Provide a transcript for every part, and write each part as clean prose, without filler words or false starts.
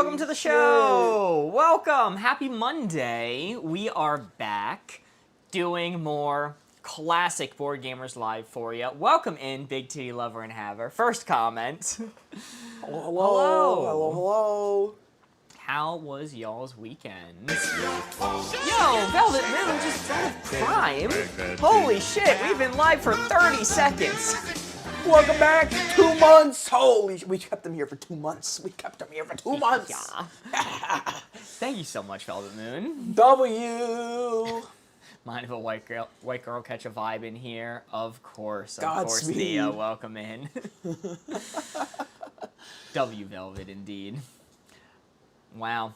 welcome to the show. Welcome. Happy Monday. We are back doing more classic Board Gamers Live for you. Welcome in, Big Titty Lover and Haver. First comment. Hello. How was y'all's weekend? Yo, Velvet Moon just out of Prime. Holy shit, we've been live for 30 seconds. Welcome back. 2 months. Holy, we kept them here for 2 months. Yeah. Thank you so much, Velvet Moon. W. Mind if a white girl catch a vibe in here? Of course, Godspeed. Thea, welcome in. W Velvet, indeed. Wow,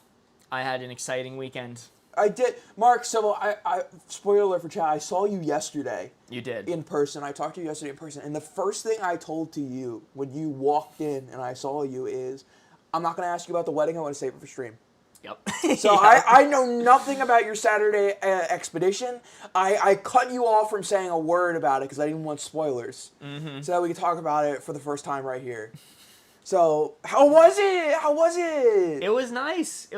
I had an exciting weekend. I did, Mark. So I spoiler alert for chat. I saw you yesterday. You did. In person. I talked to you yesterday in person, and the first thing I told to you when you walked in and I saw you is, I'm not going to ask you about the wedding. I want to save it for stream. Yep. So Yep. I know nothing about your Saturday expedition. I cut you off from saying a word about it because I didn't want spoilers. Mm-hmm. So that we could talk about it for the first time right here. So, how was it? It was nice. It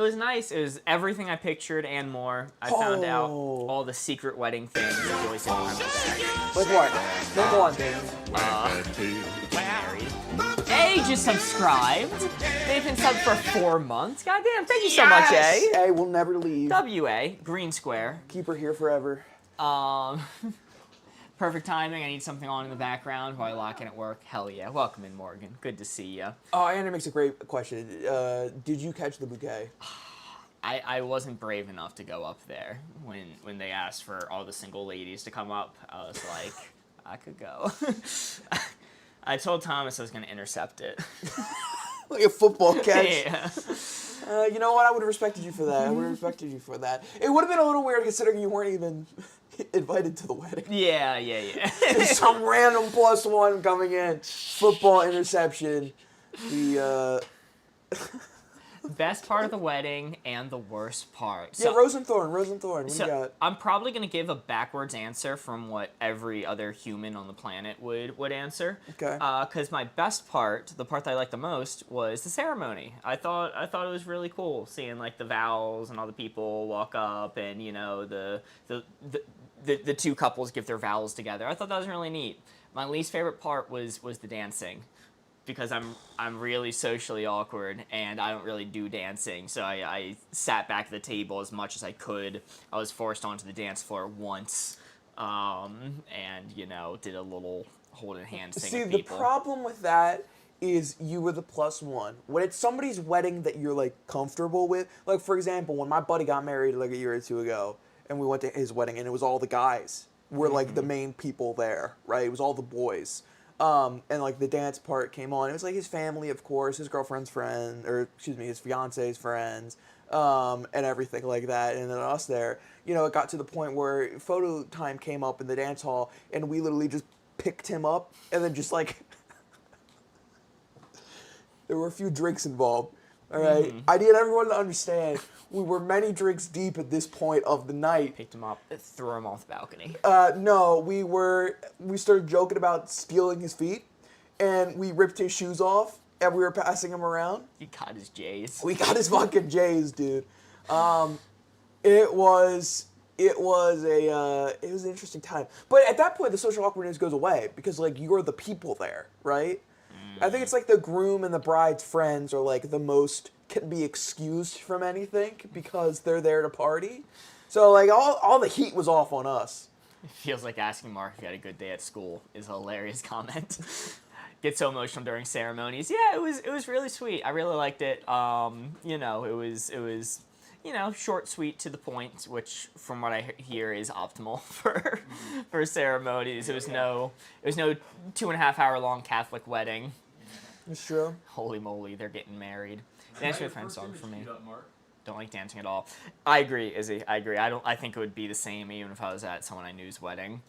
was everything I pictured and more. I found out all the secret wedding things that Joyce didn't remember that. Like what? Name one. Married. A just subscribed. They've been subbed for 4 months. Goddamn, thank you so much, A. A will never leave. WA, Green Square. Keep her here forever. Perfect timing. I need something on in the background while I lock in at work. Hell yeah. Welcome in, Morgan. Good to see ya. Oh, and it makes a great question. Did you catch the bouquet? I wasn't brave enough to go up there when they asked for all the single ladies to come up. I was like, I could go. I told Thomas I was going to intercept it. Like a football catch. Yeah. You know what? I would have respected you for that. It would have been a little weird considering you weren't even invited to the wedding. Yeah. Just some random +1 coming in. Football interception. The best part of the wedding and the worst part. Yeah, Rosenthorn. What do you got? I'm probably going to give a backwards answer from what every other human on the planet would answer. Okay. Because my best part, the part that I liked the most, was the ceremony. I thought it was really cool seeing like the vows and all the people walk up and the two couples give their vows together. I thought that was really neat. My least favorite part was the dancing. Because I'm really socially awkward and I don't really do dancing, so I sat back at the table as much as I could. I was forced onto the dance floor once, and did a little holding hands thing with people. The problem with that is you were the +1. When it's somebody's wedding that you're like comfortable with, like for example, when my buddy got married like a year or two ago, and we went to his wedding, and it was all the guys were like the main people there, right? It was all the boys. And like the dance part came on. It was like his family, of course, his girlfriend's friend, his fiance's friends, and everything like that. And then us there, it got to the point where photo time came up in the dance hall, and we literally just picked him up, and then just like there were a few drinks involved. All right, I need everyone to understand. We were many drinks deep at this point of the night. Picked him up, threw him off the balcony. No, we started joking about stealing his feet, and we ripped his shoes off, and we were passing him around. You got his J's. We got his fucking J's, dude. It was an interesting time. But at that point, the social awkwardness goes away, because, like, you're the people there, right? I think it's like the groom and the bride's friends are like the most can be excused from anything because they're there to party. So like all the heat was off on us. It feels like asking Mark if he had a good day at school is a hilarious comment. Get so emotional during ceremonies. Yeah, it was really sweet. I really liked it. It was short, sweet, to the point, which from what I hear is optimal for ceremonies. It was no 2.5 hour long Catholic wedding. It's true. Holy moly, they're getting married. Dance with a Friend song for me. Don't like dancing at all. I agree, Izzy. I agree. I think it would be the same even if I was at someone I knew's wedding.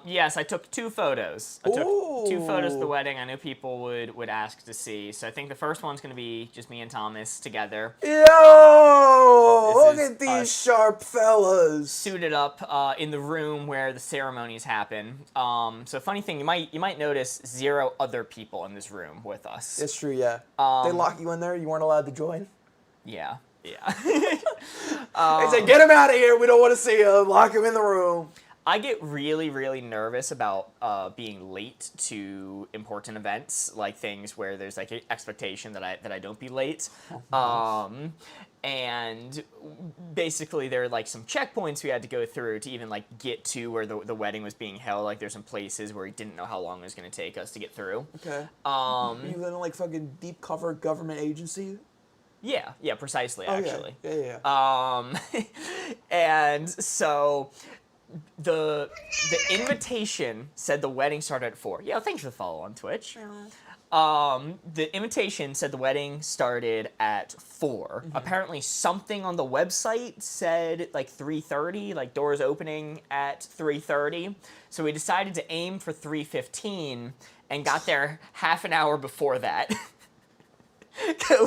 Yes, I took 2 photos. I took 2 photos of the wedding. I knew people would ask to see. So I think the first one's going to be just me and Thomas together. Yo! Look at these sharp fellas. Suited up in the room where the ceremonies happen. So funny thing, you might notice 0 other people in this room with us. It's true, yeah. They lock you in there? You weren't allowed to join? Yeah. Yeah. They said, get him out of here. We don't want to see him. Lock him in the room. I get really, really nervous about being late to important events, like things where there's like an expectation that I don't be late. And basically there are like some checkpoints we had to go through to even like get to where the wedding was being held. Like there's some places where we didn't know how long it was going to take us to get through. Okay. You live in like fucking deep cover government agency? Yeah, precisely, Oh, actually. Yeah. And so the invitation said the wedding started at 4. Yeah, thanks for the follow on Twitch. The invitation said the wedding started at 4. Apparently something on the website said like 3:30, like doors opening at 3:30. So we decided to aim for 3:15 and got there half an hour before that.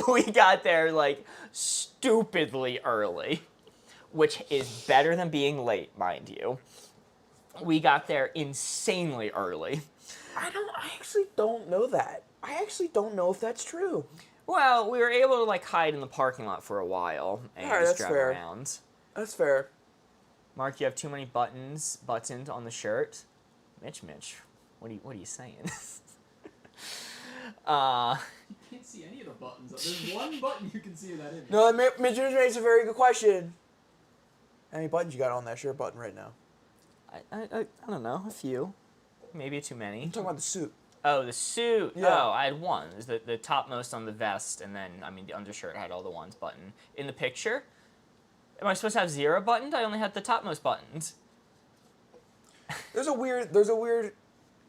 We got there like stupidly early, which is better than being late, mind you. We got there insanely early. I actually don't know that. I actually don't know if that's true. Well, we were able to like hide in the parking lot for a while and Alright, just that's drive fair. around. That's fair. Mark, you have too many buttons on the shirt. Mitch, what are you saying? You can't see any of the buttons. There's one button you can see in that image. No, Mitch raised a very good question. How many buttons you got on that shirt button right now? I don't know, a few, maybe too many. I'm talking about the suit. Oh, the suit. Yeah. Oh, I had one. It was the topmost on the vest, and then the undershirt had all the ones buttoned. In the picture, am I supposed to have 0 buttoned? I only had the topmost buttons. There's a weird.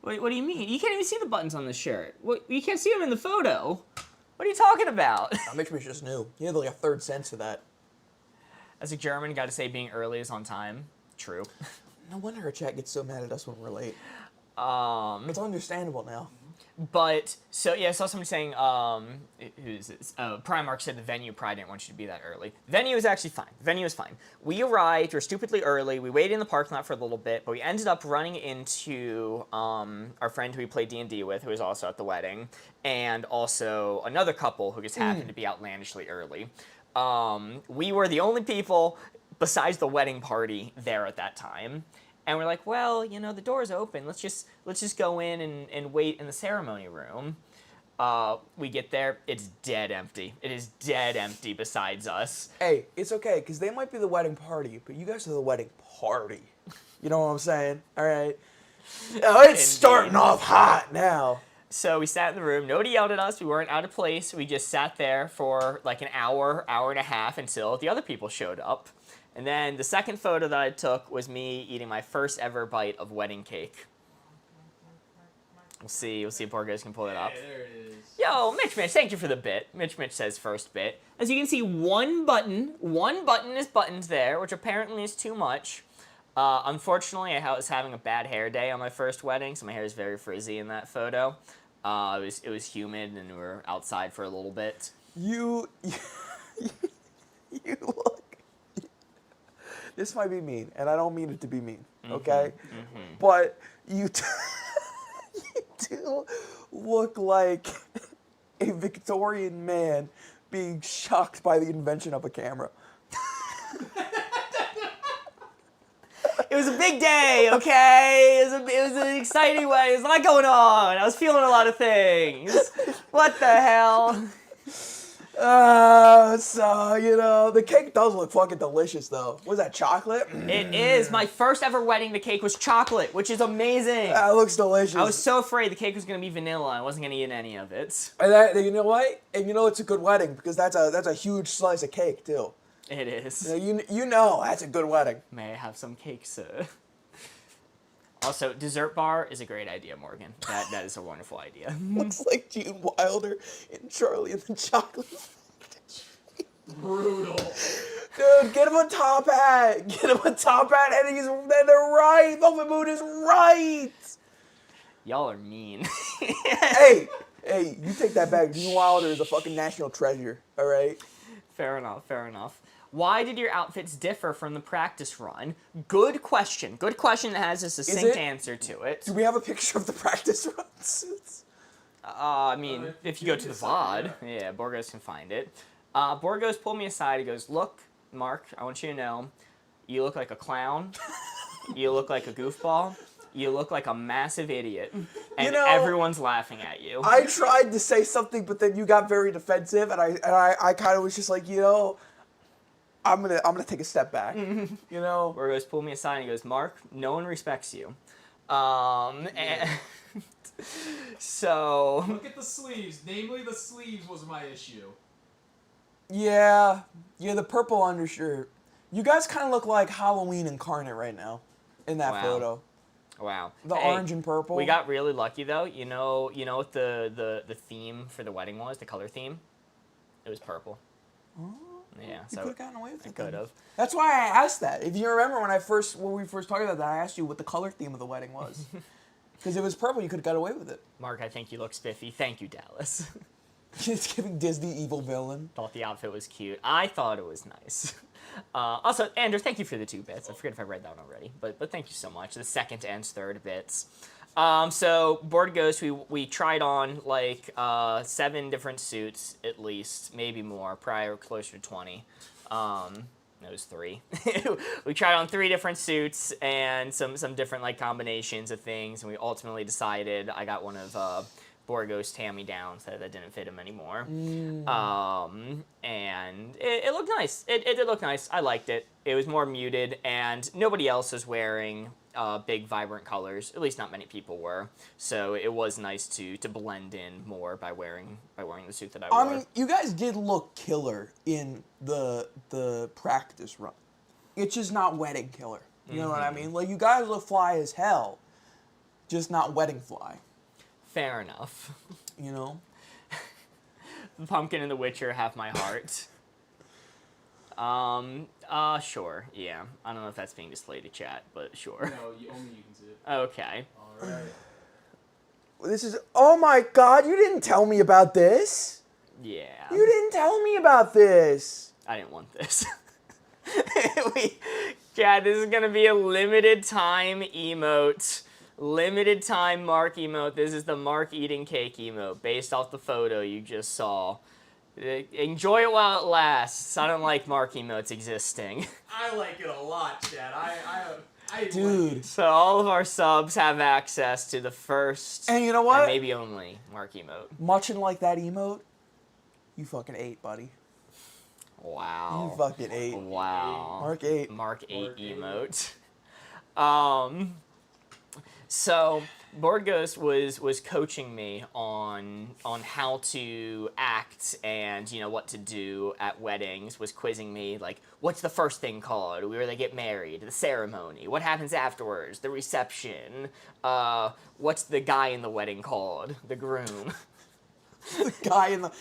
Wait, what do you mean? You can't even see the buttons on the shirt. What? You can't see them in the photo. What are you talking about? Mitch just knew. He had like a third sense for that. As a German, gotta say being early is on time. True. No wonder our chat gets so mad at us when we're late. It's understandable now. But, so, yeah, I saw somebody saying, who's this? Primark said the venue probably didn't want you to be that early. Venue is actually fine. Venue is fine. We arrived, we were stupidly early, we waited in the parking lot for a little bit, but we ended up running into our friend who we played D&D with, who was also at the wedding, and also another couple who just happened to be outlandishly early. We were the only people, besides the wedding party, there at that time. And we're like, well, the door's open. Let's just go in and wait in the ceremony room. We get there, it's dead empty. It is dead empty besides us. Hey, it's okay, because they might be the wedding party, but you guys are the wedding party. You know what I'm saying? All right. Oh, it's starting off hot now. So we sat in the room. Nobody yelled at us. We weren't out of place. We just sat there for like an hour and a half until the other people showed up. And then the second photo that I took was me eating my first ever bite of wedding cake. We'll see if Borges can pull it up. Hey, there it is. Yo, Mitch, thank you for the bit. Mitch says first bit. As you can see, one button is buttoned there, which apparently is too much. Unfortunately, I was having a bad hair day on my first wedding, so my hair is very frizzy in that photo. It was humid, and we were outside for a little bit. You look. This might be mean, and I don't mean it to be mean, okay? But you do look like a Victorian man being shocked by the invention of a camera. It was a big day, okay? It was an exciting way. There's a lot going on. I was feeling a lot of things. What the hell? The cake does look fucking delicious, though. Was that chocolate? It is. My first ever wedding, the cake was chocolate, which is amazing. That looks delicious. I was so afraid the cake was going to be vanilla. I wasn't going to eat any of it. And you know what? And it's a good wedding, because that's a huge slice of cake, too. It is. You know that's a good wedding. May I have some cake, sir? Also, dessert bar is a great idea, Morgan. That is a wonderful idea. Looks like Gene Wilder and Charlie and the Chocolate Factory. Brutal. Dude, get him a top hat. And they're right. Velvet Moon is right. Y'all are mean. Hey, you take that back. Gene Wilder is a fucking national treasure, all right? Fair enough. Why did your outfits differ from the practice run? Good question. Good question that has a succinct answer to it. Do we have a picture of the practice run suits? If you go to the VOD, yeah, Borges can find it. Borgos pulled me aside. He goes, "Look, Mark, I want you to know, you look like a clown. You look like a goofball. You look like a massive idiot, and everyone's laughing at you." I tried to say something, but then you got very defensive, and I kind of was just like, I'm gonna take a step back. Borgos pulled me aside and he goes, "Mark, no one respects you." And so Look at the sleeves. Namely, the sleeves was my issue. Yeah, the purple undershirt. You guys kind of look like Halloween incarnate right now, in that Wow. photo. Wow. The Hey, orange and purple. We got really lucky though. You know what the theme for the wedding was? The color theme? It was purple. Oh, Yeah, you so could have gotten away with I it. could have. That's why I asked that. If you remember when we first talked about that, I asked you what the color theme of the wedding was. Because it was purple, you could have got away with it. Mark, I think you look spiffy. Thank you, Dallas. It's giving Disney evil villain. Thought the outfit was cute. I thought it was nice. Also, Andrew, thank you for the 2 bits. I forget if I read that one already, but thank you so much. The 2nd and 3rd bits. So Board Ghost, we tried on like 7 different suits at least, maybe more. Probably closer to 20. It was 3. We tried on 3 different suits and some different like combinations of things, and we ultimately decided I got one of Borgos hand-me-downs that didn't fit him anymore. And it looked nice. It did look nice. I liked it. It was more muted, and nobody else was wearing big, vibrant colors. At least not many people were. So it was nice to blend in more by wearing the suit that I wore. I mean, you guys did look killer in the practice run. It's just not wedding killer. You know what I mean? Like, you guys look fly as hell, just not wedding fly. Fair enough. You know? The pumpkin and the Witcher have my heart. Sure, yeah. I don't know if that's being displayed to chat, but sure. No, only you can see it. Okay. All right. This is... Oh my god, you didn't tell me about this! Yeah. You didn't tell me about this! I didn't want this. Chad, this is gonna be a limited time emote. Limited time Mark emote. This is the Mark eating cake emote based off the photo you just saw. Enjoy it while it lasts. I don't like Mark emotes existing. I like it a lot, Chad. I Dude. Like it. So all of our subs have access to the first And you know what? and maybe only Mark emote. Much like that emote, you fucking ate, buddy. Wow. You fucking ate. Wow. Mark ate. Mark 8 Mark emote. So Board Ghost was coaching me on how to act and what to do at weddings. Was quizzing me like, what's the first thing called? Where they get married, the ceremony. What happens afterwards? The reception. What's the guy in the wedding called? The groom. The guy in the...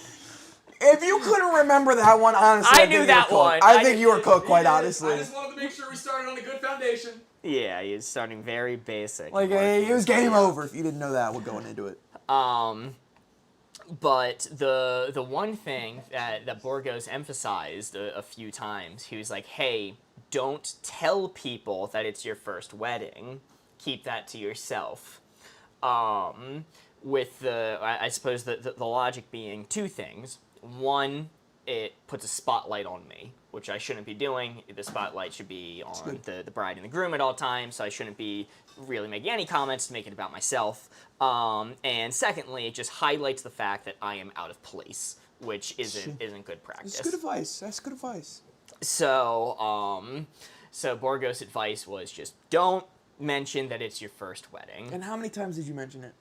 If you couldn't remember that one, honestly, I think knew you that were cooked. one. I think you were cooked, quite I honestly. just wanted to make sure we started on a good foundation. Yeah, he's starting very basic. Like, it was game over if you didn't know that going into it. But the one thing that Borgos emphasized a few times, he was like, hey, don't tell people that it's your first wedding. Keep that to yourself. With I suppose the logic being 2 things. One, it puts a spotlight on me, which I shouldn't be doing. The spotlight should be on the bride and the groom at all times, so I shouldn't be really making any comments to make it about myself. And secondly, it just highlights the fact that I am out of place, which isn't good practice. That's good advice. That's good advice. So, so Borgos' advice was just don't mention that it's your first wedding. And how many times did you mention it?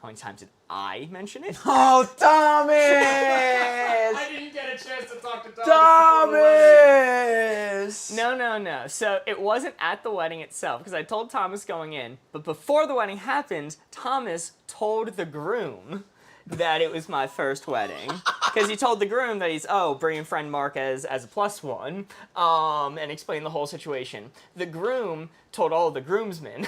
How many times did I mention it? Oh, Thomas! I didn't get a chance to talk to Thomas. Thomas! No. So it wasn't at the wedding itself, because I told Thomas going in, but before the wedding happened, Thomas told the groom that it was my first wedding. Because he told the groom that he's, bringing friend Mark as a +1, and explained the whole situation. The groom told all of the groomsmen.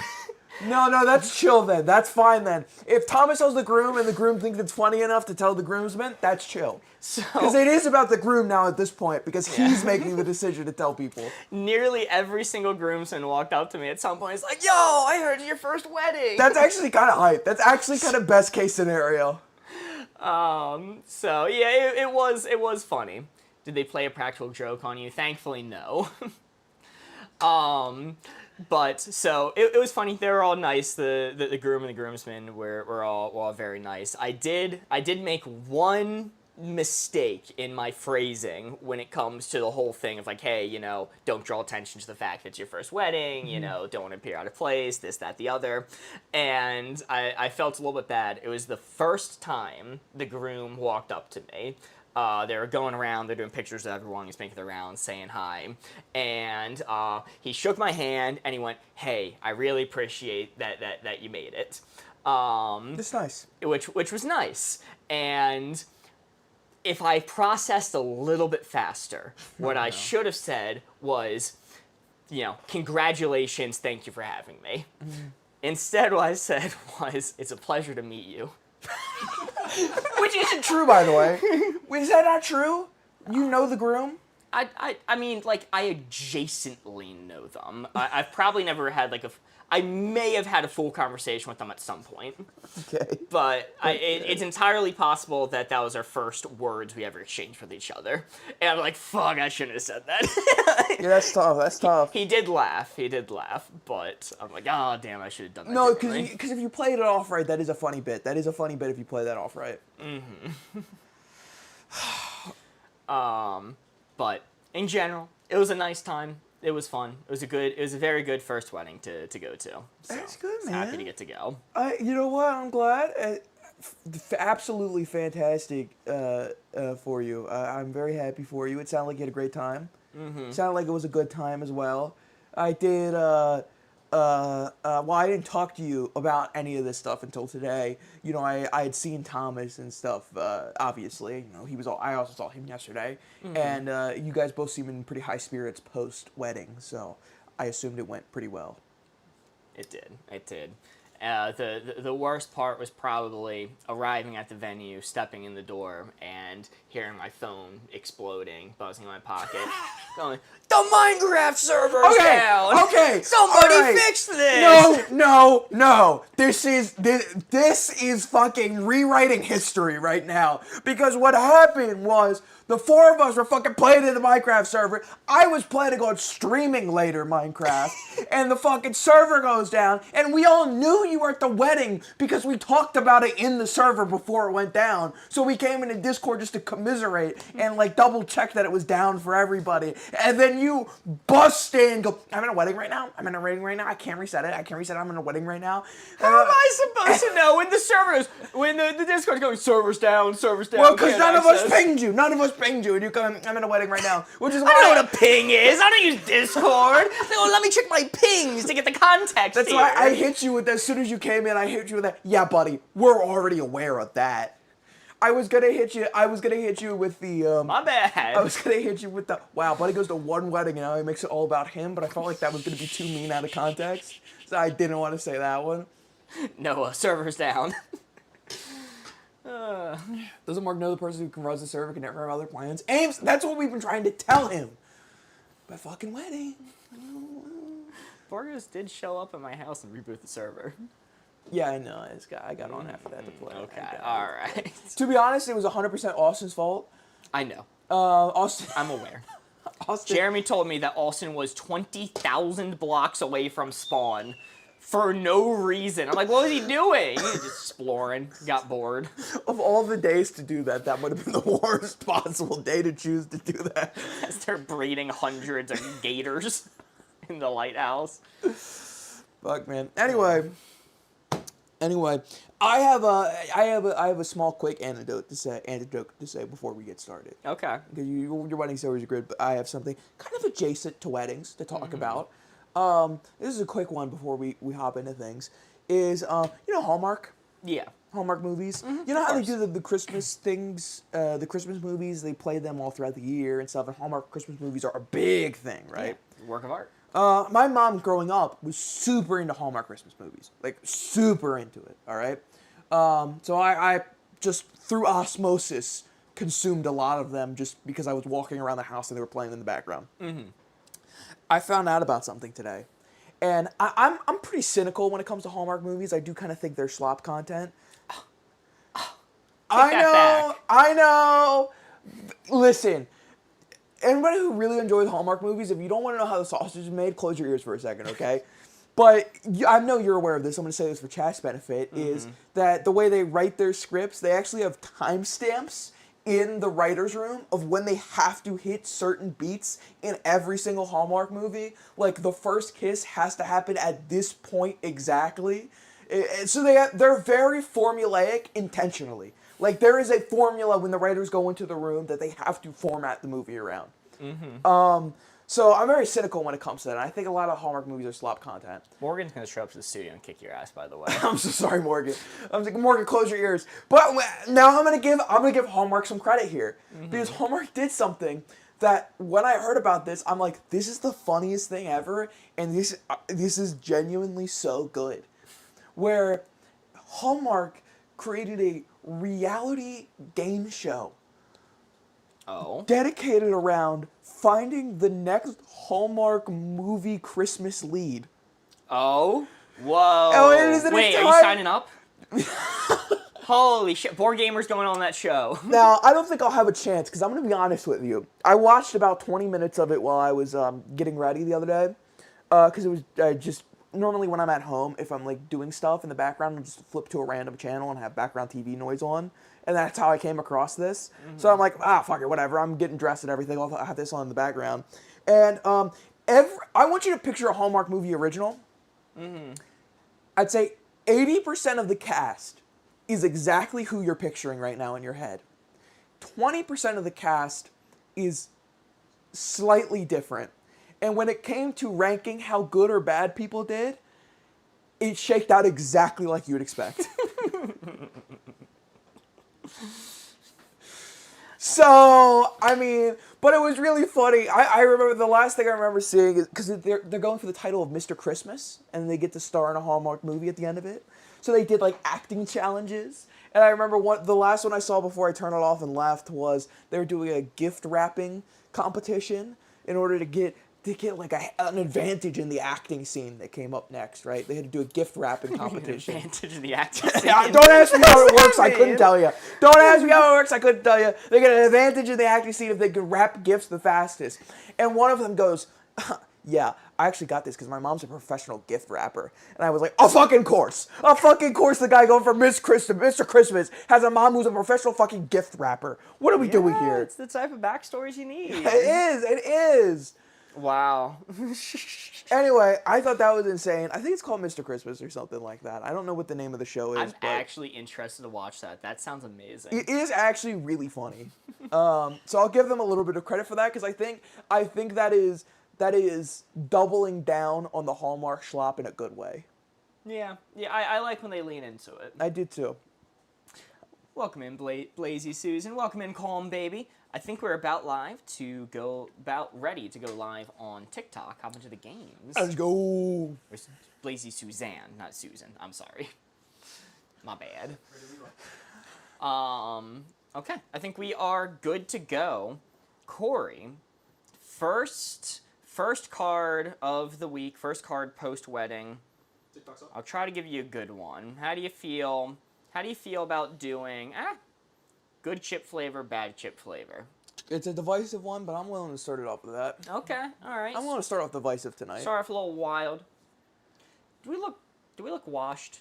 No, that's chill then. That's fine then. If Thomas tells the groom and the groom thinks it's funny enough to tell the groomsmen, that's chill. Because it is about the groom now at this point, because he's making the decision to tell people. Nearly every single groomsman walked up to me at some point. He's like, yo, I heard it's your first wedding. That's actually kind of hype. That's actually kind of best case scenario. So yeah, it was funny. Did they play a practical joke on you? Thankfully, no. But so it was funny. They were all nice. The groom and the groomsmen were all very nice. I did make one mistake in my phrasing when it comes to the whole thing of like, hey, don't draw attention to the fact that it's your first wedding, don't appear out of place, this, that, the other. And I felt a little bit bad. It was the first time the groom walked up to me. They were going around, they're doing pictures of everyone, he's making the rounds, saying hi. And he shook my hand and he went, hey, I really appreciate that you made it. That's nice. Which was nice. And if I processed a little bit faster, what I should have said was, congratulations, thank you for having me. Instead, what I said was, it's a pleasure to meet you. Which isn't true, by the way. Wait, is that not true? You know the groom? I mean, like, I adjacently know them. I've probably never had, like, I may have had a full conversation with them at some point. Okay. But it's entirely possible that was our first words we ever exchanged with each other. And I'm like, fuck, I shouldn't have said that. Yeah, that's tough. He did laugh, but I'm like, oh, damn, I should have done that. No, because if you played it off right, that is a funny bit. That is a funny bit if you play that off right. But in general, it was a nice time. It was fun. It was a very good first wedding to go to. So That's good, man. happy to get to go. You know what? I'm glad. Absolutely fantastic for you. I'm very happy for you. It sounded like you had a great time. Mm-hmm. Sounded like it was a good time as well. I did. Well, I didn't talk to you about any of this stuff until today. I had seen Thomas and stuff. Obviously, I also saw him yesterday, and you guys both seem in pretty high spirits post wedding. So I assumed it went pretty well. It did. The worst part was probably arriving at the venue, stepping in the door, and hearing my phone exploding, buzzing in my pocket, going, "The Minecraft server's down! Okay, Somebody fix this!" No. This is fucking rewriting history right now. Because what happened was the four of us were fucking playing in the Minecraft server. I was planning on streaming later Minecraft, and the fucking server goes down, and we all knew you were at the wedding because we talked about it in the server before it went down. So we came into Discord just to commiserate and like double check that it was down for everybody. And then you bust in and go, I'm in a wedding right now. I can't reset it. I'm in a wedding right now. How am I supposed to know when the server when the Discord's going, server's down? Well, because none of us pinged you, and you come, I'm in a wedding right now, which is why I don't know what a ping is. I don't use Discord. So let me check my pings to get the context. That's why I hit you with that as soon as you came in. I hit you with that. Yeah, buddy, we're already aware of that. I was gonna hit you with the. My bad. I was gonna hit you with the. Wow, buddy goes to one wedding and now he makes it all about him. But I felt like that was gonna be too mean out of context, so I didn't want to say that one. No, server's down. Doesn't Mark know the person who can run the server can never have other plans? Ames, that's what we've been trying to tell him. But fucking wedding. Borgos did show up at my house and reboot the server. Yeah, I know. I got on after that to play. Okay, alright. To be honest, it was 100% Austin's fault. I know. Austin. I'm aware. Austin. Jeremy told me that Austin was 20,000 blocks away from spawn for no reason. I'm like, what was he doing? He was just exploring. Got bored. Of all the days to do that, that would have been the worst possible day to choose to do that. Start breeding hundreds of gators in the lighthouse. Fuck, man. Anyway, I have a small, quick anecdote to say before we get started. Okay. Because your wedding stories are good, but I have something kind of adjacent to weddings to talk about. This is a quick one before we hop into things. Is Hallmark? Yeah. Hallmark movies. You know how they do the Christmas things, the Christmas movies. They play them all throughout the year and stuff. And Hallmark Christmas movies are a big thing, right? Yeah. Work of art. My mom growing up was super into Hallmark Christmas movies, like super into it. All right. So I just through osmosis consumed a lot of them just because I was walking around the house and they were playing in the background. Mm-hmm. I found out about something today, and I'm pretty cynical when it comes to Hallmark movies. I do kind of think they're slop content. I know. Listen, anybody who really enjoys Hallmark movies, if you don't want to know how the sausage is made, close your ears for a second, okay? But I know you're aware of this. I'm going to say this for chat's benefit, is that the way they write their scripts, they actually have timestamps in the writer's room of when they have to hit certain beats in every single Hallmark movie. Like, the first kiss has to happen at this point exactly. So they're very formulaic intentionally. Like, there is a formula when the writers go into the room that they have to format the movie around. So I'm very cynical when it comes to that. I think a lot of Hallmark movies are slop content. Morgan's gonna show up to the studio and kick your ass, by the way. I'm so sorry, Morgan. I'm like, Morgan, close your ears. But now I'm gonna give Hallmark some credit here, because Hallmark did something that when I heard about this, I'm like, this is the funniest thing ever, and this is genuinely so good. Where Hallmark created a reality game show dedicated around finding the next Hallmark movie Christmas lead. Oh? Whoa. Oh, it is Wait, are you signing up? Holy shit. Board Gamer's going on that show. Now, I don't think I'll have a chance, because I'm going to be honest with you. I watched about 20 minutes of it while I was getting ready the other day. Because it was just... Normally when I'm at home, if I'm like doing stuff in the background, I'll just flip to a random channel and have background TV noise on. And that's how I came across this. So I'm like, fuck it, whatever. I'm getting dressed and everything. I'll have this on in the background. And I want you to picture a Hallmark movie original. I'd say 80% of the cast is exactly who you're picturing right now in your head. 20% of the cast is slightly different. And when it came to ranking how good or bad people did, it shaked out exactly like you would expect. So, I mean, but it was really funny. I remember the last thing I remember seeing is because they're going for the title of Mr. Christmas, and they get to star in a Hallmark movie at the end of it. So they did like acting challenges. And I remember the last one I saw before I turned it off and left was they were doing a gift wrapping competition in order to get like an advantage in the acting scene that came up next, right? They had to do a gift wrapping competition. Advantage in the acting scene. Don't ask me how it works, I couldn't tell you. Don't ask me how it works, I couldn't tell you. They get an advantage in the acting scene if they can wrap gifts the fastest. And one of them goes, yeah, I actually got this because my mom's a professional gift wrapper. And I was like, a fucking course. A fucking course, the guy going from Mr. Christmas has a mom who's a professional fucking gift wrapper. What are we doing here? It's the type of backstories you need. It is. Wow. Anyway, I thought that was insane. I think it's called Mr. Christmas or something like that. I don't know what the name of the show is. I'm actually interested to watch that. That sounds amazing. It is actually really funny. So I'll give them a little bit of credit for that, because I think that is doubling down on the Hallmark schlop in a good way. Yeah, I like when they lean into it. I do too. Welcome in, Blazy Susan. Welcome in, Calm Baby. I think we're about ready to go live on TikTok. Hop into the games. Let's go. Where's Blazy Suzanne, not Susan. I'm sorry. My bad. Okay, I think we are good to go. Corey, first card of the week, first card post-wedding. I'll try to give you a good one. How do you feel? How do you feel about doing good chip flavor, bad chip flavor? It's a divisive one, but I'm willing to start it off with that. Okay, all right. I'm willing to start off divisive tonight. Start off a little wild. Do we look washed?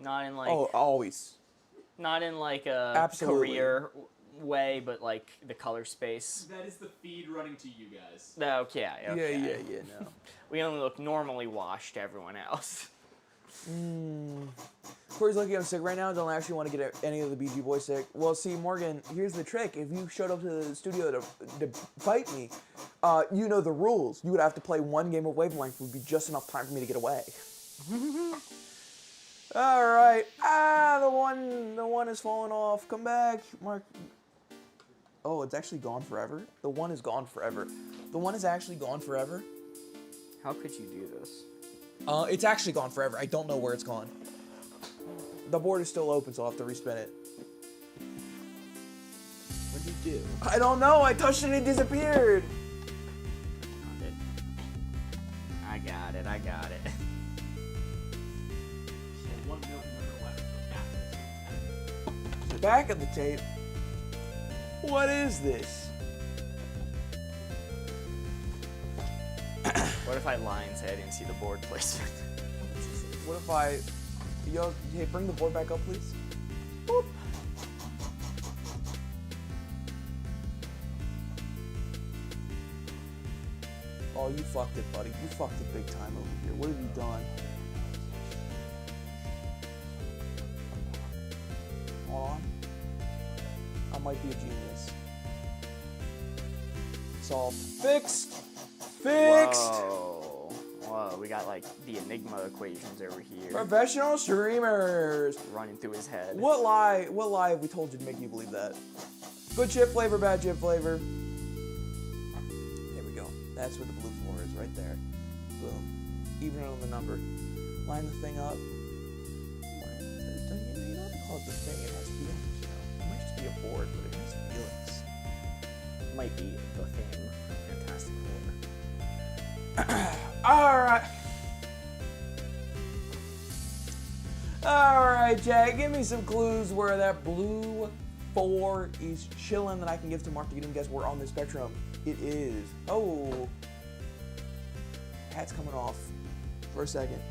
Not in like always. Not in like a Absolutely. career way, but like the color space. That is the feed running to you guys. Okay. Yeah, no. We only look normally washed to everyone else. Corey's lucky I'm sick right now. Don't actually want to get any of the BG boys sick. Well, see, Morgan, here's the trick. If you showed up to the studio to fight me, you know the rules. You would have to play one game of Wavelength. Would be just enough time for me to get away. All right. The one is falling off. Come back, Mark. Oh, it's actually gone forever. The one is gone forever. The one is actually gone forever. How could you do this? It's actually gone forever. I don't know where it's gone. The board is still open, so I'll have to respin it. What'd you do? I don't know. I touched it and it disappeared. I got it. One milk, another left. back of the tape. What is this? What if I lie and say I didn't see the board placement? What if I... Yo, hey, bring the board back up, please. Boop. Oh, you fucked it, buddy. You fucked it big time over here. What have you done? Hold on. I might be a genius. It's all fixed. Fixed. Whoa, we got like the Enigma equations over here Professional streamers. running through his head. What lie have we told you to make you believe that? Good chip flavor, bad chip flavor. There we go. That's where the blue floor is, right there. Boom. Even on the number. Line the thing up. You don't have to call it the thing, it has feelings, you know. It might just be a board, but it has feelings. Might be the thing. Fantastic Four. Alright. Alright, Jack, give me some clues where that blue 4 is chilling that I can give to Mark to get him guess where on the spectrum it is. Oh. Hat's coming off for a second.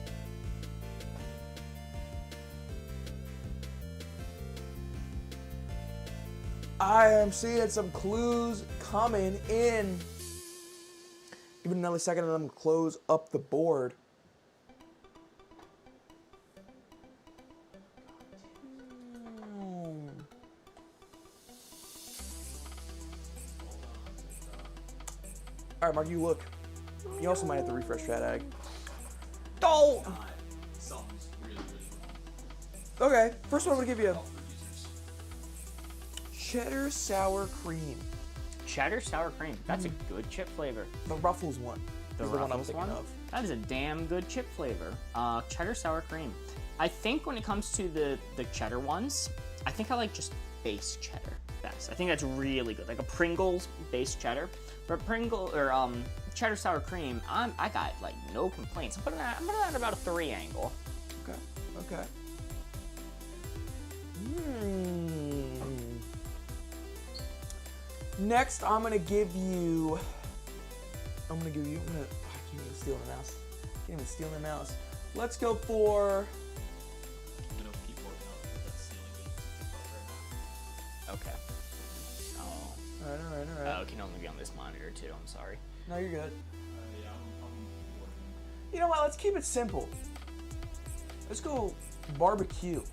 I am seeing some clues coming in. Give it another second and I'm gonna close up the board. All right, Mark, you look. You also might have to refresh chat ag. Oh! Something's really, really wrong. Okay, first one I'm gonna give you All producers. cheddar sour cream. Cheddar sour cream. That's a good chip flavor. The Ruffles one. The is the one I'm Ruffles thinking one? of. That is a damn good chip flavor. Cheddar sour cream. I think when it comes to the cheddar ones, I think I like just base cheddar best. I think that's really good, like a Pringles base cheddar. But cheddar sour cream, I got like no complaints. I'm putting that at about a 3 angle. Okay. Okay. Next, I'm gonna give you. I can't even steal the mouse. Can't even steal the mouse. Let's go for. I'm gonna keep working on it. That's the only Okay. Oh. All right. Oh, it can only be on this monitor too. I'm sorry. No, you're good. Yeah, I'm working. You know what? Let's keep it simple. Let's go barbecue.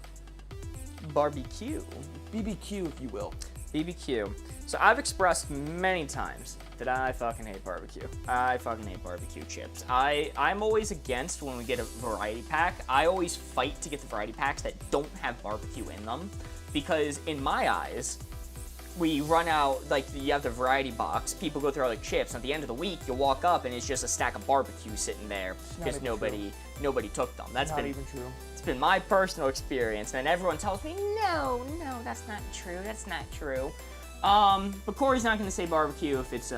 Barbecue. BBQ, if you will. BBQ. So I've expressed many times that I fucking hate barbecue. I fucking hate barbecue chips. I'm always against when we get a variety pack. I always fight to get the variety packs that don't have barbecue in them because in my eyes, we run out, like you have the variety box, people go through all the chips, and at the end of the week, you walk up and it's just a stack of barbecue sitting there because nobody took them. That's Not even true. It's been my personal experience, and everyone tells me, no, that's not true. That's not true. But Corey's not gonna say barbecue if it's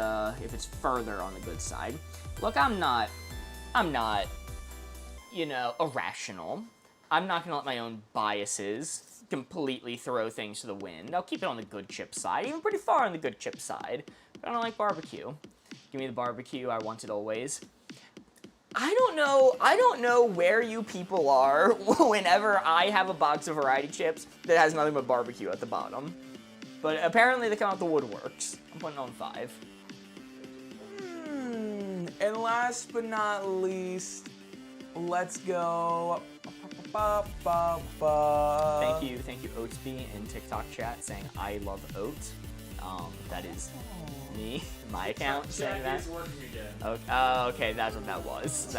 further on the good side. Look, I'm not, irrational. I'm not gonna let my own biases completely throw things to the wind. I'll keep it on the good chip side, even pretty far on the good chip side. But I don't like barbecue. Give me the barbecue. I want it always. I don't know where you people are whenever I have a box of variety chips that has nothing but barbecue at the bottom. But apparently they come out the woodworks. I'm putting on 5. And last but not least, let's go. Thank you, Oatsby in TikTok chat saying I love oats. That is me, my account saying that. Jack is working again. Okay, that's what that was.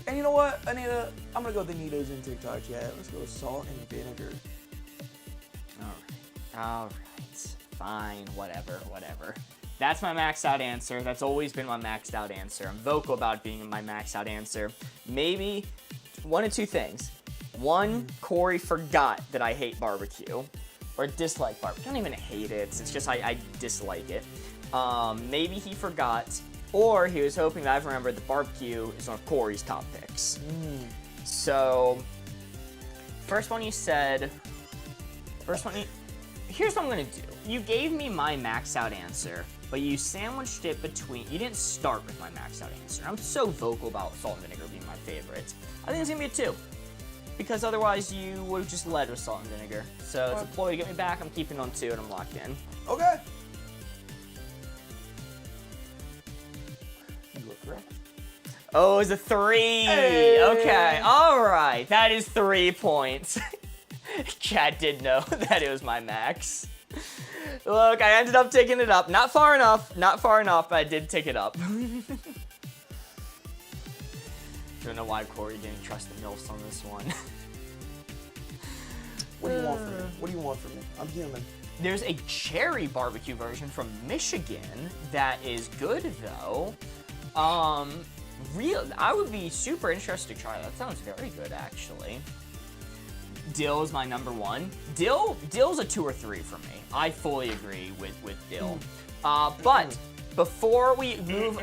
And you know what, Anita? I'm gonna go with Anita's in TikTok chat. Let's go with salt and vinegar. All right, fine, whatever. That's my maxed out answer. That's always been my maxed out answer. I'm vocal about it being my maxed out answer. Maybe one of two things. One, Corey forgot that I hate barbecue. Or dislike barbecue. I don't even hate it. It's just I dislike it. Maybe he forgot. Or he was hoping that I've remembered that barbecue is one of Corey's top picks. So, first one you said First one. Here's what I'm gonna do. You gave me my maxed out answer, but you sandwiched it between. You didn't start with my maxed out answer. I'm so vocal about salt and vinegar being my favorite. I think it's gonna be a 2. Because otherwise you would have just led with salt and vinegar. So it's a ploy to get me back. I'm keeping on 2 and I'm locked in. Okay. You look correct. Oh, it's a 3. Hey. Okay, all right. That is 3 points. Chad did know that it was my max. Look, I ended up taking it up. Not far enough, but I did take it up. Don't know why Corey didn't trust the MILFs on this one. What do you want from me? What do you want from me? I'm human. There's a cherry barbecue version from Michigan that is good though. I would be super interested to try that. That sounds very good actually. Dill is my number 1. Dill's a 2 or 3 for me. I fully agree with Dill. But before we move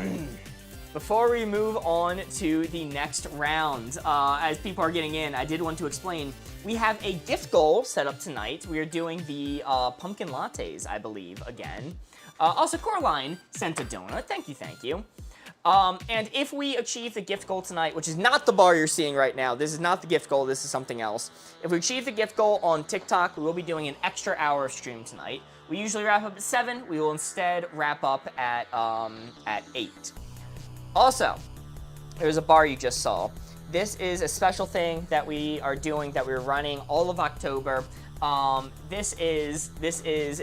on to the next round, as people are getting in, I did want to explain, we have a gift goal set up tonight. We are doing the pumpkin lattes, I believe, again. Also, Coraline sent a donut. Thank you. And if we achieve the gift goal tonight, which is not the bar you're seeing right now, this is not the gift goal, this is something else. If we achieve the gift goal on TikTok, we will be doing an extra hour of stream tonight. We usually wrap up at 7. We will instead wrap up at 8. Also, there's a bar you just saw. This is a special thing that we are doing, that we're running all of October. This is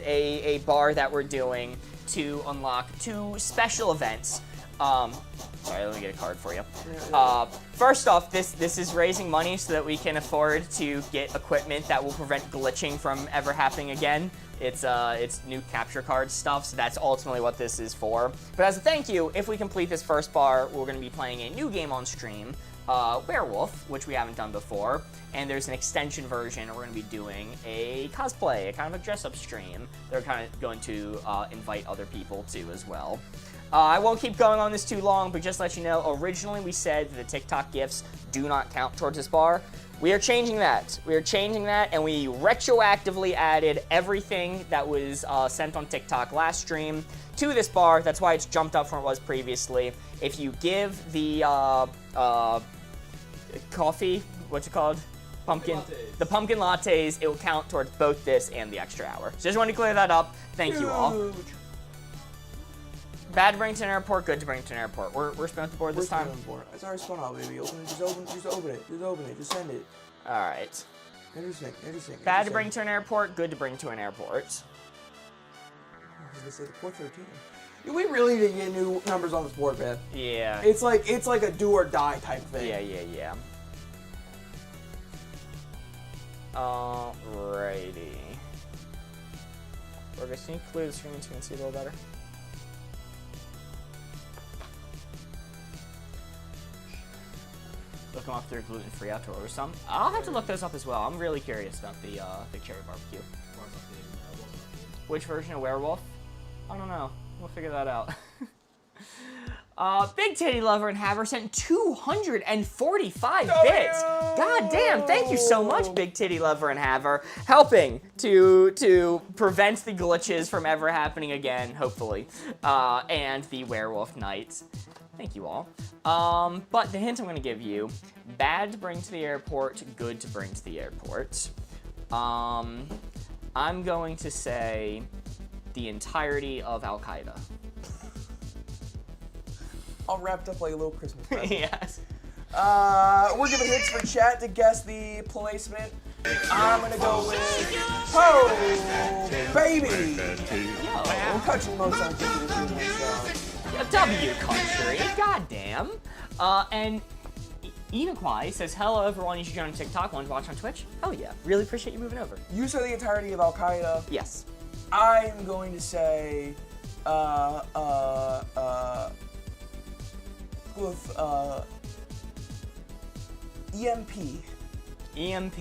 a bar that we're doing to unlock 2 special events. Sorry, let me get a card for you. First off, this is raising money so that we can afford to get equipment that will prevent glitching from ever happening again. It's new capture card stuff, so that's ultimately what this is for. But as a thank you, if we complete this first bar, we're going to be playing a new game on stream, Werewolf, which we haven't done before. And there's an extension version. We're going to be doing a cosplay, a kind of a dress-up stream. They're kind of going to invite other people too as well. I won't keep going on this too long, but just to let you know, originally we said that the TikTok gifts do not count towards this bar. We are changing that. And we retroactively added everything that was sent on TikTok last stream to this bar. That's why it's jumped up from what it was previously. If you give the coffee, what's it called? The pumpkin lattes, it will count towards both this and the extra hour. So just wanted to clear that up. Thank you all. Bad to bring to an airport, good to bring to an airport. We're spinning the board this time. It's already spun out, baby. Open it. Just open it. Just send it. All right. Interesting. Bad to bring to an airport, good to bring to an airport. This is 413. We really need to get new numbers on this board, man. Yeah. It's like a do or die type thing. Yeah. Alrighty. Burgess, can you clear the screen so you can see a little better? Look them up, they're gluten-free. I have to order some. I'll have to look those up as well. I'm really curious about the Big Cherry Barbecue. Which version of Werewolf? I don't know. We'll figure that out. Big Titty Lover and Haver sent 245 bits. God damn, thank you so much, Big Titty Lover and Haver, helping to prevent the glitches from ever happening again, hopefully, and the Werewolf Nights. Thank you all. But the hint I'm going to give you, bad to bring to the airport, good to bring to the airport. I'm going to say the entirety of Al-Qaeda. All wrapped up like a little Christmas present. Yes. We're giving hints for chat to guess the placement. I'm gonna go with baby. Yo. I'm touching most on this W country, goddamn. And Enoquai says, hello everyone, you should join on TikTok, want to watch on Twitch? Oh yeah, really appreciate you moving over. You said the entirety of Al-Qaeda. Yes. I'm going to say, with, EMP. EMP!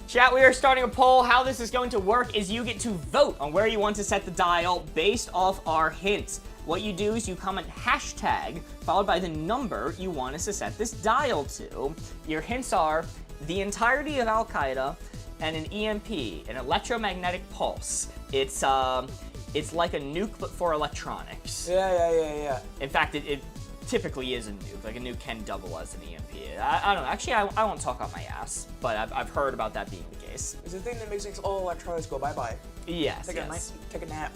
Chat, we are starting a poll. How this is going to work is you get to vote on where you want to set the dial based off our hints. What you do is you comment hashtag followed by the number you want us to set this dial to. Your hints are the entirety of Al-Qaeda, and an EMP, an electromagnetic pulse. It's like a nuke but for electronics. Yeah. In fact, it typically is a nuke. Like a nuke can double as an EMP. I don't know. Actually, I won't talk out my ass, but I've heard about that being the case. It's the thing that makes all electronics go bye-bye. Yes, Take a nap.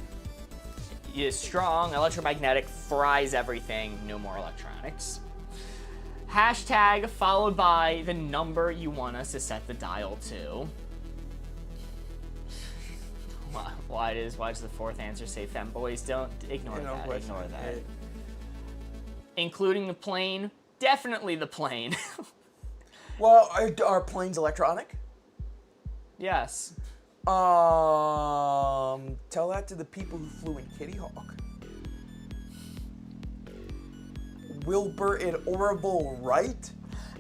Is strong, electromagnetic, fries everything, no more electronics. Hashtag followed by the number you want us to set the dial to. Why does the fourth answer say femboys? Don't ignore that. Ignore that. Including the plane, definitely the plane. Well, are planes electronic? Yes. Tell that to the people who flew in Kitty Hawk. Wilbur and Orville Wright?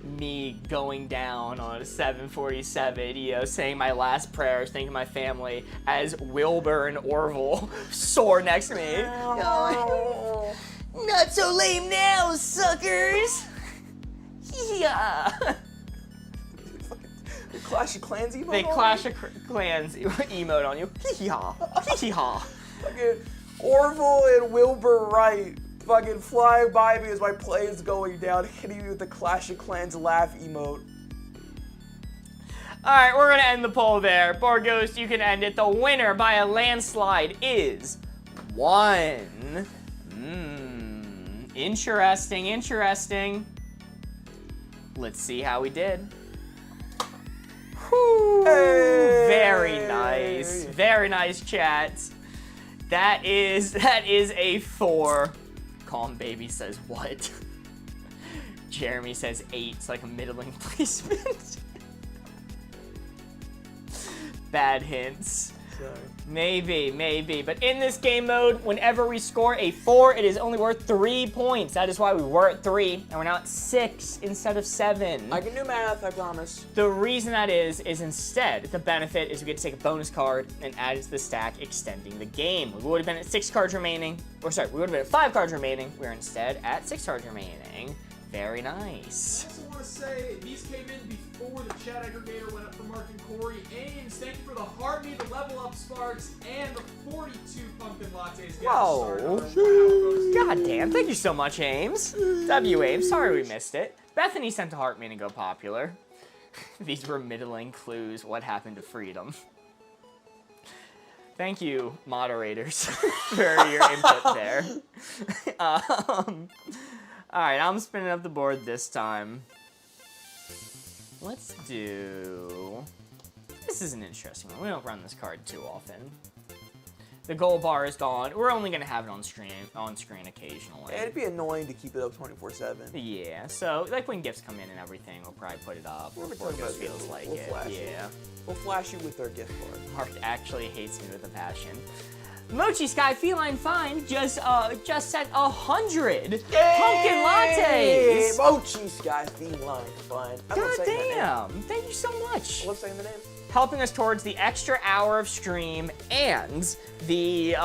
Me going down on a 747, saying my last prayers, thanking my family, as Wilbur and Orville soar next to me. Not so lame now, suckers! Yeah! The Clash of Clans emote. They Clash of Clans emote on you. Hee-haw. Hee-haw. Fucking Orville and Wilbur Wright fucking flying by me as my plane's going down, hitting me with the Clash of Clans laugh emote. Alright, we're gonna end the poll there. Borghost, you can end it. The winner by a landslide is 1. Interesting. Let's see how we did. Whew. Hey. Very nice chat. That is a 4. Calm Baby says what? Jeremy says 8. It's like a middling placement. Bad hints. Sorry. Maybe. But in this game mode, whenever we score a 4, it is only worth 3 points. That is why we were at 3, and we're now at 6 instead of 7. I can do math, I promise. The reason that is instead, the benefit is we get to take a bonus card and add it to the stack, extending the game. We would have been at 6 cards remaining, we would have been at 5 cards remaining. We're instead at 6 cards remaining. Very nice. I also want to say these came in before the chat aggregator went up for Mark and Corey. Ames, thank you for the Heartbeat, the Level Up Sparks, and the 42 pumpkin lattes. Whoa. God damn, thank you so much, Ames. W Ames, sorry we missed it. Bethany sent a heart meaning go popular. These were middling clues. What happened to freedom? Thank you, moderators, for your input there. Alright, I'm spinning up the board this time. Let's do... This is an interesting one. We don't run this card too often. The gold bar is gone. We're only going to have it on screen occasionally. It'd be annoying to keep it up 24/7. Yeah, so like when gifts come in and everything, we'll probably put it up before it feels like it. Yeah. We'll flash you with our gift card. Mark actually hates me with a passion. Mochi Sky Feline Fine just sent 100 pumpkin lattes. Mochi Sky Feline Fine. God damn! Thank you so much. I love saying the name. Helping us towards the extra hour of stream and the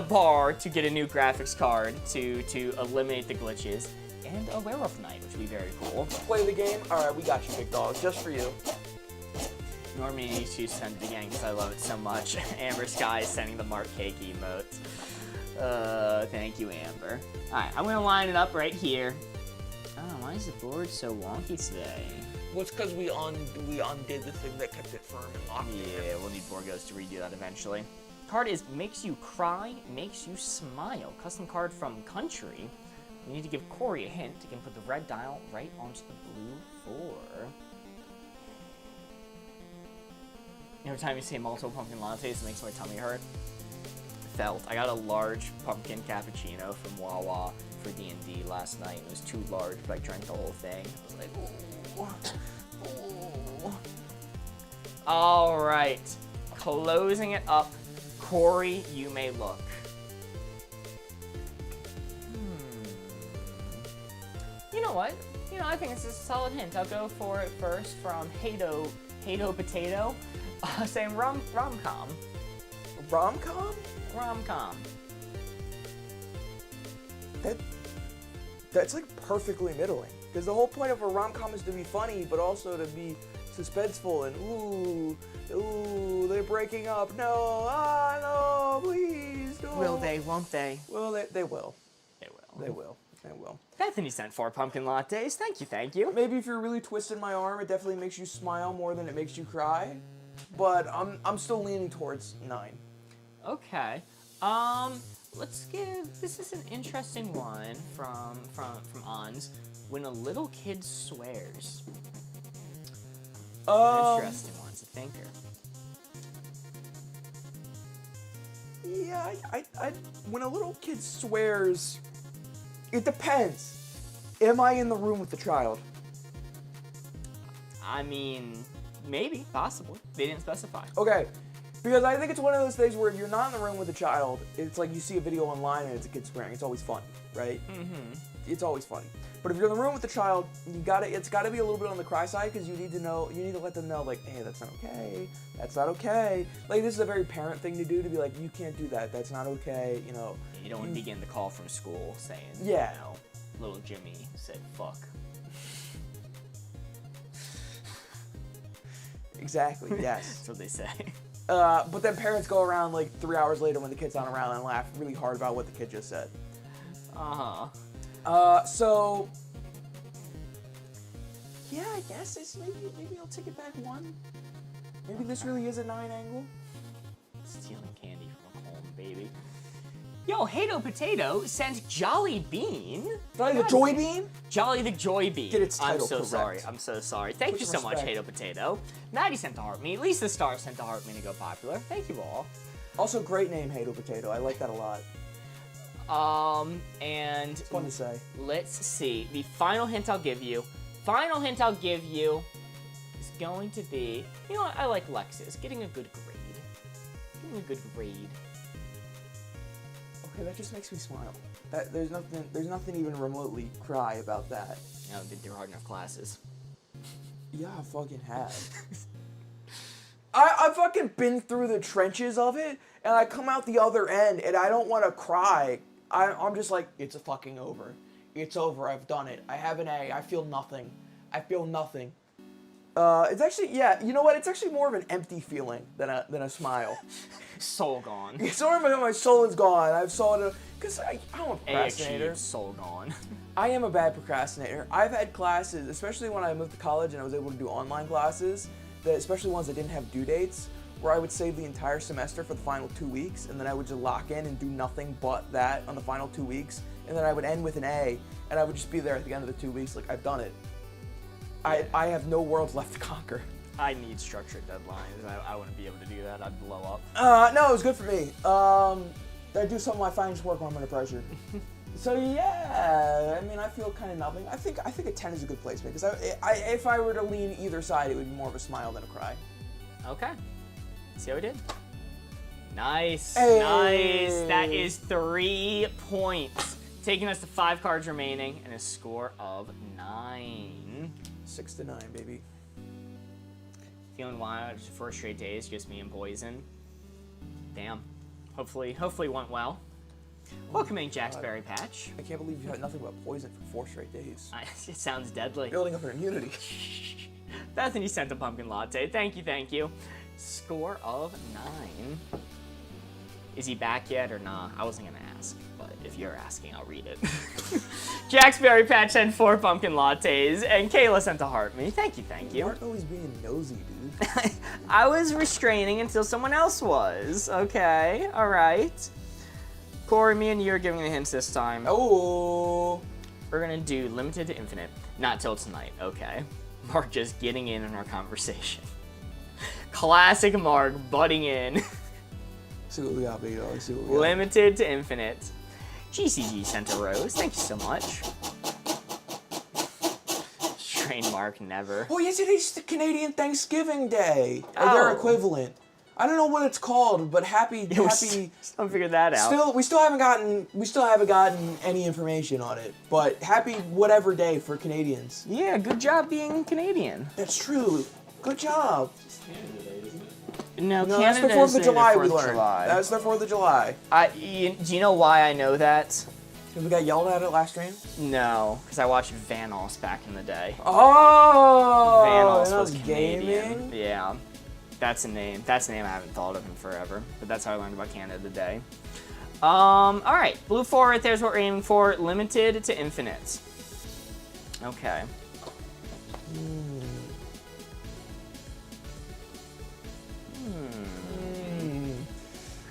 bar to get a new graphics card to eliminate the glitches, and a werewolf night, which would be very cool. Play the game. All right, we got you, big dog, just for you. Normally needs to send it again because I love it so much. Amber Sky is sending the Mark Cake emote. Thank you, Amber. Alright, I'm gonna line it up right here. Oh, why is the board so wonky today? Well, it's because we undid the thing that kept it firm and locked. Yeah, we'll need Borgos to redo that eventually. Card is makes you cry, makes you smile. Custom card from Country. We need to give Corey a hint. He can put the red dial right onto the blue 4. Every time you say multiple pumpkin lattes, it makes my tummy hurt. Felt. I got a large pumpkin cappuccino from Wawa for D&D last night. It was too large, but I drank the whole thing. I was like, ooh. All right. Closing it up. Corey, you may look. You know what? I think it's a solid hint. I'll go for it first from Hato Potato. Saying rom-com. Rom-com? Rom-com. That's like perfectly middling. Because the whole point of a rom-com is to be funny, but also to be suspenseful and ooh, they're breaking up. No, please, no. Will they? Won't they? Well, they will. They will. They will. They will. Bethany sent 4 pumpkin lattes. Thank you, thank you. Maybe if you're really twisting my arm, it definitely makes you smile more than it makes you cry. But I'm still leaning towards 9. Okay. Let's give. This is an interesting one from Ons. When a little kid swears. Interesting one. It's a thinker. Yeah, I when a little kid swears, it depends. Am I in the room with the child? I mean, maybe, possibly. They didn't specify. Okay, because I think it's one of those things where if you're not in the room with the child, it's like you see a video online and it's a kid swearing. It's always funny, right? Mm-hmm. It's always funny. But if you're in the room with the child, it's gotta be a little bit on the cry side because you need to let them know, like, hey, that's not okay. That's not okay. Like, this is a very parent thing to do, to be like, you can't do that. That's not okay. You know. You don't want to begin the call from school saying, yeah, you know, little Jimmy said fuck. Exactly. Yes. That's what they say. But then parents go around like 3 hours later when the kid's not around and laugh really hard about what the kid just said. So yeah, I guess it's maybe I'll take it back 1. Maybe this really is a 9 angle. Stealing candy from home, baby. Yo, Hato Potato sent Jolly Bean. Jolly the Joy Bean? Jolly the Joy Bean. Get its title I'm so correct. sorry. I'm so sorry. Thank you so much, Hato Potato. Maddie sent the heart me. Lisa Star sent the heart me to go popular. Thank you all. Also, great name, Hato Potato. I like that a lot. And It's fun to say. Let's see. The final hint I'll give you. Is going to be, you know what? I like Lexus. Getting a good grade. Okay, that just makes me smile. There's nothing even remotely cry about that. You know, been through hard enough classes. Yeah, I fucking have. I've fucking been through the trenches of it, and I come out the other end, and I don't want to cry. I'm just like, it's fucking over. It's over. I've done it. I have an A. I feel nothing. It's actually, yeah, you know what? It's actually more of an empty feeling than a smile. Soul gone. It's sort of like my soul is gone. I've saw it, because I'm a procrastinator. achieved, soul gone. I am a bad procrastinator. I've had classes, especially when I moved to college and I was able to do online classes, especially ones that didn't have due dates, where I would save the entire semester for the final 2 weeks, and then I would just lock in and do nothing but that on the final 2 weeks, and then I would end with an A, and I would just be there at the end of the 2 weeks like, I've done it. Yeah. I have no worlds left to conquer. I need structured deadlines. I wouldn't be able to do that. I'd blow up. No, it was good for me. I do some of my finest work when I'm under pressure. So yeah, I mean, I feel kind of nothing. I think a 10 is a good placement, because if I were to lean either side, it would be more of a smile than a cry. Okay. See how we did? Nice. Hey. Nice. That is 3 points, taking us to 5 cards remaining and a score of 9. 6 to 9, baby. Feeling wild for 4 straight days, just me and Poison. Damn. Hopefully went well. Welcoming Jack's Berry Patch. I can't believe you had nothing but poison for 4 straight days. It sounds deadly. Building up an immunity. Bethany sent a pumpkin latte. Thank you. Score of 9. Is he back yet or nah? I wasn't gonna ask, but if you're asking, I'll read it. Jack's Berry Patch sent 4 pumpkin lattes, and Kayla sent a heart me. Thank you. You aren't always being nosy, dude. I was restraining until someone else was. Okay, all right. Corey, me and you are giving the hints this time. Oh. We're gonna do limited to infinite. Not till tonight, okay? Mark just getting in on our conversation. Classic Mark butting in. See what we got, big dog. See what we got. Limited to infinite. GCG sent a rose. Thank you so much. Strain Mark never. Oh, yes, today's the Canadian Thanksgiving Day. Or their equivalent. I don't know what it's called, but happy. Still figure that out. We still haven't gotten any information on it. But happy whatever day for Canadians. Yeah, good job being Canadian. That's true. Good job. No, that's the 4th of July we learned. That's the 4th of July. Do you know why I know that? We got yelled at it last stream? No, because I watched Vanos back in the day. Oh! Vanos was Vanos Canadian. Yeah. That's a name. That's a name I haven't thought of in forever. But that's how I learned about Canada today. Alright. Blue 4 right there is what we're aiming for. Limited to infinite. Okay.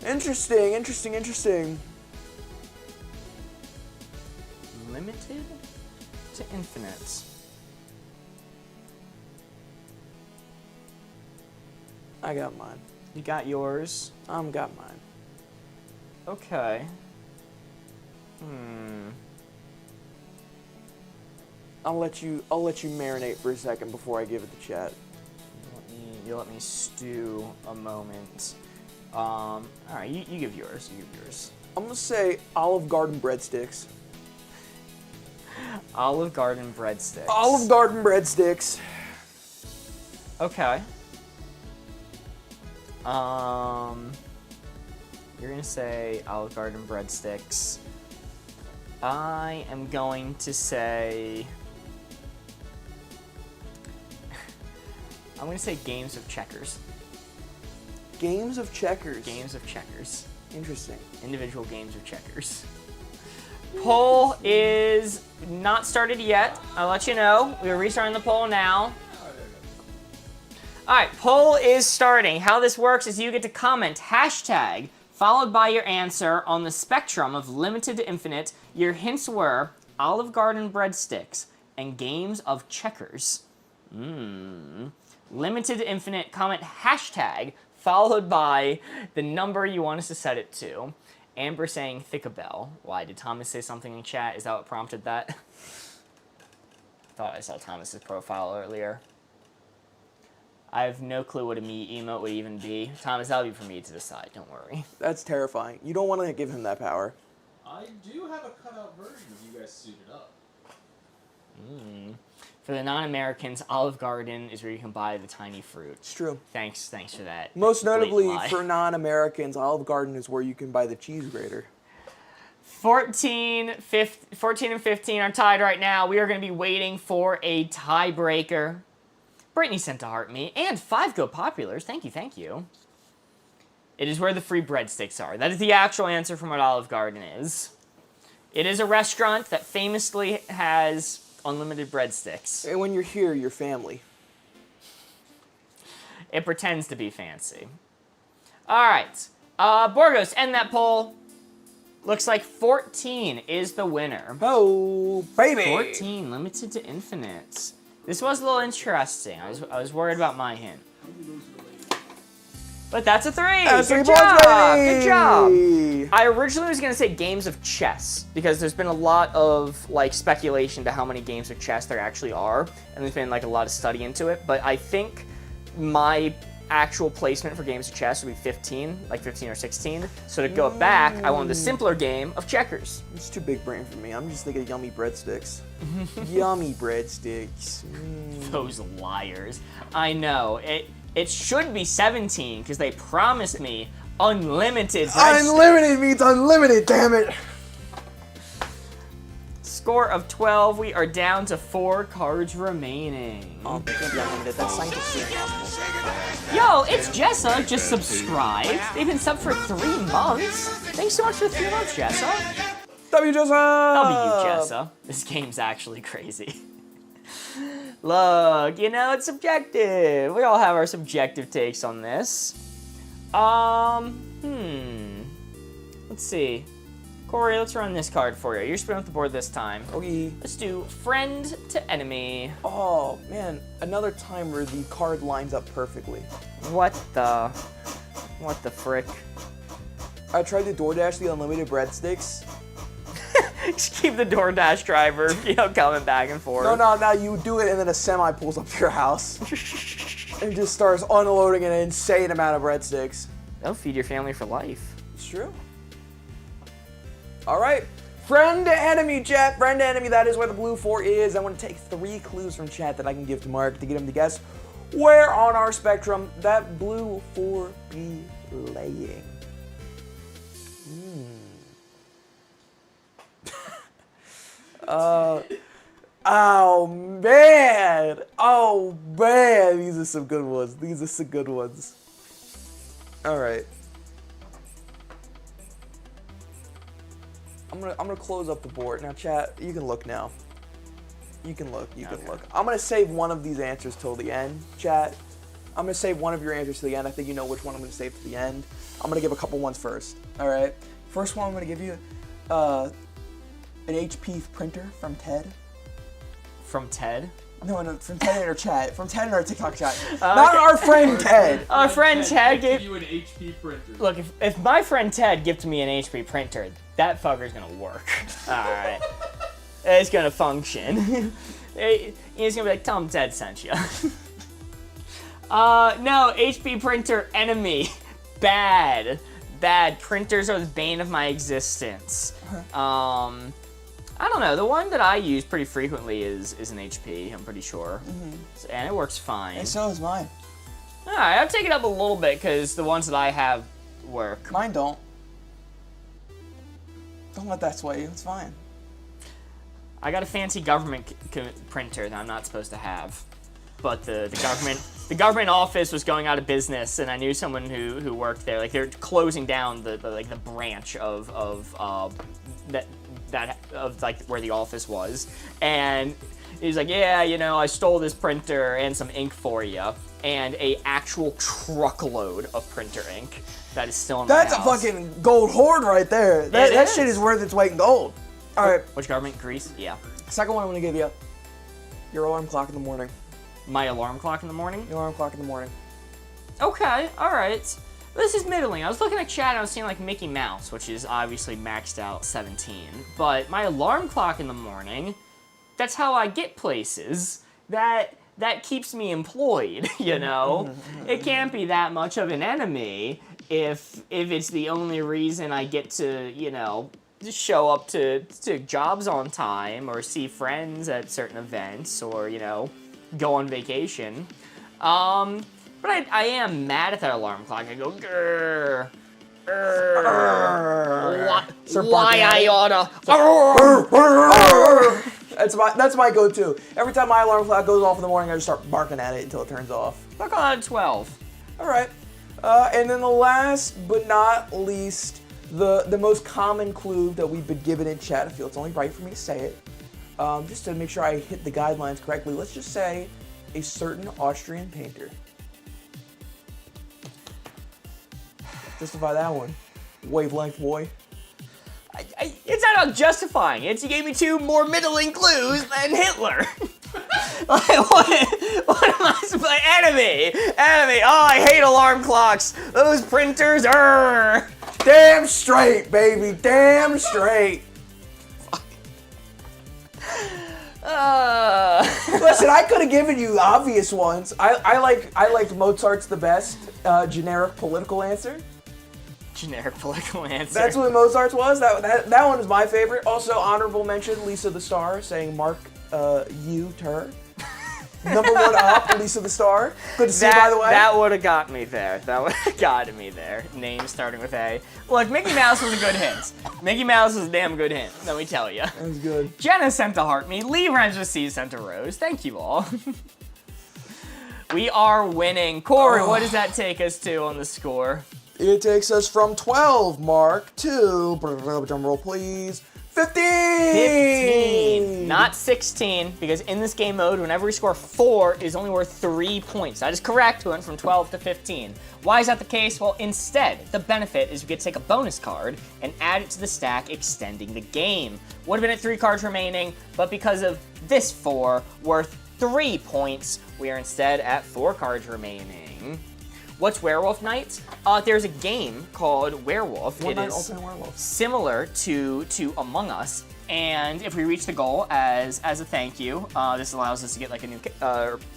Interesting. Limited to infinite. I got mine. You got yours. Got mine. Okay. I'll let you marinate for a second before I give it to chat. You let me stew a moment. All right, you give yours. I'm gonna say Olive Garden breadsticks. Olive Garden breadsticks. Olive Garden breadsticks. Okay. You're gonna say Olive Garden breadsticks. I am going to say. I'm gonna say games of checkers. Games of checkers. Games of checkers. Interesting. Individual games of checkers. Poll is not started yet. I'll let you know. We're restarting the poll now. All right, poll is starting. How this works is you get to comment hashtag followed by your answer on the spectrum of limited to infinite. Your hints were Olive Garden breadsticks and games of checkers. Limited to infinite, comment hashtag followed by the number you want us to set it to. Amber saying Thickabell. Why? Did Thomas say something in chat? Is that what prompted that? I thought I saw Thomas's profile earlier. I have no clue what a me emote would even be. Thomas, that'll be for me to decide. Don't worry. That's terrifying. You don't want to give him that power. I do have a cutout version of you guys suited up. For the non-Americans, Olive Garden is where you can buy the tiny fruit. It's true. Thanks for that. Most notably, blatant lie. for non-Americans, Olive Garden is where you can buy the cheese grater. 14 and 15 are tied right now. We are going to be waiting for a tiebreaker. Brittany sent to heart me, and 5 Go Populars. Thank you. It is where the free breadsticks are. That is the actual answer from what Olive Garden is. It is a restaurant that famously has unlimited breadsticks. And when you're here, you're family. It pretends to be fancy. All right. Borgos, end that poll. Looks like 14 is the winner. Oh, baby! 14, limited to infinite. This was a little interesting. I was worried about my hint. But that's a 3. That's Good 3 job. points, baby! Good job. I originally was gonna say games of chess because there's been a lot of like speculation to how many games of chess there actually are, and there's been like a lot of study into it. But I think my actual placement for games of chess would be 15, like 15 or 16. So to go back, I wanted the simpler game of checkers. It's too big brain for me. I'm just thinking of yummy breadsticks. Yummy breadsticks. Those liars. I know. It should be 17 because they promised me unlimited breadsticks. Unlimited means unlimited, damn it! Score of 12. We are down to 4 cards remaining. Oh, they can't be unlimited. That's scientifically impossible. Yo, it's Jessa. Just subscribed. They've been subbed for 3 months. Thanks so much for 3 months, Jessa. W Jessa! W Jessa. This game's actually crazy. Look, you know, it's subjective. We all have our subjective takes on this. Let's see. Corey, let's run this card for you. You're spinning with the board this time. Okay. Let's do friend to enemy. Oh, man. Another time where the card lines up perfectly. What the frick? I tried to DoorDash the unlimited breadsticks. Just keep the DoorDash driver, coming back and forth. No, you do it and then a semi pulls up to your house. And just starts unloading an insane amount of breadsticks. That'll feed your family for life. It's true. All right. Friend to enemy, chat. Friend to enemy, that is where the blue 4 is. I want to take 3 clues from chat that I can give to Mark to get him to guess where on our spectrum that blue 4 be laying. Oh man! Oh man! These are some good ones. These are some good ones. All right. I'm gonna close up the board now, chat. You can look now. You can look. You can look. I'm gonna save one of these answers till the end, chat. I'm gonna save one of your answers to the end. I think you know which one I'm gonna save to the end. I'm gonna give a couple ones first. All right. First one I'm gonna give you, an HP printer from Ted. From Ted? No, from Ted in our chat. From Ted in our TikTok chat. Not our friend Ted. Our friend Ted give gave you an HP printer. Look, if my friend Ted gifted me an HP printer, that fucker's gonna work. Alright. It's gonna function. He's gonna be like, tell him Ted sent you. No, HP printer enemy. Bad. Bad. Printers are the bane of my existence. I don't know. The one that I use pretty frequently is an HP, I'm pretty sure. And it works fine. And so is mine. Alright, I'll take it up a little bit because the ones that I have work. Mine don't. Don't let that sway you. It's fine. I got a fancy government printer that I'm not supposed to have. But the government office was going out of business, and I knew someone who worked there. Like, they're closing down the branch of where the office was, and he's like, yeah, you know, I stole this printer and some ink for you, and a actual truckload of printer ink that is still in my house. That's a fucking gold hoard right there. That shit is worth its weight in gold. All right. Which government? Greece? Yeah. Second one I'm gonna give you. Your alarm clock in the morning. My alarm clock in the morning? Your alarm clock in the morning. Okay, alright. This is middling. I was looking at chat and I was seeing like Mickey Mouse, which is obviously maxed out 17. But my alarm clock in the morning, that's how I get places. That keeps me employed, you know? It can't be that much of an enemy if it's the only reason I get to, you know, just show up to jobs on time or see friends at certain events or, you know, go on vacation. But I am mad at that alarm clock. I go, grrr, why I oughta. That's my go-to. Every time my alarm clock goes off in the morning, I just start barking at it until it turns off. Fuck on 12. All right. And then the last but not least, the most common clue that we've been given in chat, I feel it's only right for me to say it, just to make sure I hit the guidelines correctly. Let's just say a certain Austrian painter. Justify that one. Wavelength boy. It's not about justifying it. You gave me 2 more middling clues than Hitler. What am I supposed to enemy? Oh, I hate alarm clocks. Those printers, Damn straight, baby. Damn straight. Listen, I could have given you obvious ones. I liked Mozart's the best. Generic political answer. Generic political answer. That's what Mozart's was. That one is my favorite. Also, honorable mention, Lisa the Star saying Mark you to her. Number 1 up, Lisa the Star. Good to see you, by the way. That would have got me there. That would have gotten me there. Name starting with A. Look, Mickey Mouse was a good hint. Mickey Mouse was a damn good hint, let me tell you. That was good. Jenna sent a heart me. Lee Rhymes with C sent a rose. Thank you all. We are winning. Corey, what does that take us to on the score? It takes us from 12, Mark, to, drum roll please, 15! 15, not 16, because in this game mode, whenever we score 4, it is only worth 3 points. That is correct. We went from 12 to 15. Why is that the case? Well, instead, the benefit is we get to take a bonus card and add it to the stack, extending the game. Would have been at 3 cards remaining, but because of this 4, worth 3 points, we are instead at 4 cards remaining. What's Werewolf Night? There's a game called Werewolf. One it Night is Ultimate Werewolf. similar to Among Us, and if we reach the goal as a thank you, this allows us to get like a new,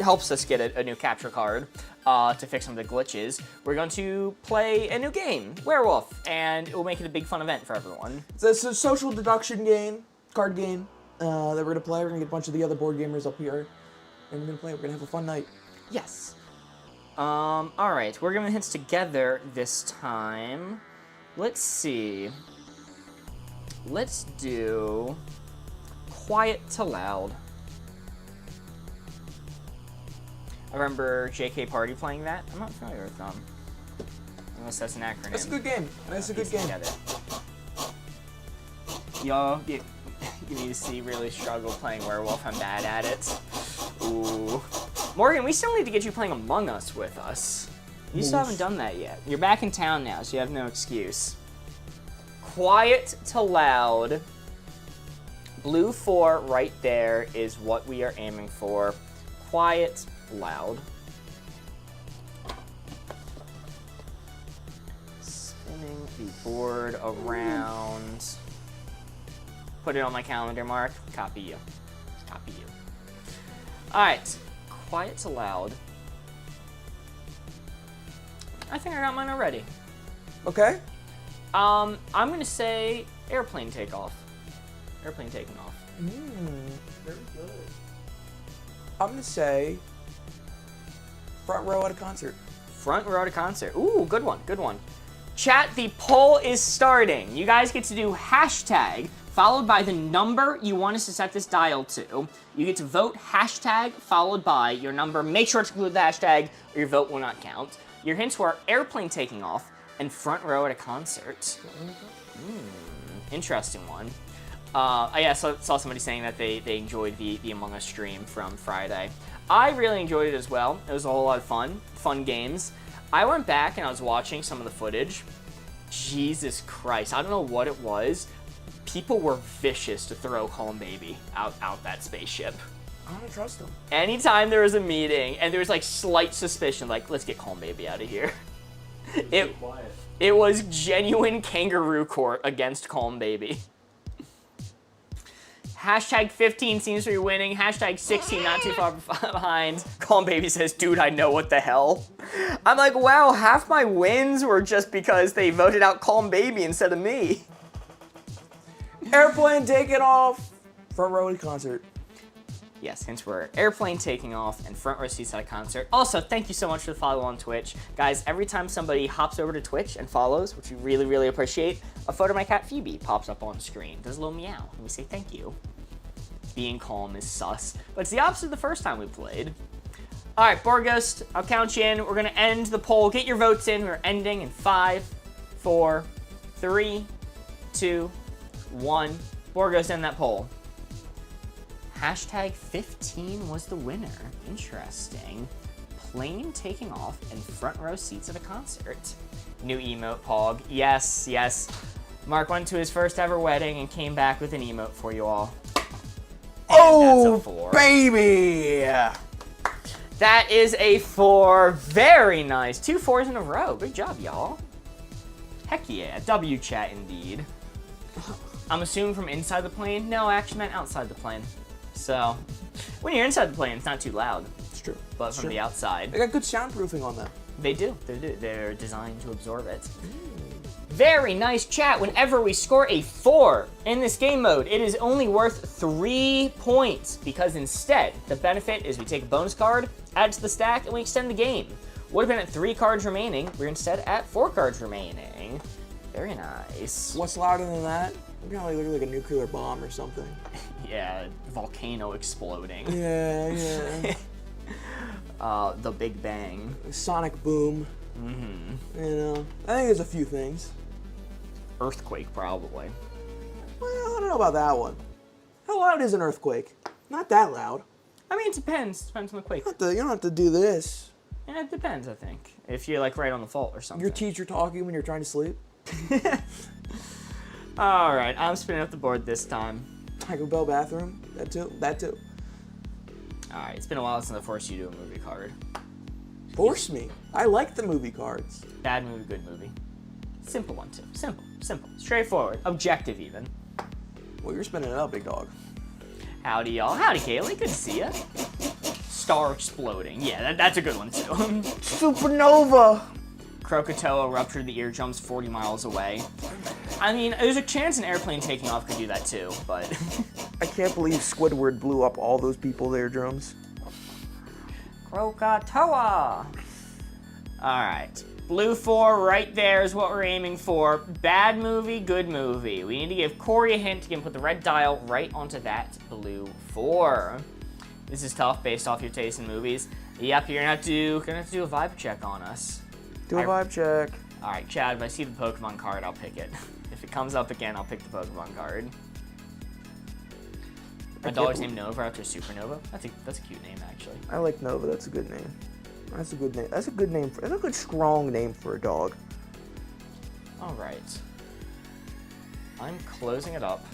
helps us get a new capture card to fix some of the glitches. We're going to play a new game, Werewolf, and it will make it a big fun event for everyone. It's a social deduction game, card game that we're gonna play. We're gonna get a bunch of the other board gamers up here, and we're gonna play. We're gonna have a fun night. Yes. Alright, we're gonna hints together this time. Let's see. Let's do Quiet to Loud. I remember JK Party playing that. I'm not familiar with them. Unless that's an acronym. That's a good game. That's a good game. Y'all, you need to see really struggle playing Werewolf. I'm bad at it. Ooh. Morgan, we still need to get you playing Among Us with us. You still haven't done that yet. You're back in town now, so you have no excuse. Quiet to Loud. Blue 4 right there is what we are aiming for. Quiet, loud. Spinning the board around. Put it on my calendar, Mark. Copy you. Copy you. Alright. Quiet to Loud. I think I got mine already. Okay. I'm gonna say airplane takeoff. Airplane taking off. Very good. I'm gonna say front row at a concert. Front row at a concert. Ooh, good one, good one. Chat, the poll is starting. You guys get to do hashtag followed by the number you want us to set this dial to. You get to vote hashtag followed by your number. Make sure to include the hashtag or your vote will not count. Your hints were airplane taking off and front row at a concert. Interesting one. I saw somebody saying that they enjoyed the Among Us stream from Friday. I really enjoyed it as well. It was a whole lot of fun games. I went back and I was watching some of the footage. Jesus Christ, I don't know what it was. People were vicious to throw Calm Baby out that spaceship. I don't trust them. Anytime there was a meeting and there was like slight suspicion, like, let's get Calm Baby out of here. It was genuine kangaroo court against Calm Baby. Hashtag 15 seems to be winning. Hashtag 16 not too far behind. Calm Baby says, dude, I know what the hell. I'm like, wow, half my wins were just because they voted out Calm Baby instead of me. Airplane taking off. Front row at a concert. Yes, hence we're airplane taking off and front row seats at a concert. Also, thank you so much for the follow on Twitch. Guys, every time somebody hops over to Twitch and follows, which we really, really appreciate, a photo of my cat Phoebe pops up on screen. Does a little meow, and we say thank you. Being calm is sus, but it's the opposite of the first time we played. All right, Borghost, I'll count you in. We're gonna end the poll. Get your votes in. We're ending in 5, 4, 3, 2, 1. Borghost, end that poll. Hashtag 15 was the winner. Interesting. Plane taking off and front row seats at a concert. New emote, Pog. Yes, yes. Mark went to his first ever wedding and came back with an emote for you all. And oh, that's a 4. Baby! That is a 4. Very nice. 2 4s in a row. Good job, y'all. Heck yeah. W chat indeed. I'm assuming from inside the plane? No, I actually meant outside the plane. So, when you're inside the plane, it's not too loud. It's true. But from the outside, They got good soundproofing on them. they do. They're designed to absorb it. Very nice chat. Whenever we score a 4 in this game mode, it is only worth 3 points because instead, the benefit is we take a bonus card, add it to the stack, and we extend the game. Would have been at 3 cards remaining. We're instead at 4 cards remaining. Very nice. What's louder than that? It probably look like a nuclear bomb or something. Yeah, volcano exploding. Yeah. The Big Bang. Sonic boom. Mm-hmm. You know, I think there's a few things. Earthquake, probably. Well, I don't know about that one. How loud is an earthquake? Not that loud. I mean, it depends. Depends on the quake. You don't have to do this. Yeah, it depends, I think. If you're, like, right on the fault or something. Your teacher talking when you're trying to sleep. Alright, I'm spinning up the board this time. Taco Bell bathroom. That too. Alright, it's been a while since I forced you to do a movie card. Force me. I like the movie cards. Bad movie, good movie. Simple one, too. Simple. Straightforward. Objective, even. Well, you're spinning it up, big dog. Howdy, y'all. Howdy, Kaylee. Good to see ya. Star exploding. Yeah, that's a good one, too. Supernova. Krakatoa ruptured the eardrums 40 miles away. I mean, there's a chance an airplane taking off could do that, too, but... I can't believe Squidward blew up all those people's eardrums. Krakatoa! Alright. Blue 4 right there is what we're aiming for. Bad movie, good movie. We need to give Corey a hint to get him put the red dial right onto that Blue 4. This is tough based off your taste in movies. Yep, you're gonna have to do a vibe check on us. Do a vibe check. All right, Chad, if I see the Pokemon card, I'll pick it. If it comes up again, I'll pick the Pokemon card. My dog's named Nova after Supernova. That's a cute name, actually. I like Nova. That's a good name. That's a good name. That's a good name. That's a good strong name for a dog. All right. I'm closing it up.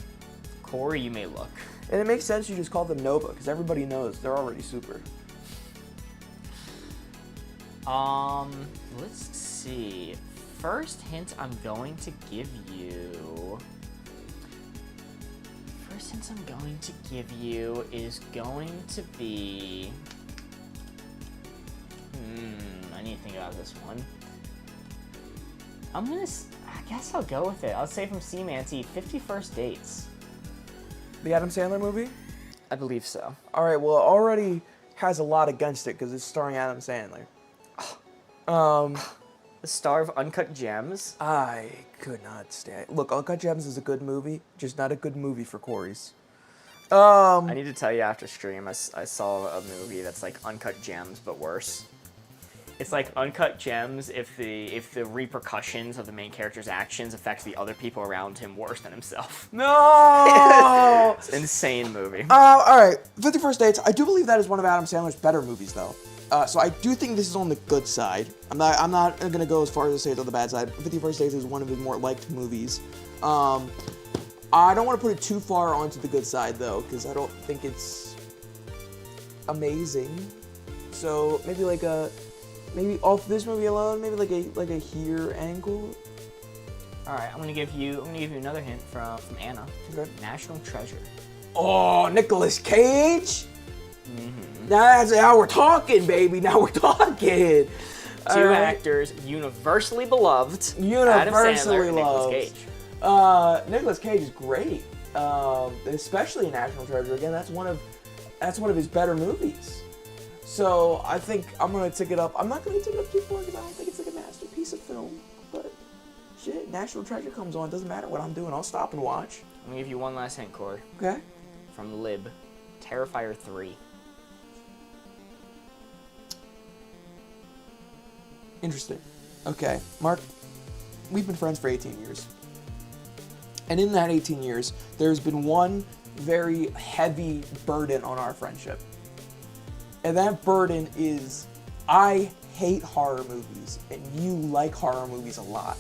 Corey, you may look. And it makes sense you just call them Nova because everybody knows they're already super. Let's see. First hint I'm going to give you. Is going to be. I need to think about this one. I guess I'll go with it. I'll say from Seamanty, 50 First Dates. The Adam Sandler movie? I believe so. All right. Well, it already has a lot against it because it's starring Adam Sandler. The star of Uncut Gems. I could not stand. Look, Uncut Gems is a good movie, just not a good movie for Corey's. I need to tell you after stream, I saw a movie that's like Uncut Gems, but worse. It's like Uncut Gems if the repercussions of the main character's actions affects the other people around him worse than himself. No! It's an insane movie. All right, 50 First Dates. I do believe that is one of Adam Sandler's better movies, though. So I do think this is on the good side. I'm not gonna go as far as to say it's on the bad side. 50 First Dates is one of his more liked movies. I don't want to put it too far onto the good side though, because I don't think it's amazing. So maybe maybe off this movie alone, maybe like a here angle. All right, I'm gonna give you another hint from Anna. Okay. National Treasure. Oh, Nicolas Cage. Now we're talking, baby. Now we're talking. Two actors, universally beloved. Universally Adam Sandler, loved. Nicolas Cage. Nicolas Cage is great, especially in National Treasure. Again, that's one of his better movies. So I think I'm gonna take it up. I'm not gonna take it up too far because I don't think it's like a masterpiece of film. But shit, National Treasure comes on. Doesn't matter what I'm doing. I'll stop and watch. I'm gonna give you one last hint, Corey. Okay. From Lib, Terrifier 3. Interesting. Okay, Mark, we've been friends for 18 years. And in that 18 years, there's been one very heavy burden on our friendship. And that burden is, I hate horror movies, and you like horror movies a lot.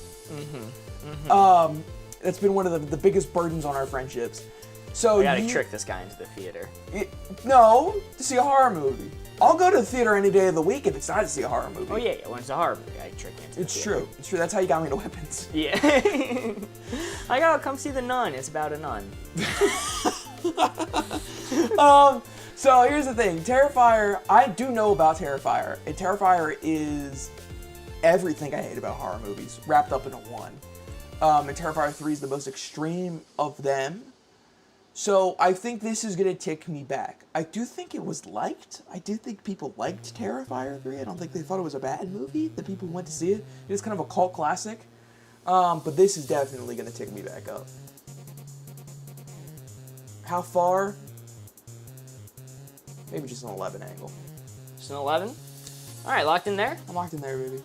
That's been one of the biggest burdens on our friendships. So I gotta trick this guy into the theater. No, to see a horror movie. I'll go to the theater any day of the week if it's not to see a horror movie. Oh yeah, when it's a horror movie, I trick you into the theater. True. It's true. That's how you got me into Weapons. Yeah. I gotta come see The Nun. It's about a nun. So here's the thing. Terrifier, I do know about Terrifier. And Terrifier is everything I hate about horror movies wrapped up into one. And Terrifier 3 is the most extreme of them. So I think this is going to take me back. I do think it was liked. I do think people liked Terrifier 3. I don't think they thought it was a bad movie. The people who went to see it. It is kind of a cult classic. But this is definitely going to take me back up. How far? Maybe just an 11 angle. Just an 11? All right, locked in there. I'm locked in there, baby.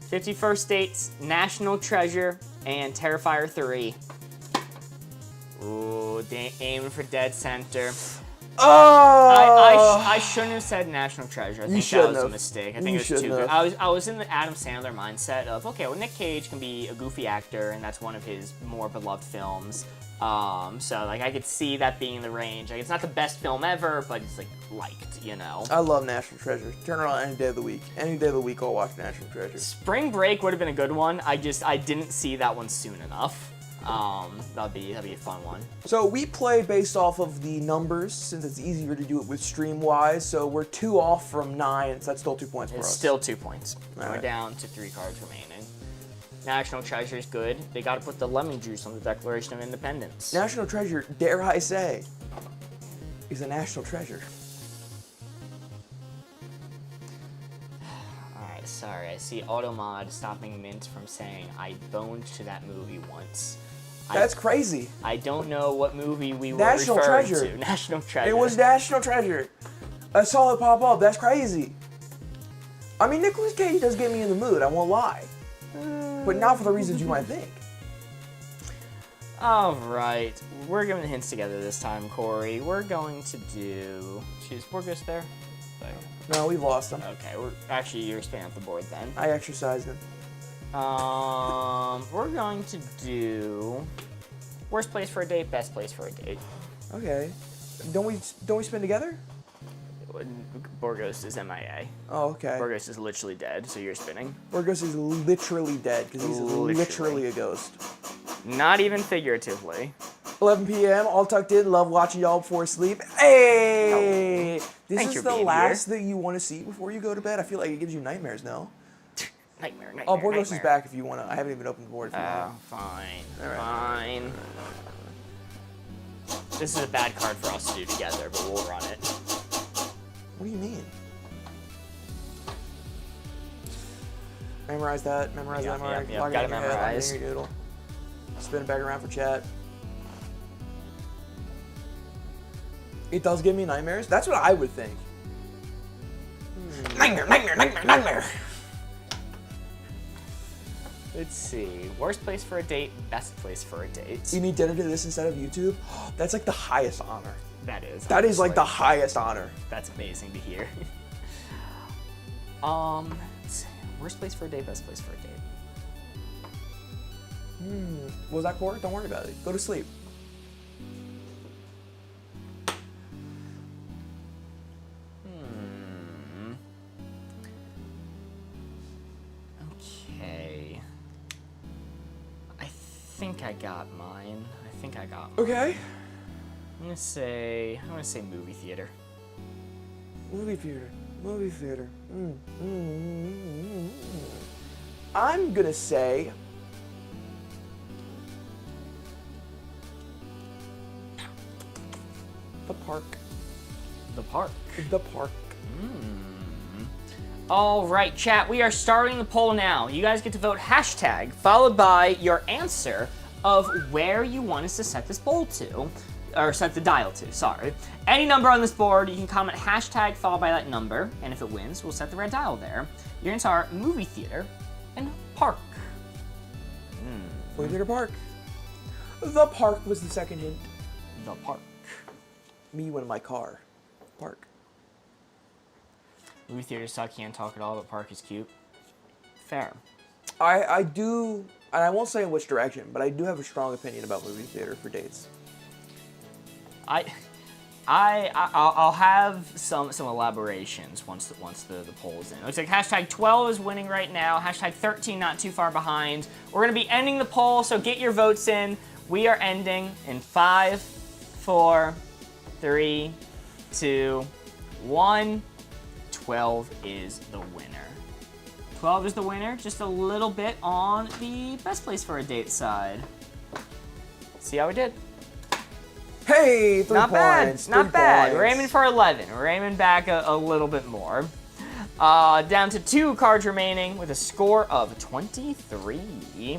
50 First Dates, National Treasure, and Terrifier 3. Ooh, aiming for dead center. Oh! I shouldn't have said National Treasure. I think that shouldn't was a have. mistake. I think You it was too shouldn't good. have. I was in the Adam Sandler mindset of, okay, well, Nick Cage can be a goofy actor, and that's one of his more beloved films. So like I could see that being in the range. Like it's not the best film ever, but it's like liked, you know. I love National Treasure. Turn it on any day of the week. Any day of the week, I'll watch National Treasure. Spring Break would have been a good one. I didn't see that one soon enough. That'd be a fun one. So we play based off of the numbers, since it's easier to do it with stream-wise. So we're 2 off from 9, so that's still 2 points for It's us. still 2 points. All We're right. down to 3 cards remaining. National Treasure is good. They got to put the lemon juice on the Declaration of Independence. National Treasure, dare I say, is a national treasure. All right, sorry. I see Automod stopping Mint from saying I boned to that movie once. That's crazy. I don't know what movie we were National referring Treasure. to. National Treasure. It was National Treasure. I saw it pop up. That's crazy. I mean, Nicolas Cage does get me in the mood. I won't lie. But not for the reasons you might think. All right, we're giving the hints together this time, Corey. We're going to do. Choose Borgus there. No, we've lost him. Okay, actually you're spinning up the board then. I exercised him. We're going to do worst place for a date, best place for a date. Okay. Don't we spin together? Borgos is MIA. Oh, okay. Borgos is literally dead, so you're spinning. Burgos is literally dead because he's Literally. literally a ghost. Not even figuratively. 11 p.m. all tucked in. Love watching y'all before sleep. Hey! This Thanks is for the being last that you want to see before you go to bed. I feel like it gives you nightmares now. Nightmare. Oh, Borgos is back if you want to. I haven't even opened the board for you. Fine. All right. Fine. This is a bad card for us to do together, but we'll run it. What do you mean? Memorize that. Memorize that. Mark. Yep, Lock it got in it your head, lock it in memorized. your doodle. Spin it back around for chat. It does give me nightmares. That's what I would think. Nightmare. Let's see. Worst place for a date, best place for a date. You need dinner to this instead of YouTube? That's like the highest honor. That is. That is like the honestly. highest honor. That's amazing to hear. Let's see. Worst place for a date, best place for a date. What was that for? Don't worry about it. Go to sleep. Okay. I think I got mine. Okay. I'm gonna say movie theater. Movie theater. I'm gonna say the park. The park. The park. All right, chat, we are starting the poll now. You guys get to vote hashtag, followed by your answer of where you want us to set this poll to, or set the dial to, sorry. Any number on this board, you can comment hashtag followed by that number, and if it wins, we'll set the red dial there. Your answers are movie theater and park. Movie theater park. The park was the second hint. The park. Me when in my car. Park. Movie theater suck, can't talk at all, but park is cute. Fair. I do, and I won't say in which direction, but I do have a strong opinion about movie theater for dates. I'll have some elaborations once the poll's in. It looks like hashtag 12 is winning right now. Hashtag 13 not too far behind. We're gonna be ending the poll, so get your votes in. We are ending in 5, 4, 3, 2, 1. 12 is the winner. 12 is the winner, just a little bit on the best place for a date side. See how we did? Hey, 3 Not points. bad, not 3 bad. points. We're aiming for 11. We're aiming back a little bit more. Down to 2 cards remaining with a score of 23.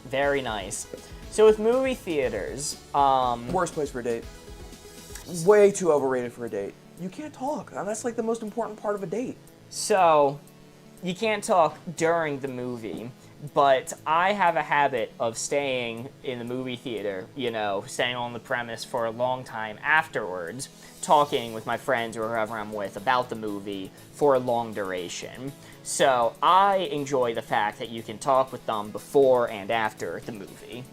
Very nice. So with movie theaters, Worst place for a date. Way too overrated for a date. You can't talk. That's like the most important part of a date. so you can't talk during the movie, but I have a habit of staying in the movie theater, staying on the premise for a long time afterwards, talking with my friends or whoever I'm with about the movie for a long duration. So I enjoy the fact that you can talk with them before and after the movie.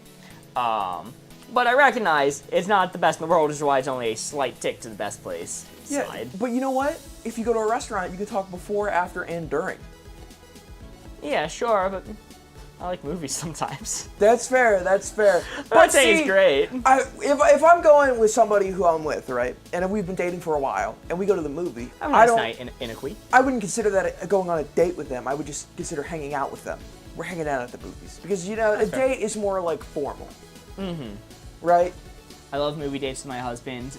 But I recognize it's not the best in the world, which is why it's only a slight tick to the best place side. But you know what? If you go to a restaurant, you can talk before, after, and during. Yeah, sure, but I like movies sometimes. That's fair. That's fair. I'm not saying it's great. If I'm going with somebody who I'm with, right, and if we've been dating for a while, and we go to the movie, Have a nice night in a queen. I wouldn't consider that going on a date with them. I would just consider hanging out with them. We're hanging out at the movies because a date is more like formal. Right? I love movie dates with my husband.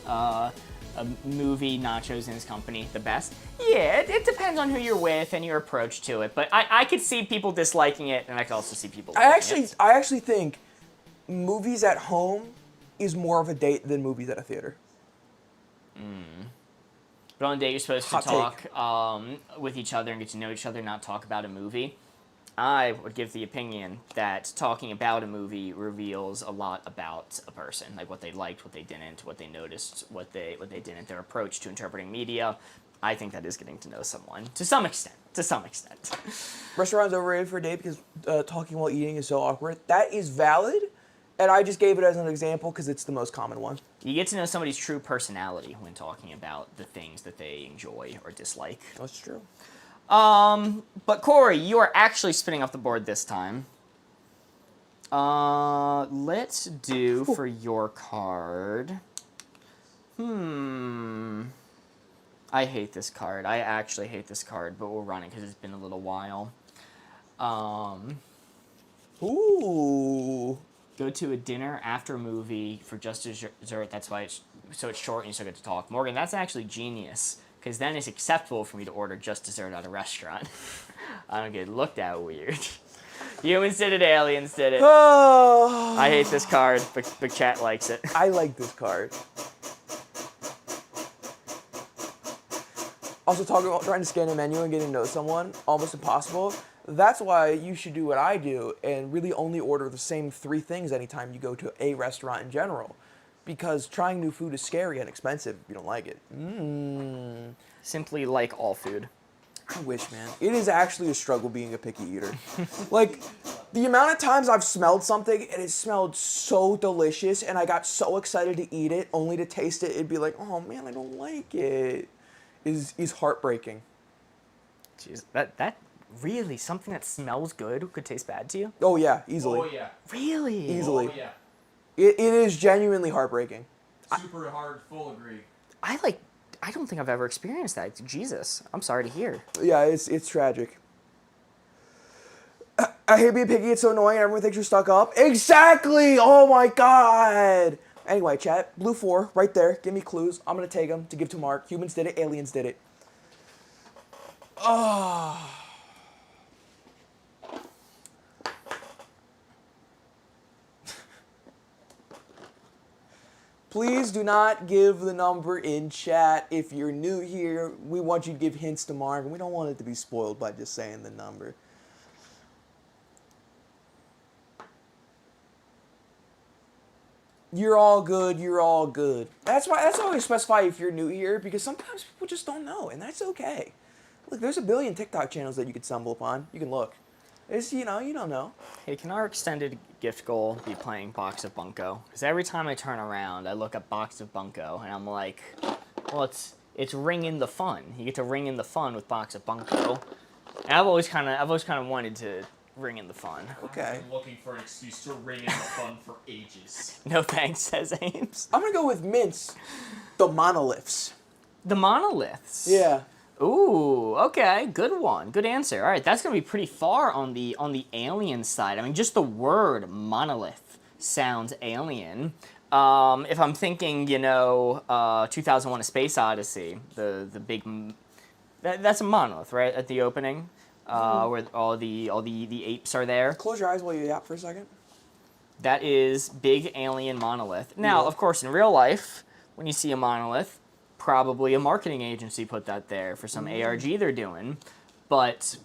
a movie, nachos in his company, the best? Yeah, it depends on who you're with and your approach to it. But I could see people disliking it, and I could also see people liking it. I actually think movies at home is more of a date than movies at a theater. But on a date, you're supposed to Hot talk with each other and get to know each other, not talk about a movie. I would give the opinion that talking about a movie reveals a lot about a person, like what they liked, what they didn't, what they noticed, what they didn't, their approach to interpreting media. I think that is getting to know someone to some extent. To some extent. Restaurants overrated for a date because talking while eating is so awkward. That is valid, and I just gave it as an example because it's the most common one. You get to know somebody's true personality when talking about the things that they enjoy or dislike. That's true. But Corey, you are actually spinning off the board this time. Let's do for your card. I hate this card. I actually hate this card, but we'll run it because it's been a little while. Ooh. Go to a dinner after a movie for just dessert. That's why it's short and you still get to talk. Morgan, that's actually genius. Because then it's acceptable for me to order just dessert at a restaurant. I don't get looked at weird. Humans did it, aliens did it. Oh. I hate this card, but chat likes it. I like this card. Also, talking about trying to scan a menu and getting to know someone, almost impossible. That's why you should do what I do and really only order the same 3 things anytime you go to a restaurant in general. Because trying new food is scary and expensive if you don't like it. Simply like all food. I wish, man. It is actually a struggle being a picky eater. Like, the amount of times I've smelled something and it smelled so delicious and I got so excited to eat it only to taste it, it'd be like, oh man, I don't like it, is heartbreaking. Jeez, that really, something that smells good could taste bad to you? Oh yeah, easily. Oh yeah. Really? Easily. Oh yeah. It is genuinely heartbreaking. Super hard, full agree. I don't think I've ever experienced that. Jesus, I'm sorry to hear. Yeah, it's tragic. I hate being picky, it's so annoying, everyone thinks you're stuck up. Exactly! Oh my god! Anyway, chat, blue 4, right there, give me clues. I'm gonna take them to give to Mark. Humans did it, aliens did it. Oh. Please do not give the number in chat. If you're new here, we want you to give hints to Mark, and we don't want it to be spoiled by just saying the number. You're all good, you're all good. That's why we specify if you're new here, because sometimes people just don't know, and that's okay. Look, there's a billion TikTok channels that you could stumble upon. You can look. It's, you don't know. Hey, can our extended gift goal be playing Box of Bunko? Because every time I turn around, I look at Box of Bunko, and I'm like, well, it's ring in the fun. You get to ring in the fun with Box of Bunko. And I've always kind of wanted to ring in the fun. Okay. I've been looking for an excuse to ring in the fun for ages. No thanks, says Ames. I'm gonna go with mints. The monoliths. The monoliths. Yeah. Ooh, okay, good one, good answer. All right, that's gonna be pretty far on the alien side. I mean, just the word monolith sounds alien. If I'm thinking, 2001: A Space Odyssey, the big, that's a monolith, right? At the opening, where all the apes are there. Close your eyes while you yap for a second. That is big alien monolith. Now, Yeah. of course, in real life, when you see a monolith, probably a marketing agency put that there for some ARG they're doing. But,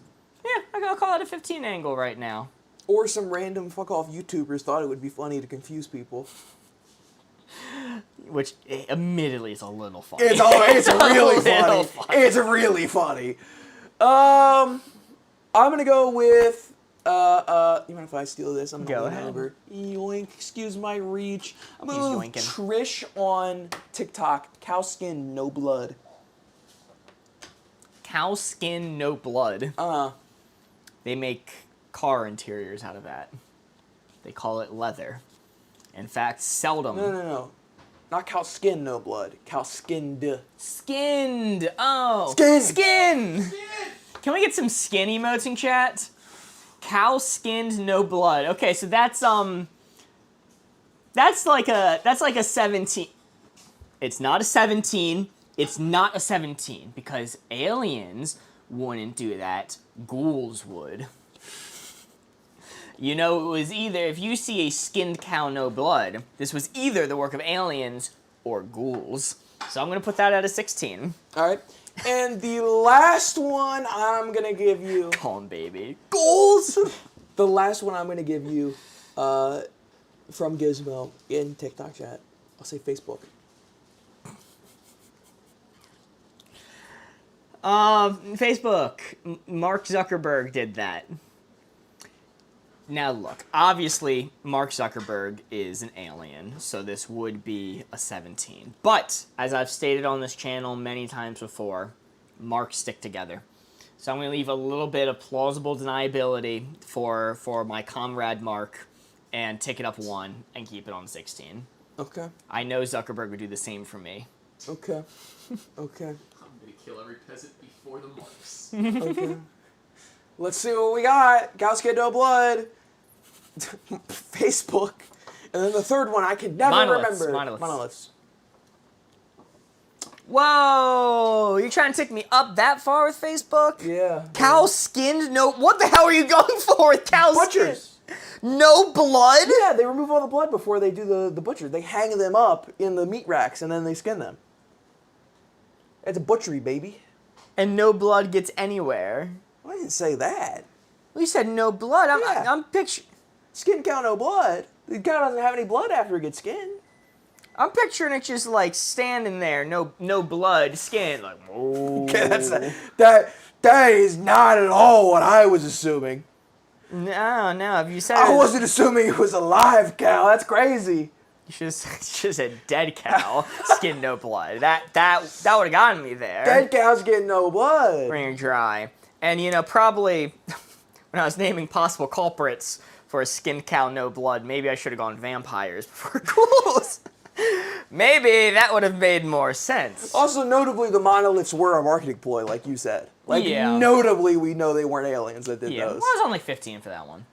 yeah, I'll call it a 15 angle right now. Or some random fuck-off YouTubers thought it would be funny to confuse people. Which, admittedly, is a little funny. It's really little funny. It's really funny. I'm gonna go with. You mind if I steal this? I'm gonna Go lean ahead. over. Yoink! Excuse my reach. I'm He's gonna move yoinking. Trish on TikTok. Cow skin, no blood. Cow skin, no blood. They make car interiors out of that. They call it leather. In fact, seldom. No. Not cow skin, no blood. Cow skinned. Skinned. Oh. Skin. Skin. Can we get some skin emotes in chat? Cow skinned, no blood. Okay, so that's like a 17. It's not a 17. It's not a 17 because aliens wouldn't do that. Ghouls would. You know, it was either, if you see a skinned cow, no blood, this was either the work of aliens or ghouls. So I'm going to put that at a 16. All right. And the last one I'm going to give you... Call him baby. Goals! The last one I'm going to give you from Gizmo in TikTok chat. I'll say Facebook. Facebook. Mark Zuckerberg did that. Now look, obviously Mark Zuckerberg is an alien, so this would be a 17. But, as I've stated on this channel many times before, marks stick together. So I'm going to leave a little bit of plausible deniability for my comrade Mark and tick it up 1 and keep it on 16. Okay. I know Zuckerberg would do the same for me. Okay. Okay. I'm gonna kill every peasant before the marks. Okay. Let's see what we got. Cows get no blood. Facebook. And then the third one I can never remember. Monoliths. Whoa! You're trying to take me up that far with Facebook? Yeah. Cow skinned? No. What the hell are you going for with cow Butchers. skin? No blood? Yeah, they remove all the blood before they do the butcher. They hang them up in the meat racks and then they skin them. It's a butchery, baby. And no blood gets anywhere. I didn't say that. We said no blood. Yeah. I'm picturing. Skin cow, no blood. The cow doesn't have any blood after it gets skinned. I'm picturing it just like standing there, no blood, skin, like. Oh. Okay, that is not at all what I was assuming. No. If you said I wasn't assuming it was a live cow. That's crazy. You just a dead cow, skin, no blood. That would have gotten me there. Dead cows get no blood. Bring it dry. And probably when I was naming possible culprits for a skinned cow, no blood, maybe I should have gone vampires before ghouls. Maybe that would have made more sense. Also, notably, the monoliths were a marketing ploy, like you said. Like, notably, we know they weren't aliens that did those. Well, I was only 15 for that one.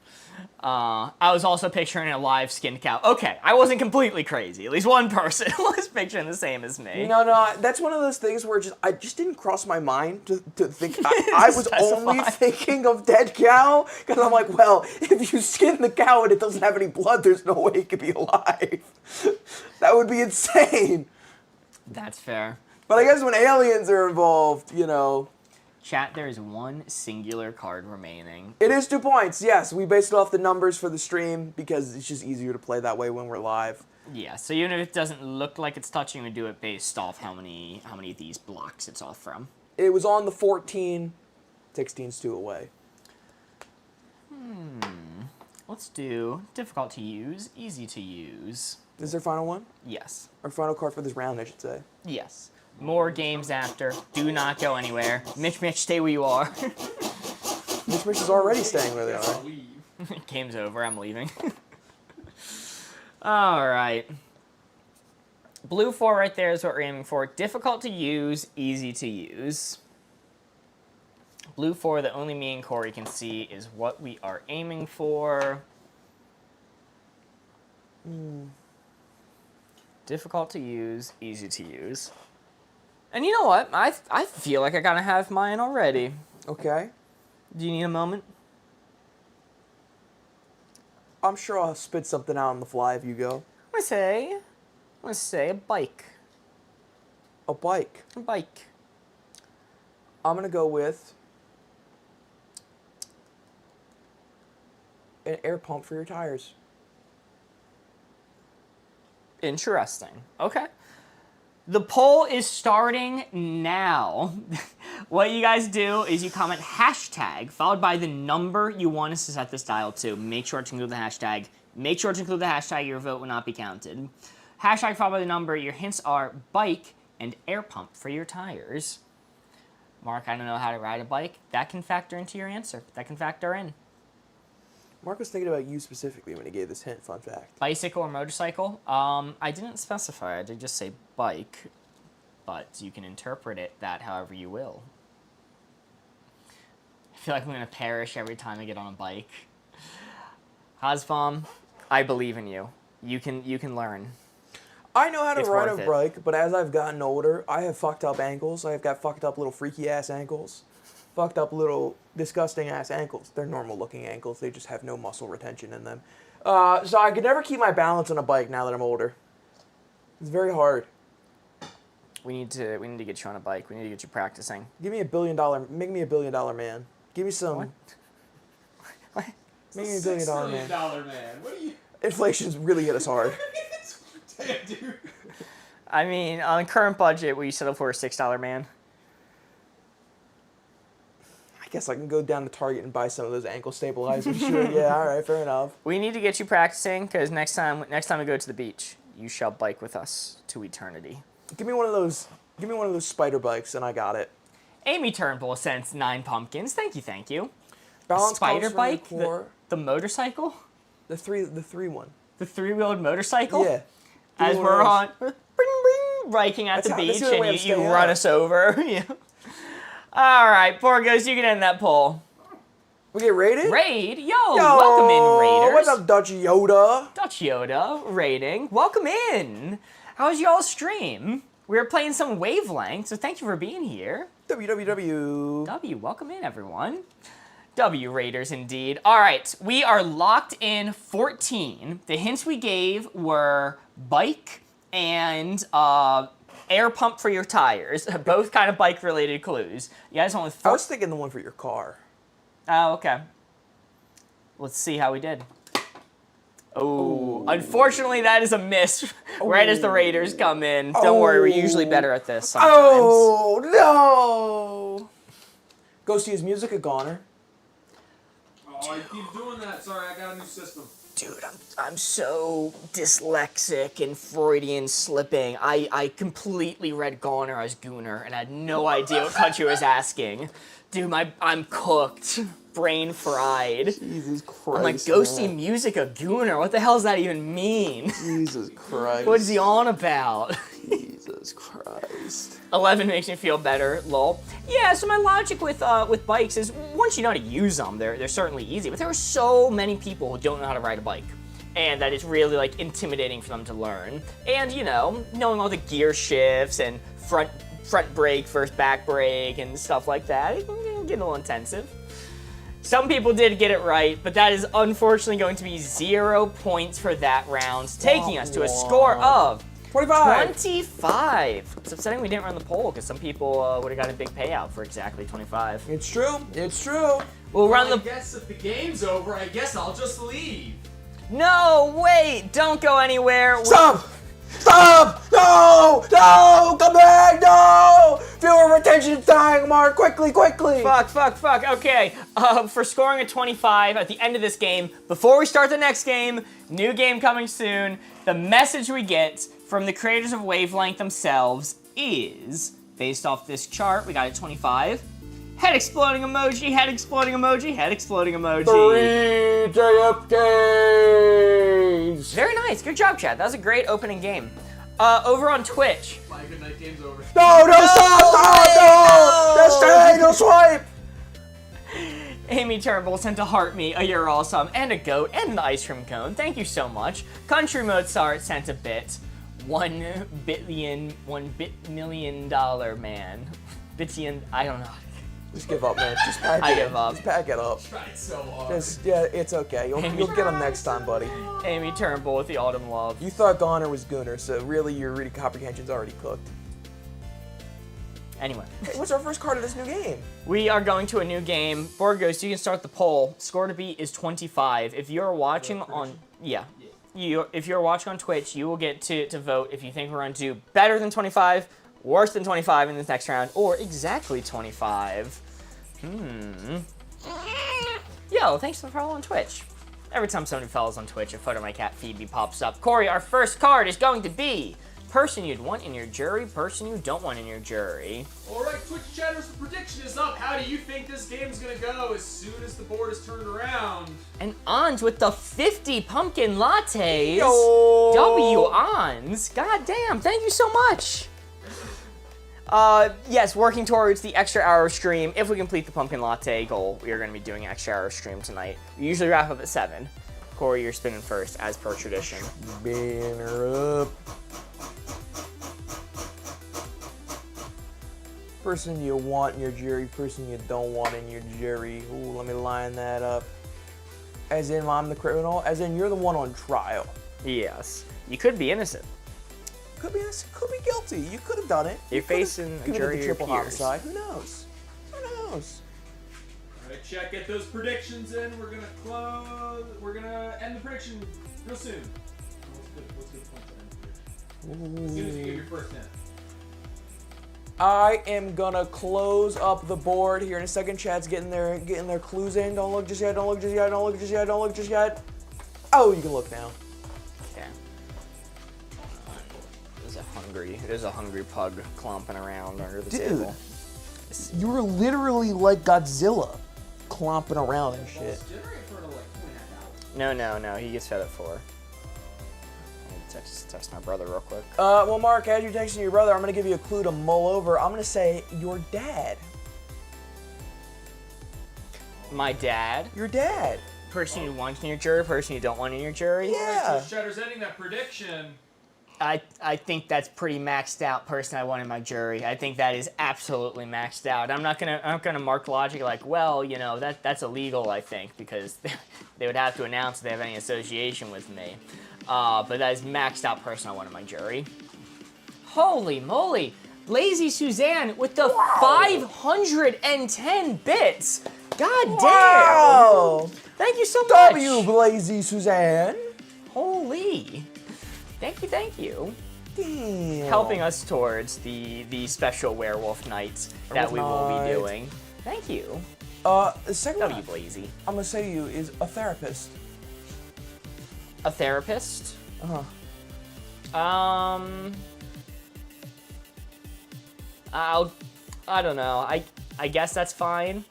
I was also picturing a live skinned cow. Okay, I wasn't completely crazy. At least one person was picturing the same as me. No, that's one of those things where I just didn't cross my mind to think. I was only thinking of dead cow, because I'm like, well, if you skin the cow and it doesn't have any blood, there's no way it could be alive. That would be insane. That's fair. But I guess when aliens are involved, Chat, there is one singular card remaining. It is 2 points, yes. We based it off the numbers for the stream because it's just easier to play that way when we're live. Yeah, so even if it doesn't look like it's touching, we do it based off how many of these blocks it's off from. It was on the 14. 16's 2 away. Let's do difficult to use, easy to use. Is there a final one? Yes. Our final card for this round, I should say. Yes. More games after. Do not go anywhere. Mitch, stay where you are. Mitch is already staying where they are. I'll leave. Game's over. I'm leaving. All right. Blue 4 right there is what we're aiming for. Difficult to use, easy to use. Blue 4 that only me and Corey can see is what we are aiming for. Difficult to use, easy to use. And you know what? I feel like I gotta have mine already. Okay. Do you need a moment? I'm sure I'll spit something out on the fly if you go. I'm gonna say a bike. A bike. A bike. I'm gonna go with an air pump for your tires. Interesting. Okay. The poll is starting now. What you guys do is you comment hashtag followed by the number you want us to set this dial to. Make sure to include the hashtag. Make sure to include the hashtag. Your vote will not be counted. Hashtag followed by the number. Your hints are bike and air pump for your tires. Mark, I don't know how to ride a bike. That can factor into your answer. That can factor in. Mark was thinking about you specifically when he gave this hint, fun fact. Bicycle or motorcycle? I didn't specify. I did just say bike, but you can interpret it that however you will. I feel like I'm going to perish every time I get on a bike. Hasbom, I believe in you. You can learn. I know how to It's ride a worth it. bike, but as I've gotten older, I have fucked up ankles. I have got fucked up little freaky ass ankles. Fucked up little disgusting ass ankles. They're normal looking ankles. They just have no muscle retention in them. So I could never keep my balance on a bike now that I'm older. It's very hard. We need to get you on a bike. We need to get you practicing. Give me make me $1 billion man. Give me some. What? What? Make me $1 $6 billion million man. man. What are you? Inflation's really hit us hard. Damn, dude. I mean, on current budget, will you settle for a $6 man? I guess I can go down to Target and buy some of those ankle stabilizers. Sure, yeah, all right, fair enough. We need to get you practicing because next time we go to the beach, you shall bike with us to eternity. Give me one of those spider bikes, and I got it. Amy Turnbull sends 9 pumpkins. Thank you. Balance Spider comes from bike, the core. the motorcycle, The three one. the 3-wheeled motorcycle. Yeah. As One of we're those. on bring, bring, biking at That's the that's beach the only way and I'm you staying run up. us over. Yeah. All right, Borgos, you can end that poll. We get rated? Raid, welcome in, Raiders. What's up, Dutch Yoda? Dutch Yoda, raiding. Welcome in. How was y'all's stream? We were playing some Wavelength, so thank you for being here. www. W, welcome in, everyone. W Raiders, indeed. All right, we are locked in 14. The hints we gave were bike and air pump for your tires. Both kind of bike-related clues. You guys went with I was thinking the one for your car. Oh, okay. Let's see how we did. Oh, unfortunately, that is a miss right as the Raiders come in. Don't worry, we're usually better at this sometimes. Oh, no! Go see his music, a goner. Oh, you keep doing that. Sorry, I got a new system. Dude, I'm so dyslexic and Freudian slipping. I completely read Goner as Gooner and had no idea what country was asking. Dude, I'm cooked. Brain fried. Jesus Christ. I'm like, go see music a Gooner. What the hell does that even mean? Jesus Christ. What is he on about? Jesus Christ. 11 makes me feel better, lol. Yeah, so my logic with bikes is once you know how to use them, they're certainly easy. But there are so many people who don't know how to ride a bike, and that it's really like intimidating for them to learn. And you know, knowing all the gear shifts and front brake versus back brake and stuff like that, it can get a little intensive. Some people did get it right, but that is unfortunately going to be 0 points for that round, taking us to a score of 25. It's upsetting we didn't run the poll because some people would have got a big payout for exactly 25. It's true. It's true. We'll run I the. guess if the game's over, I guess I'll just leave. No, wait! Don't go anywhere. Stop! Stop! No! No! Come back! No! Viewer retention's dying, Mark. Quickly, quickly! Fuck. Okay, for scoring a 25 at the end of this game, before we start the next game, new game coming soon, the message we get from the creators of Wavelength themselves is, based off this chart, we got a 25. Head exploding emoji, head exploding emoji, head exploding emoji. 3 JFKs! Very nice, good job, Chad. That was a great opening game. Over on Twitch. Bye, good night, game's over. No, stop! That's stay, no swipe! Amy Turnbull sent a heart me, a you're awesome, and a goat, and an ice cream cone. Thank you so much. Country Mozart sent a bit. $1 million man. Bittian, I don't know. Just give up, man. Just pack it. I give up. Just pack it up. Tried so hard. Yeah, it's okay. You'll get them next time, buddy. Amy Turnbull with the autumn love. You thought Goner was Gooner, so really your reading comprehension's already cooked. Anyway, Hey, what's our first card of this new game? we are going to a new game. Borgos, you can start the poll. Score to beat is 25. If you're watching on, if you're watching on Twitch, you will get to vote if you think we're going to do better than 25, worse than 25 in this next round, or exactly 25. Yo, thanks for the follow on Twitch. Every time somebody follows on Twitch, a photo of my cat Phoebe pops up. Corey, our first card is going to be person you'd want in your jury, person you don't want in your jury. Alright, Twitch chatters, the prediction is up. How do you think this game's gonna go as soon as the board is turned around? And Ons with the 50 pumpkin lattes. Yo. W Ons. God damn, thank you so much. Yes, working towards the extra hour stream. If we complete the pumpkin latte goal, we are going to be doing an extra hour stream tonight. We usually wrap up at 7. Corey, you're spinning first, as per tradition. Banner up. Person you want in your jury, person you don't want in your jury. Ooh, let me line that up. As in, I'm the criminal. As in, you're the one on trial. Yes. You could be innocent. Could be innocent, could be guilty. You could have done it. You're facing a jury of of triple peers. homicide. Who knows? Who knows? All right, Chet, get those predictions in. We're gonna close. We're gonna end the prediction real soon. What's good point to end the prediction? As soon as you give your first hint. I am gonna close up the board here in a second. Chad's getting their clues in. Don't look just yet. Don't look just yet. Don't look just yet. Don't look just yet. Oh, you can look now. Okay. There's a hungry pug clomping around under the Dude, table. you were literally like Godzilla, clomping around and shit. Generate for like 2.5 hours. No. He gets fed at 4. Let me text my brother real quick. Well, Mark, as you're texting your brother, I'm gonna give you a clue to mull over. I'm gonna say your dad. My dad. Your dad. Person you want in your jury, person you don't want in your jury. Yeah. So Cheddar's ending that prediction. I think that's pretty maxed out. Person I want in my jury. I think that is absolutely maxed out. I'm not gonna mark logic like, well, you know, that's illegal. I think because they would have to announce if they have any association with me. But that is maxed out. Person I want in my jury. Holy moly! Lazy Suzanne with the 510 bits. God damn! Wow. Thank you so much. W, Blazy Suzanne. Holy. Thank you. Damn. Helping us towards the special werewolf nights that we will Night. be doing. Thank you. The second W one Blazy. I'm gonna say to you is a therapist. A therapist? Uh-huh. I don't know. I guess that's fine.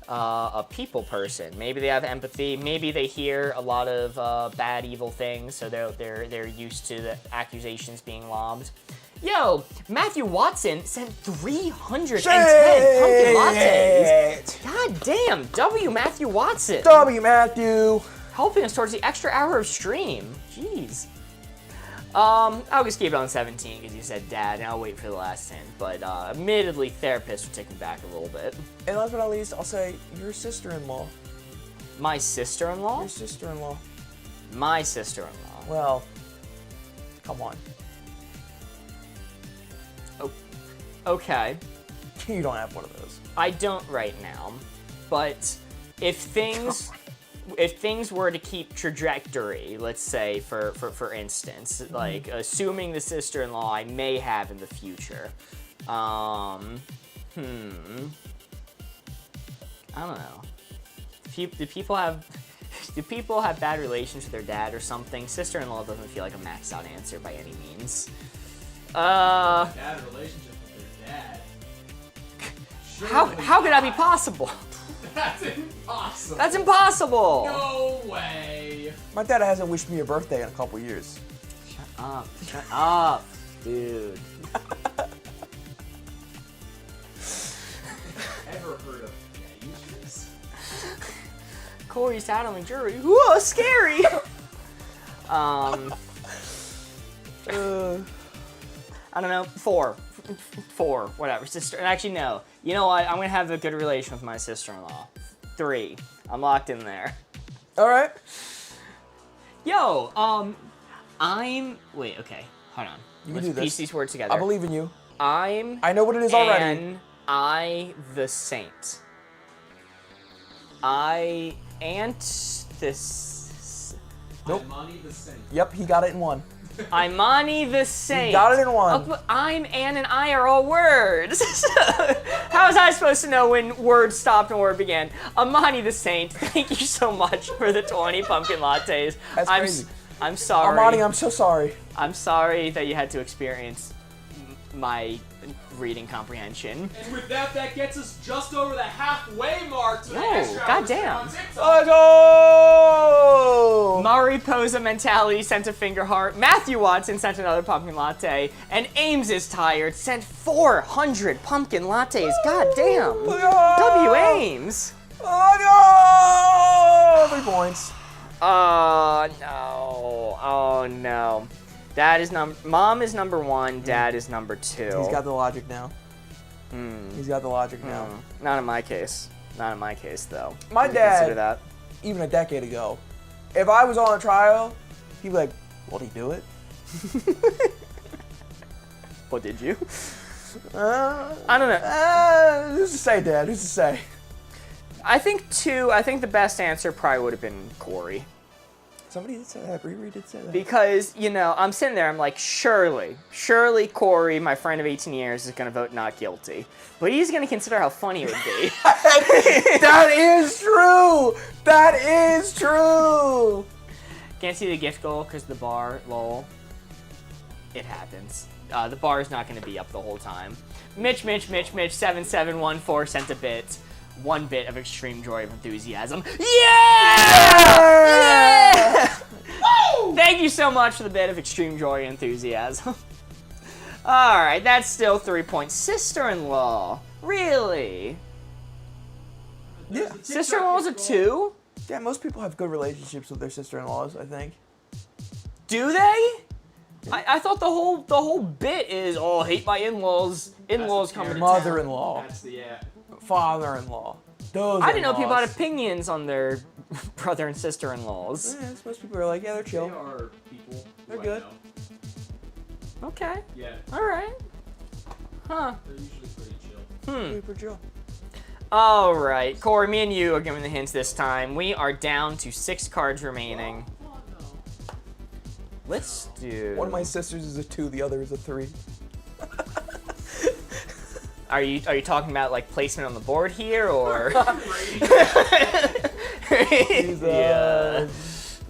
A people person. Maybe they have empathy. Maybe they hear a lot of bad, evil things, so they're used to the accusations being lobbed. Yo, Matthew Watson sent 310 pumpkin lattes. God damn, W Matthew Watson. W, Matthew. Helping us towards the extra hour of stream. Jeez. I'll just keep it on 17 because you said dad, and I'll wait for the last 10. But admittedly, therapists would take me back a little bit. And last but not least, I'll say your sister-in-law. My sister-in-law? Your sister-in-law. My sister-in-law. Well, come on. Oh, okay. You don't have one of those. I don't right now, but if things were to keep trajectory, let's say for instance, like assuming the sister-in-law I may have in the future, I don't know. Do people have bad relations with their dad or something? Sister-in-law doesn't feel like a maxed out answer by any means. Bad relationship with their dad. How could that be possible? That's impossible. That's impossible. No way. My dad hasn't wished me a birthday in a couple years. Shut up, dude. Ever heard of gauges? Corey's out on the jury. Whoa, scary. I don't know. 4, whatever. Sister. Actually, no. You know what? I'm gonna have a good relation with my sister-in-law. 3. I'm locked in there. All right. Yo, wait. Okay, hold on. You can Let's do this. piece these words together. I believe in you. I'm. I know what it is already. And I the saint. I ant this. Nope. Imani the Saint. Yep, he got it in one. Imani the saint. You got it in one. Oh, but I'm, Ann, and I are all words. How was I supposed to know when word stopped and word began? Imani the saint. Thank you so much for the 20 pumpkin lattes. That's crazy. I'm sorry. Armani, I'm so sorry. I'm sorry that you had to experience my reading comprehension. And with that, that gets us just over the halfway mark to the Whoa, extra hours goddamn. on TikTok. Let's go! Mariposa Mentality sent a finger heart. Matthew Watson sent another pumpkin latte. And Ames is tired sent 400 pumpkin lattes. God damn. Let's go! W. Ames. Let's go! 3 points. Oh no! Oh no! Mom is number 1. Dad is number 2. He's got the logic now. He's got the logic now. Not in my case. Not in my case though. My Would you consider dad, that? even a decade ago, if I was on a trial, he'd be like, "Will he do it?" What did you? I don't know. Who's to say, Dad? Who's to say? I think the best answer probably would have been Corey. Somebody did say that. Riri did say that. Because, I'm sitting there, I'm like, surely Corey, my friend of 18 years, is going to vote not guilty. But he's going to consider how funny it would be. That is true! That is true! Can't see the gift goal because the bar, lol. It happens. The bar is not going to be up the whole time. Mitch, 7714 sent a bit. 1 bit of extreme joy of enthusiasm. Yeah! Thank you so much for the bit of extreme joy and enthusiasm. Alright, that's still 3 points. Sister-in-law. Really? Yeah. Sister-in-laws are 2? Yeah, most people have good relationships with their sister-in-laws, I think. Do they? I thought the whole bit is, oh, hate my in-laws. In-laws coming to town. Mother-in-law. That's the Father-in-law. Those I didn't know people had in-laws. opinions on their brother and sister-in-laws. Yeah, most people are like, yeah, they're They chill. are people. They're who I good. know. Okay. Yeah, Alright. Huh. they're usually pretty chill. Super chill. Alright. Corey, me and you are giving the hints this time. We are down to 6 cards remaining. Oh, no. Let's do... One of my sisters is a 2, the other is a 3. Are you talking about like placement on the board here or? He's, Yeah.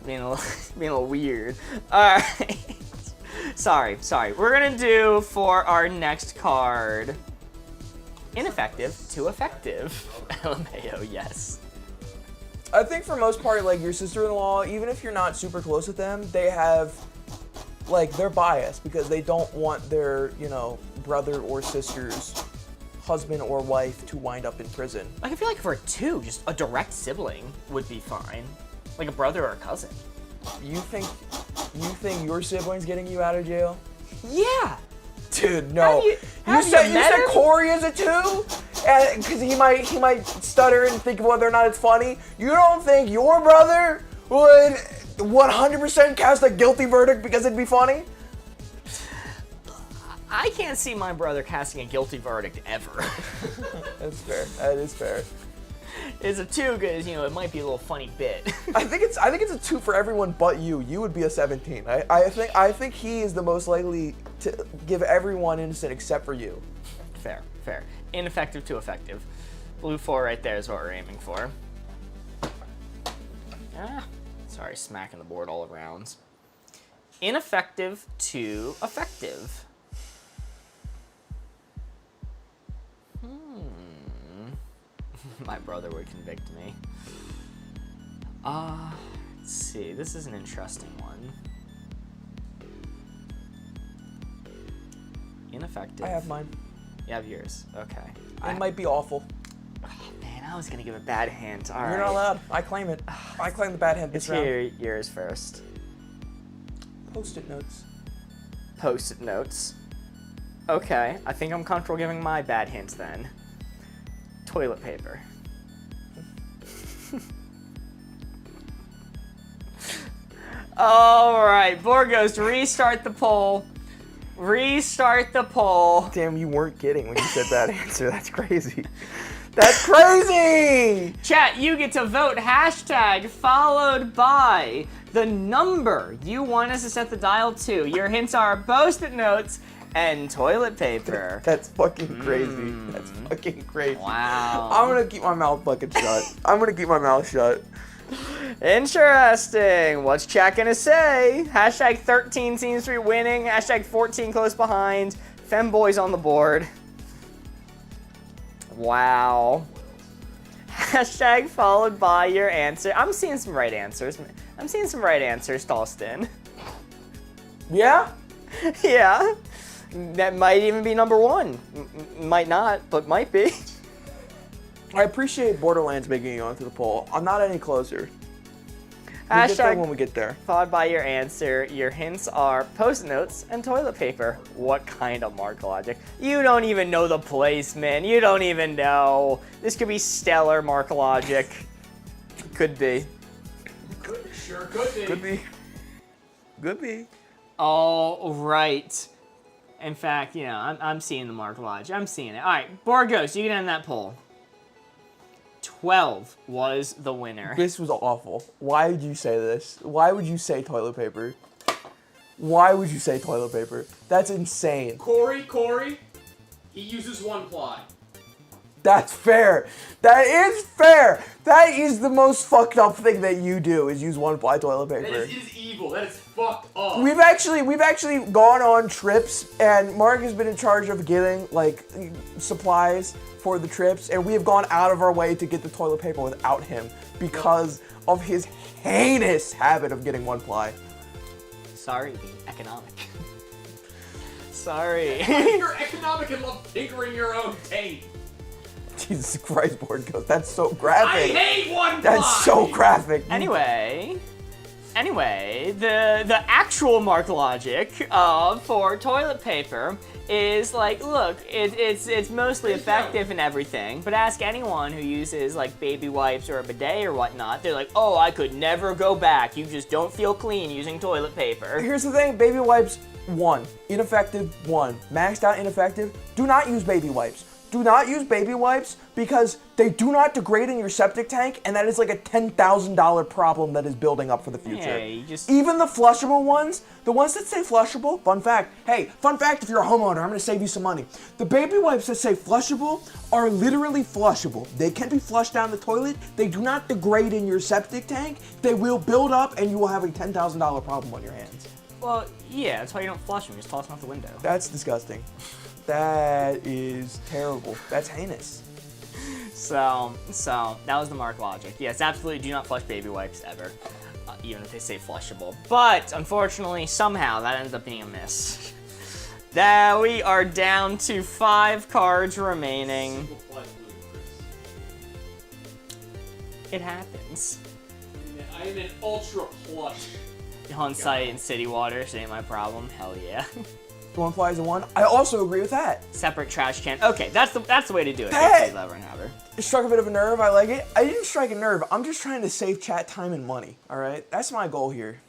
Being a little weird. Alright. Sorry. We're gonna do for our next card. Ineffective to effective. LMAO, yes. I think for most part, like your sister-in-law, even if you're not super close with them, they have, like, they're biased because they don't want their, brother or sister's husband or wife to wind up in prison. Like, I feel like for a 2, just a direct sibling would be fine. Like a brother or a cousin. You think your sibling's getting you out of jail? Yeah. Dude, no. Have you said met him? Corey is a 2, and because he might stutter and think of whether or not it's funny. You don't think your brother would 100% cast a guilty verdict because it'd be funny? I can't see my brother casting a guilty verdict ever. That's fair. That is fair. It's a 2 because, it might be a little funny bit. I think it's a 2 for everyone but you. You would be a 17. I think he is the most likely to give everyone innocent except for you. Fair. Ineffective to effective. Blue 4 right there is what we're aiming for. Sorry, smacking the board all around. Ineffective to effective. My brother would convict me. Let's see. This is an interesting one. Ineffective. I have mine. You have yours. Okay. It might be awful. Man, I was gonna give a bad hint. All right. You're not allowed. I claim it. I claim the bad hint Let's this round. hear yours first. Post-it notes. Post-it notes. Okay, I think I'm comfortable giving my bad hints then. Toilet paper. Alright, board goes to restart the poll. Restart the poll. Damn, you weren't kidding when you said that answer. That's crazy. That's crazy! Chat, you get to vote hashtag followed by the number you want us to set the dial to. Your hints are post-it notes and toilet paper. That's fucking crazy. That's fucking crazy. Wow. I'm gonna keep my mouth fucking shut. I'm gonna keep my mouth shut. Interesting. What's chat gonna say? Hashtag 13 seems to be winning. Hashtag 14 close behind. Femboys on the board. Wow. Hashtag followed by your answer. I'm seeing some right answers. Tossed in. Yeah? Yeah. That might even be number 1. Might not, but might be. I appreciate Borderlands making it onto the poll. I'm not any closer. We'll get there Hashtag when we get there. followed by your answer. Your hints are Post-it notes and toilet paper. What kind of mark logic? You don't even know the placement. You don't even know. This could be stellar mark logic. Could be. Sure could be. Could be. Could be. All right. In fact, you know, I'm seeing the mark logic. I'm seeing it. All right, board ghost, you can end that poll. 12 was the winner. This was awful. Why would you say this? Why would you say toilet paper? Why would you say toilet paper? That's insane. Corey, he uses 1-ply. That's fair. That is fair. That is the most fucked up thing that you do is use 1-ply toilet paper. That is evil. That is fucked up. We've actually gone on trips, and Mark has been in charge of getting like supplies for the trips, and we have gone out of our way to get the toilet paper without him because of his heinous habit of getting 1-ply. Sorry, being economic. Sorry. You're economic and love tinkering your own tape. Jesus Christ, board goes. That's so I graphic. hate 1-ply. That's so graphic. Anyway, the actual mark logic for toilet paper is like, look, it's mostly effective and everything, but ask anyone who uses like baby wipes or a bidet or whatnot, they're like, oh, I could never go back. You just don't feel clean using toilet paper. Here's the thing, baby wipes, 1. Ineffective, 1. Maxed out ineffective. Do not use baby wipes. Do not use baby wipes because they do not degrade in your septic tank, and that is like a $10,000 problem that is building up for the future. Yeah, you just... Even the flushable ones, the ones that say flushable, fun fact, hey, fun fact if you're a homeowner, I'm gonna save you some money. The baby wipes that say flushable are literally flushable. They can be flushed down the toilet, they do not degrade in your septic tank, they will build up and you will have a $10,000 problem on your hands. Well, yeah, that's why you don't flush them, you just toss them out the window. That's disgusting. That is terrible. That's heinous. So that was the mark logic. Yes, absolutely do not flush baby wipes ever, even if they say flushable. But unfortunately, somehow that ends up being a miss. That we are down to 5 cards remaining. It happens. I am an ultra plush. On site in city water, so ain't my problem. Hell yeah. 1-ply is a 1. I also agree with that. Separate trash can. Okay, that's the way to do it. Hey! It It struck a bit of a nerve. I like it. I didn't strike a nerve. I'm just trying to save chat time and money. All right, that's my goal here.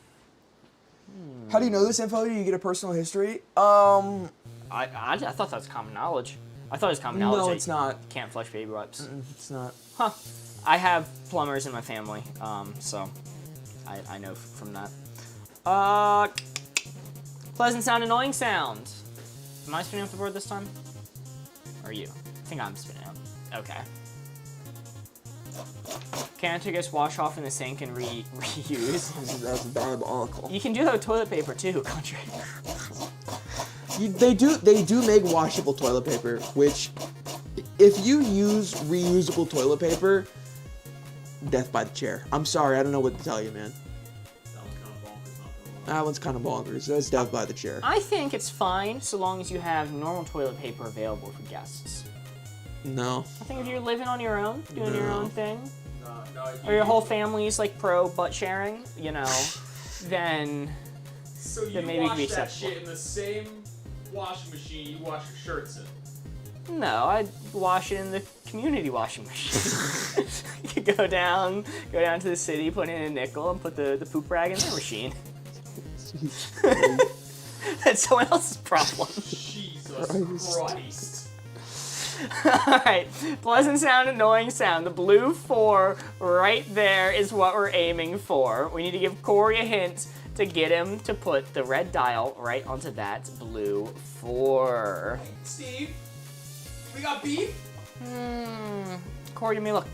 How do you know this info? Do you get a personal history? I thought that was common knowledge. I thought it was common knowledge. No, that it's not. You can't flush baby wipes. It's not. Huh. I have plumbers in my family, so I know from that. Pleasant sound, annoying sound. Am I spinning off the board this time? Or you? I think I'm spinning out. Okay. Can't I guess wash off in the sink and reuse? That's diabolical. You can do that with toilet paper too, country. They do make washable toilet paper, which, if you use reusable toilet paper, death by the chair. I'm sorry, I don't know what to tell you, man. That one's kind of bonkers. That's death by the chair. I think it's fine so long as you have normal toilet paper available for guests. No. I think if you're living on your own, doing your own thing, No, or your whole family's like pro butt sharing, you know, then So you maybe it could wash be that acceptable. shit in the same washing machine you wash your shirts in. no, I'd wash it in the community washing machine. You could go down to the city, put in a nickel, and put the poop rag in their machine. That's someone else's problem. Jesus Christ. Alright, pleasant sound, annoying sound. The blue 4 right there is what we're aiming for. We need to give Corey a hint to get him to put the red dial right onto that blue 4. Steve, we got beef? Corey, you may look.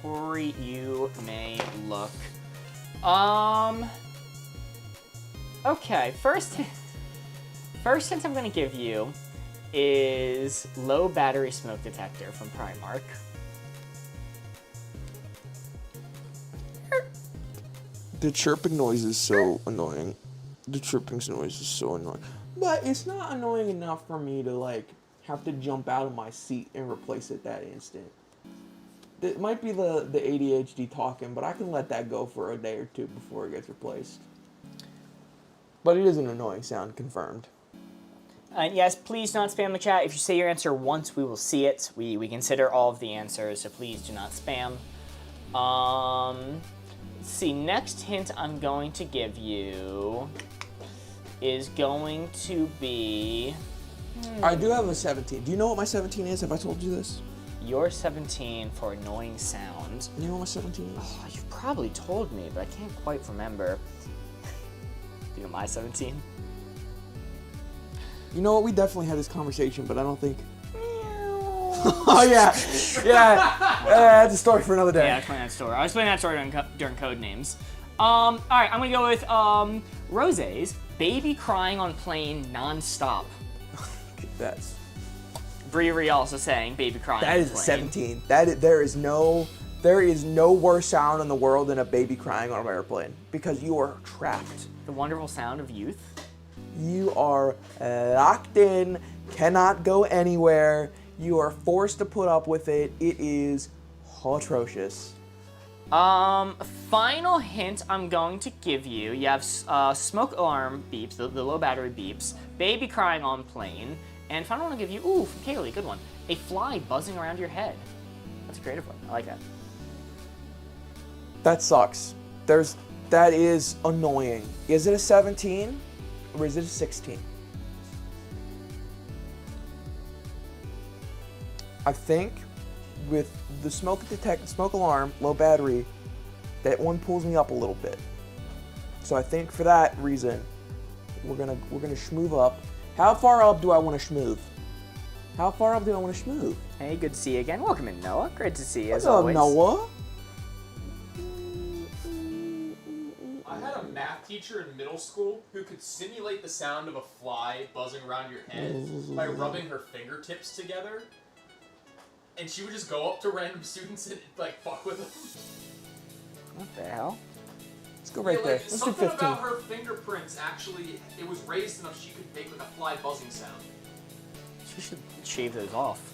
Corey, you may look. Okay, first hint I'm gonna give you is low battery smoke detector from Primark. The chirping noise is so annoying. The chirping noise is so annoying. But it's not annoying enough for me to like have to jump out of my seat and replace it that instant. It might be the ADHD talking, but I can let that go for a day or two before it gets replaced. But it is an annoying sound, confirmed. And yes, please do not spam the chat. If you say your answer once, we will see it. We consider all of the answers, so please do not spam. Let's see, next hint I'm going to give you is going to be... I do have a 17. Do you know what my 17 is? Have I told you this? Your 17 for annoying sound. You know what my 17 is? Oh, you've probably told me, but I can't quite remember. Do you know my 17? You know what? We definitely had this conversation, but I don't think... Oh, yeah. That's a story for another day. Yeah, I'll explain that story. I'll explain that story during code names. All right, I'm going to go with Rose's Baby Crying on Plane Non-Stop. That's... Brewery also saying Baby Crying That on is a Plane. 17. There is no worse sound in the world than a baby crying on an airplane because you are trapped. The wonderful sound of youth. You are locked in, cannot go anywhere. You are forced to put up with it. It is atrocious. Final hint I'm going to give you. You have smoke alarm beeps, the low battery beeps, baby crying on plane, and final one I'll give you, ooh, from Kaylee, good one, a fly buzzing around your head. That's a creative one. I like that. That sucks. That is annoying. Is it a 17 or is it a 16? I think with the smoke alarm, low battery, that one pulls me up a little bit. So I think for that reason, we're gonna schmoove up. How far up do I want to schmoove? How far up do I want to schmoove? Hey, good to see you again. Welcome in, Noah. Great to see you What's as up, always. Noah? I had a math teacher in middle school who could simulate the sound of a fly buzzing around your head by rubbing her fingertips together. And she would just go up to random students and like fuck with them. What the hell? Let's go right Yeah, there. like, Let's do something 15. about her fingerprints actually, it was raised enough she could make like a fly buzzing sound. She should shave those off.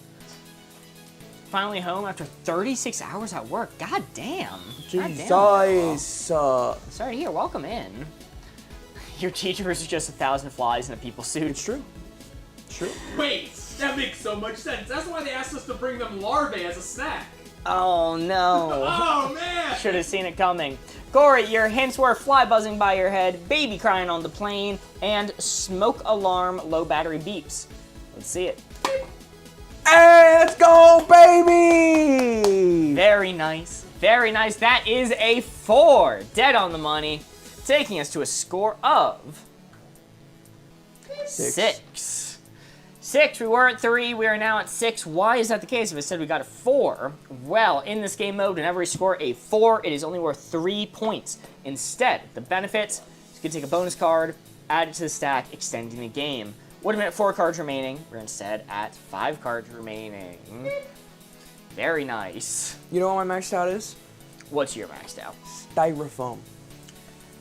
Finally home after 36 hours at work. God damn. God damn, Noah. Jesus. Sorry to hear. Welcome in. Your teacher is just 1,000 flies in a people suit. It's true. It's true. Wait, that makes so much sense. That's why they asked us to bring them larvae as a snack. Oh no. Oh man! Should have seen it coming. Corey, your hints were fly buzzing by your head, baby crying on the plane, and smoke alarm low battery beeps. Let's see it. Hey, let's go, baby! Very nice. Very nice. That is a 4. Dead on the money. Taking us to a score of 6. 6. We were at 3. We are now at 6. Why is that the case? If it said we got a 4, well, in this game mode, whenever we score a 4, it is only worth 3 points. Instead, the benefits, you can take a bonus card, add it to the stack, extending the game. Would have been at 4 cards remaining. We're instead at 5 cards remaining. Very nice. You know what my maxed out is? What's your maxed out? Styrofoam.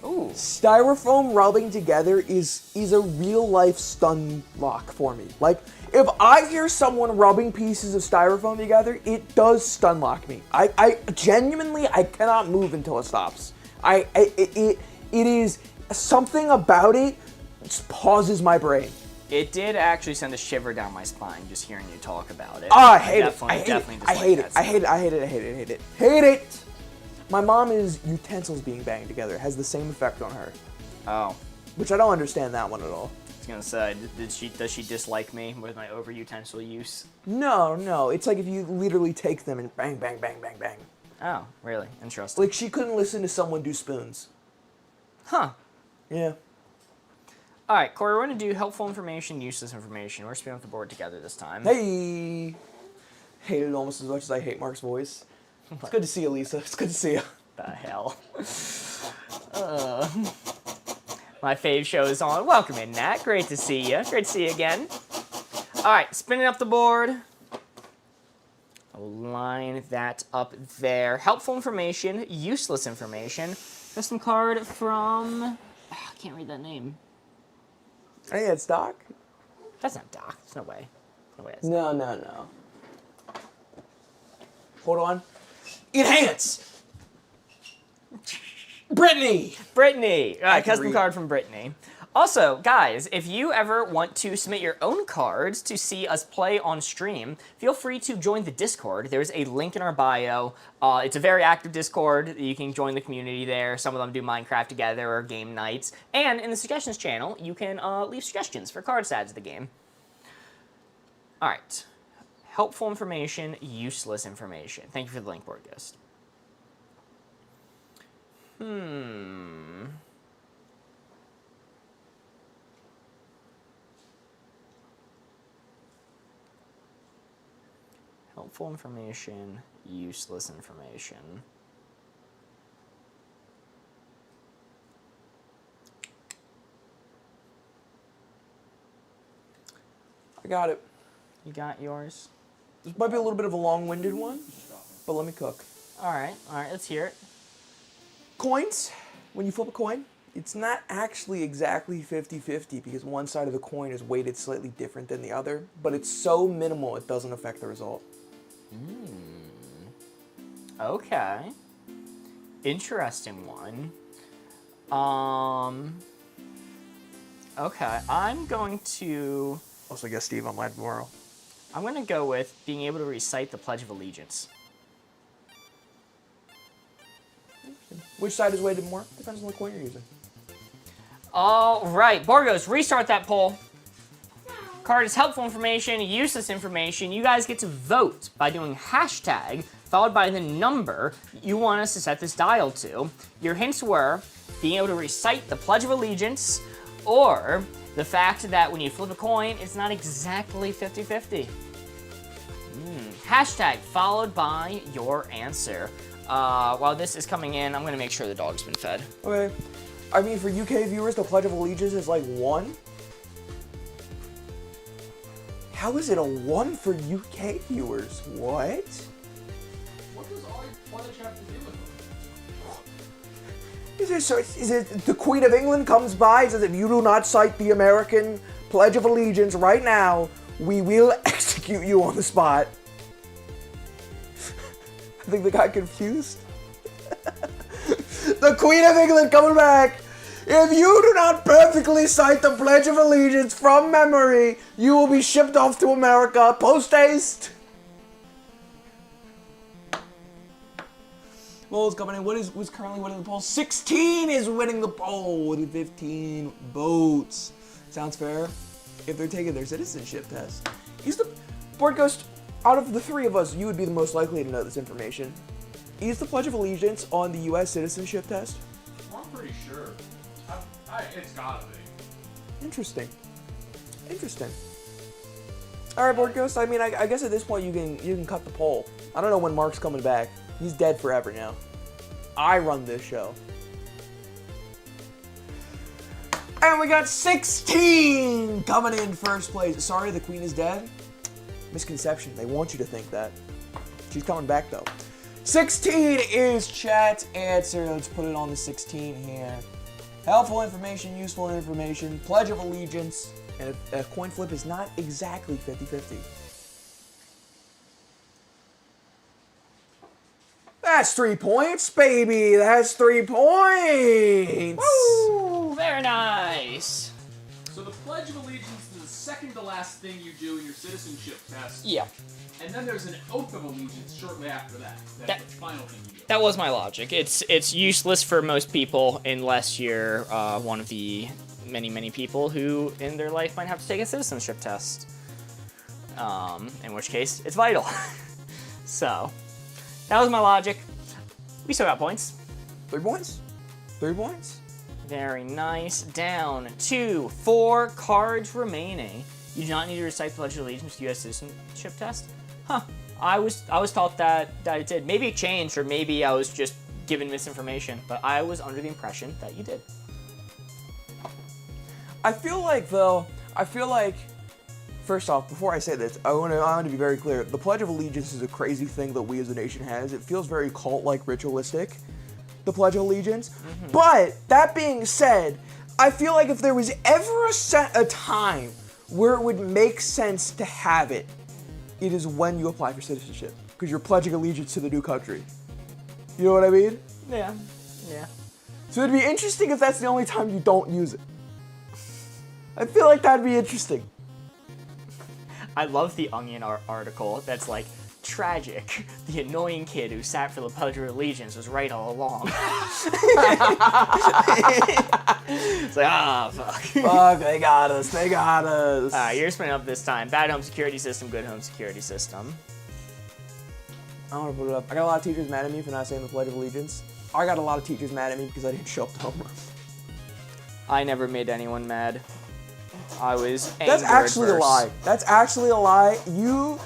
Ooh. Styrofoam rubbing together is a real life stun lock for me. Like, if I hear someone rubbing pieces of styrofoam together, it does stun lock me. I genuinely, I cannot move until it stops. It is something about it just pauses my brain. It did actually send a shiver down my spine just hearing you talk about it. Oh, I hate it. Definitely I hate it. My mom is utensils being banged together. It has the same effect on her. Oh. Which I don't understand that one at all. I was gonna say, does she dislike me with my over utensil use? No. It's like if you literally take them and bang, bang, bang, bang, bang. Oh, really? Interesting. Like she couldn't listen to someone do spoons. Huh. Yeah. All right, Corey, we're gonna do helpful information, useless information. We're spinning off the board together this time. Hey. Hate it almost as much as I hate Mark's voice. It's good to see you, Lisa. It's good to see you. The hell. My fave show is on. Welcome in, Nat. Great to see you. Great to see you again. All right, spinning up the board. I'll line that up there. Helpful information, useless information. Custom card from... I can't read that name. Hey, it's Doc. That's not Doc. There's no way. No way. No. Hold on. Enhance. Brittany. Brittany. All right, can custom read. card from Brittany. Also, guys, if you ever want to submit your own cards to see us play on stream, feel free to join the Discord. There's a link in our bio. It's a very active Discord. You can join the community there. Some of them do Minecraft together or game nights. And in the suggestions channel, you can leave suggestions for card stats of the game. All right. Helpful information, useless information. Thank you for the link, Board Ghost. Helpful information, useless information. I got it. You got yours? This might be a little bit of a long-winded one, but let me cook. All right, let's hear it. Coins, when you flip a coin, it's not actually exactly 50-50 because one side of the coin is weighted slightly different than the other, but it's so minimal it doesn't affect the result. Okay. Interesting one. Okay, I'm going to Also, guess Steve on live tomorrow. go with being able to recite the Pledge of Allegiance. Which side is weighted more? Depends on the coin you're using. All right, Borgos, restart that poll. Card is helpful information, useless information. You guys get to vote by doing hashtag followed by the number you want us to set this dial to. Your hints were being able to recite the Pledge of Allegiance or the fact that when you flip a coin, it's not exactly 50-50. Hashtag followed by your answer. While this is coming in, I'm going to make sure the dog's been fed. Okay. I mean, for UK viewers, the Pledge of Allegiance is like 1. How is it a 1 for UK viewers? What? What does all your pledge have to do with them? Is it the Queen of England comes by and says, if you do not cite the American Pledge of Allegiance right now, we will execute you on the spot. I think they got confused. The Queen of England coming back. If you do not perfectly cite the Pledge of Allegiance from memory, you will be shipped off to America post-haste. Polls coming in. What's currently winning the poll? 16 is winning the poll with 15 votes. Sounds fair. If they're taking their citizenship test. Is the Board Ghost, out of the three of us, you would be the most likely to know this information. Is the Pledge of Allegiance on the U.S. citizenship test? Well, I'm pretty sure. It's gotta be. Interesting. Interesting. All right, Board Ghost. I mean, I guess at this point you can cut the poll. I don't know when Mark's coming back. He's dead forever now. I run this show. And we got 16 coming in first place. Sorry, the Queen is dead. Misconception. They want you to think that. She's coming back though. 16 is chat's answer. Let's put it on the 16 here. Helpful information, useful information, Pledge of Allegiance, and a coin flip is not exactly 50-50. That's 3 points, baby. That's 3 points. Woo! Very nice. So the Pledge of Allegiance is the second to last thing you do in your citizenship test. Yeah. And then there's an Oath of Allegiance shortly after that. That's the final thing you do. That was my logic. It's useless for most people unless you're one of the many people who in their life might have to take a citizenship test. In which case, it's vital. So, that was my logic. We still got points. 3 points. 3 points. Very nice. Down to 4 cards remaining. You do not need to recite the Pledge of Allegiance to the U.S. citizenship test. Huh. I was taught that it did. Maybe it changed, or maybe I was just given misinformation, but I was under the impression that you did. I feel like, first off, before I say this, I want to be very clear. The Pledge of Allegiance is a crazy thing that we as a nation has. It feels very cult-like ritualistic, the Pledge of Allegiance. Mm-hmm. But, that being said, I feel like if there was ever a time where it would make sense to have it, it is when you apply for citizenship. because you're pledging allegiance to the new country. You know what I mean? Yeah. Yeah. So it'd be interesting if that's the only time you don't use it. I feel like that'd be interesting. I love the Onion article that's like, tragic. The annoying kid who sat for the Pledge of Allegiance was right all along. It's like, fuck. Fuck, they got us. They got us. You're spinning up this time. Bad home security system, good home security system. I want to put it up. I got a lot of teachers mad at me for not saying the Pledge of Allegiance. I got a lot of teachers mad at me because I didn't show up to homeroom. I never made anyone mad. I was angry. That's actually a lie. That's actually a lie. You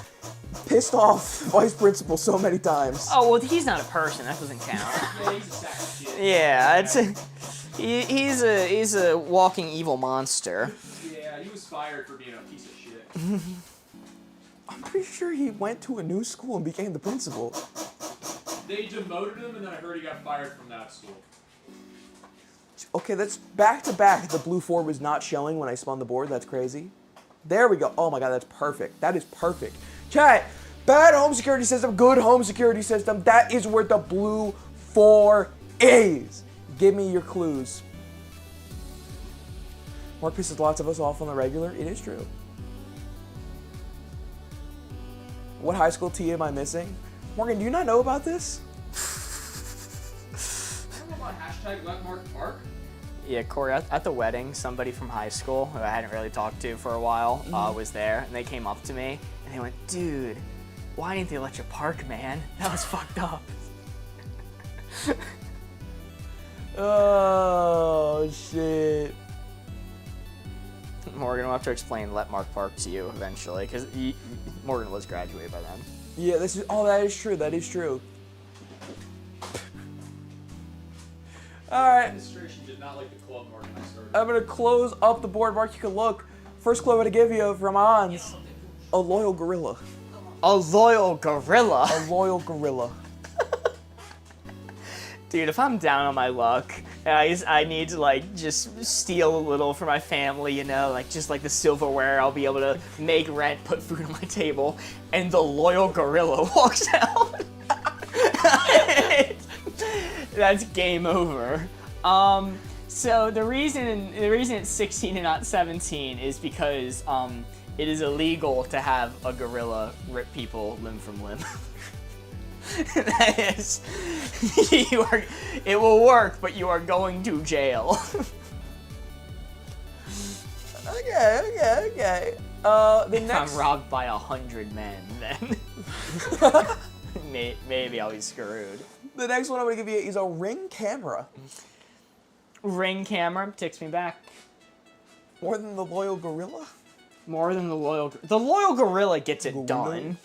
pissed off vice principal so many times. Oh, well, he's not a person. That doesn't count. Yeah, he's a sack of shit. Yeah, he's a walking evil monster. Yeah, he was fired for being a piece of shit. I'm pretty sure he went to a new school and became the principal. They demoted him, and then I heard he got fired from that school. Okay, that's back to back. The blue 4 was not showing when I spun the board. That's crazy. There we go. Oh my god, that's perfect. That is perfect. Chat, bad home security system, good home security system. That is where the blue 4 is. Give me your clues. Mark pisses lots of us off on the regular. It is true. What high school tea am I missing? Morgan, do you not know about this? I don't know about hashtag #LetMarkPark. Yeah, Corey, at the wedding, somebody from high school, who I hadn't really talked to for a while, was there, and they came up to me, and they went, dude, why didn't they let you park, man? That was fucked up. Oh, shit. Morgan will have to explain Let Mark Park to you eventually, because Morgan was graduated by then. Yeah, this is. Oh, that is true. That is true. All right. Administration did not like the club more when I started. I'm gonna close up the board, Mark. You can look. First clue I'm gonna give you from Ons. A loyal gorilla. A loyal gorilla? A loyal gorilla. Dude, if I'm down on my luck, and I need to, like, just steal a little for my family, you know, like, just like the silverware, I'll be able to make rent, put food on my table, and the loyal gorilla walks out. That's game over. So the reason it's 16 and not 17 is because it is illegal to have a gorilla rip people limb from limb. That is, it will work, but you are going to jail. Okay. The If next. I'm robbed by 100 men, then maybe I'll be screwed. The next one I'm gonna give you is a Ring camera. Ring camera takes me back. More than the loyal gorilla. More than the loyal gorilla gets it Gorilla? done.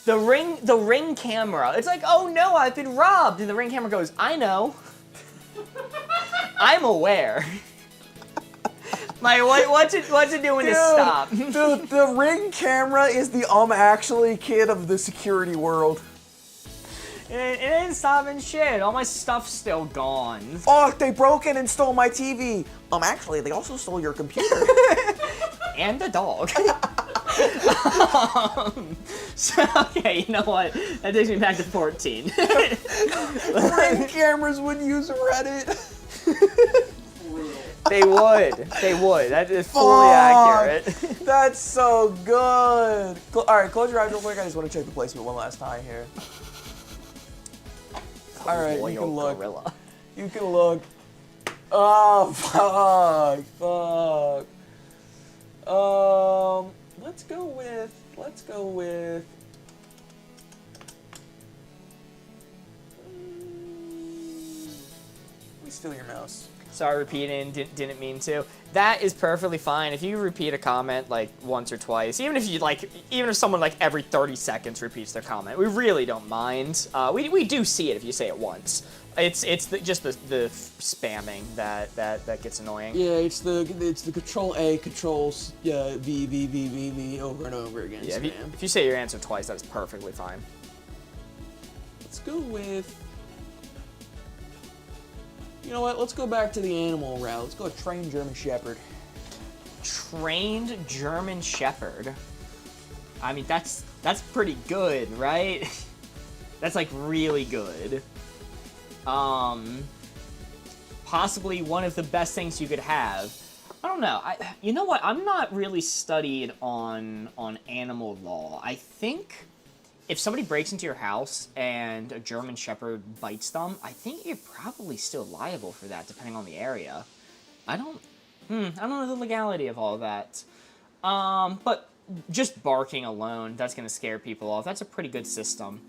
The ring camera. It's like, oh no, I've been robbed, and the ring camera goes, I know. I'm aware. Like, what's it doing to stop? The Ring camera is the actually kid of the security world. It ain't stopping shit. All my stuff's still gone. Oh, they broke in and stole my TV. Actually, they also stole your computer. And the dog. So, okay, you know what? That takes me back to 14. Ring cameras would use Reddit. They would. That is fully accurate. That's so good. All right, close your eyes real quick. I just want to check the placement one last time here. All right, you can look. Gorilla. You can look. Oh, fuck. Let's go with. Let me steal your mouse. Sorry, repeating. Didn't mean to. That is perfectly fine. If you repeat a comment like once or twice, even if someone like every 30 seconds repeats their comment, we really don't mind. We do see it if you say it once. It's just the spamming that gets annoying. Yeah, it's the Control A, Control V over and over again. Yeah, if you say your answer twice, that's perfectly fine. Let's go with. You know what? Let's go back to the animal route. Let's go with trained German Shepherd. Trained German Shepherd. I mean, that's pretty good, right? That's like really good. Possibly one of the best things you could have. I don't know. You know what? I'm not really studied on animal law. I think if somebody breaks into your house and a German Shepherd bites them, I think you're probably still liable for that, depending on the area. I don't know the legality of all of that. But just barking alone, that's going to scare people off. That's a pretty good system.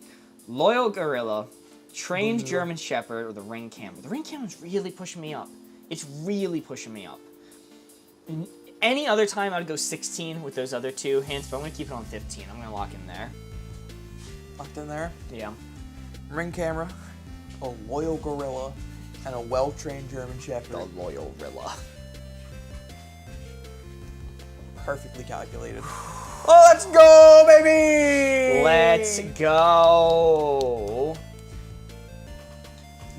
Loyal Gorilla, Trained German Shepherd, or the Ring Camera. The Ring Camera's really pushing me up. It's really pushing me up. Any other time, I'd go 16 with those other two hints, but I'm going to keep it on 15. I'm going to lock in there. Locked in there. Yeah. Ring Camera, a loyal gorilla, and a well-trained German Shepherd. The Loyal Gorilla. Perfectly calculated. Oh, let's go, baby! Let's go.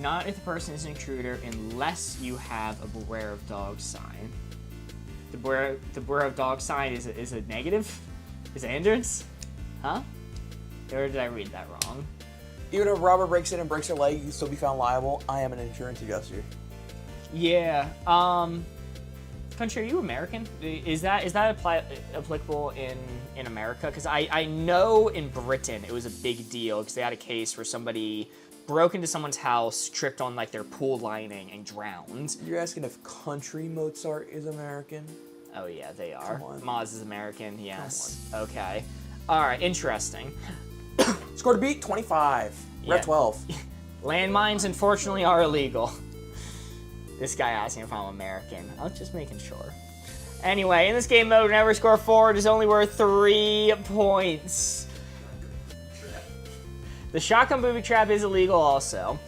Not if the person is an intruder unless you have a Beware of Dog sign. The Beware of Dog sign is a negative? Is it hindrance? Huh? Or did I read that wrong? Even if a robber breaks in and breaks your leg, you can still be found liable. I am an insurance adjuster. Yeah. Country, are you American? Is that applicable in America? Because I know in Britain it was a big deal because they had a case where somebody broke into someone's house, tripped on like their pool lining, and drowned. You're asking if country Mozart is American? Oh yeah, they are. Come on. Moz is American. Yes. Okay. All right. Interesting. Score to beat 25. We're Yeah. at 12. Landmines, unfortunately, are illegal. This guy asking if I'm American. I was just making sure. Anyway, in this game mode, whenever score 4, it is only worth 3 points. The shotgun booby trap is illegal also.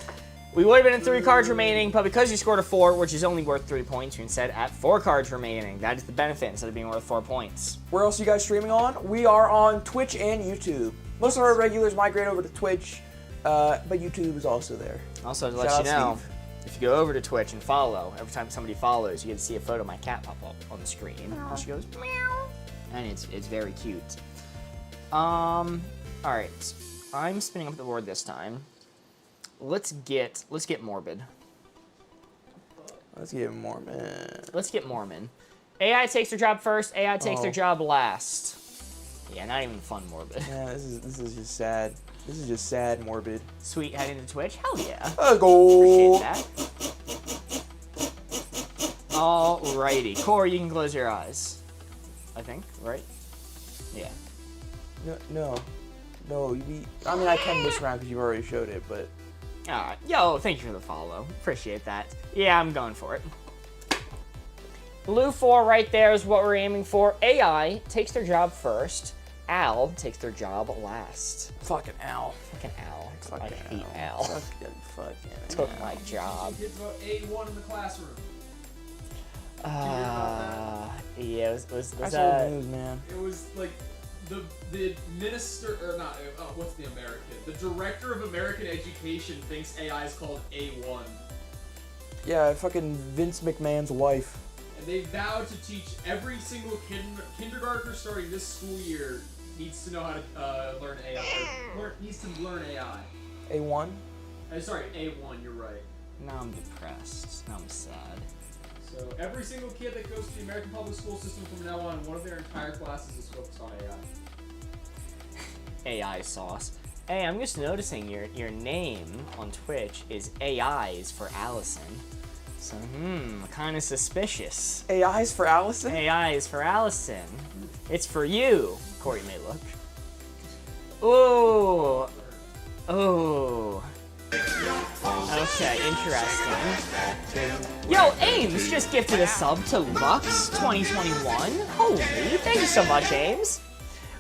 We would have been at 3 cards remaining, but because you scored a 4, which is only worth 3 points, you're instead at 4 cards remaining. That is the benefit instead of being worth 4 points. Where else are you guys streaming on? We are on Twitch and YouTube. Most of our regulars migrate over to Twitch, but YouTube is also there. Also, to let Shout you out know, Steve. if you go over to Twitch and follow, every time somebody follows, you get to see a photo of my cat pop up on the screen. And she goes, meow. And it's very cute. Alright. I'm spinning up the board this time. Let's get morbid. Let's get Mormon. Let's get Mormon. AI takes their job first, AI takes their job last. Yeah, not even fun morbid. Yeah, this is just sad. This is just sad, morbid. Sweet, heading to Twitch? Hell yeah. Let's go. Appreciate that. Alrighty. Corey, you can close your eyes. I think, right? Yeah. No. I mean, I can this round because you've already showed it, but... Alright. Yo, thank you for the follow. Appreciate that. Yeah, I'm going for it. Blue 4 right there is what we're aiming for. AI takes their job first. Al takes their job last. Fucking Al. Fucking Al. Fucking I hate Al. Fucking Took Al. my job. Kids about A1 in the classroom. Yeah, was That's that... old news, man. It was like the minister, or not, what's the American? The director of American education thinks AI is called A1. Yeah, fucking Vince McMahon's wife. And they vowed to teach every single kindergartner starting this school year needs to know how to learn AI. Needs to learn AI. A1? Sorry, A1, you're right. Now I'm depressed. Now I'm sad. So every single kid that goes to the American public school system from now on, one of their entire classes is focused on AI. AI sauce. Hey, I'm just noticing your name on Twitch is AIs for Allison. So, kind of suspicious. AI's for Allison? AIs for Allison. It's for you, Corey may look. Ooh. Ooh. Okay, interesting. Yo, Ames just gifted a sub to Lux 2021. Holy, thank you so much, Ames.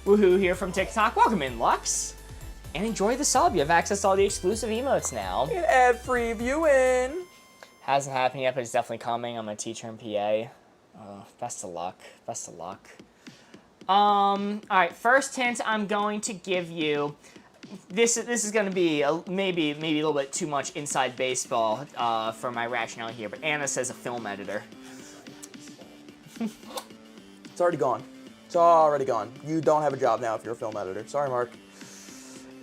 Woohoo here from TikTok. Welcome in, Lux. And enjoy the sub. You have access to all the exclusive emotes now. Get ad-free viewing. Hasn't happened yet, but it's definitely coming. I'm a teacher in PA. Best of luck. Best of luck. Alright, first hint I'm going to give you. This is going to be maybe a little bit too much inside baseball for my rationale here, but Anna says a film editor. It's already gone. It's already gone. You don't have a job now if you're a film editor. Sorry, Mark.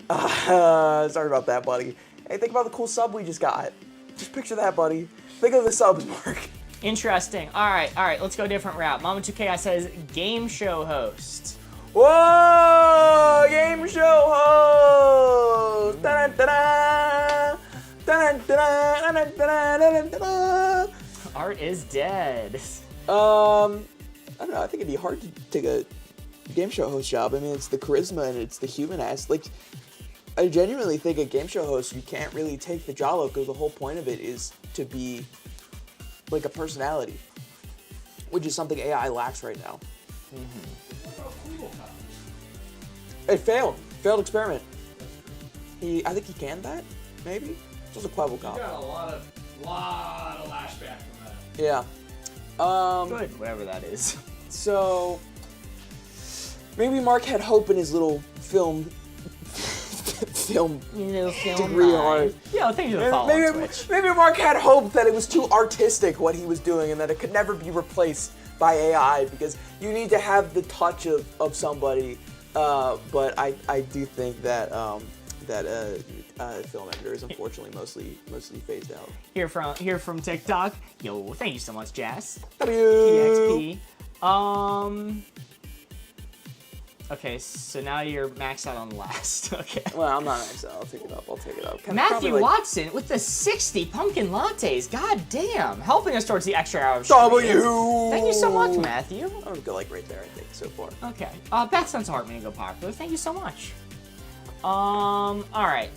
Sorry about that, buddy. Hey, think about the cool sub we just got. Just picture that, buddy. Think of the subs, Mark. Interesting. All right. Let's go a different route. Mama2Ki says game show host. Whoa! Game show host! Da-da-da-da! Da-da-da-da! Art is dead. I don't know. I think it'd be hard to take a game show host job. I mean, it's the charisma and it's the human ass. Like, I genuinely think a game show host, you can't really take the job of because the whole point of it is to be like a personality, which is something AI lacks right now. It failed. Failed experiment. I think he canned that, maybe? It was a Quibble cop. You got a lot of lashback from that. Yeah. Good, whatever that is. So, maybe Mark had hope in his little film degree art. Yo, thank you for the follow on Twitch. Maybe Mark had hope that it was too artistic what he was doing and that it could never be replaced by AI because you need to have the touch of somebody. But I do think that film editor is unfortunately mostly phased out. Here from TikTok. Yo, thank you so much, Jazz. W. PXP. Okay, so now you're maxed out on last. Okay. Well, I'm not maxed out. I'll take it up. Matthew Watson with the 60 pumpkin lattes. God damn, helping us towards the extra hour of stream. W. Thank you so much, Matthew. I'm gonna go like right there, I think, so far. Okay. Beth Sense Heart Go Popular. Thank you so much. All right.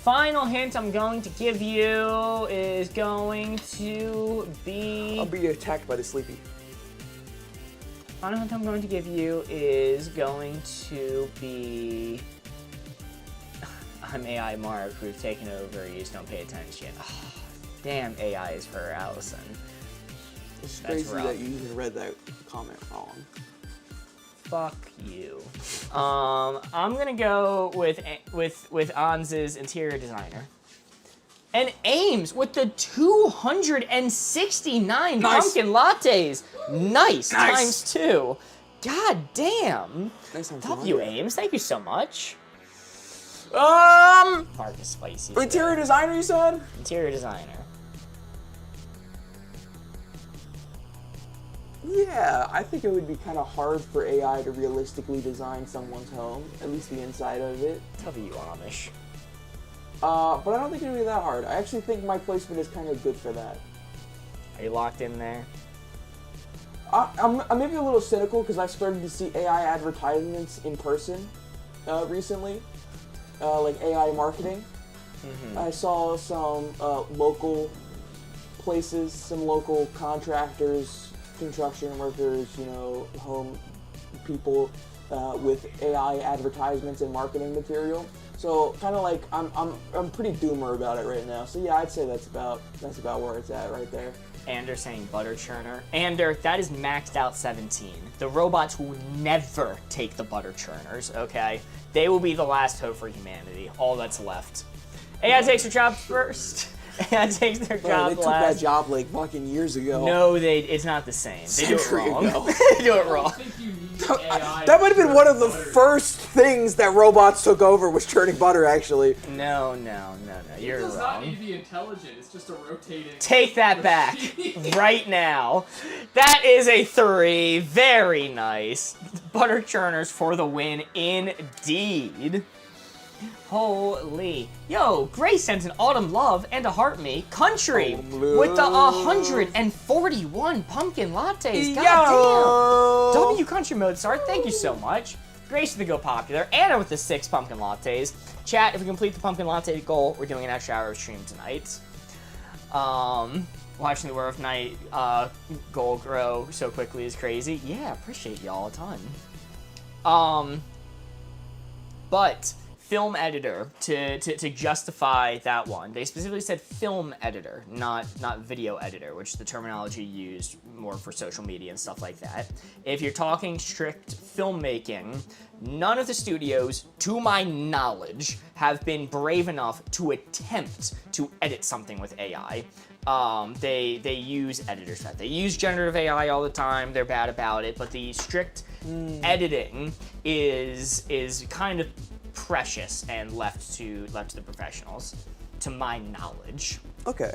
Final hint I'm going to give you is going to be. I'll be attacked by the sleepy. Final hint I'm going to give you is going to be. I'm AI Mark, who've taken over. You just don't pay attention. Oh, damn, AI is her, Allison. It's That's crazy rough. that you even read that comment wrong. Fuck you. I'm gonna go with Anz's interior designer. And Ames with the 269 pumpkin lattes. Nice. Times 2. God damn. Nice on W Ames, thank you so much. Hard is spicy. Interior designer, you said? Interior designer. Yeah, I think it would be kind of hard for AI to realistically design someone's home, at least the inside of it. W Amish. But I don't think it would be that hard. I actually think my placement is kind of good for that. Are you locked in there? I'm maybe a little cynical because I started to see AI advertisements in person recently, like AI marketing. Mm-hmm. I saw some local places, some local contractors, construction workers, home people with AI advertisements and marketing material. So kind of like I'm pretty doomer about it right now. So yeah, I'd say that's about where it's at right there. Ander saying butter churner. Ander, that is maxed out 17. The robots will never take the butter churners, okay? They will be the last hope for humanity. All that's left. AI takes their job first. AI takes their job They took last. that job like fucking years ago. No, it's not the same. They do it Century wrong. ago. They do it I wrong. don't think you need AI. That might have been one of the butter. first things that robots took over was churning butter, actually. No. It You're does not need wrong. to be intelligent. It's just a rotating. Take that back right now. That is a 3. Very nice. Butter churners for the win, indeed. Holy. Yo, Grace sends an autumn love and a heart me. Country with the 141 pumpkin lattes. God damn. W Country Mozart, thank you so much. Grace with the Go Popular. Anna with the 6 pumpkin lattes. Chat, if we complete the pumpkin latte goal, we're doing an extra hour of stream tonight. Watching the Werewolf Night goal grow so quickly is crazy. Yeah, appreciate y'all a ton. But film editor to justify that one. They specifically said film editor, not video editor, which is the terminology used more for social media and stuff like that. If you're talking strict filmmaking, none of the studios, to my knowledge, have been brave enough to attempt to edit something with AI. They use editors for that. They use generative AI all the time. They're bad about it, but the strict editing is kind of precious and left to the professionals, to my knowledge. Okay.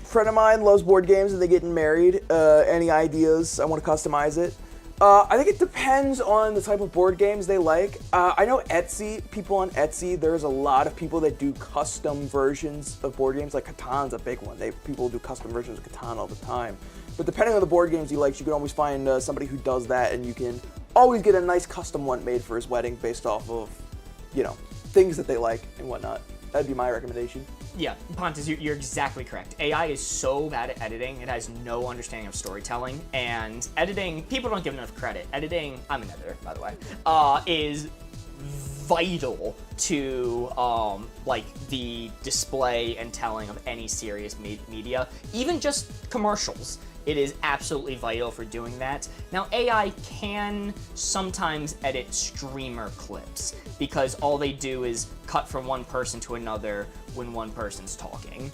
Friend of mine loves board games and they're getting married. Any ideas? I want to customize it. I think it depends on the type of board games they like. I know Etsy, people on Etsy, there's a lot of people that do custom versions of board games. Like Catan's a big one. People do custom versions of Catan all the time. But depending on the board games he likes, you can always find somebody who does that, and you can always get a nice custom one made for his wedding based off of, things that they like and whatnot. That'd be my recommendation. Yeah, Pontus, you're exactly correct. AI is so bad at editing, it has no understanding of storytelling, and editing, people don't give enough credit. Editing, I'm an editor, by the way, is vital to the display and telling of any serious media, even just commercials. It is absolutely vital for doing that. Now, AI can sometimes edit streamer clips because all they do is cut from one person to another when one person's talking.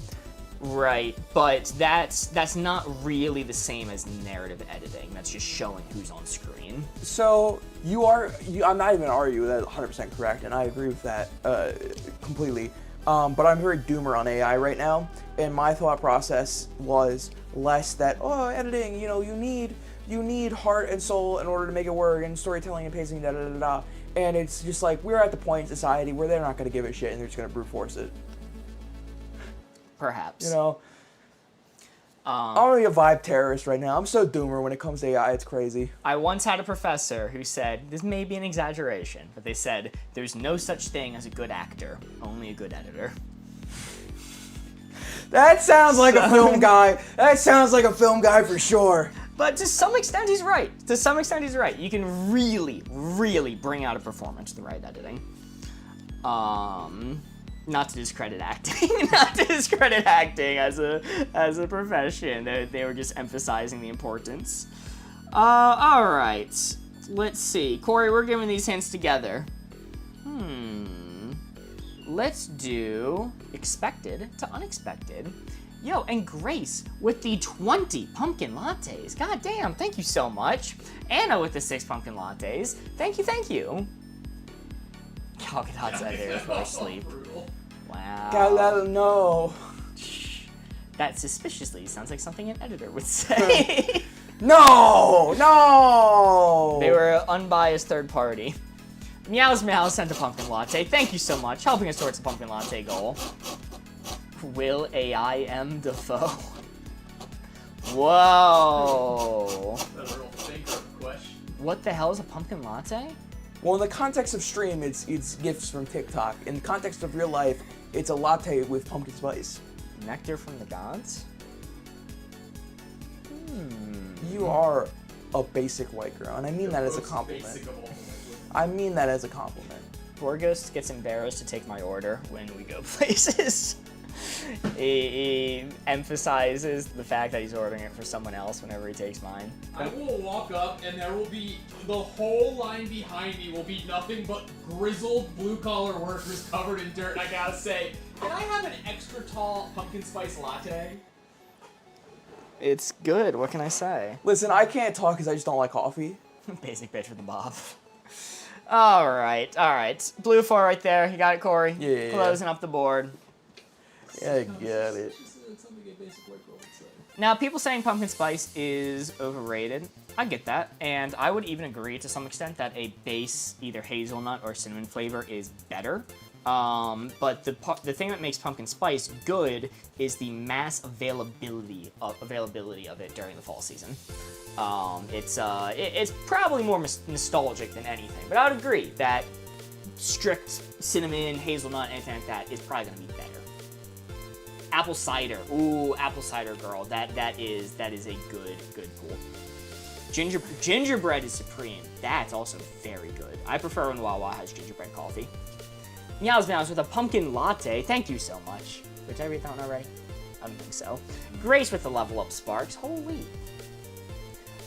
Right, but that's not really the same as narrative editing. That's just showing who's on screen. So I'm not even arguing that 100% correct, and I agree with that completely. But I'm very doomer on AI right now, and my thought process was less that editing, you need heart and soul in order to make it work, and storytelling and pacing, da da da da. And it's just like we're at the point in society where they're not going to give a shit and they're just going to brute force it. Perhaps. I'm gonna be a vibe terrorist right now. I'm so doomer when it comes to AI. It's crazy. I once had a professor who said, this may be an exaggeration, but they said, there's no such thing as a good actor, only a good editor. That sounds like a film guy. That sounds like a film guy for sure. But to some extent, he's right. You can really, really bring out a performance with the right editing. Not to discredit acting, as a profession. They were just emphasizing the importance. All right, let's see. Corey, we're giving these hints together. Let's do expected to unexpected. Yo, and Grace with the 20 pumpkin lattes. God damn, thank you so much. Anna with the 6 pumpkin lattes. Thank you. Calcadot's editor for sleep. Wow. Gotta let them know. That suspiciously sounds like something an editor would say. No! They were an unbiased third party. Meows sent a pumpkin latte. Thank you so much, helping us towards the pumpkin latte goal. Will AI M Defoe? Whoa. That's a real thinker question. What the hell is a pumpkin latte? Well, in the context of stream, it's gifts from TikTok. In the context of real life, it's a latte with pumpkin spice. Nectar from the gods? You are a basic white girl, and I mean that as a compliment. I mean that as a compliment. Borgos gets embarrassed to take my order when we go places. He emphasizes the fact that he's ordering it for someone else whenever he takes mine. I will walk up and there will be, the whole line behind me will be nothing but grizzled blue-collar workers covered in dirt, and I gotta say, can I have an extra tall pumpkin spice latte? It's good, what can I say? Listen, I can't talk because I just don't like coffee. Basic bitch with the bob. Alright. Blue 4 right there. You got it, Corey? Yeah. Closing up the board. Yeah, I get it. Now, people saying pumpkin spice is overrated. I get that, and I would even agree to some extent that a base, either hazelnut or cinnamon flavor, is better. But the thing that makes pumpkin spice good is the mass availability of it during the fall season. It's probably more nostalgic than anything, but I would agree that strict cinnamon, hazelnut, anything like that is probably gonna be better. Apple cider, ooh, apple cider girl, that is a good pool. Gingerbread is supreme. That's also very good. I prefer when Wawa has gingerbread coffee. Meows with a pumpkin latte. Thank you so much. Did I read that one already? I don't think so. Grace with the level up sparks. Holy.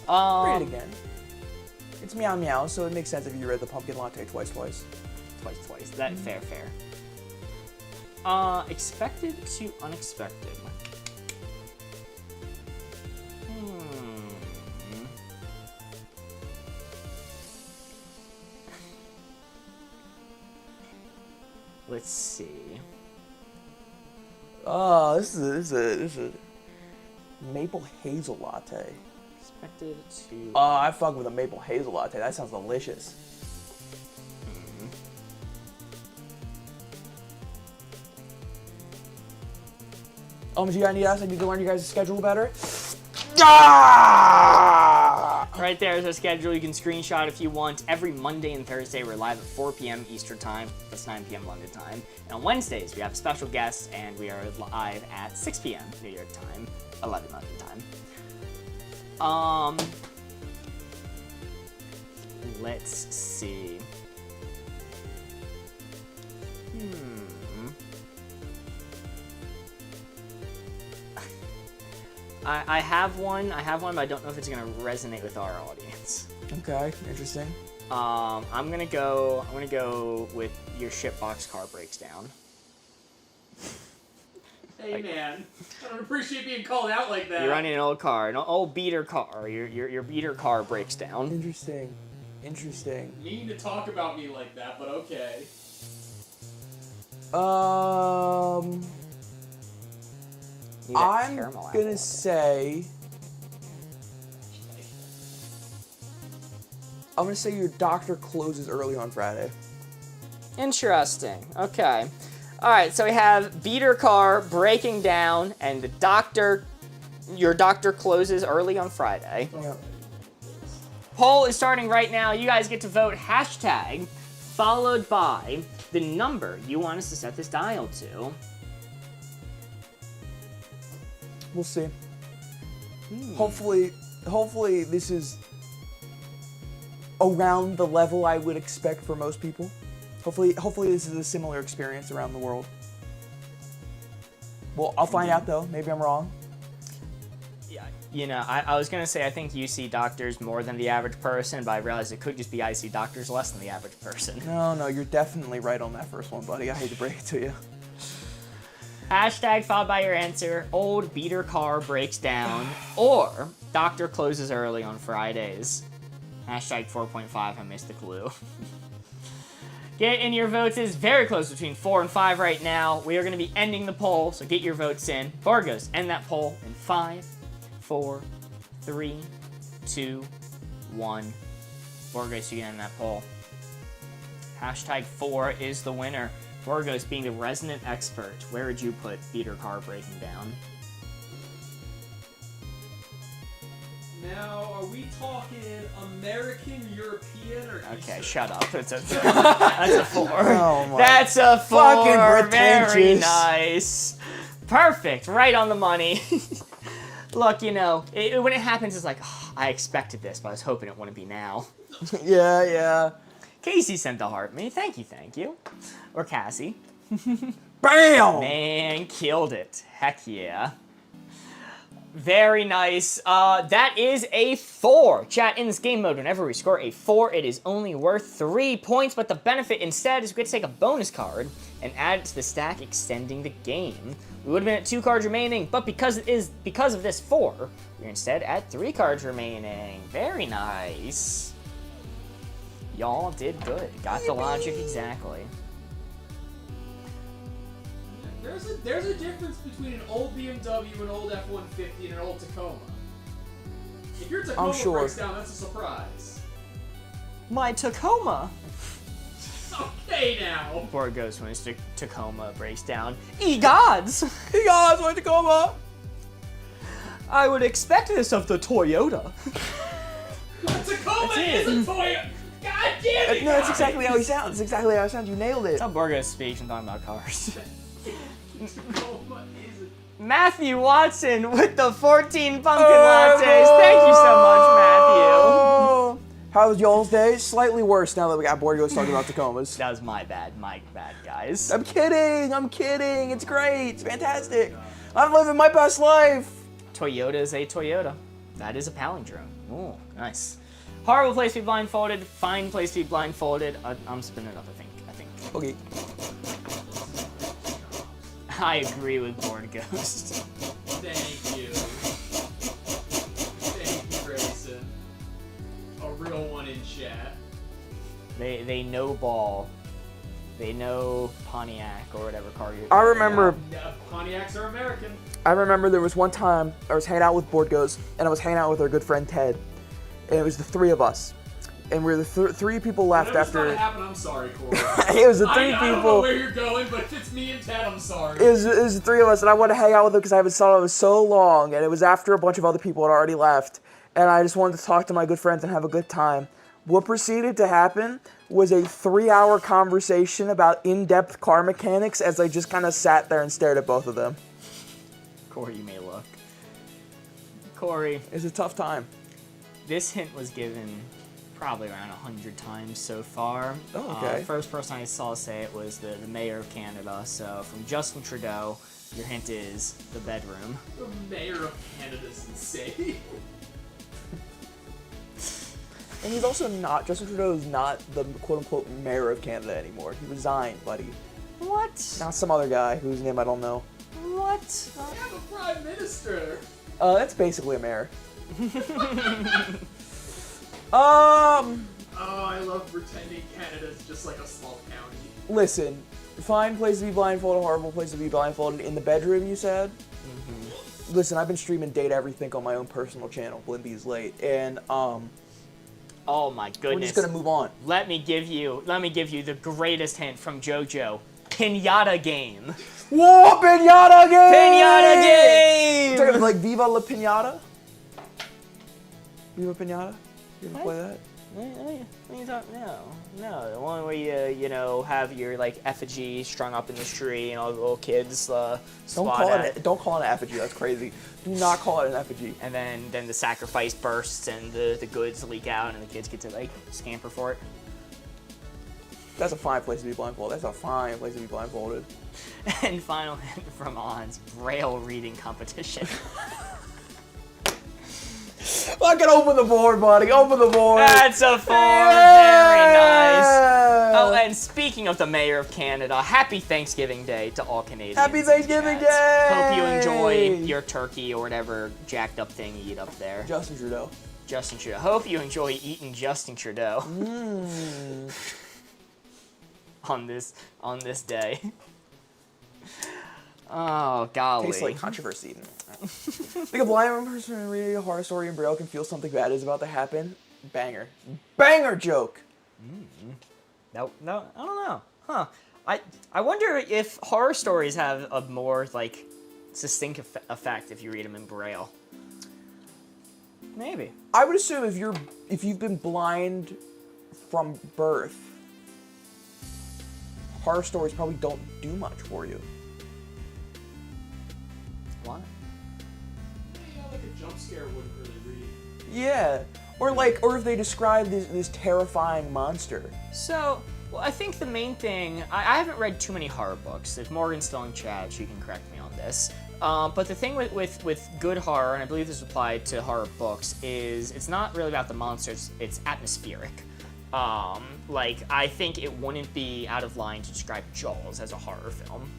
Read it again. It's meow, so it makes sense if you read the pumpkin latte twice. Twice. That fair. Expected to unexpected. Let's see. Oh, this is a maple hazel latte. Expected to. I fuck with a maple hazel latte. That sounds delicious. Do you got any else I need to learn you guys' schedule better? Right there is our schedule. You can screenshot if you want. Every Monday and Thursday, we're live at 4 p.m. Eastern Time. That's 9 p.m. London time. And on Wednesdays, we have special guests, and we are live at 6 p.m. New York time, 11 London time. Let's see. I have one, but I don't know if it's gonna resonate with our audience. Okay, interesting. I'm gonna go with your shitbox car breaks down. Hey man, I don't appreciate being called out like that. You're running an old car, an old beater car. Your beater car breaks down. Interesting. Mean to talk about me like that, but okay. I'm gonna say your doctor closes early on Friday. Interesting. Okay. All right. So we have beater car breaking down, and your doctor closes early on Friday. Yeah. Poll is starting right now. You guys get to vote hashtag followed by the number you want us to set this dial to. We'll see. Hopefully this is around the level I would expect for most people. Hopefully this is a similar experience around the world. Well, I'll find out though. Maybe I'm wrong. Yeah, you know, I was gonna say I think you see doctors more than the average person, but I realized it could just be I see doctors less than the average person. No, you're definitely right on that first one, buddy. I hate to break it to you. Hashtag followed by your answer, old beater car breaks down, or doctor closes early on Fridays. Hashtag 4.5, I missed the clue. Get in your votes. Is very close between 4 and 5 right now. We are going to be ending the poll, so get your votes in. Borgos, end that poll in 5, 4, 3, 2, 1. Borgos, you can end that poll. Hashtag 4 is the winner. Borgos, being the resident expert, where would you put beater car breaking down? Now, are we talking American, European, or Okay, Eastern? shut up. That's a 4. Oh my. That's a 4. Fucking Very pretentious. nice. Perfect. Right on the money. Look, you know, when it happens, it's like, oh, I expected this, but I was hoping it wouldn't be now. Yeah. Casey sent the heart me. Thank you. Or Cassie. Bam! Man, killed it. Heck yeah. Very nice. That is a 4. Chat, in this game mode, whenever we score a 4, it is only worth 3 points, but the benefit instead is we get to take a bonus card and add it to the stack, extending the game. We would have been at 2 cards remaining, but because of this 4, we're instead at 3 cards remaining. Very nice. Y'all did good. Got the logic exactly. There's a difference between an old BMW, an old F-150, and an old Tacoma. If your Tacoma sure. breaks down, that's a surprise. My Tacoma. Okay now. Before it goes when his Tacoma breaks down. Egods! Hey guys, want to Tacoma? I would expect this of the Toyota. A Tacoma That's is a Toyota. God damn it! No, that's exactly how he sounds. That's exactly how he sounds. You nailed it. That's how Borges speaks when talking about cars. Tacoma is a... Matthew Watson with the 14 pumpkin lattes. Thank you so much, Matthew. How was y'all's day? Slightly worse now that we got Borgos talking about Tacomas. That was my bad, guys. I'm kidding. It's great. It's fantastic. I'm living my best life. Toyota is a Toyota. That is a palindrome. Ooh, nice. Horrible place to be blindfolded. Fine place to be blindfolded. I'm spinning up, I think. Okay. I agree with Board Ghost. Thank you. Thank you, Grayson. A real one in chat. They no ball They know Pontiac or whatever car you're. I remember. Yeah, Pontiacs are American. I remember there was one time I was hanging out with Boardgoes, and I was hanging out with our good friend Ted, and it was the three of us, and we were the three people left Whatever's after. gonna happen, I'm sorry, Corey. It was the three I people. don't know where you're going, but if it's me and Ted, I'm sorry. It was the three of us, and I wanted to hang out with them because I haven't saw them so long, and it was after a bunch of other people had already left, and I just wanted to talk to my good friends and have a good time. What proceeded to happen was a 3-hour conversation about in-depth car mechanics as I just kind of sat there and stared at both of them. Corey, you may look. Corey, It's a tough time. this hint was given probably around 100 times so far. Oh, okay. First person I saw say it was the mayor of Canada. So from Justin Trudeau, your hint is the bedroom. The mayor of Canada's insane. And he's also not, Justin Trudeau is not the quote-unquote mayor of Canada anymore. He resigned, buddy. What? Now some other guy whose name I don't know. What? I have a prime minister. That's basically a mayor. Oh, I love pretending Canada's just like a small county. Listen, fine place to be blindfolded, horrible place to be blindfolded. In the bedroom, you said? Mm-hmm. Listen, I've been streaming Date Everything on my own personal channel, Blimby's Late, and Oh my goodness. we're just gonna move on. Let me give you the greatest hint from JoJo. Pinata game. Whoa, Pinata game! Pinata game! Talking about, like Viva La Pinata? Viva Pinata? You ever play that? No. The one where you have your like effigy strung up in this tree and all the little kids Don't squat call at. it. Don't call it an effigy. That's crazy. Do not call it an effigy. And then the sacrifice bursts and the goods leak out and the kids get to like scamper for it. That's a fine place to be blindfolded. That's a fine place to be blindfolded. And final hint from On's Braille reading competition. Fucking open the board, buddy. Open the board. That's a 4. Very nice. Oh, and speaking of the Mayor of Canada, happy Thanksgiving Day to all Canadians. Happy Thanksgiving in chat. Day! Hope you enjoy your turkey or whatever jacked up thing you eat up there. Justin Trudeau. Justin Trudeau. Hope you enjoy eating Justin Trudeau on this day. Oh, golly. Tastes like controversy. Think a blind person reading a horror story in Braille can feel something bad is about to happen. Banger. Banger joke! No, I don't know. Huh. I wonder if horror stories have a more, like, succinct effect if you read them in Braille. Maybe. I would assume if you've been blind from birth, horror stories probably don't do much for you. What? Yeah, like a jump scare wouldn't really read. Yeah. Or if they describe this terrifying monster. So, well, I think the main thing, I haven't read too many horror books. If Morgan's still in chat, she can correct me on this. But the thing with good horror, and I believe this applied to horror books, is it's not really about the monsters, it's atmospheric. I think it wouldn't be out of line to describe Jaws as a horror film.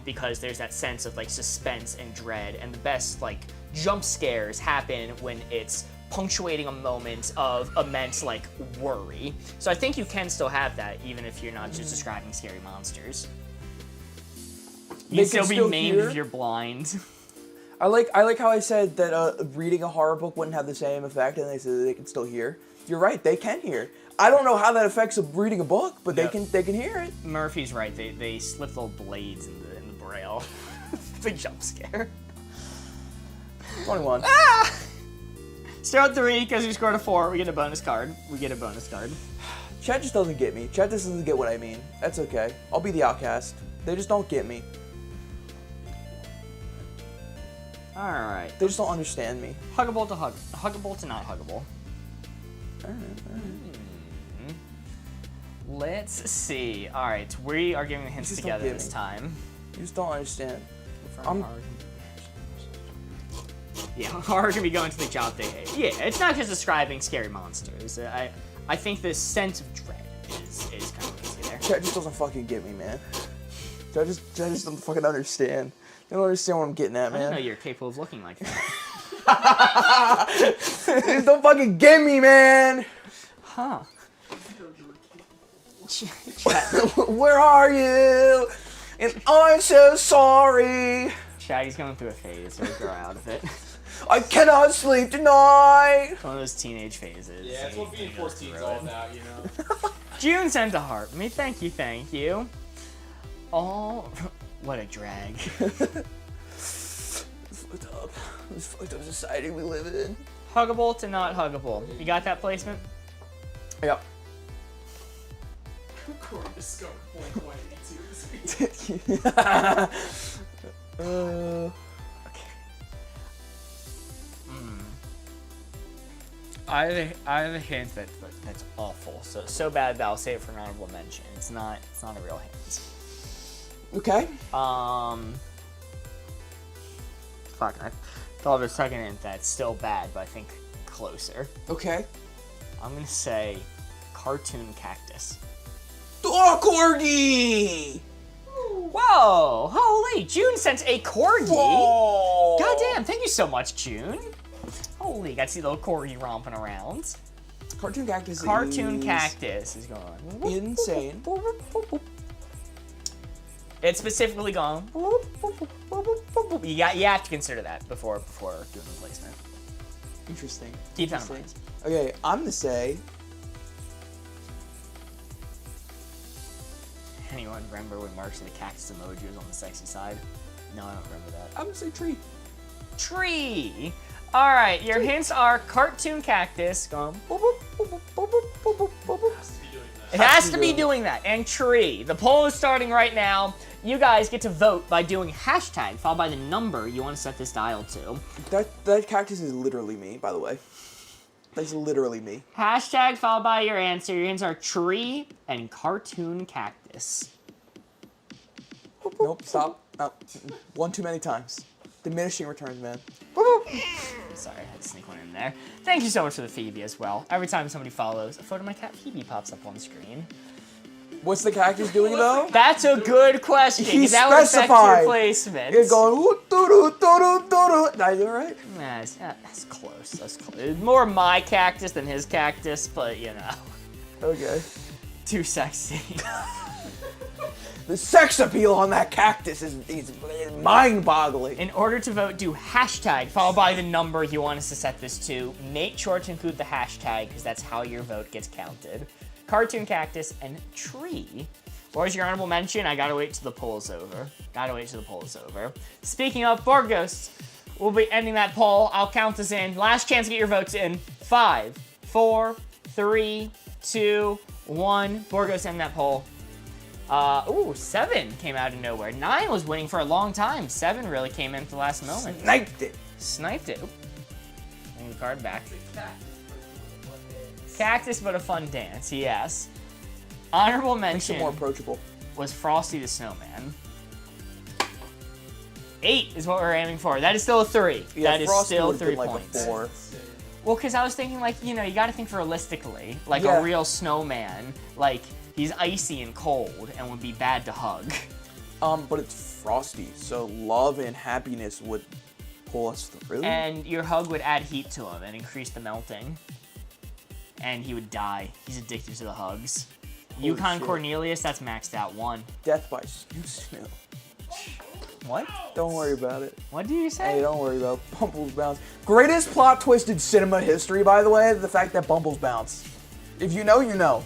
Because there's that sense of, like, suspense and dread, and the best, like, jump scares happen when it's punctuating a moment of immense, like, worry. So I think you can still have that, even if you're not just describing scary monsters. You can still be maimed if you're blind. I like how I said that reading a horror book wouldn't have the same effect, and they said that they can still hear. You're right, they can hear. I don't know how that affects reading a book, but they can hear it. Murphy's right. They slip little blades in the braille. The jump scare. 21. Ah! Start with 3 because we scored a 4. We get a bonus card. Chat just doesn't get me. Chat just doesn't get what I mean. That's okay. I'll be the outcast. They just don't get me. All right. They just don't understand me. Huggable to huggable to not huggable. All right. Let's see. All right, we are giving the hints just don't together get this me. time. You just don't understand. Yeah, horror can be going to the job they hate. Yeah, it's not just describing scary monsters. I think the sense of dread is kind of easy there. Chat just doesn't fucking get me, man. Chat just don't fucking understand. They don't understand what I'm getting at, I didn't know man. you're capable of looking like that. They just don't fucking get me, man. Huh. Where are you? And I'm so sorry. Shaggy's going through a phase, so grow out of it. I cannot sleep tonight. It's one of those teenage phases. Yeah, it's what being 14 is all about, you know. June sent a heart me. Thank you. Oh, what a drag. It's fucked up. This fucked up society we live in. Huggable to not huggable. You got that placement? Yep. Corey discovered 1.82 this week. I have a hint that's awful. So bad that I'll say it for an honorable mention. It's not a real hint. Okay. Fuck. I thought of a second hint that's still bad, but I think closer. Okay. I'm gonna say cartoon cactus. Oh, corgi! Whoa! Holy! June sent a corgi. Whoa. Goddamn! Thank you so much, June. Holy! Got to see little corgi romping around. Cartoon cactus. Cartoon is cactus is going insane. It's specifically gone. You have to consider that before doing the placement. Interesting. Keep that in mind. Okay, I'm gonna say. Anyone remember when Mark's the cactus emoji was on the sexy side? No, I don't remember that. I'm gonna say tree. Tree. All right, your hints are cartoon cactus. Going. It has to be doing that. And tree. The poll is starting right now. You guys get to vote by doing hashtag followed by the number you want to set this dial to. That cactus is literally me, by the way. That's literally me. Hashtag followed by your answer. Your hints are tree and cartoon cactus. Nope, stop. Oh, one too many times. Diminishing returns, man. Sorry, I had to sneak one in there. Thank you so much for the Phoebe as well. Every time somebody follows, a photo of my cat Phoebe pops up on the screen. What's the cactus doing though? That's a good question. He That would affect specified. your placement. It's going. Did I do it right? That's close. That's close. It's more my cactus than his cactus, but you know. Okay. Too sexy. The sex appeal on that cactus is mind-boggling. In order to vote, do hashtag followed by the number you want us to set this to. Make sure to include the hashtag because that's how your vote gets counted. Cartoon cactus and tree. Where's your honorable mention? I gotta wait till the poll's over. Speaking of board ghosts, we'll be ending that poll. I'll count us in. Last chance to get your votes in. 5, 4, 3, 2, 1. Board ghosts end that poll. 7 came out of nowhere. 9 was winning for a long time. 7 really came in at the last moment. Sniped it. Oop. Bring the card back. Cactus, but a fun dance, yes. Honorable Makes it mention more approachable. was Frosty the Snowman. 8 is what we're aiming for. That is still a 3. Yeah, that is Frosty still would've 3 been like points. a 4. Well, because I was thinking, like, you know, you got to think realistically. Like Yeah. a real snowman. Like, he's icy and cold and would be bad to hug. But it's Frosty, so love and happiness would pull us through. And your hug would add heat to him and increase the melting. And he would die. He's addicted to the hugs. Holy Yukon shit. Cornelius, that's maxed out 1. Death by Snow. What? Don't worry about it. What do you say? Hey, don't worry about Bumbles bounce. Greatest plot twist in cinema history, by the way, the fact that Bumbles bounce. If you know, you know.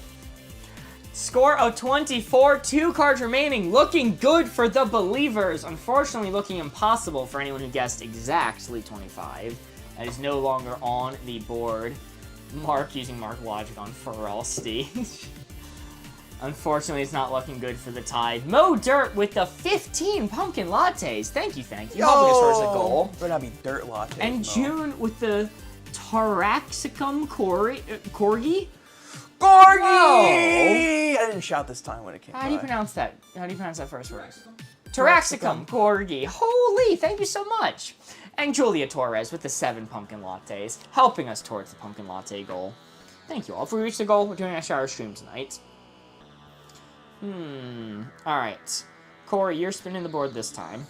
Score of 24, 2 cards remaining. Looking good for the believers. Unfortunately, looking impossible for anyone who guessed exactly 25. That is no longer on the board. Mark using Mark Logic on Feralstein. Unfortunately, it's not looking good for the Tide. Mo Dirt with the 15 pumpkin lattes. Thank you. Helping us towards the goal. Better not be dirt lattes. And Mo. June with the Taraxacum Corgi. Corgi! Whoa. I didn't shout this time when it came How do you by. pronounce that? How do you pronounce that first word? Taraxacum Corgi. Holy, thank you so much. And Julia Torres with the 7 pumpkin lattes, helping us towards the pumpkin latte goal. Thank you all. If we reach the goal, we're doing a shower stream tonight. Alright. Corey, you're spinning the board this time.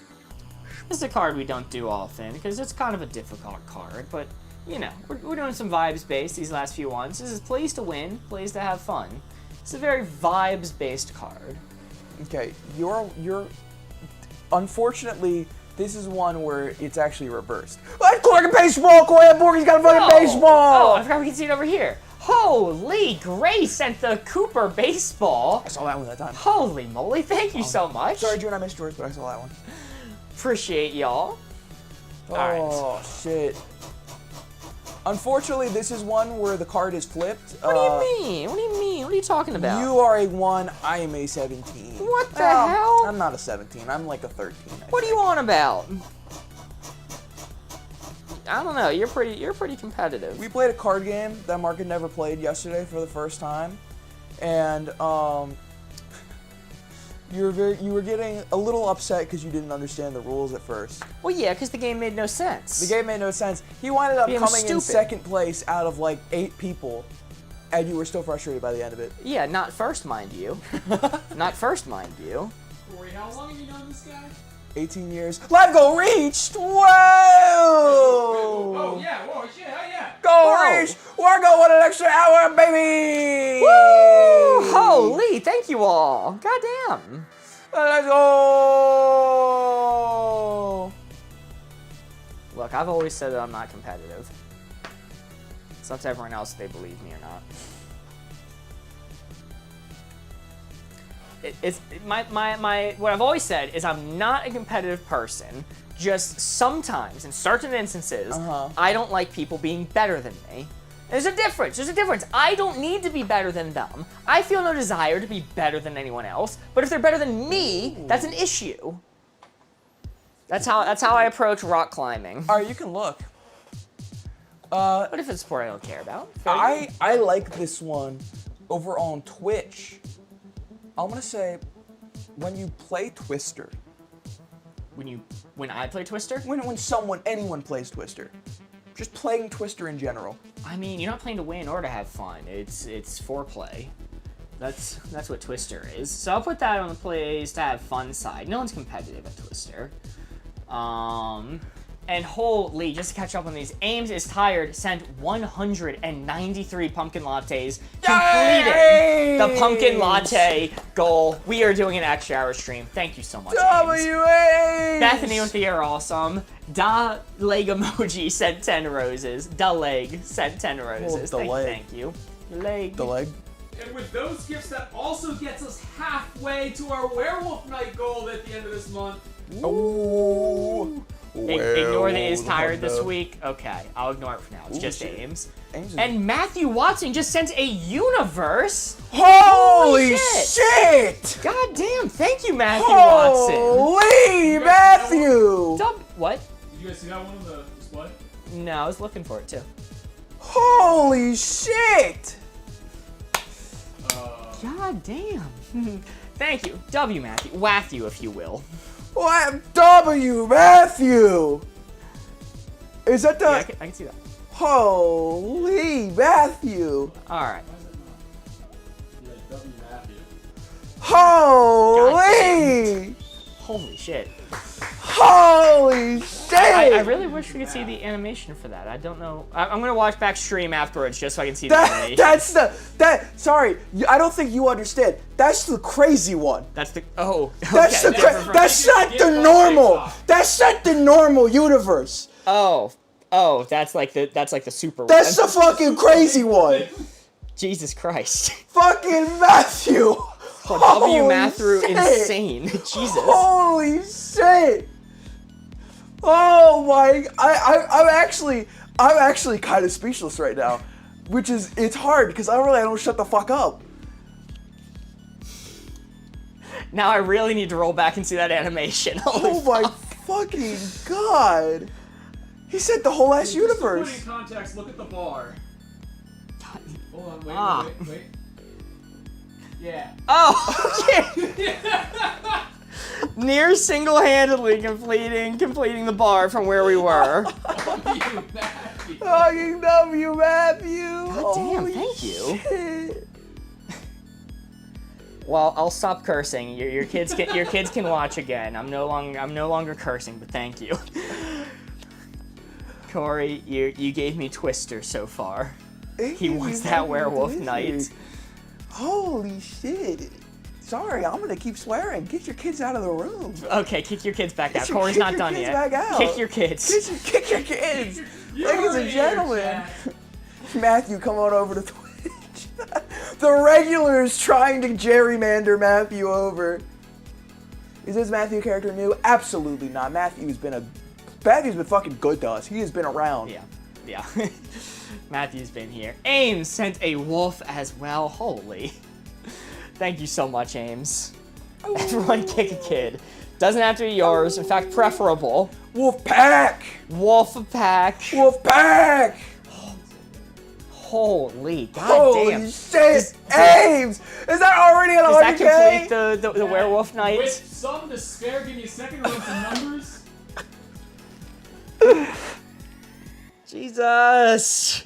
This is a card we don't do often, because it's kind of a difficult card, but, you know, we're doing some vibes based these last few ones. This is plays to win, plays to have fun. It's a very vibes-based card. Okay, you're. Unfortunately, this is one where it's actually reversed. Let's go like a baseball. Go ahead, Borgie's got a fucking baseball. Oh, I forgot we can see it over here. Holy, Gray sent the Cooper baseball. I saw that one that time. Holy moly, thank you so much. Sorry, June, I missed yours, but I saw that one. Appreciate y'all. Oh, shit. Unfortunately, this is one where the card is flipped. What do you mean? What do you mean? What are you talking about? You are a 1, I am a 17. What the hell? I'm not a 17, I'm like a 13. What are you on about? I don't know. You're pretty competitive. We played a card game that Mark had never played yesterday for the first time, and you were getting a little upset because you didn't understand the rules at first. Well, yeah, because the game made no sense. The game made no sense. He wound up coming in second place out of like 8 people, and you were still frustrated by the end of it. Yeah, not first, mind you. Not first, mind you. Corey, how long have you known this guy? 18 years. Live goal reached! Whoa! Oh, yeah, whoa, shit, oh, yeah. Goal Whoa. reached! We're going an extra hour, baby! Woo! Holy, thank you all. Goddamn. Let's go! Look, I've always said that I'm not competitive. It's up to everyone else if they believe me or not. What I've always said is I'm not a competitive person. Just sometimes, in certain instances, I don't like people being better than me. There's a difference. There's a difference. I don't need to be better than them. I feel no desire to be better than anyone else. But if they're better than me, that's an issue. That's how I approach rock climbing. All right, you can look. But if it's a sport I don't care about, I like this one over on Twitch. I'm gonna say, when you play Twister. When I play Twister? When anyone plays Twister. Just playing Twister in general. I mean, you're not playing to win or to have fun. It's foreplay. That's what Twister is. So I'll put that on the plays to have fun side. No one's competitive at Twister. And holy, just to catch up on these, Ames is tired, sent 193 pumpkin lattes, completing the pumpkin latte goal. We are doing an extra hour stream. Thank you so much, Ames. Bethany with the You're Awesome. Da Leg Emoji sent 10 roses. Da Leg sent 10 roses. Thank you. Leg. The leg. And with those gifts, that also gets us halfway to our Werewolf Night goal at the end of this month. Ooh. Ignore the is tired this week. Okay, I'll ignore it for now. It's just shit. Ames. Ames is- And Matthew Watson just sent a universe. Holy shit! God damn, thank you, Matthew Watson. Holy Matthew! What? Did you guys see that one on the display? No, I was looking for it too. Holy shit! God damn. Thank you. W Matthew. Matthew, if you will. What? W Matthew! Is that the... Yeah, I can see that. Holy Matthew! Alright. Yeah, W Matthew. Holy! Holy shit. Holy shit! I really wish we could see the animation for that. I don't know. I'm gonna watch back stream afterwards just so I can see the animation. Sorry, I don't think you understand. That's the crazy one. That's the, oh. That's okay, that's not the normal. That's not the normal universe. Oh, that's like the super one. That's the fucking crazy one. Jesus Christ. Fucking Matthew. W Matthew insane. Jesus. Holy shit. Oh my, I'm actually kind of speechless right now, which is, it's hard because I don't shut the fuck up. Now I really need to roll back and see that animation. Oh my fucking god. He said the whole ass universe. Just to put in context, look at the bar. Hold on, wait. Yeah. Oh, yeah. Near single-handedly completing the bar from where we were. Fucking W Matthew. God damn, thank you. Shit. Well, I'll stop cursing. Your kids can watch again. I'm no longer cursing, but thank you. Corey, you gave me Twister so far. He wants that Werewolf Night. Holy shit. Sorry, I'm gonna keep swearing. Get your kids out of the room. Okay, kick your kids back out. Kick your- Corey's kick not your done kids yet. back out. Kick your kids. Kick your kids. You're Ladies and here, gentlemen. Jack. Matthew, come on over to Twitch. The regulars trying to gerrymander Matthew over. Is this Matthew character new? Absolutely not. Matthew's been fucking good to us. He has been around. Yeah. Matthew's been here. Ames sent a wolf as well. Holy. Thank you so much, Ames. Everyone kick a kid. Doesn't have to be yours. In fact, preferable. Wolf pack. Wolf pack. Wolf pack. Holy Holy goddamn. shit. Ames. Is that already an Does that 100K? complete the werewolf night? With some to spare, give me a second to run some numbers. Jesus.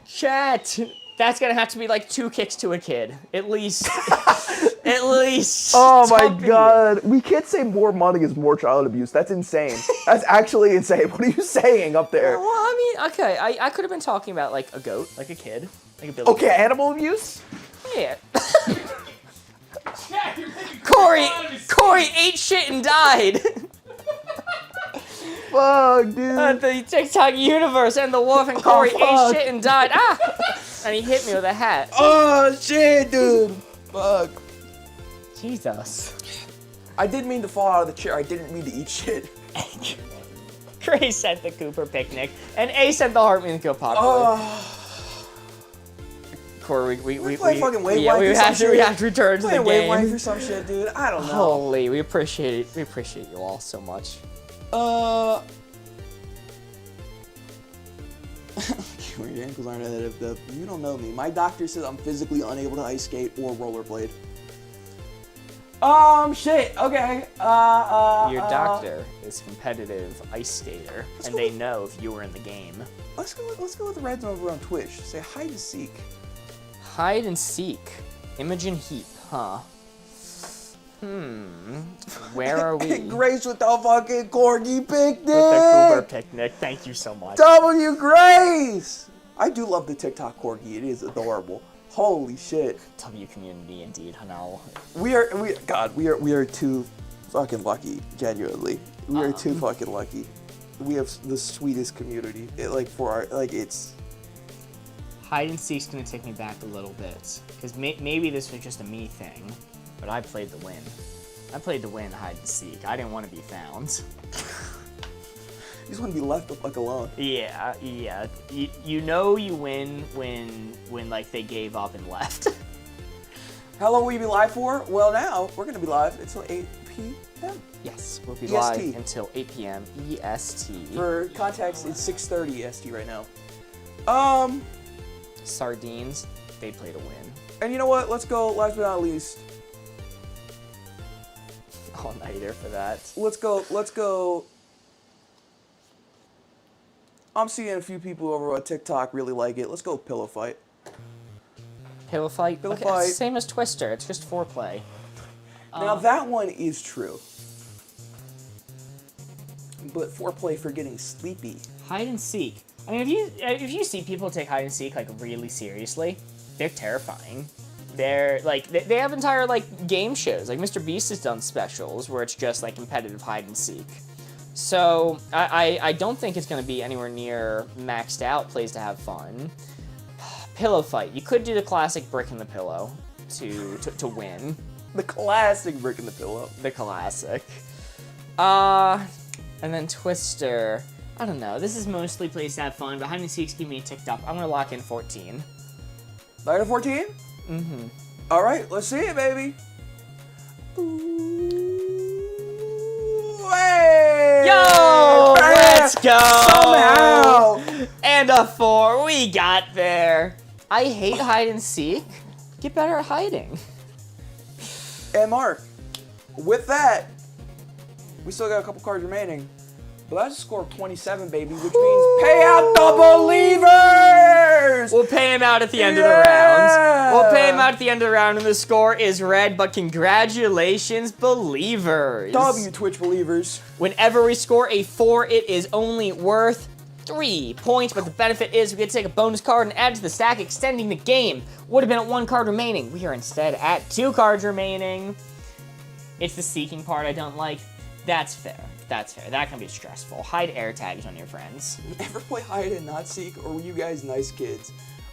Chat. That's gonna have to be like 2 kicks to a kid. At least. At least. Oh my Something. god. We can't say more money is more child abuse. That's insane. That's actually insane. What are you saying up there? Well, I mean, okay. I could have been talking about like a goat, like a kid. Like a billy Okay, animal abuse? goat. Yeah. Jack, you're making Corey ate shit and died. Fuck, dude. The TikTok universe and the wolf and Corey ate fuck. shit and died. Ah! And he hit me with a hat. Oh shit, dude. Fuck. Jesus. I didn't mean to fall out of the chair. I didn't mean to eat shit. Grace sent the Cooper picnic, and A sent the Heart Music Go Popular. Oh. Corey, we play fucking Wave yeah, Life we or have some to we shit. have to return to the Playing Wave Life or game. some shit, dude. I don't know. Holy, we appreciate you all so much. Your ankles aren't that up. You don't know me. My doctor says I'm physically unable to ice skate or rollerblade. Shit. Okay. Your doctor is a competitive ice skater, and they know if you were in the game. Let's go with the Reds over on Twitch. Say hide and seek. Hide and seek. Imogen Heap, huh? Where are we? Grace with the fucking corgi picnic. With the Cooper picnic. Thank you so much. W Grace. I do love the TikTok corgi. It is adorable. Holy shit. W community indeed, Hanal. We are too fucking lucky, genuinely. We are too fucking lucky. We have the sweetest community. It's Hide and seek's gonna take me back a little bit, because maybe this was just a me thing, but I played to win. I played to win hide and seek. I didn't want to be found. you just want to be left alone. Yeah. You know you win when like they gave up and left. How long will you be live for? Well, now we're gonna be live until 8 p.m. Yes, we'll be EST. live until 8 p.m. EST. For context, it's 6:30 EST right now. Sardines, they play to win. And you know what? Let's go. Last but not least, All nighter for that. let's go. I'm seeing a few people over on TikTok really like it. Let's go pillow fight. Pillow fight. Pillow Okay, fight. Same as Twister. It's just foreplay. Now that one is true. But foreplay for getting sleepy. Hide and seek. I mean, if you see people take hide and seek like really seriously, they're terrifying. They're like they have entire like game shows. Like Mr. Beast has done specials where it's just like competitive hide and seek. So I don't think it's gonna be anywhere near maxed out plays to have fun. Pillow fight. You could do the classic brick in the pillow to win. The classic brick in the pillow. The classic. And then Twister. I don't know. This is mostly plays to have fun, but hide and seek's keep me ticked up. I'm gonna lock in 14. Light of 14? Mm-hmm. All right, let's see it, baby. Hey! Yo! Let's go! Somehow! And a 4. We got there. I hate hide and seek. Get better at hiding. And Mark, with that, we still got a couple cards remaining. But that's a score of 27, baby, which means pay out the believers! We'll pay him out at the end of the round. We'll pay him out at the end of the round, and the score is red, but congratulations, believers. W Twitch believers. Whenever we score a 4, it is only worth 3 points, but the benefit is we get to take a bonus card and add to the stack, extending the game. Would have been at 1 card remaining. We are instead at 2 cards remaining. It's the seeking part I don't like. That's fair. That's fair. That can be stressful. Hide air tags on your friends. Ever play hide and not seek, or were you guys nice kids?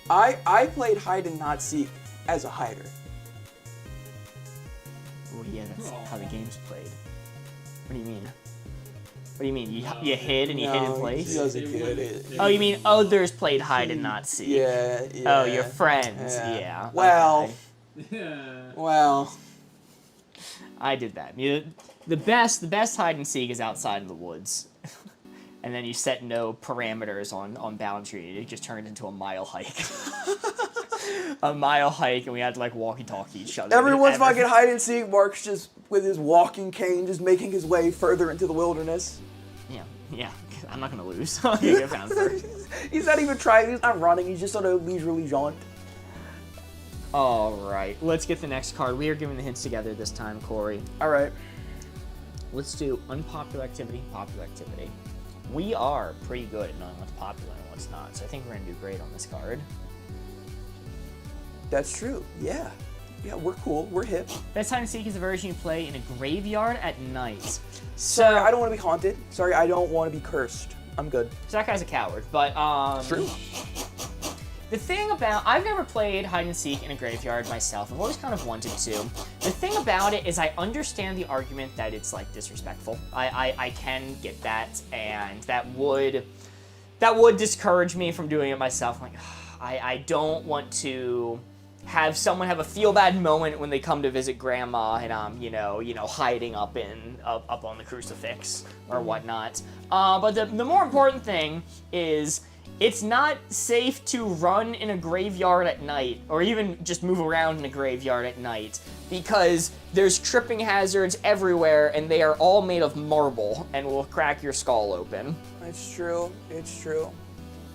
I played hide and not seek as a hider. Oh yeah, that's how the game's played. What do you mean? What do you mean? You hid and you hid in place? He doesn't get it. Oh, you mean others played hide and not seek? Yeah. Oh, your friends. Yeah. Well. Okay. Well. I did that. The best hide and seek is outside in the woods. And then you set no parameters on boundary. It just turned into a mile hike. A mile hike, and we had to like walkie-talkie each other. Everyone's fucking hide and seek. Mark's just with his walking cane, just making his way further into the wilderness. Yeah. I'm not gonna lose. I'm gonna get found first. He's not even trying. He's not running. He's just on a leisurely jaunt. All right, let's get the next card. We are giving the hints together this time, Corey. All right. Let's do unpopular activity, popular activity. We are pretty good at knowing what's popular and what's not, so I think we're gonna do great on this card. That's true. Yeah. Yeah, we're cool. We're hip. Best hide and seek is a version you play in a graveyard at night. Sorry, I don't want to be haunted. Sorry, I don't want to be cursed. I'm good. So that guy's a coward, but True. The thing about, I've never played hide and seek in a graveyard myself. I've always kind of wanted to. The thing about it is I understand the argument that it's like disrespectful. I can get that, and that would discourage me from doing it myself. I'm like, I don't want to have someone have a feel bad moment when they come to visit grandma and I'm, hiding up on the crucifix or whatnot. But the more important thing is it's not safe to run in a graveyard at night or even just move around in a graveyard at night because there's tripping hazards everywhere and they are all made of marble and will crack your skull open. It's true. It's true.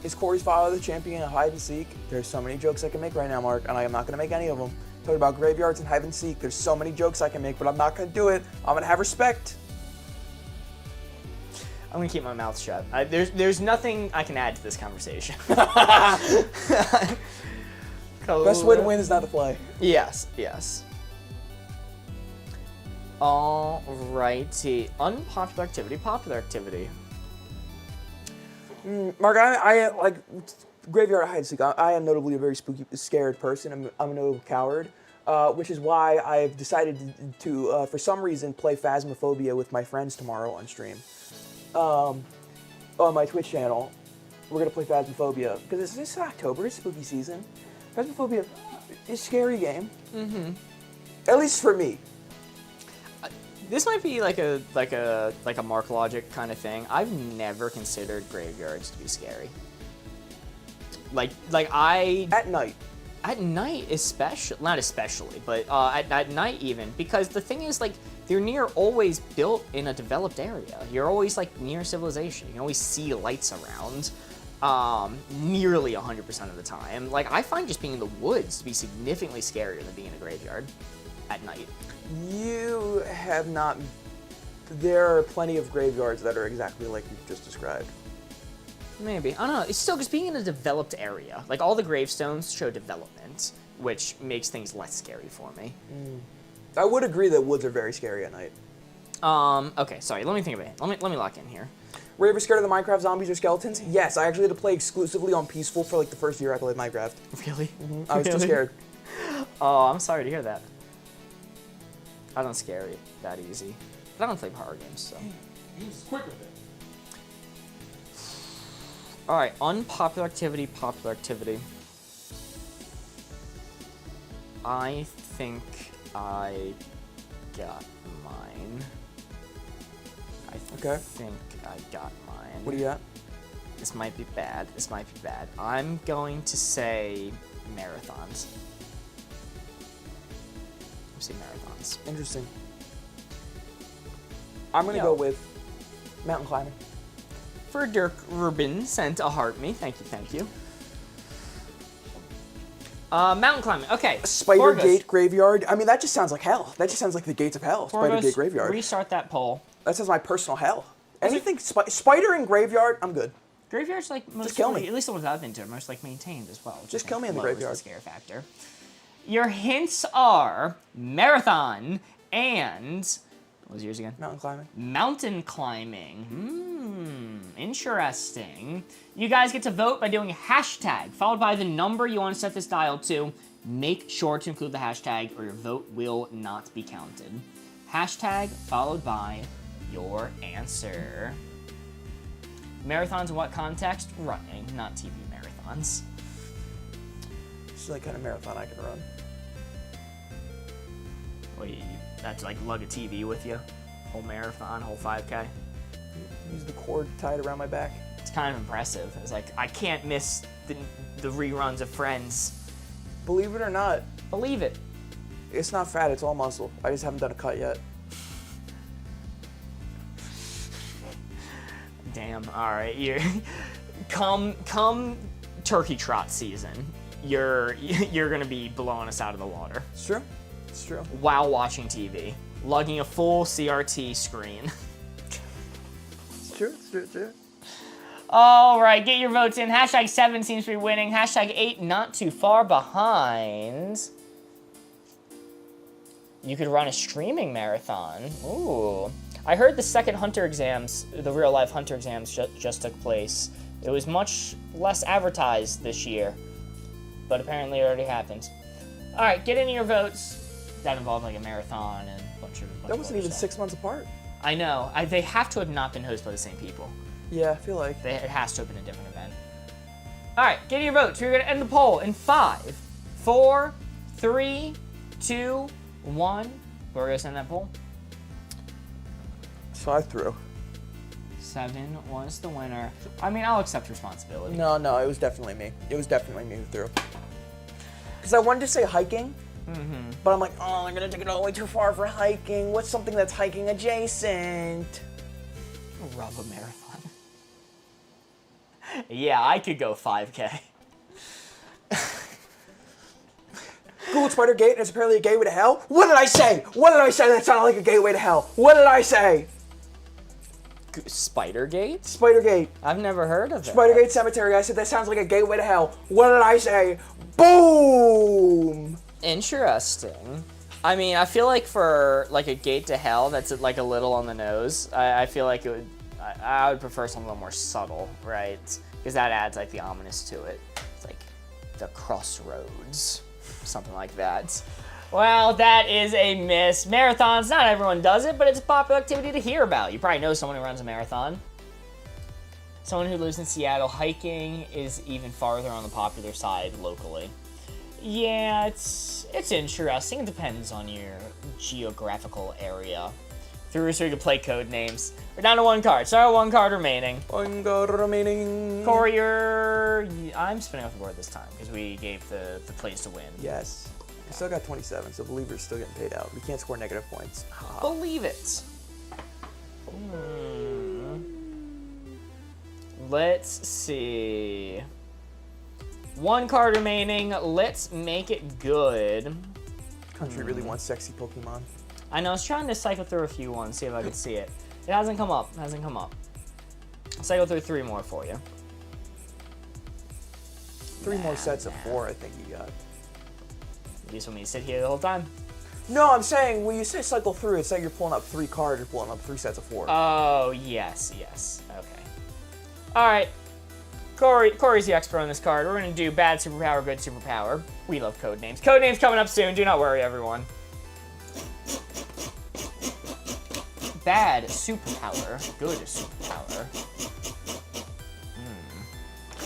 Is Corey's father the champion of hide and seek? There's so many jokes I can make right now, Mark, and I am not going to make any of them. Talking about graveyards and hide and seek, there's so many jokes I can make, but I'm not going to do it. I'm going to have respect. I'm going to keep my mouth shut. There's nothing I can add to this conversation. Best way to win is not to play. Yes. Alrighty. Unpopular activity, popular activity. Mark, I like graveyard hide and seek. I am notably a very scared person. I'm a notable coward, which is why I've decided to for some reason, play Phasmophobia with my friends tomorrow on stream. On my Twitch channel, we're gonna play Phasmophobia because it's October, it's spooky season. Phasmophobia is a scary game. Mm-hmm. At least for me. This might be like a Mark Logic kind of thing. I've never considered graveyards to be scary. At night. At night, not especially, but at night even, because the thing is, like, they're always built in a developed area. You're always, like, near civilization. You can always see lights around nearly 100% of the time. Like, I find just being in the woods to be significantly scarier than being in a graveyard at night. You have not... There are plenty of graveyards that are exactly like you've just described. Maybe. I don't know. It's still just being in a developed area. Like, all the gravestones show development, which makes things less scary for me. I would agree that woods are very scary at night. Okay, sorry. Let me think of it. Let me lock in here. Were you ever scared of the Minecraft zombies or skeletons? Yes, I actually had to play exclusively on peaceful for like the first year I played Minecraft. Really? I was too scared. Oh, I'm sorry to hear that. I don't scare it that easy. But I don't play horror games, so. He's quick with it. Alright, unpopular activity, popular activity. I think I got mine. I think I got mine. What do you got? This might be bad. I'm going to say marathons. Marathons. Interesting. I'm gonna go with mountain climbing. For Dirk Rubin sent a heart me. Thank you. Mountain climbing. Okay. Spider Gate Graveyard. I mean, that just sounds like hell. That just sounds like the gates of hell. Spider Gate Graveyard. Restart that poll. That sounds my personal hell. Anything spider and graveyard, I'm good. Graveyard's like most, kill me. at least the ones I've been to, are most like maintained as well. Just kill me in the lowers graveyard. The scare factor. Your hints are marathon and what was yours again? Mountain climbing. Mountain climbing. Interesting. You guys get to vote by doing a hashtag followed by the number you want to set this dial to. Make sure to include the hashtag or your vote will not be counted. Hashtag followed by your answer. Marathons in what context? Running, not TV marathons. This is the kind of marathon I can run. What do you that's like lug a TV with you? Whole marathon, whole 5K? Use the cord tied around my back. It's kind of impressive. It's like, I can't miss the reruns of Friends. Believe it or not, Believe it. it's not fat, it's all muscle. I just haven't done a cut yet. Damn, alright. You're come turkey trot season, you're gonna be blowing us out of the water. It's true. It's true. While watching TV. Lugging a full CRT screen. It's true. It's true. It's true. All right, get your votes in. Hashtag 7 seems to be winning. Hashtag 8 not too far behind. You could run a streaming marathon. Ooh. I heard the second Hunter exams, the real life Hunter exams just took place. It was much less advertised this year, but apparently it already happened. All right, get in your votes. That involved like a marathon and a bunch of That wasn't even stuff. 6 months apart. I know. They have to have not been hosted by the same people. Yeah, I feel like. It has to have been a different event. All right, get your votes. We're going to end the poll in 5, 4, 3, 2, 1. Where are we going to send that poll? So I threw. 7 was the winner. I mean, I'll accept responsibility. No, it was definitely me. It was definitely me who threw. Because I wanted to say hiking, but I'm like, oh, I'm going to take it all the way too far for hiking. What's something that's hiking adjacent? Rub a marathon. Yeah, I could go 5K. Google Spider Gate and it's apparently a gateway to hell? What did I say? What did I say that sounded like a gateway to hell? What did I say? Spidergate? Spider Gate. I've never heard of that. Spider Gate Cemetery. I said that sounds like a gateway to hell. What did I say? Boom! Interesting. I mean, I feel like for like a gate to hell, that's like a little on the nose. I feel like it would. I would prefer something a little more subtle, right? Because that adds like the ominous to it. It's like the crossroads, something like that. Well, that is a miss. Marathons, not everyone does it, but it's a popular activity to hear about. You probably know someone who runs a marathon. Someone who lives in Seattle. Hiking is even farther on the popular side locally. Yeah, it's interesting. It depends on your geographical area. Through so you can play code names. We're down to 1 card. Sorry, 1 card remaining. 1 card remaining. Corey, I'm spinning off the board this time because we gave the plays to win. Yes. I still got 27, so Believer's still getting paid out. We can't score negative points. Believe it. Let's see. 1 card remaining. Let's make it good. Country really wants sexy Pokemon. I know, I was trying to cycle through a few ones, see if I could see it. It hasn't come up. I'll cycle through 3 more for you. 3 more sets of 4, I think you got. You just want me to sit here the whole time? No, I'm saying when you say cycle through, it's like you're pulling up 3 cards, you're pulling up 3 sets of 4. Oh, yes. Okay. All right. Corey's the expert on this card. We're going to do bad superpower, good superpower. We love code names. Code names coming up soon. Do not worry, everyone. Bad superpower, good superpower.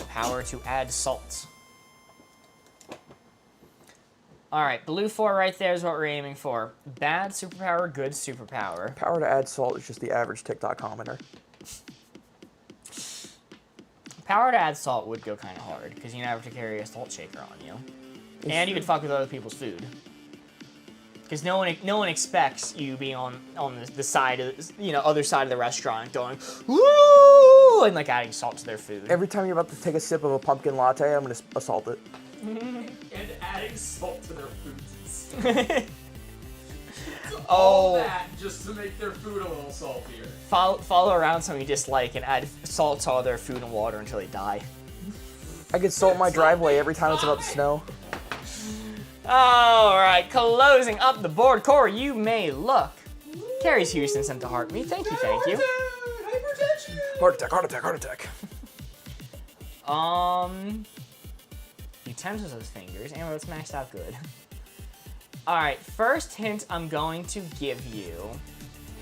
Power to add salt. All right, blue 4 right there is what we're aiming for. Bad superpower, good superpower. Power to add salt is just the average TikTok commenter. Power to add salt would go kind of hard because you never have to carry a salt shaker on you, and you could fuck with other people's food. Because no one expects you being on the side of other side of the restaurant going woo and like adding salt to their food. Every time you're about to take a sip of a pumpkin latte, I'm gonna assault it. And adding salt to their foods. all Oh. that just to make their food a little saltier. Follow around something you dislike and add salt to all their food and water until they die. I get salt in my driveway every time it's about to snow. All right, closing up the board. Corey, you may look. Carrie's Houston sent to heart me. Thank you. Hypertension. Heart attack. Utensils those fingers, and it's maxed out good. All right, first hint I'm going to give you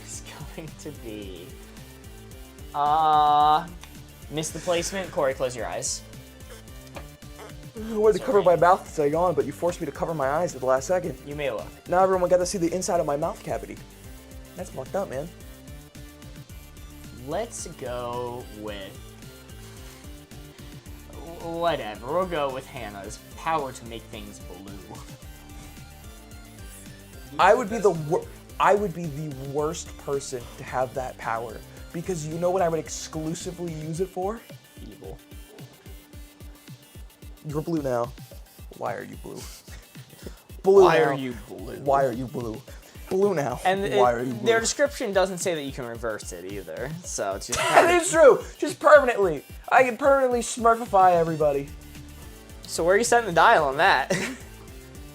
is going to be, miss the placement. Corey, close your eyes. I wanted to cover my mouth to stay on, but you forced me to cover my eyes at the last second. You may look. Now everyone got to see the inside of my mouth cavity. That's fucked up, man. Let's go with whatever. We'll go with Hannah's power to make things blue. I would be the worst person to have that power, because you know what I would exclusively use it for? Evil. You're blue now. Why are you blue? Blue Why now. are you blue? Why are you blue? Blue now. And why are you blue? their description doesn't say that you can reverse it either. So it's just That is true. Just permanently. I can permanently smurfify everybody. So where are you setting the dial on that?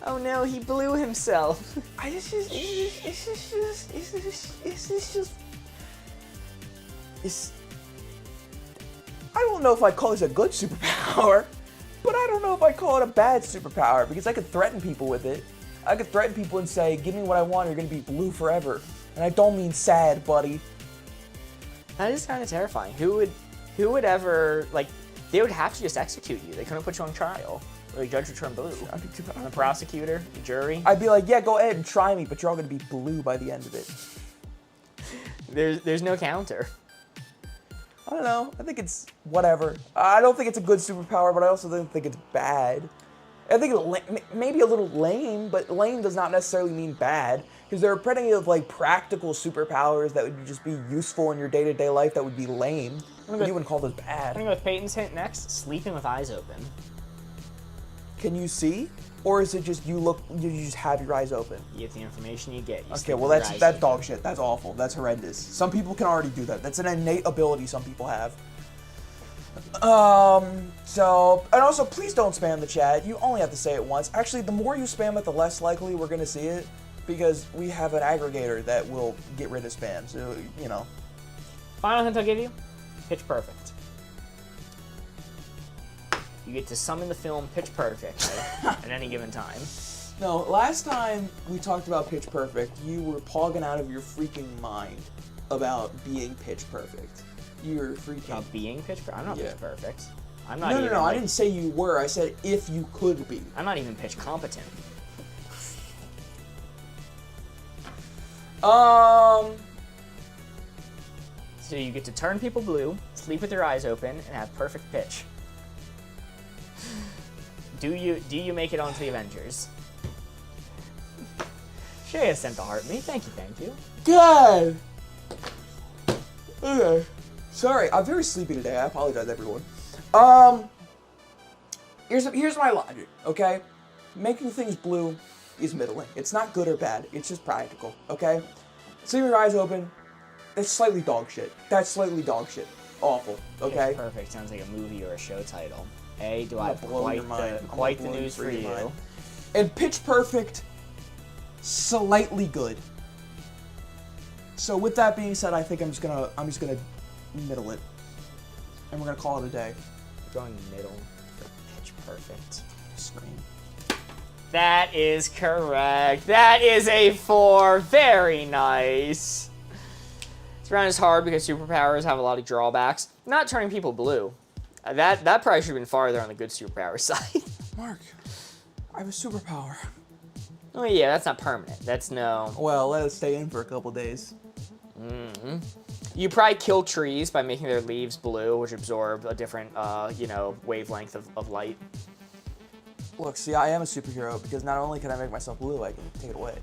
Oh no, he blew himself. I don't know if I'd call this a good superpower, but I don't know if I'd call it a bad superpower, because I could threaten people with it. I could threaten people and say, give me what I want, or you're gonna be blue forever. And I don't mean sad, buddy. That is kind of terrifying. Who would ever, like, they would have to just execute you. They couldn't put you on trial. Or the judge would turn blue. The prosecutor, the jury. I'd be like, yeah, go ahead and try me, but you're all gonna be blue by the end of it. There's no counter. I don't know. I think it's whatever. I don't think it's a good superpower, but I also don't think it's bad. I think it's maybe a little lame, but lame does not necessarily mean bad, because there are plenty of like practical superpowers that would just be useful in your day-to-day life that would be lame. You wouldn't call those I'm bad. gonna go with Peyton's hint next. Sleeping with eyes open. Can you see, or is it just you just have your eyes open? You get the information you get. You Okay, sleep well with your that's eyes open. dog shit. That's awful. That's horrendous. Some people can already do that. That's an innate ability some people have. So, and also please don't spam the chat. You only have to say it once. Actually, the more you spam it, the less likely we're gonna see it, because we have an aggregator that will get rid of spam. So, you know. Final hint I'll give you: Pitch Perfect. You get to summon the film Pitch Perfect at any given time. No, last time we talked about Pitch Perfect, you were pogging out of your freaking mind about being Pitch Perfect. You were freaking... About being Pitch Perfect? I'm not Yeah. Pitch Perfect. I'm not No, even, I like, didn't say you were. I said if you could be. I'm not even pitch competent. So you get to turn people blue, sleep with your eyes open, and have perfect pitch. Do you make it onto the Avengers? Shea sent to heart me. Thank you. God! Okay. Sorry, I'm very sleepy today. I apologize, everyone. Here's my logic, okay? Making things blue is middling. It's not good or bad. It's just practical, okay? Sleeping your eyes open, that's slightly dog shit. That's slightly dog shit. Awful, okay? Pitch Perfect sounds like a movie or a show title. Hey, do I'm I gonna have blow your mind. I'm quite the gonna blow news for your you? mind. And Pitch Perfect, slightly good. So with that being said, I think I'm just gonna middle it, and we're gonna call it a day. Going middle for Pitch Perfect. Scream. That is correct. That is a 4. Very nice. This round is hard because superpowers have a lot of drawbacks. Not turning people blue. That probably should have been farther on the good superpower side. Mark, I have a superpower. Oh yeah, that's not permanent. That's no. Well, let it stay in for a couple days. You probably kill trees by making their leaves blue, which absorb a different, wavelength of light. Look, see, I am a superhero because not only can I make myself blue, I can take it away.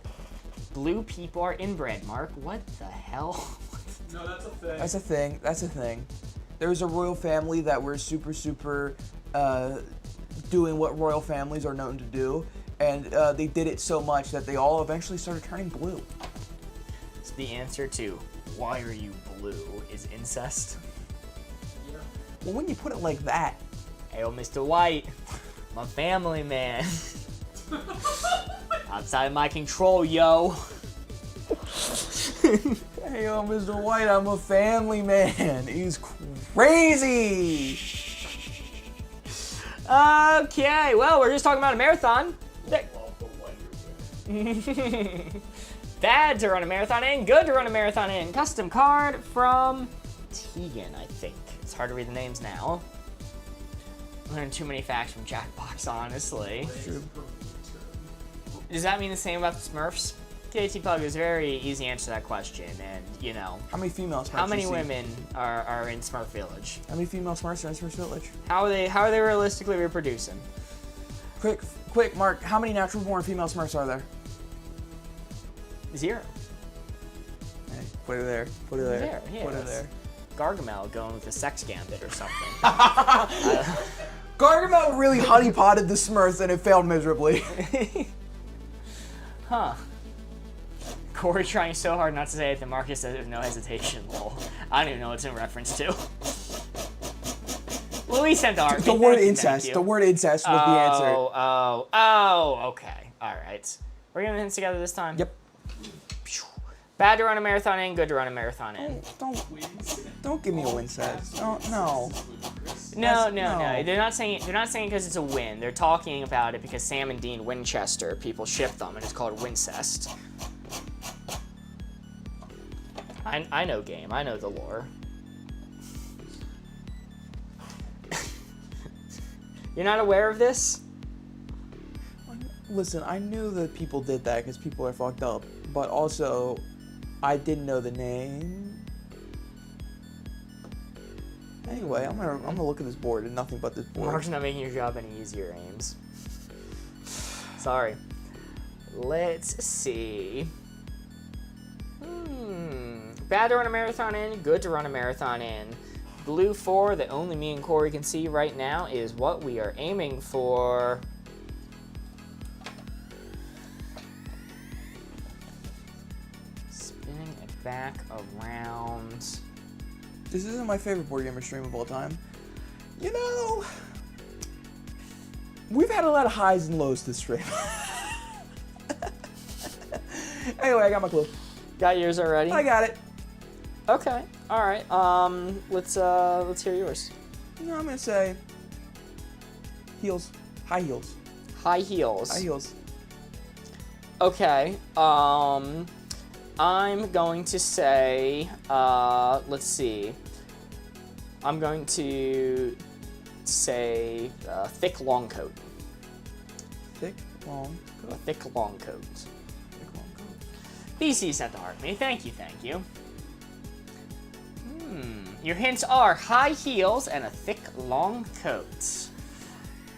Blue people are inbred, Mark. What the hell? No, that's a thing. That's a thing. That's a thing. There was a royal family that were super doing what royal families are known to do, and they did it so much that they all eventually started turning blue. So the answer to why are you blue is incest. Yeah. Well, when you put it like that. Hey, yo, Mr. White, I'm a family man. Outside my control, yo. Hey, yo, Mr. White, I'm a family man. He's crazy. Okay, well, we're just talking about a marathon. Love the one you're Bad to run a marathon in, good to run a marathon in. Custom card from Tegan, I think. It's hard to read the names now. Learned too many facts from Jackbox, honestly. Does that mean the same about the Smurfs? KT Pug is a very easy answer to that question, and you know. How many female Smurfs? How many you see? women are in Smurf Village? How many female Smurfs are in Smurfs Village? How are they realistically reproducing? Quick, Mark. How many natural-born female Smurfs are there? 0. Hey, put it there. Put it there. There, yeah, Put it that's- there. Gargamel going with a sex gambit or something. Gargamel really honeypotted the Smurfs and it failed miserably. Huh. Corey trying so hard not to say it that Marcus says it with no hesitation. Lol. I don't even know what it's in reference to. Louis sent art. The word incest. The word incest was the answer. Oh, okay. All right. We're gonna hints together this time? Yep. Bad to run a marathon in, good to run a marathon in. Don't give me a win set. No. No. no. They're not saying because it's a win. They're talking about it because Sam and Dean Winchester, people ship them, and it's called Wincest. I know game. I know the lore. You're not aware of this? Listen, I knew that people did that because people are fucked up, but also, I didn't know the name. Anyway, I'm gonna look at this board and nothing but this board. Mark's not making your job any easier, Ames. Sorry. Let's see. Bad to run a marathon in, good to run a marathon in. Blue 4 that only me and Corey can see right now is what we are aiming for. Spinning it back around. This isn't my favorite board gamer stream of all time. You know, we've had a lot of highs and lows this stream. Anyway, I got my clue. Got yours already? I got it. Okay. All right. Let's hear yours. No, I'm gonna say heels. High heels. High heels. High heels. Okay. I'm going to say, let's see. I'm going to say thick long coat. Thick, long A coat. thick long coat. Thick, long coat. BC sent the heart me. Thank you. Your hints are high heels and a thick long coat.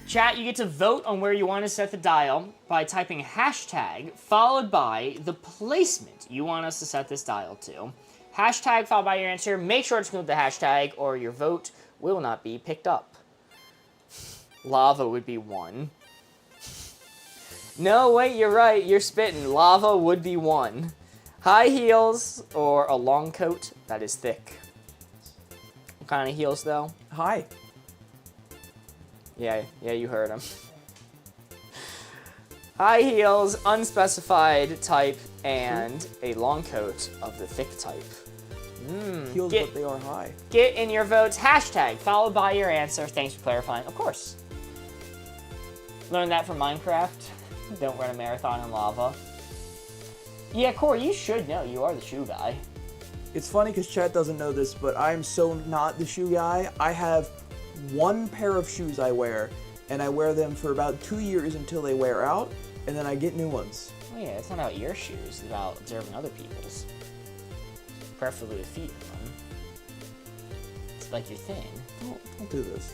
Chat, you get to vote on where you want to set the dial by typing hashtag followed by the placement you want us to set this dial to. Hashtag followed by your answer. Make sure to include the hashtag or your vote will not be picked up. Lava would be 1. No, wait, you're right. You're spitting. Lava would be 1. High heels or a long coat that is thick. What kind of heels, though? High. Yeah, you heard him. High heels, unspecified type, and a long coat of the thick type. Heels, Get- but they are high. Get in your votes. Hashtag followed by your answer. Thanks for clarifying. Of course. Learned that from Minecraft. Don't run a marathon in lava. Yeah, Corey, you should know. You are the shoe guy. It's funny because Chet doesn't know this, but I am so not the shoe guy. I have one pair of shoes I wear, and I wear them for about 2 years until they wear out, and then I get new ones. Oh yeah, it's not about your shoes. It's about observing other people's. Preferably with feet in them. It's like your thing. Don't do this.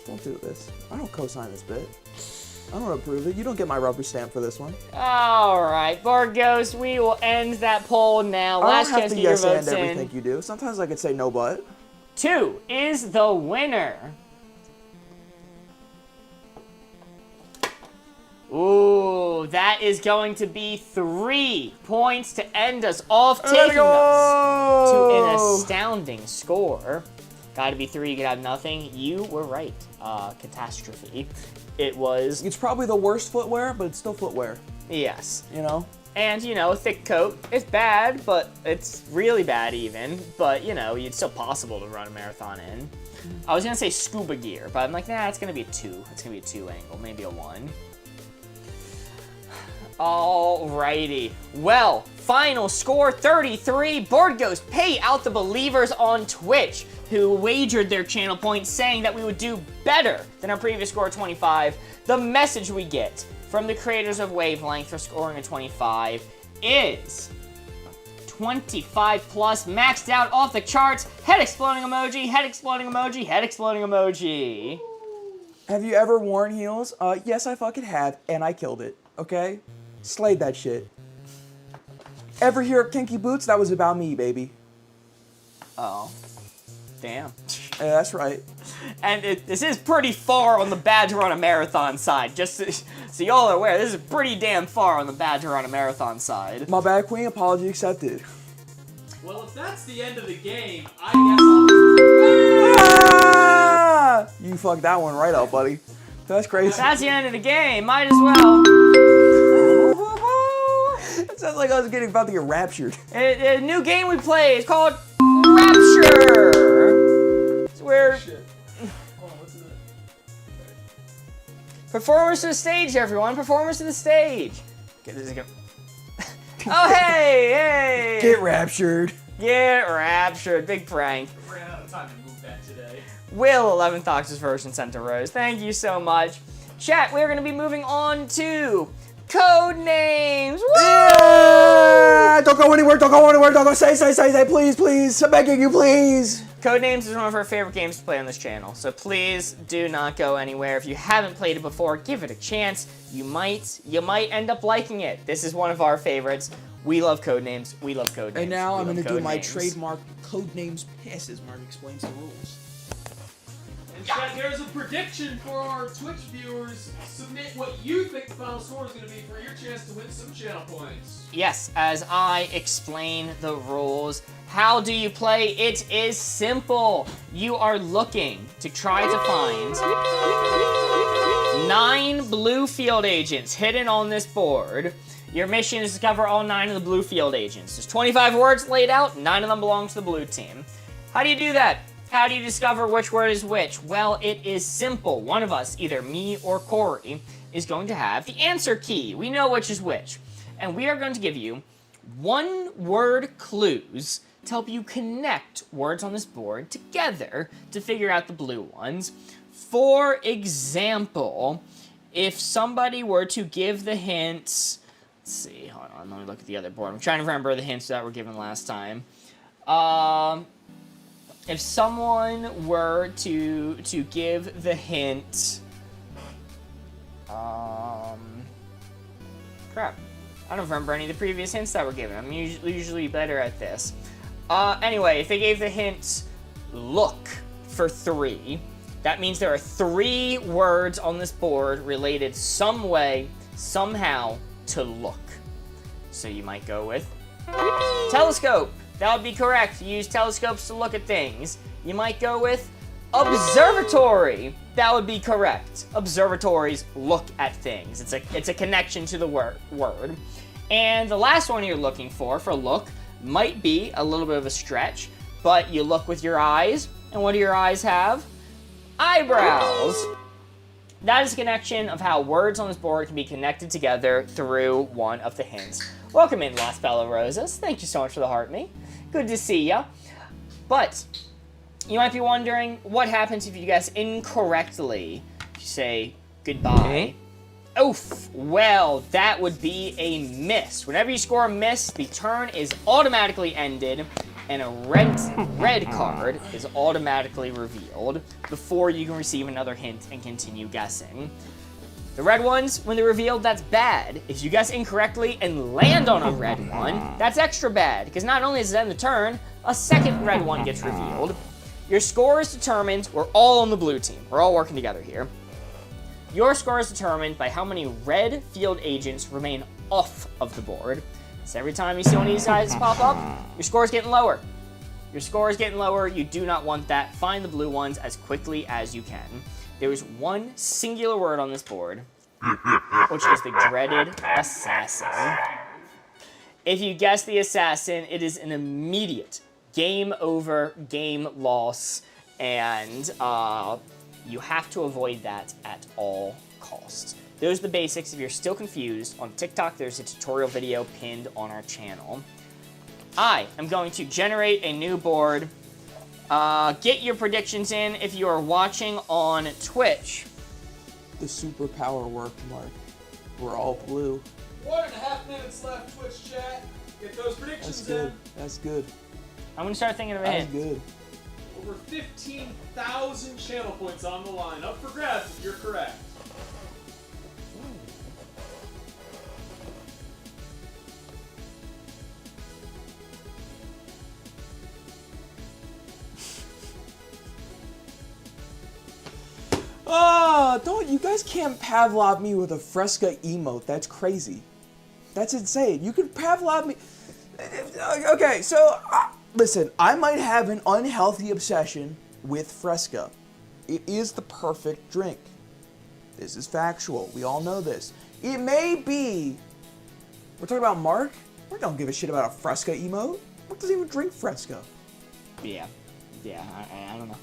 Don't do this. I don't co-sign this bit. I don't approve it. You don't get my rubber stamp for this one. Alright, Board Ghost, we will end that poll now. I Last don't have chance to to get your yes and votes in. everything you do. Sometimes I could say no but. 2 is the winner. Ooh, that is going to be 3 points to end us off, Let's taking us to an go! astounding score. Gotta be 3, you could have nothing. You were right. Catastrophe. It was, It's probably the worst footwear, but it's still footwear, yes. you know? And, you know, thick coat, it's bad, but it's really bad even. But, you know, it's still possible to run a marathon in. I was gonna say scuba gear, but I'm like, nah, it's gonna be a 2. It's gonna be a 2 angle, maybe a 1. Alrighty. Well, final score 33. Board Ghost pay out the believers on Twitch who wagered their channel points saying that we would do better than our previous score of 25. The message we get from the creators of Wavelength for scoring a 25 is 25 plus, maxed out, off the charts, head exploding emoji, head exploding emoji, head exploding emoji. Have you ever worn heels? Yes, I fucking have, and I killed it, okay? Slayed that shit. Ever hear of Kinky Boots? That was about me, baby. Oh. Damn. Yeah, that's right. And this is pretty far on the bad to run a marathon side. Just so y'all are aware, this is pretty damn far on the bad to run a marathon side. My bad, Queen. Apology accepted. Well, if that's the end of the game, I guess I'll... Ah! You fucked that one right up, buddy. That's crazy. That's the end of the game. Might as well. It sounds like I was about to get raptured. A new game we play is called Rapture. It's where Shit. Hold on, what's in it? performers to the stage, everyone. Performers to the stage. Okay, this is gonna... Oh, hey. Get raptured. Get raptured. Big prank. I ran out of time to move that today. Will 11th Ox's version sent to Rose. Thank you so much. Chat, we're going to be moving on to code names. Woo! Yeah! Don't go anywhere. Don't go anywhere. Don't go. Say, please. I'm begging you, please. Codenames is one of our favorite games to play on this channel, so please do not go anywhere. If you haven't played it before, give it a chance. You might end up liking it. This is one of our favorites. We love Codenames. We love Codenames. And now We I'm love going to do my Codenames. trademark Codenames passes. Mark explains the rules. And chat, there's a prediction for our Twitch viewers. Submit what you think the final score is going to be for your chance to win some channel points. Yes, as I explain the rules. How do you play? It is simple. You are looking to try to find 9 blue field agents hidden on this board. Your mission is to cover all 9 of the blue field agents. There's 25 words laid out, 9 of them belong to the blue team. How do you do that? How do you discover which word is which? Well, it is simple. One of us, either me or Corey, is going to have the answer key. We know which is which. And we are going to give you 1-word clues to help you connect words on this board together to figure out the blue ones. For example, if somebody were to give the hints... Let's see, hold on, let me look at the other board. I'm trying to remember the hints that were given last time. If someone were to give the hint... crap. I don't remember any of the previous hints that were given. I'm usually better at this. Anyway, if they gave the hint, look, for 3, that means there are 3 words on this board related some way, somehow, to look. So you might go with telescope. That would be correct. You use telescopes to look at things. You might go with observatory. That would be correct. Observatories look at things. It's a connection to the word. And the last one you're looking for look might be a little bit of a stretch, but you look with your eyes, and what do your eyes have? Eyebrows. That is a connection of how words on this board can be connected together through one of the hints. Welcome in, Las Bella Rosas. Thank you so much for the heart me. Good to see ya. But you might be wondering what happens if you guess incorrectly. If you say goodbye. Oof. Well, that would be a miss. Whenever you score a miss, the turn is automatically ended, and a red card is automatically revealed before you can receive another hint and continue guessing. The red ones, when they're revealed, that's bad. If you guess incorrectly and land on a red one, that's extra bad, because not only does it end the turn, a second red one gets revealed. Your score is determined. We're all on the blue team. We're all working together here. Your score is determined by how many red field agents remain off of the board. So every time you see one of these guys pop up, your score is getting lower. Your score is getting lower. You do not want that. Find the blue ones as quickly as you can. There is one singular word on this board, which is the dreaded assassin. If you guess the assassin, it is an immediate game over, game loss, and you have to avoid that at all costs. Those are the basics. If you're still confused, on TikTok there's a tutorial video pinned on our channel. I am going to generate a new board. Get your predictions in if you are watching on Twitch. The superpower worked, Mark. We're all blue. 1.5 minutes left, Twitch chat. Get those predictions in. That's good. I'm going to start thinking of a That's hint. good. Over 15,000 channel points on the line. Up for grabs if you're correct. Oh, you guys can't Pavlov me with a Fresca emote. That's crazy. That's insane. You could Pavlov me. Okay, so listen, I might have an unhealthy obsession with Fresca. It is the perfect drink. This is factual. We all know this. It may be. We're talking about Mark? Mark don't give a shit about a Fresca emote. Mark doesn't even drink Fresca. Yeah, I don't know.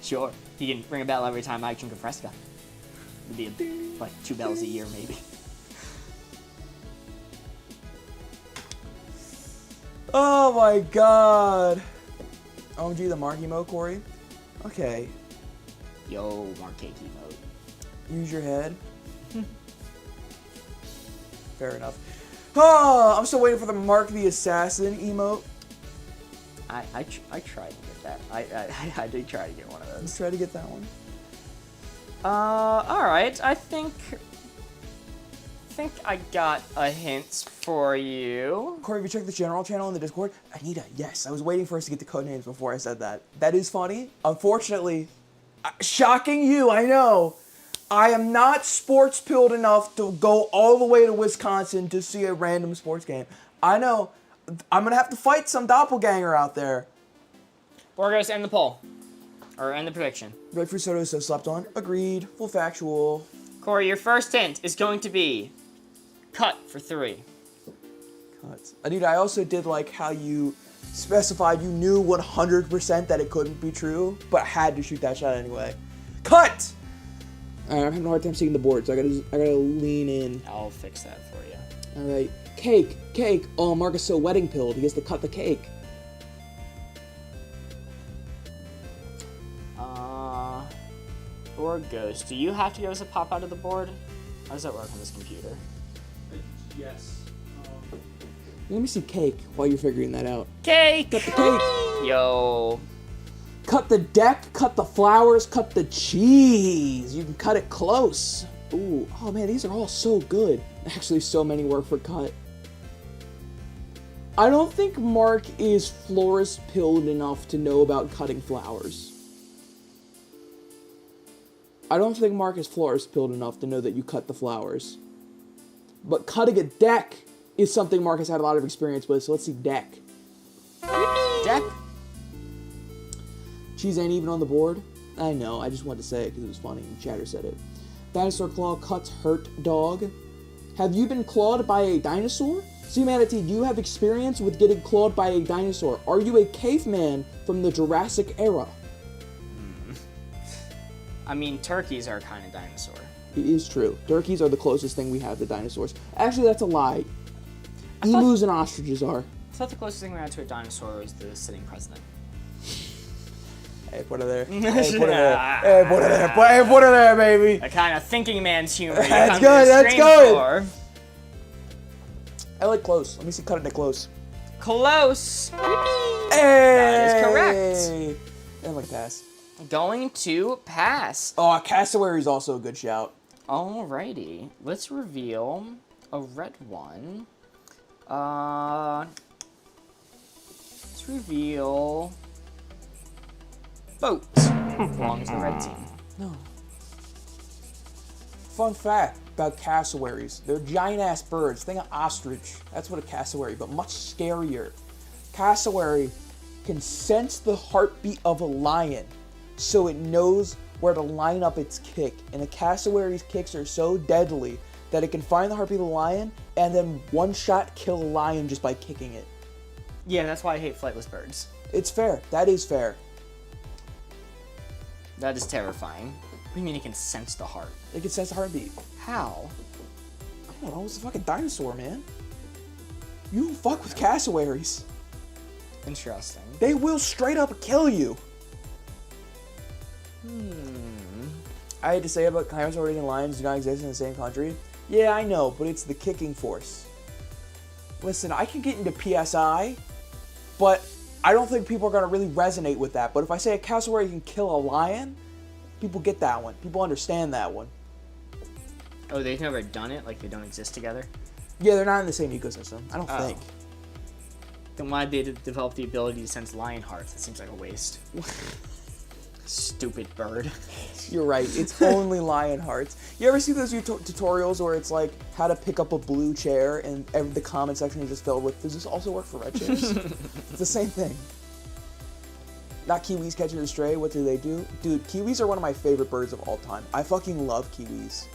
Sure, he can ring a bell every time I drink a Fresca. It'd be like 2 bells a year, maybe. Oh my god. OMG, the Mark emote, Corey. Okay. Yo, Mark Cake emote. Use your head. Fair enough. Oh, I'm still waiting for the Mark the Assassin emote. I tried to get that. I did try to get one of those. Let's try to get that one. Alright, I think I got a hint for you. Corey, have you checked the general channel in the Discord? Anita, yes. I was waiting for us to get the code names before I said that. That is funny. Unfortunately, shocking you, I know. I am not sports pilled enough to go all the way to Wisconsin to see a random sports game. I know. I'm gonna have to fight some doppelganger out there. Borgos, end the poll. Or end the prediction. Grapefruit soda is so slept on. Agreed. Full factual. Corey, your first hint is going to be cut for 3. Cuts. Anita, I also did like how you specified you knew 100% that it couldn't be true, but had to shoot that shot anyway. Cut! Alright, I'm having a hard time seeing the board, so I gotta lean in. I'll fix that for you. Alright. Cake. Oh, Mark is so wedding pilled. He has to cut the cake. Or Ghost, do you have to give us a pop out of the board? How does that work on this computer? Yes. Let me see cake while you're figuring that out. Cake! Cut the cake! Yo. Cut the deck, cut the flowers, cut the cheese. You can cut it close. Ooh, oh man, these are all so good. Actually, so many work for cut. I don't think Mark is florist pilled enough to know about cutting flowers. I don't think Mark is florist pilled enough to know that you cut the flowers. But cutting a deck is something Mark has had a lot of experience with, so let's see deck. Deck? Cheese ain't even on the board? I know, I just wanted to say it because it was funny and Chatter said it. Dinosaur claw cuts hurt dog. Have you been clawed by a dinosaur? Humanity, you have experience with getting clawed by a dinosaur. Are you a caveman from the Jurassic era? I mean, turkeys are kind of dinosaur. It is true. Turkeys are the closest thing we have to dinosaurs. Actually, that's a lie. Emus and ostriches are. I thought the closest thing we had to a dinosaur was the sitting president. Hey, put it there. Hey, put it there. Hey, put it there. Hey, put it there, baby. A kind of thinking man's humor. you That's come to good, the that's stream good. for. I like close. Let me see cutting it close. Close. Hey! That is correct. And like pass. Going to pass. Oh, Cassowary is also a good shout. Alrighty. Let's reveal a red one. Let's reveal boat. Belongs to the red team. No. Fun fact about cassowaries. They're giant-ass birds. Think of ostrich. That's what a cassowary, but much scarier. Cassowary can sense the heartbeat of a lion, so it knows where to line up its kick. And a cassowary's kicks are so deadly that it can find the heartbeat of the lion and then one-shot kill a lion just by kicking it. Yeah, that's why I hate flightless birds. It's fair. That is fair. That is terrifying. What do you mean it can sense the heart? It can sense the heartbeat. How? I don't know. It's a fucking dinosaur, man. You don't fuck with cassowaries. Interesting. They will straight up kill you. I had to say about cassowaries and lions do not exist in the same country. Yeah, I know, but it's the kicking force. Listen, I can get into PSI, but I don't think people are going to really resonate with that. But if I say a cassowary can kill a lion, people get that one. People understand that one. Oh, they've never done it? Like they don't exist together? Yeah, they're not in the same ecosystem. I don't think. Then why'd they develop the ability to sense lion hearts? That seems like a waste. Stupid bird. You're right. It's only lion hearts. You ever see those tutorials where it's like how to pick up a blue chair and the comment section is just filled with, does this also work for red chairs? It's the same thing. Not kiwis catching a stray. What do? Dude, kiwis are one of my favorite birds of all time. I fucking love kiwis.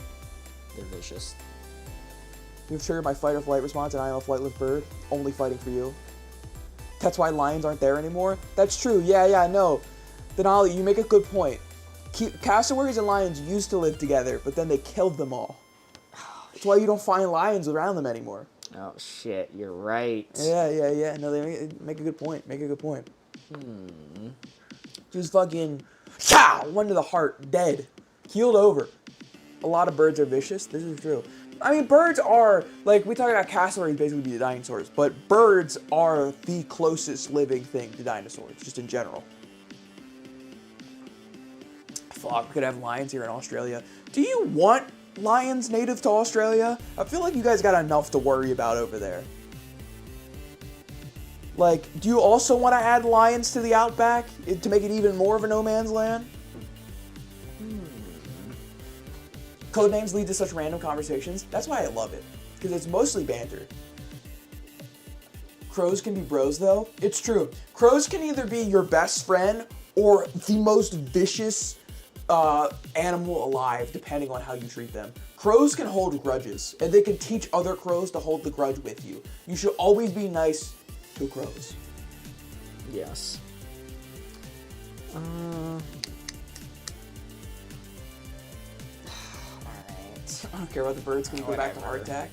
They're vicious. You've triggered my fight or flight response and I am a flightless bird. Only fighting for you. That's why lions aren't there anymore? That's true. Yeah, I know. Denali, you make a good point. Cassowaries and lions used to live together, but then they killed them all. That's why you don't find lions around them anymore. Oh, shit. You're right. Yeah. No, they make a good point. Just fucking, one to the heart, dead. Keeled over. A lot of birds are vicious. This is true. I mean, birds are, like, we talk about cassowaries basically be the dinosaurs, but birds are the closest living thing to dinosaurs, just in general. Fuck, we could have lions here in Australia. Do you want lions native to Australia? I feel like you guys got enough to worry about over there. Like, do you also want to add lions to the outback to make it even more of a no man's land? Codenames lead to such random conversations. That's why I love it, because it's mostly banter. Crows can be bros, though. It's true. Crows can either be your best friend or the most vicious animal alive, depending on how you treat them. Crows can hold grudges, and they can teach other crows to hold the grudge with you. You should always be nice to crows. Yes. I don't care about the birds. Can we go back to heart attack?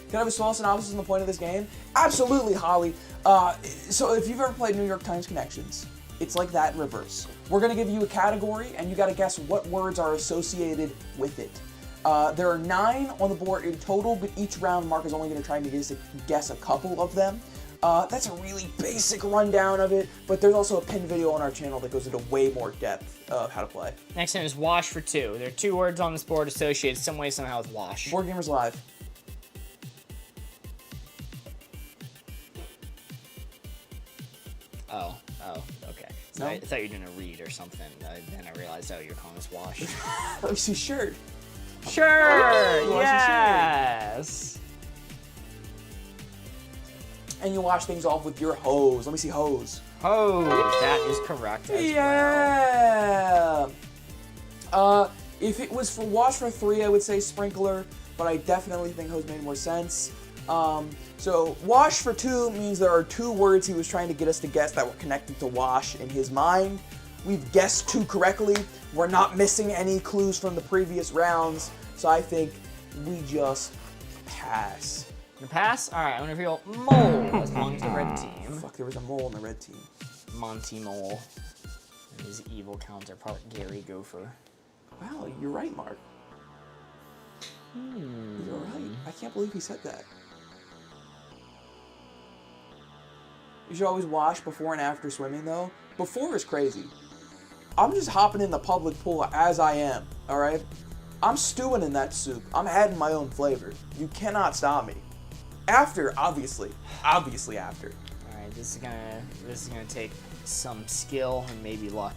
Can I have a small synopsis on the point of this game? Absolutely, Holly. So if you've ever played New York Times Connections, it's like that in reverse. We're going to give you a category, and you got to guess what words are associated with it. There are 9 on the board in total, but each round Mark is only going to try to guess a couple of them. That's a really basic rundown of it, but there's also a pinned video on our channel that goes into way more depth of how to play. Next one is wash for 2. There are 2 words on this board associated some way, somehow with wash. Board Gamers Live. Oh, okay. So No? I thought you were doing a read or something. Then I realized, you're calling this wash. Let me see shirt. Sure! You wash your Yes! And you wash things off with your hose. Let me see hose. Hose! That is correct as well. Yeah! If it was for wash for 3, I would say sprinkler, but I definitely think hose made more sense. So wash for 2 means there are 2 words he was trying to get us to guess that were connected to wash in his mind. We've guessed 2 correctly. We're not missing any clues from the previous rounds, so I think we just pass. Gonna pass? Alright, I'm gonna reveal Mole as long as the red team. Fuck, there was a mole on the red team. Monty Mole. And his evil counterpart, Gary Gopher. Wow, you're right, Mark. You're right. I can't believe he said that. You should always wash before and after swimming, though. Before is crazy. I'm just hopping in the public pool as I am, alright? I'm stewing in that soup. I'm adding my own flavor. You cannot stop me. After, obviously. Obviously after. Alright, this is gonna take some skill and maybe luck.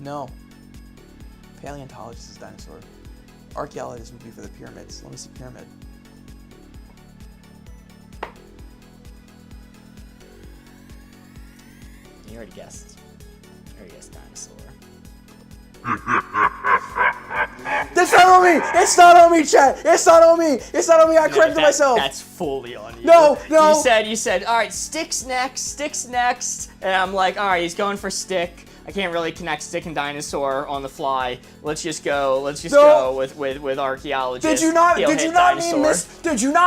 No. Paleontologist is dinosaur. Archaeologist would be for the pyramids. Let me see pyramid. You already guessed. You already guessed dinosaur. That's not on me! It's not on me, chat! It's not on me! It's not on me! I corrected myself! That's fully on you. No, no! You said, all right, Stick's next. And I'm like, all right, he's going for Stick. I can't really connect Stick and dinosaur on the fly. Let's just go with archaeologist. Did you not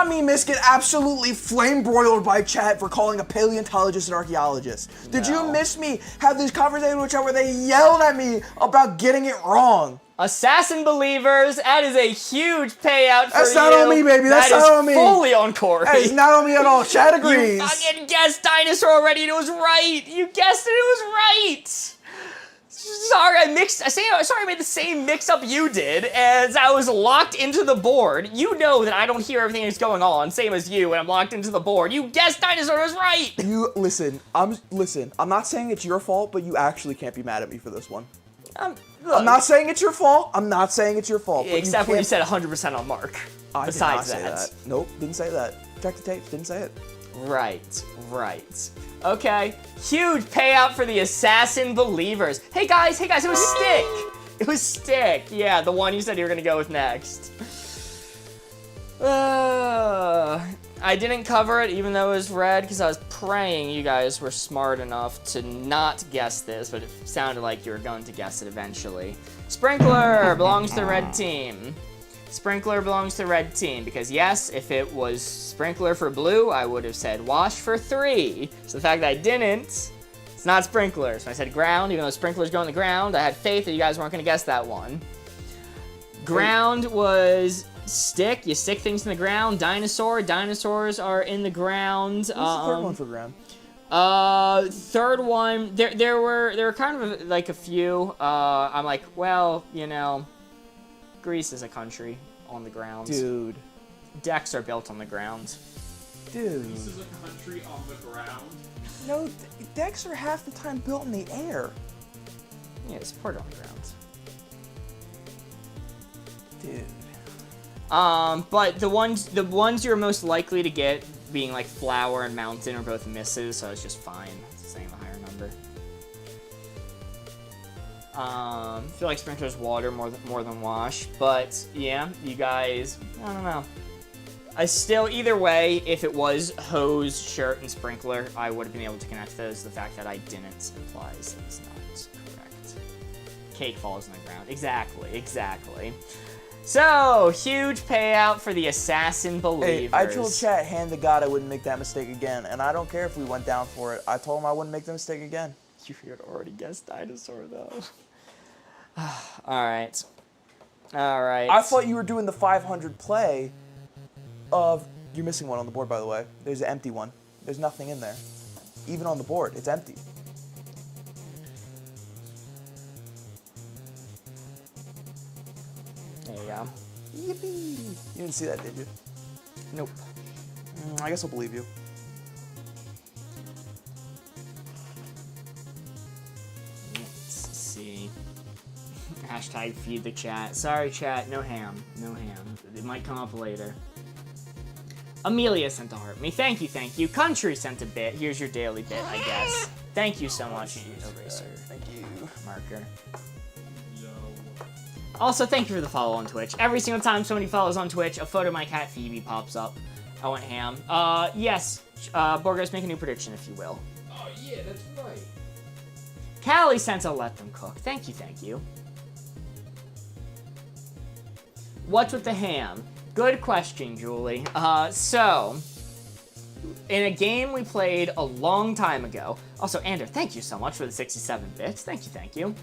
mean Miss get absolutely flame broiled by chat for calling a paleontologist an archaeologist? Did you miss me have this conversation with chat where they yelled at me about getting it wrong? Assassin believers, that is a huge payout for That's you. not on me, baby. That's not on me. That is fully on Corey. Hey, it's not on me at all. Chat agrees. You fucking guessed dinosaur already, and it was right. You guessed it, it was right. Sorry, I made the same mix-up you did, as I was locked into the board. You know that I don't hear everything that's going on, same as you, and I'm locked into the board. You guessed dinosaur was right. I'm not saying it's your fault, but you actually can't be mad at me for this one. Look, I'm not saying it's your fault. Except when you said 100% on Mark. Besides that. Nope, didn't say that. Check the tapes, didn't say it. Right. Okay, huge payout for the assassin believers. Hey guys, it was Stick. It was Stick. Yeah, the one you said you were gonna go with next. I didn't cover it even though it was red because I was praying you guys were smart enough to not guess this, but it sounded like you were going to guess it eventually. Sprinkler belongs to the red team. Sprinkler belongs to the red team because yes, if it was Sprinkler for blue, I would have said wash for 3. So the fact that I didn't, it's not Sprinkler. So I said ground, even though Sprinkler's going to the ground. I had faith that you guys weren't going to guess that one. Ground was Stick. You stick things in the ground. Dinosaur. Dinosaurs are in the ground. What's the third one for ground? Third one, there were kind of like a few. I'm like, well, you know, Greece is a country on the ground. Dude. Decks are built on the ground. Dude. Greece is a country on the ground. No, decks are half the time built in the air. Yeah, it's part on the ground. Dude. But the ones you're most likely to get being like flower and mountain are both misses, so it's just fine. It's the same higher number. I feel like Sprinkler's water more than wash, but yeah, you guys, I don't know. I still, either way, if it was hose, shirt, and Sprinkler, I would have been able to connect those. The fact that I didn't implies that it's not correct. Cake falls on the ground. Exactly. So, huge payout for the assassin believers. Hey, I told chat, hand to God, I wouldn't make that mistake again, and I don't care if we went down for it. I told him I wouldn't make the mistake again. You had already guessed dinosaur, though. Alright. I thought you were doing the 500 play of... You're missing one on the board, by the way. There's an empty one. There's nothing in there. Even on the board, it's empty. There you go. Yippee! You didn't see that, did you? Nope. I guess I'll believe you. Let's see. Hashtag feed the chat. Sorry, chat. No ham. It might come up later. Amelia sent a heart me. Thank you. Country sent a bit. Here's your daily bit, I guess. Thank you so much, Eraser. Thank you. Marker. Yo. Also, thank you for the follow on Twitch. Every single time somebody follows on Twitch, a photo of my cat Phoebe pops up. I went ham. Yes. Borgos, make a new prediction, if you will. Oh yeah, that's right. Callie sent a let them cook. Thank you. What's with the ham? Good question, Julie. So, in a game we played a long time ago, also, Ander, thank you so much for the 67 bits. Thank you.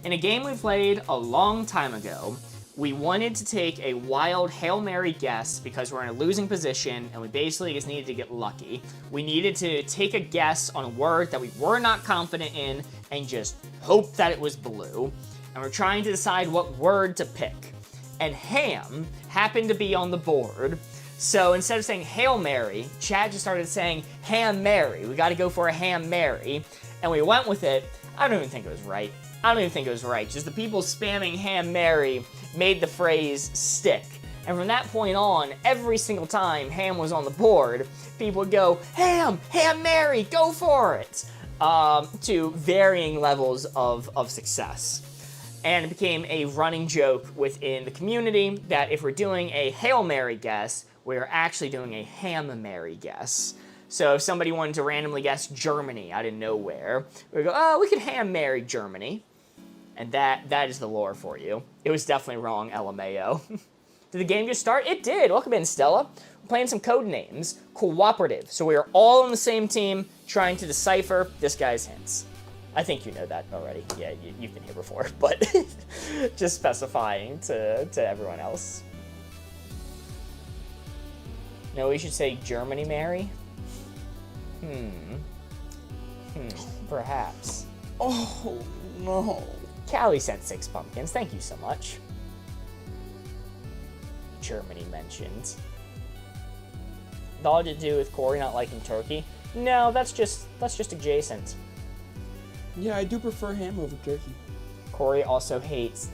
In a game we played a long time ago, we wanted to take a wild Hail Mary guess because we're in a losing position and we basically just needed to get lucky. We needed to take a guess on a word that we were not confident in and just hope that it was blue. And we're trying to decide what word to pick. And ham happened to be on the board. So instead of saying Hail Mary, Chad just started saying Ham Mary. We got to go for a Ham Mary. And we went with it. I don't even think it was right. I don't even think it was right. Just the people spamming Ham Mary made the phrase stick. And from that point on, every single time Ham was on the board, people would go, Ham, Ham Mary, go for it, to varying levels of success. And it became a running joke within the community that if we're doing a Hail Mary guess, we're actually doing a Ham Mary guess. So if somebody wanted to randomly guess Germany out of nowhere, we go, oh, we could Ham Mary Germany. And that is the lore for you. It was definitely wrong, LMAO. Did the game just start? It did. Welcome in, Stella. We're playing some code names. Cooperative. So we are all on the same team trying to decipher this guy's hints. I think you know that already. Yeah, you've been here before, but just specifying to everyone else. No, we should say Germany, Mary? Perhaps. Oh, no. Callie sent 6 pumpkins. Thank you so much. Germany mentioned. All to do with Corey not liking turkey? No, that's just adjacent. Yeah, I do prefer ham over turkey. Corey also hates...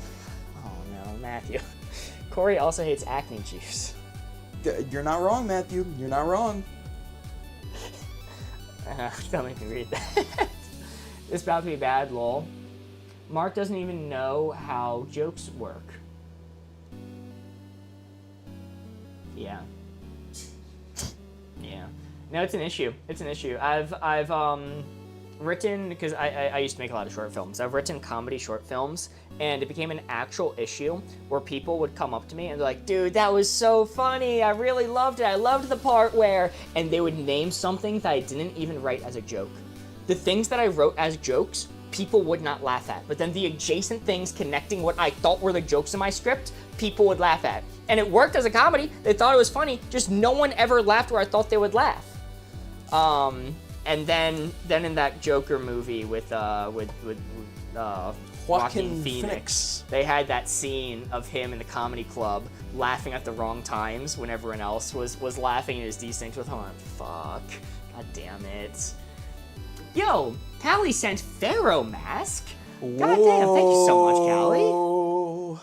Oh no, Matthew. Corey also hates acne juice. You're not wrong, Matthew. You're not wrong. Don't make me read that. It's about to be bad, lol. Mark doesn't even know how jokes work. Yeah. Yeah. No, it's an issue. It's an issue. I've written, because I used to make a lot of short films. I've written comedy short films, and it became an actual issue where people would come up to me and they're like, dude, that was so funny. I really loved it. I loved the part where, and they would name something that I didn't even write as a joke. The things that I wrote as jokes, people would not laugh at. But then the adjacent things connecting what I thought were the jokes in my script, people would laugh at. And it worked as a comedy. They thought it was funny. Just no one ever laughed where I thought they would laugh. And then in that Joker movie with Joaquin Phoenix, they had that scene of him in the comedy club laughing at the wrong times when everyone else was laughing and it was desynced with him. Fuck. God damn it. Yo, Callie sent Pharaoh Mask. God damn, thank you so much, Callie.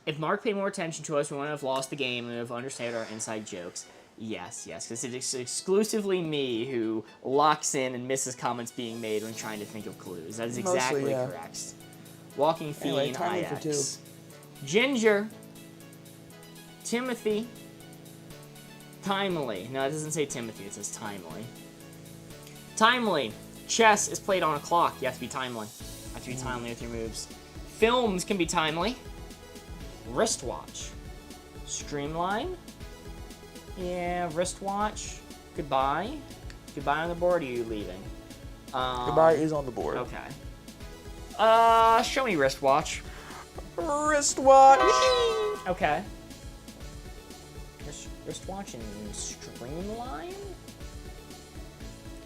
If Mark paid more attention to us, we wouldn't have lost the game and would have understood our inside jokes. Yes, because it's exclusively me who locks in and misses comments being made when trying to think of clues. That is exactly correct. Walking Fiend, IX. Ginger. Timothy. Timely. No, it doesn't say Timothy, it says Timely. Timely. Chess is played on a clock. You have to be timely. You have to be timely with your moves. Films can be timely. Wristwatch. Streamline. Yeah, wristwatch. Goodbye. Goodbye on the board, or are you leaving? Goodbye is on the board. Okay. Show me wristwatch. Wristwatch! Okay. Wristwatch and streamline?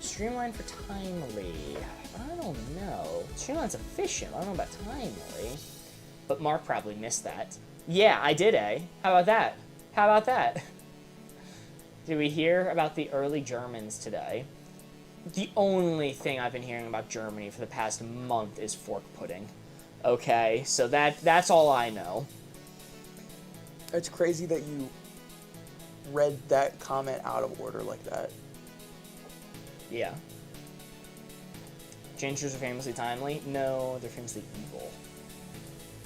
Streamline for timely. I don't know. Streamline's efficient. I don't know about timely. But Mark probably missed that. Yeah, I did, eh? How about that? How about that? Did we hear about the early Germans today? The only thing I've been hearing about Germany for the past month is fork pudding. Okay, so that's all I know. It's crazy that you read that comment out of order like that. Yeah. Gingers are famously timely? No, they're famously evil.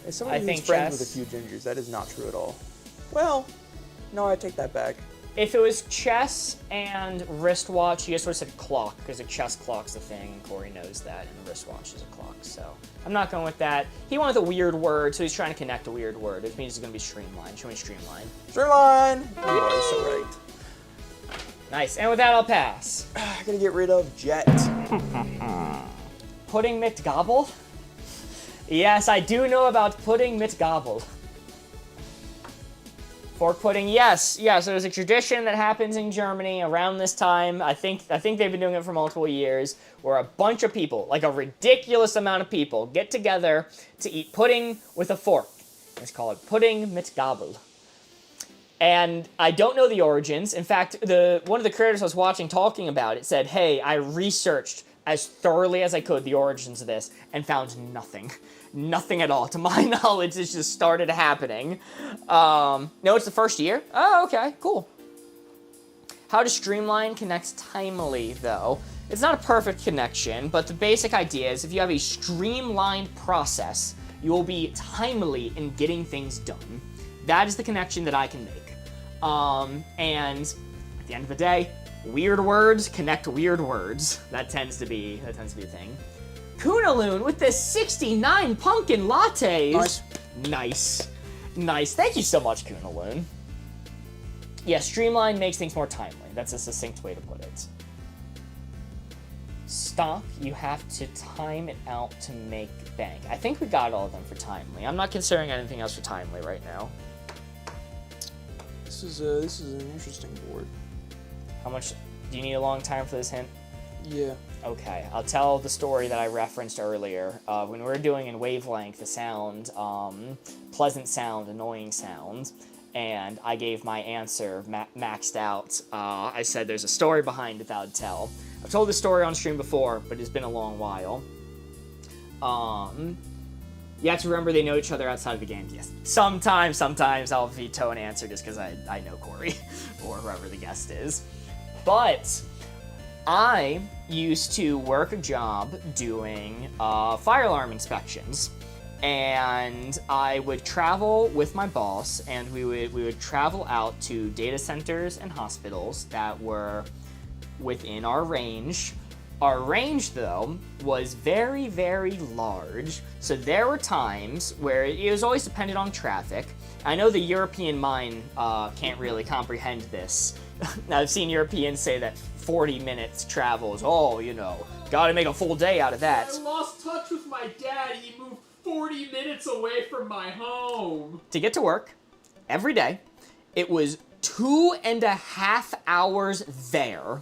As somebody who's friends with a few gingers, that is not true at all. Well, no, I take that back. If it was chess and wristwatch, you guys would have said clock, because a chess clock's the thing, and Corey knows that, and a wristwatch is a clock, so I'm not going with that. He wanted a weird word, so he's trying to connect a weird word. It means it's going to be streamline. Show me streamline. Streamline! You are so right. Nice, and with that, I'll pass. I gotta get rid of Jet. Pudding McGobble? Yes, I do know about pudding McGobble. Fork pudding, yes. So there's a tradition that happens in Germany around this time. I think they've been doing it for multiple years, where a bunch of people, like a ridiculous amount of people, get together to eat pudding with a fork. It's called pudding mit Gabel. And I don't know the origins. In fact, one of the creators I was watching talking about it said, hey, I researched as thoroughly as I could the origins of this and found nothing. Nothing at all. To my knowledge, this just started happening. No, it's the first year? Oh, okay, cool. How to streamline connects timely, though. It's not a perfect connection, but the basic idea is if you have a streamlined process, you will be timely in getting things done. That is the connection that I can make. And at the end of the day, weird words connect weird words. That tends to be a thing. Kunaloon with the 69 pumpkin lattes. Nice. Thank you so much, Kunaloon. Yeah, streamline makes things more timely. That's a succinct way to put it. Stock, you have to time it out to make bank. I think we got all of them for timely. I'm not considering anything else for timely right now. This is an interesting board. How much, do you need a long time for this hint? Yeah. Okay, I'll tell the story that I referenced earlier. When we were doing in wavelength the sound, pleasant sound, annoying sound, and I gave my answer maxed out. I said there's a story behind it that I'd tell. I've told this story on stream before, but it's been a long while. You have to remember they know each other outside of the game. Yes. Sometimes I'll veto an answer just because I know Corey or whoever the guest is. But I used to work a job doing fire alarm inspections. And I would travel with my boss, and we would travel out to data centers and hospitals that were within our range. Our range, though, was very, very large, so there were times where it was always dependent on traffic. I know the European mind can't really comprehend this. I've seen Europeans say that 40 minutes travel is, gotta make a full day out of that. I lost touch with my dad. He moved 40 minutes away from my home. To get to work every day, it was 2.5 hours there.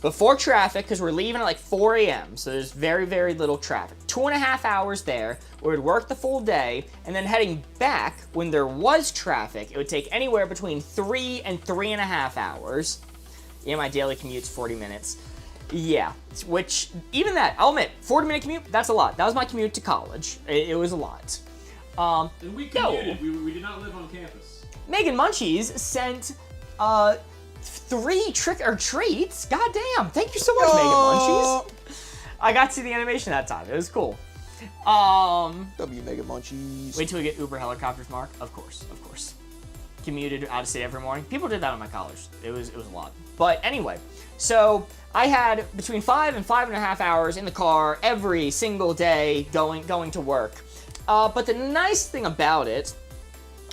Before traffic, because we're leaving at like 4 a.m., so there's very, very little traffic. 2.5 hours there, we would work the full day, and then heading back, when there was traffic, it would take anywhere between 3 and 3.5 hours. Yeah, my daily commute's 40 minutes. Yeah, which, even that, I'll admit, 40-minute commute, that's a lot. That was my commute to college. It was a lot. and we commuted. We did not live on campus. Megan Munchies sent 3 trick-or-treats. God damn. Thank you so much, Megan Munchies. I got to see the animation that time. It was cool. W Mega Munchies. Wait till we get Uber helicopters, Mark. Of course. Commuted out of state every morning. People did that on my college. It was a lot. But anyway, so I had between 5 and 5.5 hours in the car every single day going to work. But the nice thing about it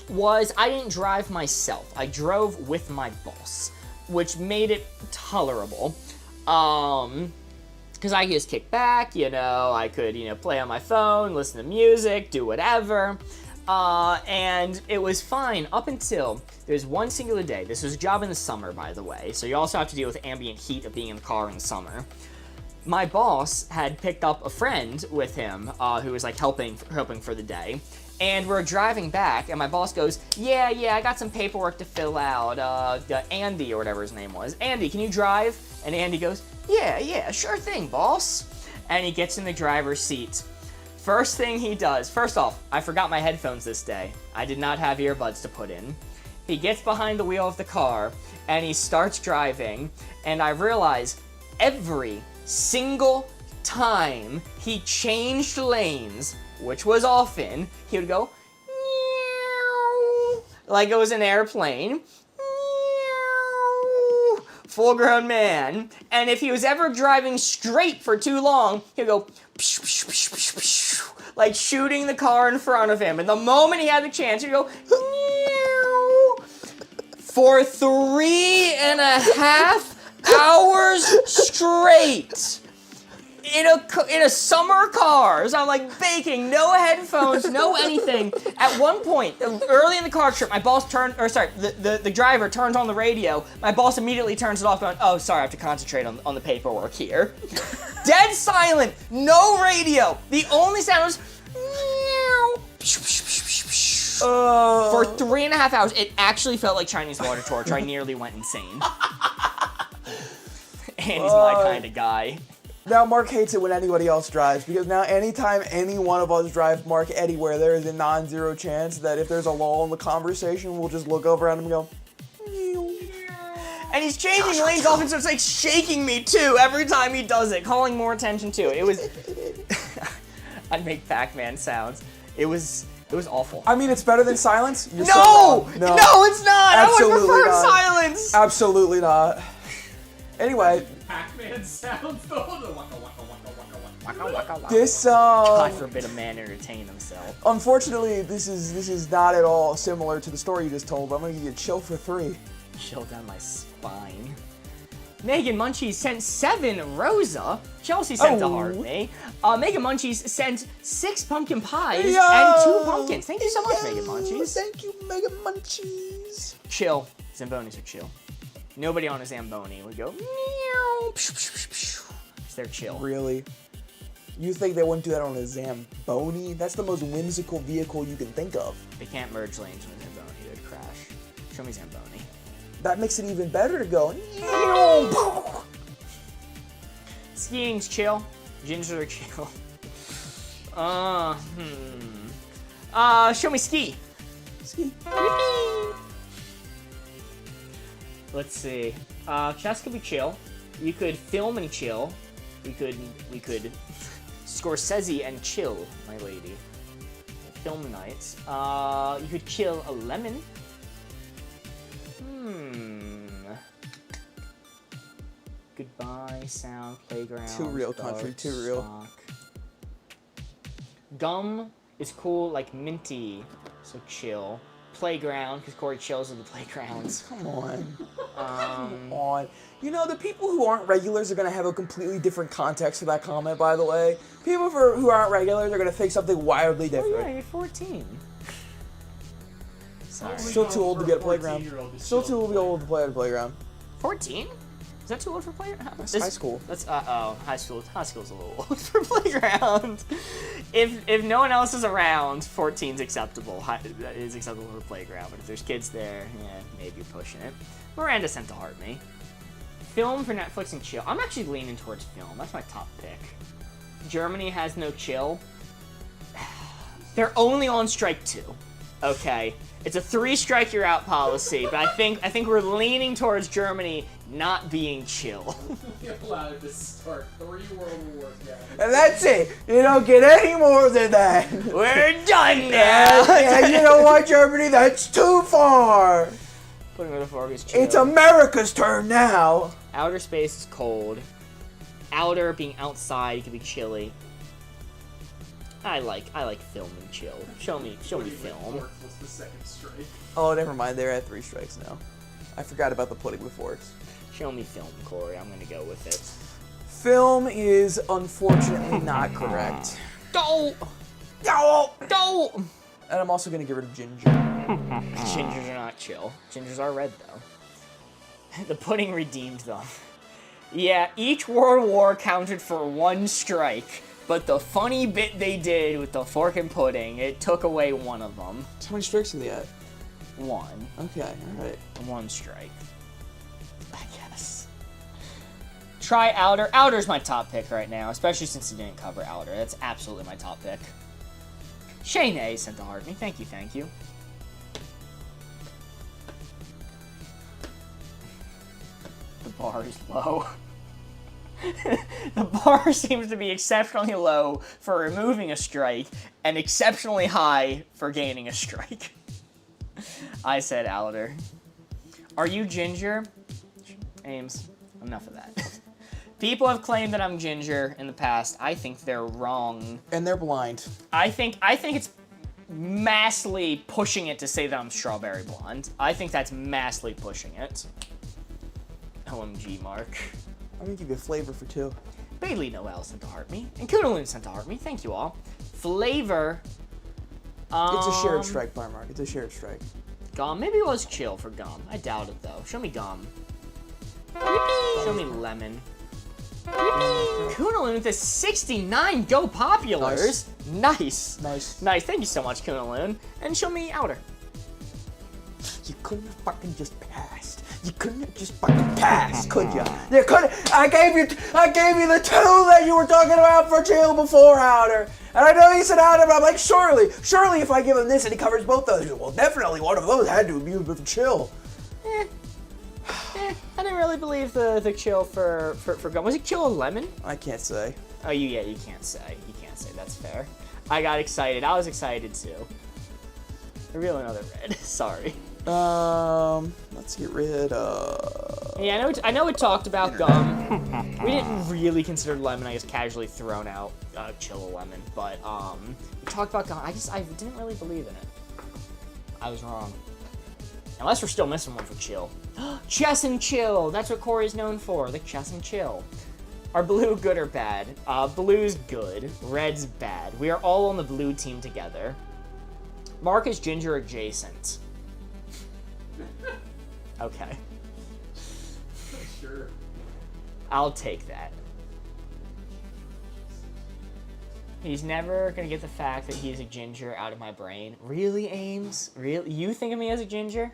was I didn't drive myself. I drove with my boss, which made it tolerable. Because I could just kick back, I could, play on my phone, listen to music, do whatever. And it was fine up until there's one singular day. This was a job in the summer, by the way, so you also have to deal with ambient heat of being in the car in the summer. My boss had picked up a friend with him who was like helping for the day. And we're driving back, and my boss goes, yeah, I got some paperwork to fill out. Andy, or whatever his name was. Andy, can you drive? And Andy goes, yeah, sure thing, boss. And he gets in the driver's seat. First thing he does, first off, I forgot my headphones this day. I did not have earbuds to put in. He gets behind the wheel of the car, and he starts driving, and I realize every single time he changed lanes, which was often, he would go, meow, like it was an airplane. Meow, full-grown man. And if he was ever driving straight for too long, he'd go, psh, psh, psh, psh, psh, like shooting the car in front of him. And the moment he had the chance, he'd go, meow, for 3.5 hours straight. In a summer car, so I'm like baking, no headphones, no anything. At one point, early in the car trip, my boss the driver turns on the radio. My boss immediately turns it off, going, oh, sorry, I have to concentrate on the paperwork here. Dead silent, no radio. The only sound was, meow. For 3.5 hours, it actually felt like Chinese water torture. I nearly went insane. Andy's my kind of guy. Now Mark hates it when anybody else drives, because now anytime any one of us drive Mark anywhere, there is a non-zero chance that if there's a lull in the conversation, we'll just look over at him and go, And he's changing lanes often, so it's like shaking me too every time he does it, calling more attention to it. It was. I'd make Pac-Man sounds. It was awful. I mean, it's better than silence. You're so No! wrong. No, it's not! Absolutely I would prefer not. silence! Absolutely not. Anyway, Pac-Man sounds though. The waka waka waka waka waka. Waka, waka, waka. this God forbid a man entertain himself. unfortunately, this is not at all similar to the story you just told. But I'm gonna give you a chill for 3. Chill down my spine. Megan Munchies sent 7 Rosa. Chelsea sent a heart me. Megan Munchies sent 6 pumpkin pies and 2 pumpkins. Thank you so much, Megan Munchies. Thank you, Megan Munchies. Chill. Zambonis are chill. Nobody on a Zamboni would go meow. They're chill. Really? You think they wouldn't do that on a Zamboni? That's the most whimsical vehicle you can think of. They can't merge lanes with a Zamboni. They'd crash. Show me Zamboni. That makes it even better to go. Skiing's chill. Gingers are chill. Show me ski. Ski. Let's see. Chess could be chill. You could film and chill. We could Scorsese and chill, my lady. Film nights. You could kill a lemon. Goodbye, sound, playground. Too real, country, dark, too real. stock. Gum is cool, like minty, so chill. Playground, because Corey chills with the playgrounds. Come on. Come on. You know, the people who aren't regulars are going to have a completely different context for that comment, by the way. People who aren't regulars are going to think something wildly Oh different. yeah, you're 14. Sorry. Still too old to be at a playground. 14-year-old to Still chill. too old to play at a playground. 14? Is that too old for playground? That's high school. That's high school. High school's a little old for playground. If no one else is around, 14's acceptable. That is acceptable for playground. But if there's kids there, yeah, maybe you're pushing it. Miranda sent to heart me. Film for Netflix and chill. I'm actually leaning towards film. That's my top pick. Germany has no chill. They're only on strike 2. Okay. It's a 3-strike you're out policy, but I think we're leaning towards Germany not being chill. You're allowed to start 3 World Wars, guys. And that's it. You don't get any more than that. We're done now. And you know what, Germany? That's too far. Putting it forward is chill. It's America's turn now. Outer space is cold. Outer being outside could be chilly. I like film and chill. Show me film. What's the second strike? Oh, never mind. They're at 3 strikes now. I forgot about the pudding with forks. Show me film, Corey. I'm gonna go with it. Film is unfortunately not correct. Don't. And I'm also gonna get rid of ginger. Gingers are not chill. Gingers are red though. The pudding redeemed them. Yeah, each World War counted for 1 strike, but the funny bit they did with the fork and pudding, it took away one of them. How many strikes are they at? 1. Okay, alright. 1 strike. I guess. Try Outer. Outer's my top pick right now, especially since he didn't cover Outer. That's absolutely my top pick. Shane A sent the heart me. Thank you, thank you. The bar is low. The bar seems to be exceptionally low for removing a strike and exceptionally high for gaining a strike. I said Outer. Are you ginger? Ames, enough of that. People have claimed that I'm ginger in the past. I think they're wrong. And they're blind. I think it's massively pushing it to say that I'm strawberry blonde. I think that's massively pushing it. OMG, Mark. I'm gonna give you a flavor for 2. Bailey Noel sent to heart me. And Koonaloon sent to heart me. Thank you all. Flavor. It's a shared strike, by Mark. It's a shared strike. Gum. Maybe it was chill for gum. I doubt it though. Show me gum. Show me lemon. Koonaloon with a 69 Go Populars. Nice. Nice. Nice. Thank you so much, Koonaloon. And show me Outer. You couldn't have fucking just passed. You couldn't just fucking pass, could you? You could. I gave you the 2 that you were talking about for chill before, Outer. And I know you said Outer, but I'm like, surely if I give him this and he covers both those, well, definitely one of those had to be for chill. I didn't really believe the chill for gum. Was it chill and lemon? I can't say. Oh, you can't say. You can't say. That's fair. I got excited. I was excited too. Reveal another red. Sorry. Let's get rid of... Yeah, I know we talked about gum. We didn't really consider lemon, I guess, casually thrown out chill lemon. But, we talked about gum. I didn't really believe in it. I was wrong. Unless we're still missing one for chill. Chess and chill! That's what Corey's known for, the chess and chill. Are blue good or bad? Blue's good. Red's bad. We are all on the blue team together. Mark is ginger adjacent. Okay. Sure. I'll take that. He's never gonna get the fact that he's a ginger out of my brain. Really, Ames? Really? You think of me as a ginger?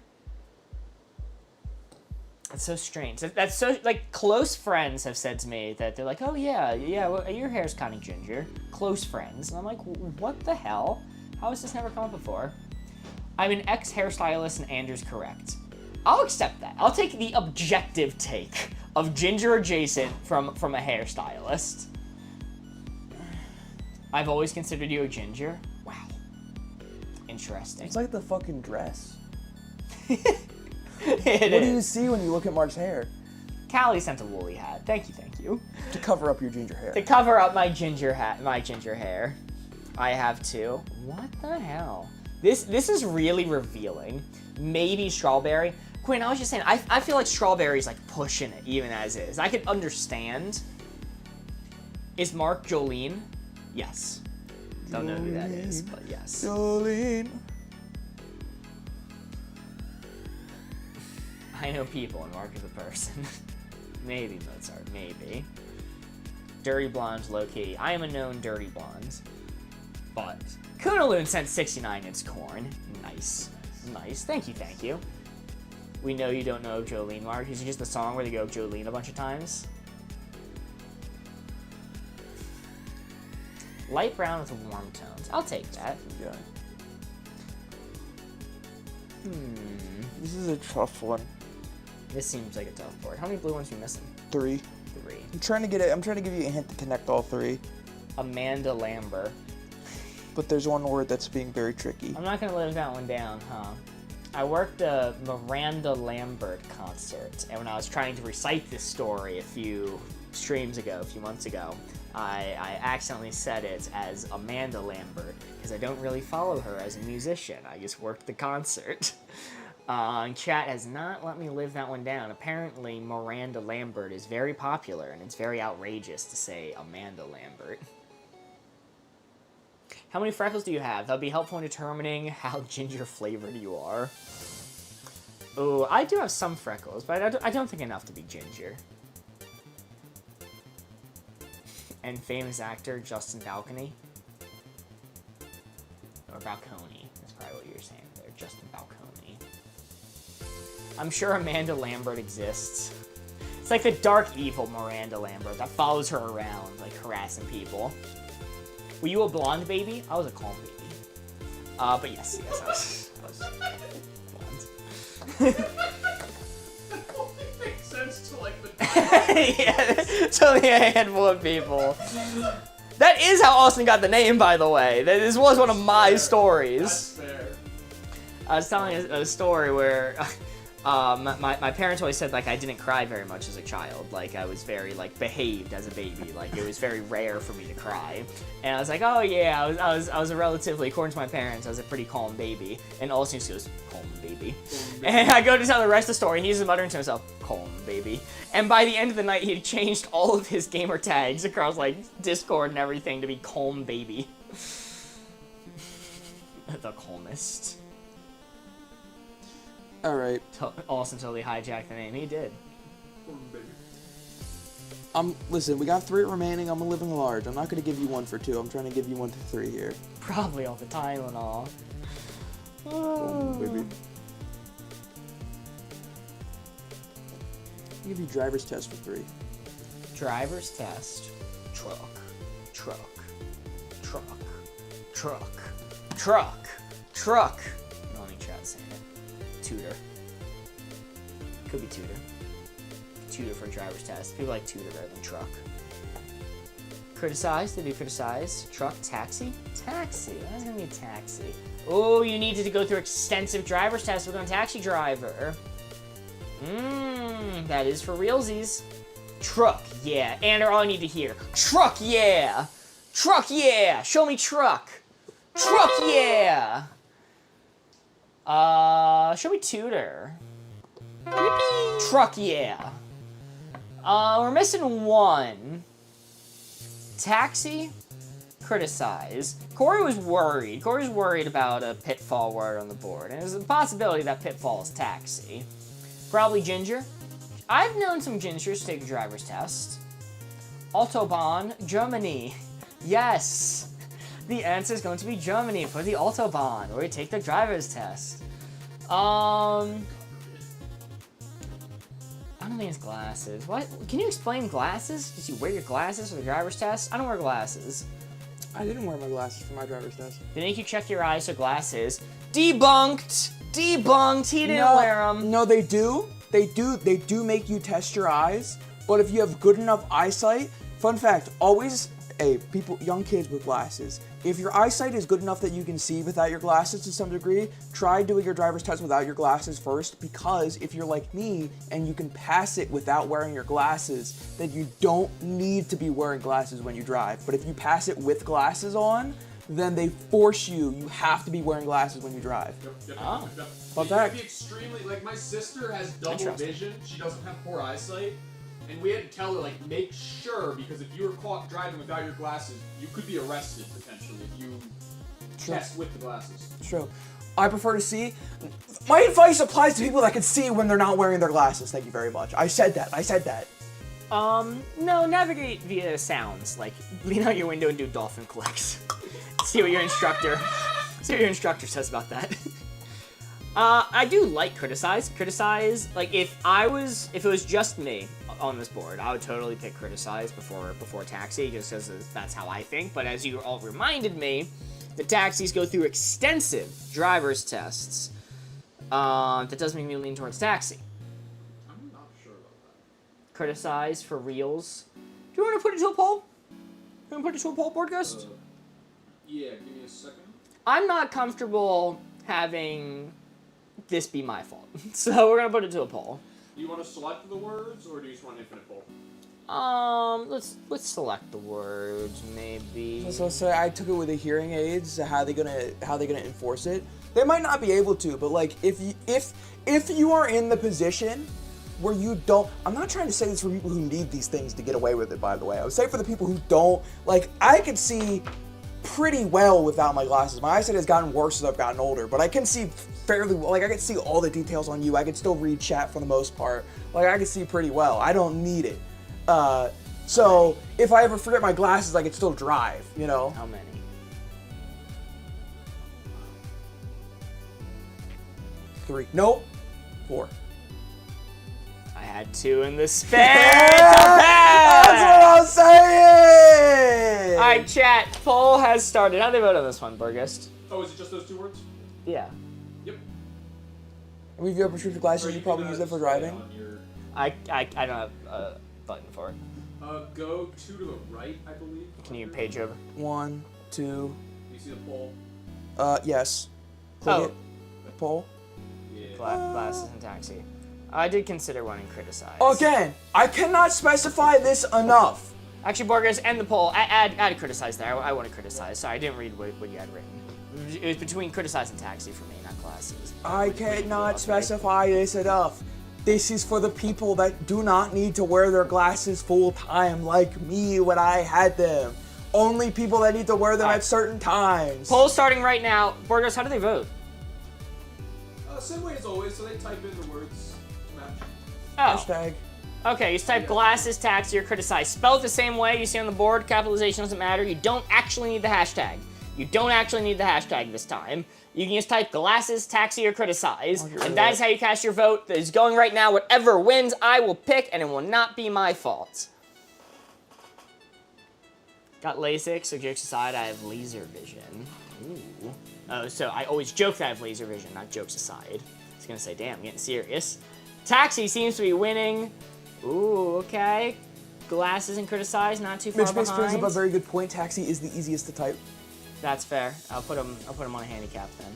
That's so strange. That's so, like, close friends have said to me that they're like, oh yeah, well, your hair's kind of ginger. Close friends. And I'm like, what the hell? How has this never come up before? I'm an ex-hairstylist and Andrew's correct. I'll accept that. I'll take the objective take of ginger adjacent from a hairstylist. I've always considered you a ginger. Wow. Interesting. It's like the fucking dress. What What do you see when you look at Mark's hair? Callie sent a woolly hat. Thank you. To cover up your ginger hair. To cover up my ginger hair. I have two. What the hell? This is really revealing. Maybe strawberry. Quinn, I was just saying, I feel like strawberry's like pushing it even as is. I could understand. Is Mark Jolene? Yes. Don't know who that is, but yes. Jolene. I know people and Mark is a person. Maybe Mozart, maybe. Dirty blondes, low key. I am a known dirty blonde. But Kunaloon sent 69-inch corn. Nice. Thank you. We know you don't know Jolene, Mark. Is it just the song where they go Jolene a bunch of times? Light brown with warm tones. I'll take that. Yeah. This is a tough one. This seems like a tough board. How many blue ones are you missing? 3. 3. I'm trying to give you a hint to connect all 3. Amanda Lambert. But there's one word that's being very tricky. I'm not gonna live that one down, huh? I worked a Miranda Lambert concert, and when I was trying to recite this story a few months ago, I accidentally said it as Amanda Lambert, because I don't really follow her as a musician. I just worked the concert. And chat has not let me live that one down. Apparently, Miranda Lambert is very popular, and it's very outrageous to say Amanda Lambert. How many freckles do you have? That'll be helpful in determining how ginger flavored you are. Oh, I do have some freckles, but I don't think enough to be ginger. And famous actor Justin Balcony. Or Balcony, that's probably what you're saying there. Justin Balcony. I'm sure Amanda Lambert exists. It's like the dark evil Miranda Lambert that follows her around, like harassing people. Were you a blonde baby? I was a calm baby. But yes, I was blonde. That only makes sense to like the Yeah, it's only a handful of people. That is how Austin got the name, by the way. This was one of my stories. That's fair. I was telling a story where my parents always said like I didn't cry very much as a child. Like I was very like behaved as a baby. Like it was very rare for me to cry. And I was like, oh yeah, I was a relatively, according to my parents, I was a pretty calm baby. And Austin just goes, calm baby. And I go to tell the rest of the story, and he's muttering to himself, calm baby. And by the end of the night, he had changed all of his gamer tags across like Discord and everything to be calm baby. The calmest. All right. Austin totally hijacked the name. He did. Listen, we got 3 remaining. I'm living large. I'm not gonna give you 1 for 2. I'm trying to give you 1 for 3 here. Probably all the Tylenol. Oh, baby. give you driver's test for 3. Driver's test. Truck. Truck. Truck. Truck. Truck. Truck. No, let me try saying it. Tutor. Could be tutor. Tutor for a driver's test. People like tutor rather than truck. Criticize. Did you criticize? Truck. Taxi. Taxi. That's gonna be a taxi. Oh, you needed to go through extensive driver's tests with a taxi driver. That is for realsies. Truck, yeah. And all I need to hear. Truck, yeah. Truck, yeah. Show me truck. Truck, yeah. Show me tutor. Yippee. Truck, yeah. We're missing one. Taxi, criticize. Corey was worried. Corey's worried about a pitfall word on the board. And there's a possibility that pitfall is taxi. Probably Ginger. I've known some Gingers take a driver's test. Autobahn, Germany. Yes. The answer is going to be Germany for the Autobahn, where you take the driver's test. I don't think it's glasses. What? Can you explain glasses? Did you wear your glasses for the driver's test? I don't wear glasses. I didn't wear my glasses for my driver's test. They make you check your eyes for glasses. Debunked! Debunked! He didn't wear them. No, they do. They do make you test your eyes. But if you have good enough eyesight, fun fact, always, young kids with glasses, if your eyesight is good enough that you can see without your glasses to some degree, try doing your driver's test without your glasses first, because if you're like me and you can pass it without wearing your glasses, then you don't need to be wearing glasses when you drive. But if you pass it with glasses on, then they force you have to be wearing glasses when you drive. Yep. Fun You have fact. to be extremely, like, my sister has double vision. She doesn't have poor eyesight. And we had to tell her, like, make sure, because if you were caught driving without your glasses, you could be arrested, potentially, if you test with the glasses. True. I prefer to see. My advice applies to people that can see when they're not wearing their glasses. Thank you very much. I said that. No, navigate via sounds. Like, lean out your window and do dolphin clicks. See what your instructor says about that. I do like criticize. Criticize, like, if it was just me on this board, I would totally pick criticize before taxi, just because that's how I think. But as you all reminded me, the taxis go through extensive driver's tests. That does make me lean towards taxi. I'm not sure about that. Criticize for reals. Do you want to put it to a poll? You want to put it to a poll, board ghost? Yeah, give me a second. I'm not comfortable having this be my fault, so we're gonna put it to a poll. Do you want to select the words, or do you just want an infinite poll? Let's select the words, maybe. So say I took it with the hearing aids. How they gonna enforce it? They might not be able to, but like if you are in the position where you don't, I'm not trying to say this for people who need these things to get away with it. By the way, I would say for the people who don't, like, I could see pretty well without my glasses. My eyesight has gotten worse as I've gotten older, but I can see fairly well. Like, I can see all the details on you. I can still read chat for the most part. Like, I can see pretty well. I don't need it. So if I ever forget my glasses, I can still drive, you know? How many? 3. Nope. 4. I had 2 in the spare. That's what I'm saying! Alright, chat. Poll has started. How do they vote on this one, Burgist? Oh, is it just those 2 words? Yeah. Yep. And if you have prescription glasses, you probably use them for driving. I don't have a button for it. Go 2 to the right, I believe. Can you page over? 1, 2. You see the poll? Yes. Click Oh. it. Poll. Yeah. Glasses and taxi. I did consider one and criticize. Again, I cannot specify this enough. Actually, Borges, end the poll. Add criticize there. I want to criticize. Sorry, I didn't read what you had written. It was between criticize and taxi for me, not glasses. I cannot specify this enough. This is for the people that do not need to wear their glasses full time like me when I had them. Only people that need to wear them at certain times. Poll starting right now. Borges, how do they vote? Same way as always, so they type in the words to match. Oh. Hashtag. Okay, you just type glasses, taxi, or criticize. Spell it the same way you see on the board. Capitalization doesn't matter. You don't actually need the hashtag. You don't actually need the hashtag this time. You can just type glasses, taxi, or criticize, Oh, and that is how you cast your vote. That is going right now. Whatever wins, I will pick, and it will not be my fault. Got LASIK, so jokes aside, I have laser vision. Ooh. Oh, so I always joke that I have laser vision, not jokes aside. I was gonna say, damn, I'm getting serious. Taxi seems to be winning. Ooh, okay. Glasses and criticize, not too far Mitch brings up behind. a very good point. Taxi is the easiest to type. That's fair. I'll put him on a handicap then.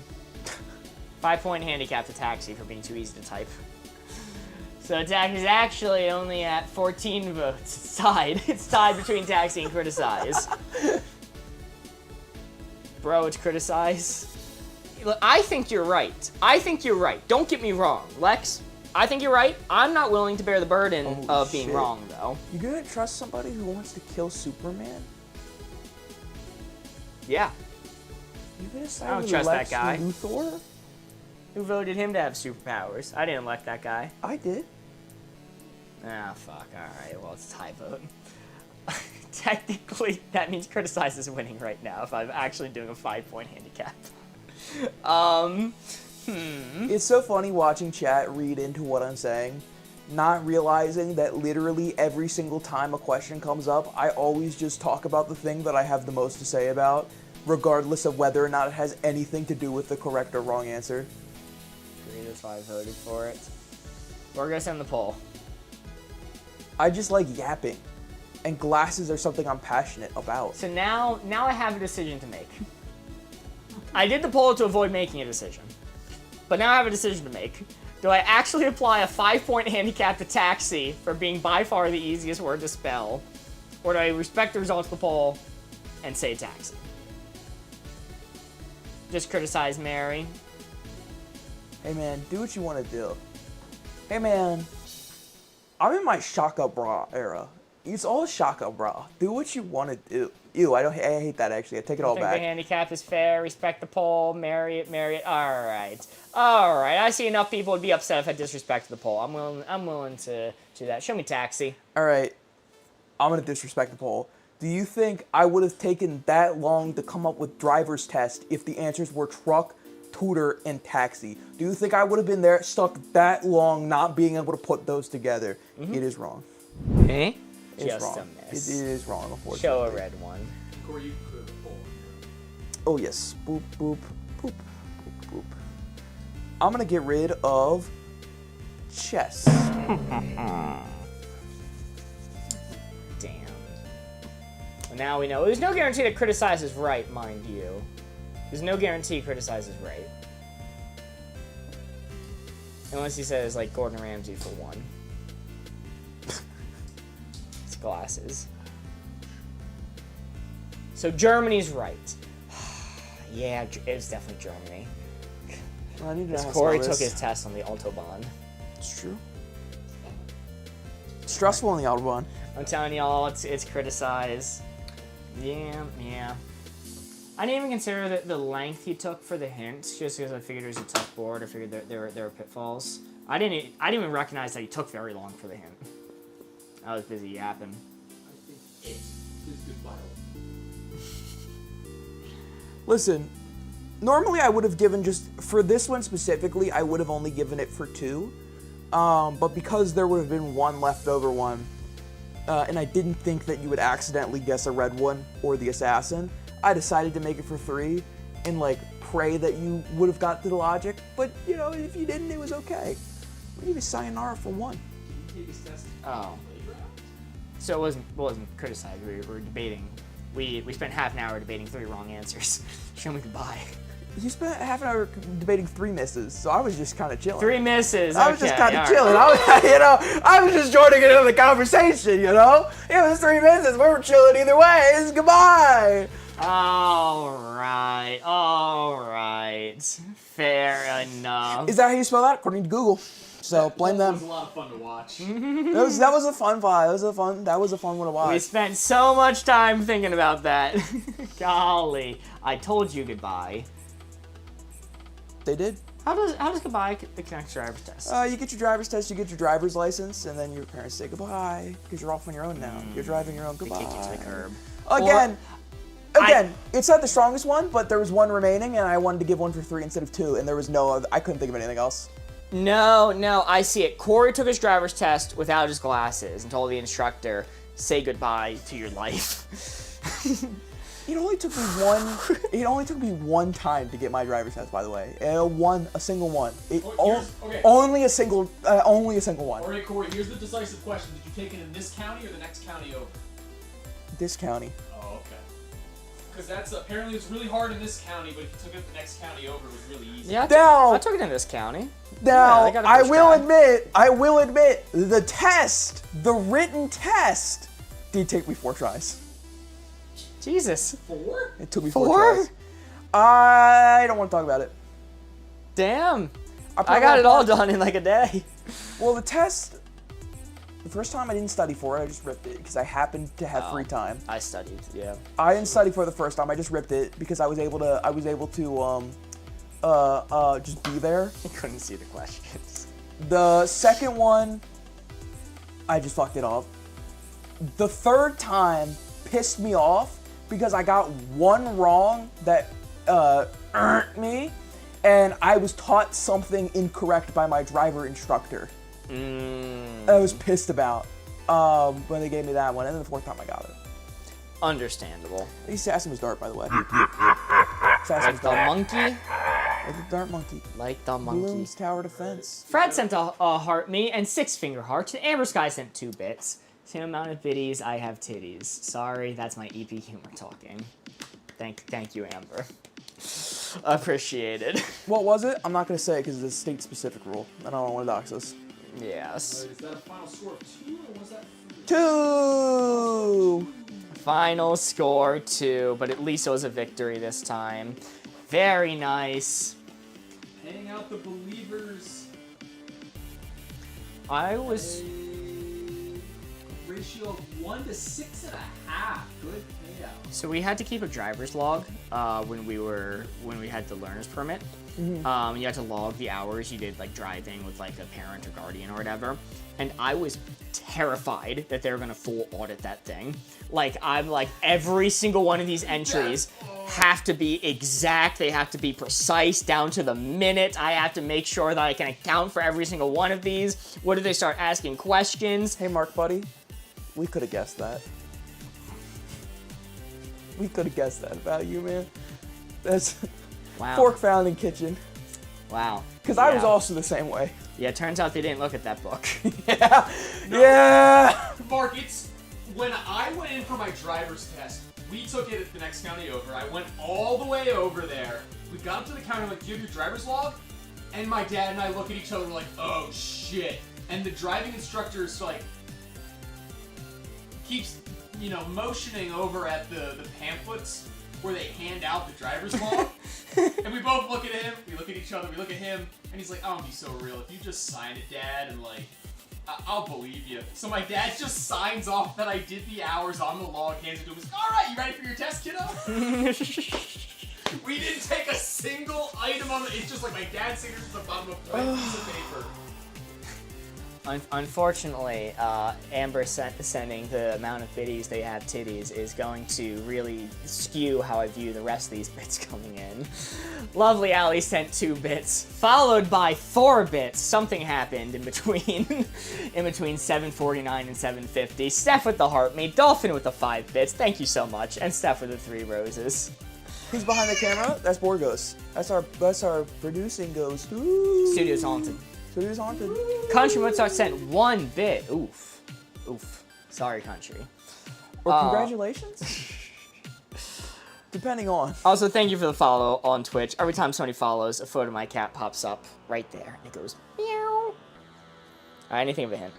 5-point handicap to taxi for being too easy to type. So taxi is actually only at 14 votes. It's tied. It's tied between taxi and criticize. Bro, it's criticize. Look, I think you're right. I think you're right. Don't get me wrong, Lex. I think you're right. I'm not willing to bear the burden of being wrong, though. You gonna trust somebody who wants to kill Superman? Yeah. You gonna side I don't with trust Lex that guy. Luthor? Who voted him to have superpowers? I didn't elect that guy. I did. Ah, fuck. Alright, well, it's a tie vote. Technically, that means criticize is winning right now if I'm actually doing a 5-point handicap. It's so funny watching chat read into what I'm saying, not realizing that literally every single time a question comes up, I always just talk about the thing that I have the most to say about, regardless of whether or not it has anything to do with the correct or wrong answer. 3 to 5 voted for it. We're gonna send the poll. I just like yapping, and glasses are something I'm passionate about. So now I have a decision to make. I did the poll to avoid making a decision. But now I have a decision to make. Do I actually apply a 5-point handicap to taxi for being by far the easiest word to spell? Or do I respect the results of the poll and say taxi? Just criticize Mary. Hey man, do what you want to do. Hey man, I'm in my shaka bra era. It's all shaka bra. Do what you want to do. Ew, I hate that actually. I take it all I think back. the handicap is fair. Respect the poll. Marry it. All right. I see enough people would be upset if I disrespected the poll. I'm willing to do that. Show me taxi. All right, I'm gonna disrespect the poll. Do you think I would have taken that long to come up with driver's test if the answers were truck, tutor, and taxi? Do you think I would have been there stuck that long not being able to put those together? It is wrong. Eh? It's Just wrong. a miss. It is wrong, unfortunately. Show a red one. Corey, you can clear the poll. Oh yes. Boop, boop, boop, boop, boop. I'm gonna get rid of chess. Damn. Well, now we know. There's no guarantee that criticize is right, mind you. There's no guarantee criticize is right. Unless he says, like, Gordon Ramsay for one. It's glasses. So Germany's right. Yeah, it's definitely Germany. I need to know how to Corey spell took this. his test on the Autobahn. It's true. It's stressful on the Autobahn. I'm telling y'all, it's criticized. Yeah. I didn't even consider the length he took for the hints, just because I figured it was a tough board. I figured there were pitfalls. I didn't even recognize that he took very long for the hint. I was busy yapping. I think it is goodbye. Listen, normally I would have given for this one specifically, I would have only given it for 2. But because there would have been one leftover one, and I didn't think that you would accidentally guess a red one or the assassin, I decided to make it for 3 and like pray that you would have got to the logic. But you know, if you didn't, it was okay. We need a sayonara for 1. Did you take his test? Oh. So it wasn't criticized. We were debating. We spent half an hour debating 3 wrong answers. Show me goodbye. You spent half an hour debating 3 misses, so I was just kind of chilling. 3 misses. I was just okay, kind of all chilling. right. I was just joining into the conversation, you know? It was 3 misses. We were chilling either way. It's goodbye. All right. Fair enough. Is that how you spell that? According to Google. So blame That them. was a lot of fun to watch. That was a fun vibe. That was a fun one to watch. We spent so much time thinking about that. Golly, I told you goodbye. They did. How does goodbye connect to driver's test? You get your driver's test, you get your driver's license, and then your parents say goodbye because you're off on your own now. You're driving your own. They Goodbye. kick you to the curb. Again, again, it's not the strongest one, but there was one remaining, and I wanted to give one for 3 instead of 2, and there was no other, I couldn't think of anything else. No, I see it. Corey took his driver's test without his glasses and told the instructor, say goodbye to your life. It only took me one time to get my driver's test, by the way. A single one. Only a single one. All right, Corey, here's the decisive question. Did you take it in this county or the next county over? This county. Oh, okay. Because that's apparently it's really hard in this county, but if you took it the next county over, it was really easy. Yeah, Now, I took it in this county. Now, Yeah, I will admit, the written test, did take me 4 tries. Jesus. 4? It took me 4 tries. I don't want to talk about it. Damn. I got it all done in like a day. Well, the test, the first time I didn't study for it, I just ripped it because I happened to have free time. I studied, yeah. I didn't study for it the first time. I just ripped it because I was able to just be there. You couldn't see the questions. The second one, I just fucked it up. The third time pissed me off because I got one wrong that earned me, and I was taught something incorrect by my driver instructor. I was pissed about when they gave me that one, and then the 4th time I got it. Understandable. Assassin's Dart, by the way. Like the monkey? Like the Dart Monkey. Like the monkey. Bloons Tower Defense. Fred sent a heart me and 6-finger heart. And Amber Sky sent 2 bits. Same amount of biddies, I have titties. Sorry, that's my EP humor talking. Thank you, Amber. Appreciated. What was it? I'm not going to say it because it's a state-specific rule. I don't want to dox us. Yes. Is that a final score of 2, or was that 2? Final score 2, but at least it was a victory this time. Very nice. Hang out the believers. I was... Ratio of 1 to 6.5. Good payout. So we had to keep a driver's log when we had the learner's permit. Mm-hmm. You had to log the hours you did like driving with like a parent or guardian or whatever. And I was terrified that they were gonna full audit that thing. Like I'm like every single one of these entries have to be exact. They have to be precise down to the minute. I have to make sure that I can account for every single one of these. What do they start asking questions? Hey, Mark, buddy. We could have guessed that. We could have guessed that about you, man. That's Wow. Fork found in kitchen. Wow. Because I was also the same way. Yeah, it turns out they didn't look at that book. Yeah. No. Yeah. Mark, it's when I went in for my driver's test, we took it at the next county over. I went all the way over there. We got up to the counter, like, do you have your driver's log? And my dad and I look at each other like, oh shit. And the driving instructor's like, keeps, motioning over at the pamphlets where they hand out the driver's log. And we both look at him, we look at each other, we look at him, and he's like, I don't be so real. If you just sign it, Dad, and like, I'll believe you. So my dad just signs off that I did the hours on the log, hands it to him. He's like, all right, you ready for your test, kiddo? We didn't take a single item on it. It's just like my dad's signature at the bottom of a piece of paper. Unfortunately, Amber sending the amount of biddies they have titties is going to really skew how I view the rest of these bits coming in. Lovely Allie sent 2 bits, followed by 4 bits. Something happened in between, in between 749 and 750. Steph with the heart me, Dolphin with the 5 bits. Thank you so much, and Steph with the 3 roses. Who's behind the camera? That's Borgos. That's our producing ghost. Ooh. Studio's haunted. Studio's haunted. Country Mozart sent 1 bit. Oof. Sorry, Country. Or congratulations? Depending on. Also, thank you for the follow on Twitch. Every time somebody follows, a photo of my cat pops up right there. It goes, meow. Alright, anything of a hint?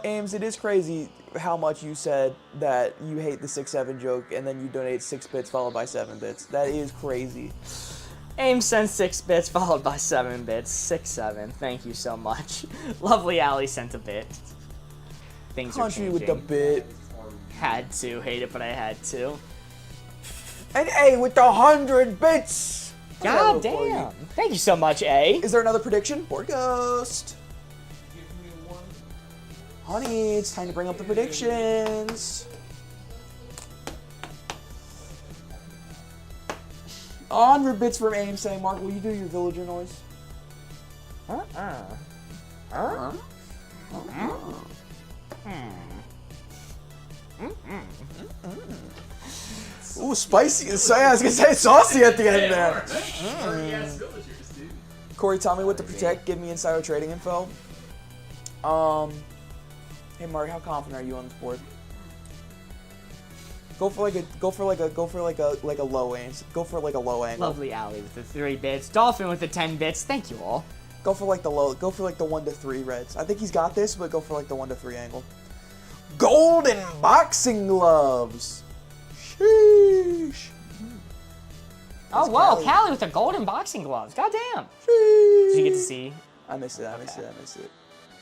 Ames, it is crazy how much you said that you hate the 6-7 joke and then you donate 6 bits followed by 7 bits. That is crazy. Ames sent 6 bits followed by 7 bits. 6-7. Thank you so much. Lovely Allie sent a bit. Things are Country changing. with the bit. Had to. Hate it, but I had to. And A with the 100 bits. God damn. Thank you so much, A. Is there another prediction? Borghost. Give me 1. Honey, it's time to bring up the predictions. 100 bits from AIM saying, Mark, will you do your villager noise? Ooh, spicy. So, yeah, I was gonna say saucy at the end there. Yes, villagers, dude. Corey, tell me what to protect. Give me insider trading info. Hey Mark, how confident are you on this board? Go for like a low aim. Go for like a low angle. Lovely Alley with the 3 bits. Dolphin with the 10 bits. Thank you all. Go for like the low. Go for like the 1 to 3 reds. I think he's got this, but go for like the 1 to 3 angle. Golden boxing gloves. Sheesh. Oh, wow, Callie with the golden boxing gloves. Goddamn. Did you get to see? I missed it. I missed it.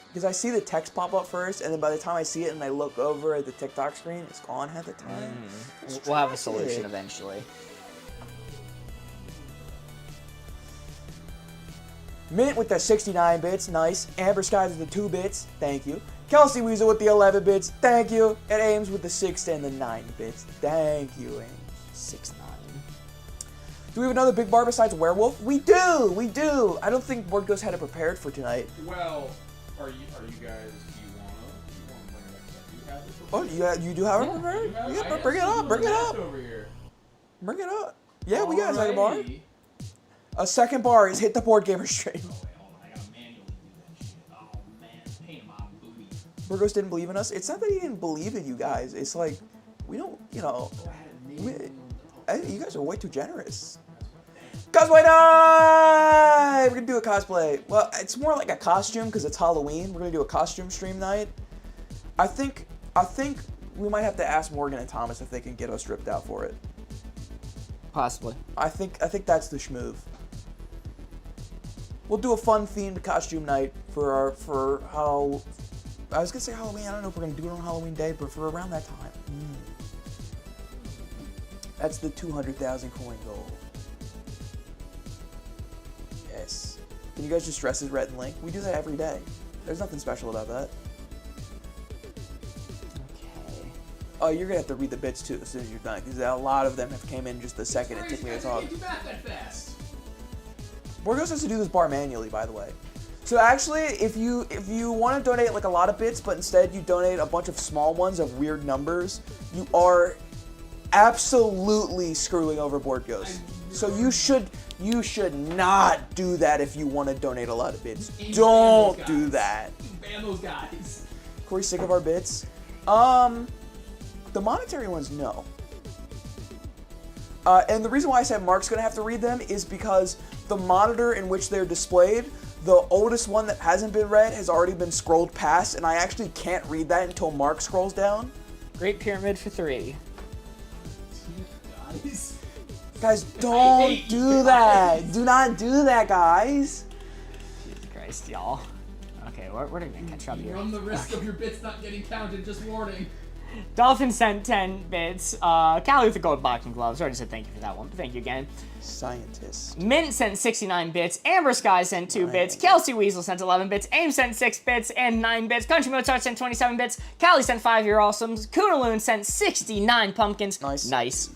Because I see the text pop up first, and then by the time I see it and I look over at the TikTok screen, it's gone half the time. We'll have a solution eventually. Mint with the 69 bits, nice. Amber Skies with the 2 bits, thank you. Kelsey Weasel with the 11 bits, thank you. And Ames with the 6 and the 9 bits, thank you, Ames. 6-9. Do we have another big bar besides Werewolf? We do! I don't think Board Ghost had it prepared for tonight. Well, are you guys, do you wanna bring it up? Oh, you do have it prepared? Yeah, bring it up. Bring it up. Yeah, we got a second bar. A second bar is hit the board gamer stream. Oh, wait, hold on. I gotta manually do that shit. Oh, man. Pain in my booty. Board Ghost didn't believe in us. It's not that he didn't believe in you guys. It's like, we don't, you know, you guys are way too generous. Cosplay night! We're gonna do a cosplay. Well, it's more like a costume because it's Halloween. We're gonna do a costume stream night. I think we might have to ask Morgan and Thomas if they can get us stripped out for it. Possibly. I think that's the schmove. We'll do a fun themed costume night for how I was gonna say Halloween. I don't know if we're gonna do it on Halloween Day, but for around that time. That's the 200,000 coin goal. Yes. Can you guys just dress as Rhett and Link? We do that every day. There's nothing special about that. Okay. Oh, you're gonna have to read the bits too as soon as you're done, because a lot of them have came in just a second. It took me to talk. You can't do math that fast. Borgos has to do this bar manually, by the way. So actually, if you want to donate like a lot of bits, but instead you donate a bunch of small ones of weird numbers, you are absolutely screwing over Borgos. So you should not do that if you want to donate a lot of bits. Don't do that. Ban those guys. Corey, sick of our bits? The monetary ones, no. And the reason why I said Mark's gonna have to read them is because the monitor in which they're displayed, the oldest one that hasn't been read has already been scrolled past, and I actually can't read that until Mark scrolls down. Great Pyramid for 3. Guys, don't do that. Do not do that, guys. Jesus Christ, y'all. Okay, we're gonna catch up here. Run the risk of your bits not getting counted, just warning. Dolphin sent 10 bits. Callie with the gold boxing gloves. Already said thank you for that one, but thank you again. Scientist. Mint sent 69 bits. Amber Sky sent 2 bits. Kelsey Weasel sent 11 bits. Aim sent 6 bits and 9 bits. Country Mozart sent 27 bits. Callie sent 5 You're Awesomes. Kunaloon sent 69 pumpkins. Nice.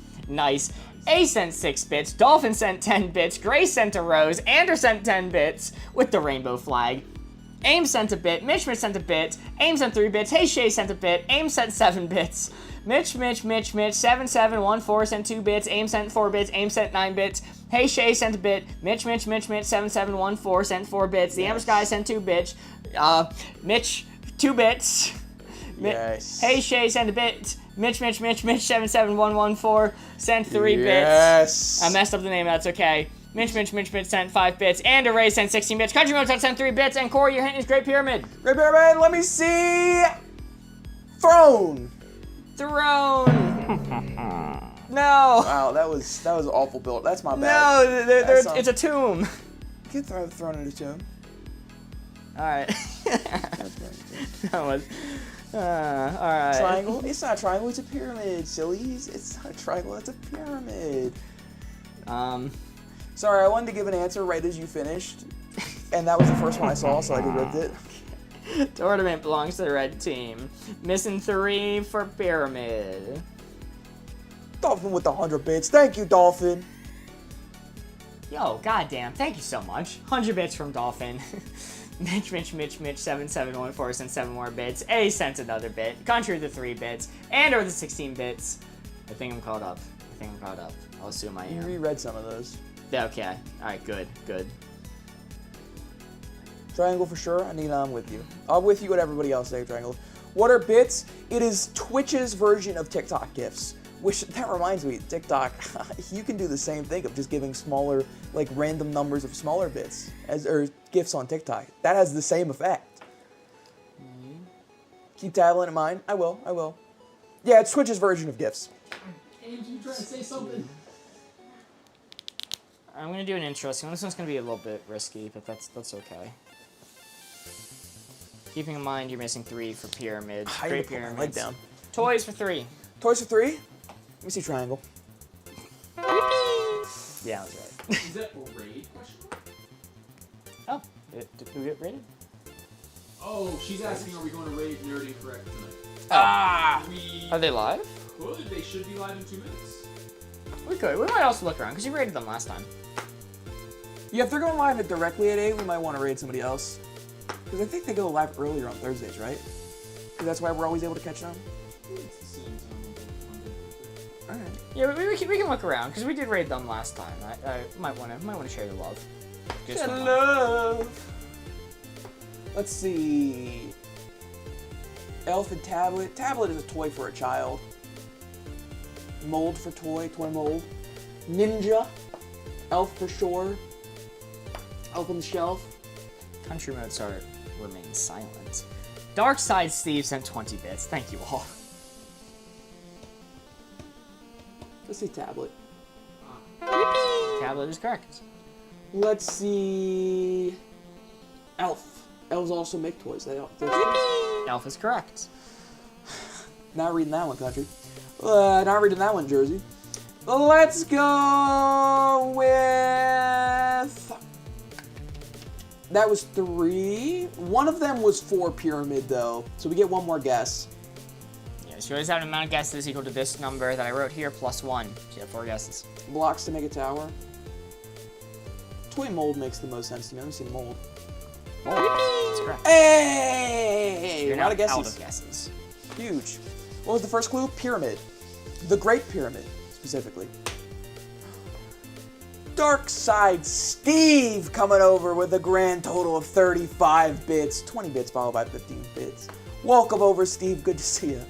A sent 6 bits. Dolphin sent 10 bits. Grace sent a rose. Ander sent 10 bits with the rainbow flag. Aim sent a bit. Mitch sent a bit. Aim sent 3 bits. Hey Shay sent a bit. Aim sent 7 bits. Mitch 7714 sent 2 bits. Aim sent 4 bits. Aim sent 9 bits. Hey Shay sent a bit. Mitch 7714 sent 4 bits. The Amber Sky sent 2 bits. Mitch 2 bits. Yes. Hey Shay sent a bit. Mitch 77114 sent 3 bits. Yes. I messed up the name, that's okay. Mitch sent 5 bits. And Array sent 16 bits. Country Mozart sent 3 bits. And Corey, you're hitting his Great Pyramid. Great Pyramid, let me see. Throne. No. Wow, that was awful build. That's my bad. No, it's a tomb. You can throw Throne in a tomb. Alright. That was... alright. Triangle? It's not a triangle, it's a pyramid, sillies. It's not a triangle, it's a pyramid. Sorry, I wanted to give an answer right as you finished. And that was the first one I saw, so I just ripped it. Tournament belongs to the red team. Missing 3 for Pyramid. Dolphin with the 100 bits. Thank you, Dolphin. Yo, goddamn, thank you so much. 100 bits from Dolphin. Mitch, 7714 sent 7 more bits. A sent another bit. Country with the 3 bits. And over the 16 bits. I think I'm caught up. I'll assume I You am. reread some of those. Yeah, okay. Alright, good. Triangle for sure. Anina, I'm with you. I'm with you and everybody else there, Triangle. What are bits? It is Twitch's version of TikTok GIFs. Which, that reminds me, TikTok, you can do the same thing of just giving smaller, like random numbers of smaller bits, or GIFs on TikTok. That has the same effect. Keep tablet in mind. I will. Yeah, it's Twitch's version of GIFs. And you trying to say something? I'm gonna do an interesting one. This one's gonna be a little bit risky, but that's okay. Keeping in mind you're missing 3 for pyramids. Great pyramids. Leg down. Toys for 3. Toys for 3? Let me see Triangle. Yeah, that's right. Is that a raid question? Oh, did we get rated? Oh, she's asking, are we going to raid Nerd Incorrect tonight? Ah! We Are they live? could. They should be live in 2 minutes. We could. We might also look around, because you rated them last time. Yeah, if they're going live directly at 8, we might want to raid somebody else. Because I think they go live earlier on Thursdays, right? Because that's why we're always able to catch them. It's the same time. Alright. Yeah, we can look around, because we did raid them last time. I might want to share the love. Just for fun. Love! Let's see. Elf and Tablet. Tablet is a toy for a child. Mold for toy mold. Ninja. Elf for sure. Elf on the shelf. Country Mozart remains silent. Dark Side Steve sent 20 bits. Thank you all. Let's see Tablet. Tablet is correct. Let's see. Elf. Elves also make toys. Elf is correct. Not reading that one, Country. Not reading that one, Jersey. Let's go with... That was 3. One of them was 4 pyramid, though. So we get one more guess. Yeah, so you always have an amount of guesses equal to this number that I wrote here, plus 1. So you have 4 guesses. Blocks to make a tower. Toy mold makes the most sense to me. Let me see mold. That's correct. Hey! You're A lot now of guesses. out of guesses. Huge. What was the first clue? Pyramid. The Great Pyramid, specifically. Dark Side Steve coming over with a grand total of 35 bits. 20 bits followed by 15 bits. Welcome over, Steve. Good to see you.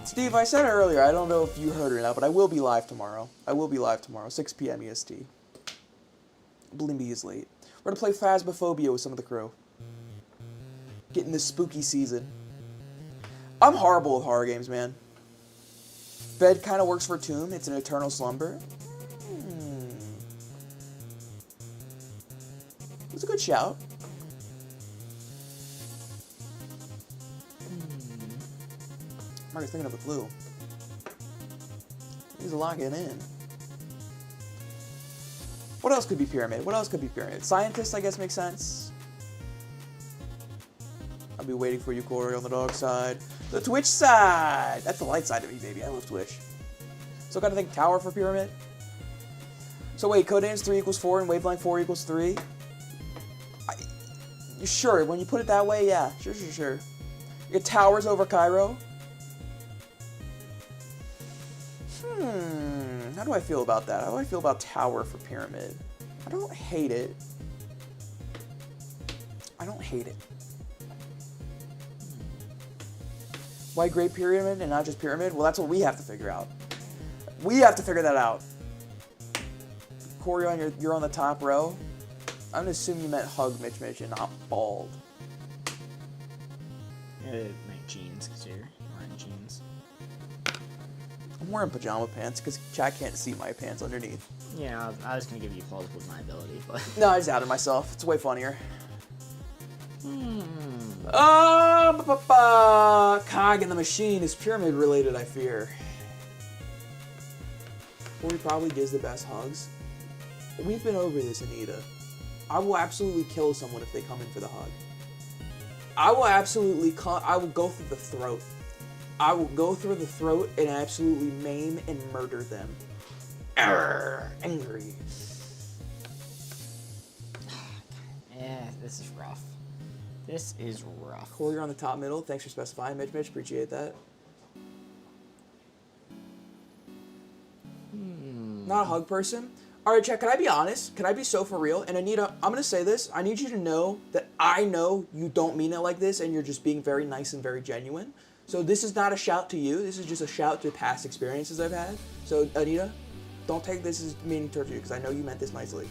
Steve, I said it earlier. I don't know if you heard it or not, but I will be live tomorrow. 6 p.m. EST. Believe me, is late. We're going to play Phasmophobia with some of the crew. Getting this spooky season. I'm horrible with horror games, man. Bed kind of works for Tomb. It's an eternal slumber. It's a good shout. Marcus thinking of a clue. He's locking in. What else could be pyramid? Scientist, I guess, makes sense. I'll be waiting for you, Corey, on the dog side. The Twitch side! That's the light side of me, baby. I love Twitch. So gotta think tower for pyramid. So wait, codenames 3 equals 4 and wavelength 4 equals 3? Sure, when you put it that way, yeah. Sure. You get towers over Cairo. How do I feel about that? How do I feel about tower for pyramid? I don't hate it. Why Great Pyramid and not just Pyramid? Well, that's what we have to figure out. We have to figure that out. Corey, you're on the top row. I'm gonna assume you meant hug Mitch and not bald. Like jeans, because you're wearing jeans. I'm wearing pajama pants because chat can't see my pants underneath. Yeah, I was going to give you plausible deniability, but... No, I just outed myself. It's way funnier. Cog in the machine is pyramid related, I fear. Corey probably gives the best hugs. We've been over this, Anita. I will absolutely kill someone if they come in for the hug. I will go through the throat. I will go through the throat and absolutely maim and murder them. Angry. Yeah, this is rough. This is rough. Corey, you're on the top middle. Thanks for specifying, Mitch. Appreciate that. Not a hug person. All right, Chad, can I be honest? Can I be so for real? And Anita, I'm going to say this. I need you to know that I know you don't mean it like this and you're just being very nice and very genuine. So this is not a shout to you. This is just a shout to past experiences I've had. So, Anita, don't take this as meaning towards you because I know you meant this nicely.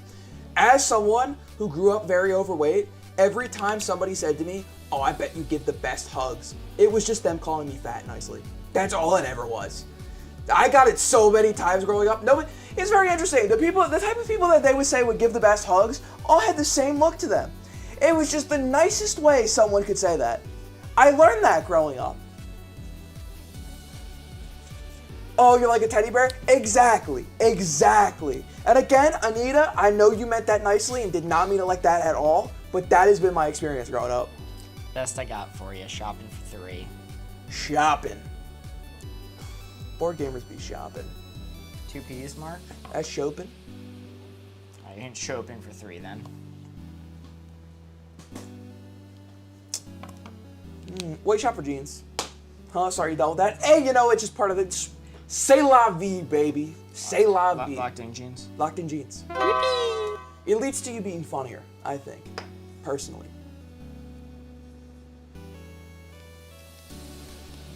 As someone who grew up very overweight, every time somebody said to me, oh, I bet you give the best hugs, it was just them calling me fat nicely. That's all it ever was. I got it so many times growing up. No, it's very interesting. The type of people that they would say would give the best hugs, all had the same look to them. It was just the nicest way someone could say that. I learned that growing up. Oh, you're like a teddy bear? Exactly. And again, Anita, I know you meant that nicely and did not mean it like that at all, but that has been my experience growing up. Best I got for you, shopping for 3. Shopping. Board gamers be shopping. 2 P's, Mark? That's shopping. I ain't shopping for 3 then. Wait, shop for jeans. Huh? Sorry you dealt with that. Hey, you know, it's just part of it. C'est la vie, baby. C'est la vie. Locked in jeans. Locked in jeans. It leads to you being funnier, I think. Personally.